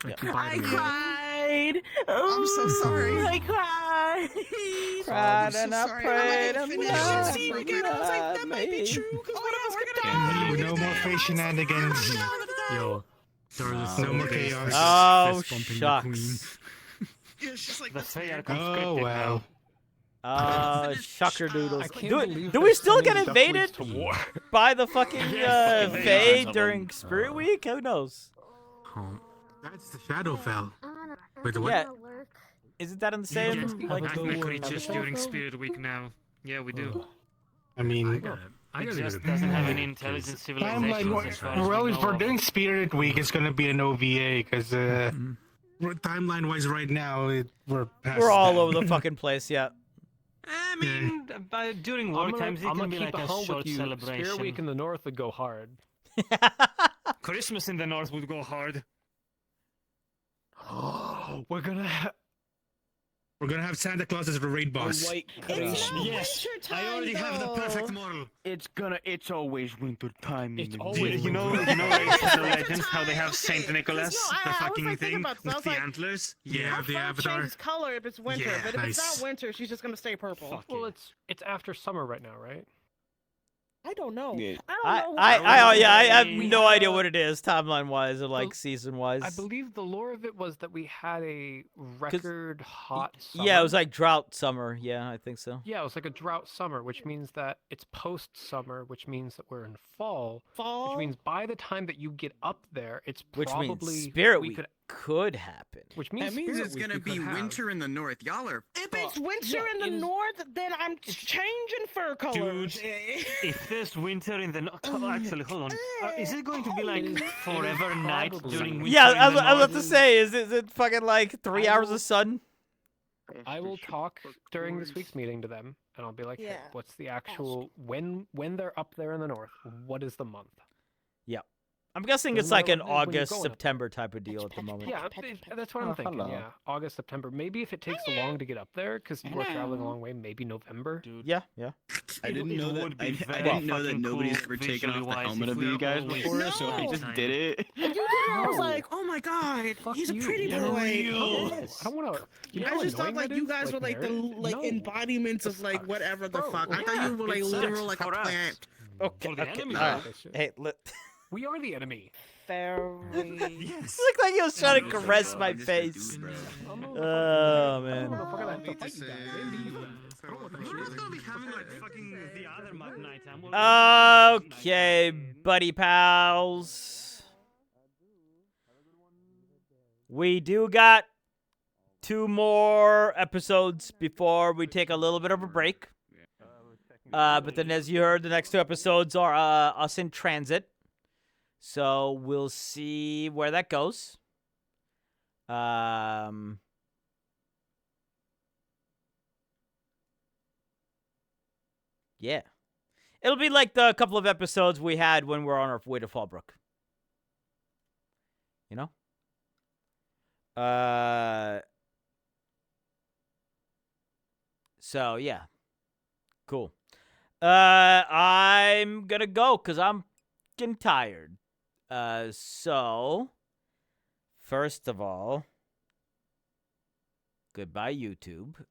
Yeah. I cried. Oh, I'm so sorry. I cried. Cried and I prayed I'm and like, I scene again. I was like, that might be true. Because one of us could die. No more face shenanigans. Yo, No more chaos. Oh shucks. Yeah, she's like, The that's Fey are fair. conscripted wow. Shucker doodles. I can't Do believe we they're still get sending ducklings invaded to war. by the fucking Yes, fucking Fae millions of during them. Spirit Week? Who knows? That's the Shadowfell. Wait, what? Yeah. Isn't that in the same? Like, Nightmare creatures during Spirit Week now. Yeah, we do. I mean, It just doesn't have any intelligent civilizations as far as well, we if we're know doing of. Spirit Week, it's gonna be an OVA because timeline-wise, right now we're past we're all that. over the fucking place. Yeah. I mean, during war times, it can be like a short Spirit celebration. Week in the north would go hard. Christmas in the north would go hard. We're gonna have Santa Claus as the raid boss. Yes, I already have the perfect model. It's always winter time. It's in the always You know, winter. like the legends, how they have Saint Nicholas, No, the I was, fucking like, thinking thing about this. I with was the like, antlers. Yeah, Her the fur avatar. changes color if it's winter, Yeah, but if it's nice. not winter, she's just gonna stay purple. well, it's after summer right now, right? I don't know. Yeah. I don't know. I have no idea what it is timeline wise or like season wise. I believe the lore of it was that we had a record hot summer. Yeah, it was like drought summer. Yeah, I think so. Yeah, it was like a drought summer, which means that it's post summer, which means that we're in fall. Fall. Which means by the time that you get up there, it's Which probably means Spirit we Week could happen. Which means That means Spirit it's Week gonna we be could have. winter in the north. Y'all are. If it's winter Yeah, in the is- north, then I'm changing fur colors. If there's winter in the north, actually, hold on. Is it going to be like It is forever night probably- during winter? Yeah, in I the was about north? to say, is it fucking like 3 hours of sun? I will talk during this week's meeting to them, and I'll be like, hey, Yeah. what's the actual when they're up there in the north? What is the month? Yeah. I'm guessing Doesn't it's like matter an when you're August, going. September type of deal at the moment. Yeah, that's what I'm thinking. hello. Yeah, August, September. Maybe if it takes long to get up there, because we're traveling a long way, maybe November. Yeah, yeah. I didn't It know that. would be I very didn't know that fucking nobody's cool ever taken off the visually-wise helmet if of we're you guys always before, so I No. just did it. And you did it, I was No. like, oh my god, he's a you. pretty You're boy. real. I don't want to. You know I how just thought annoying like that you is? guys were like the Meredith? like No. embodiments of like whatever the Bro, fuck. I thought yeah, you were like it literal sucks like a for us. plant. Okay, For the okay. enemy, Alright. though. Hey, We are the enemy. Very. It looked like he was trying to caress my face. Oh, man. Okay, buddy pals. We do got 2 more episodes before we take a little bit of a break. But then, as you heard, the next 2 episodes are us in transit. So we'll see where that goes. Yeah. It'll be like the couple of episodes we had when we were on our way to Fallbrook. You know? So, yeah. Cool. I'm gonna go because I'm getting tired. So, first of all, goodbye, YouTube.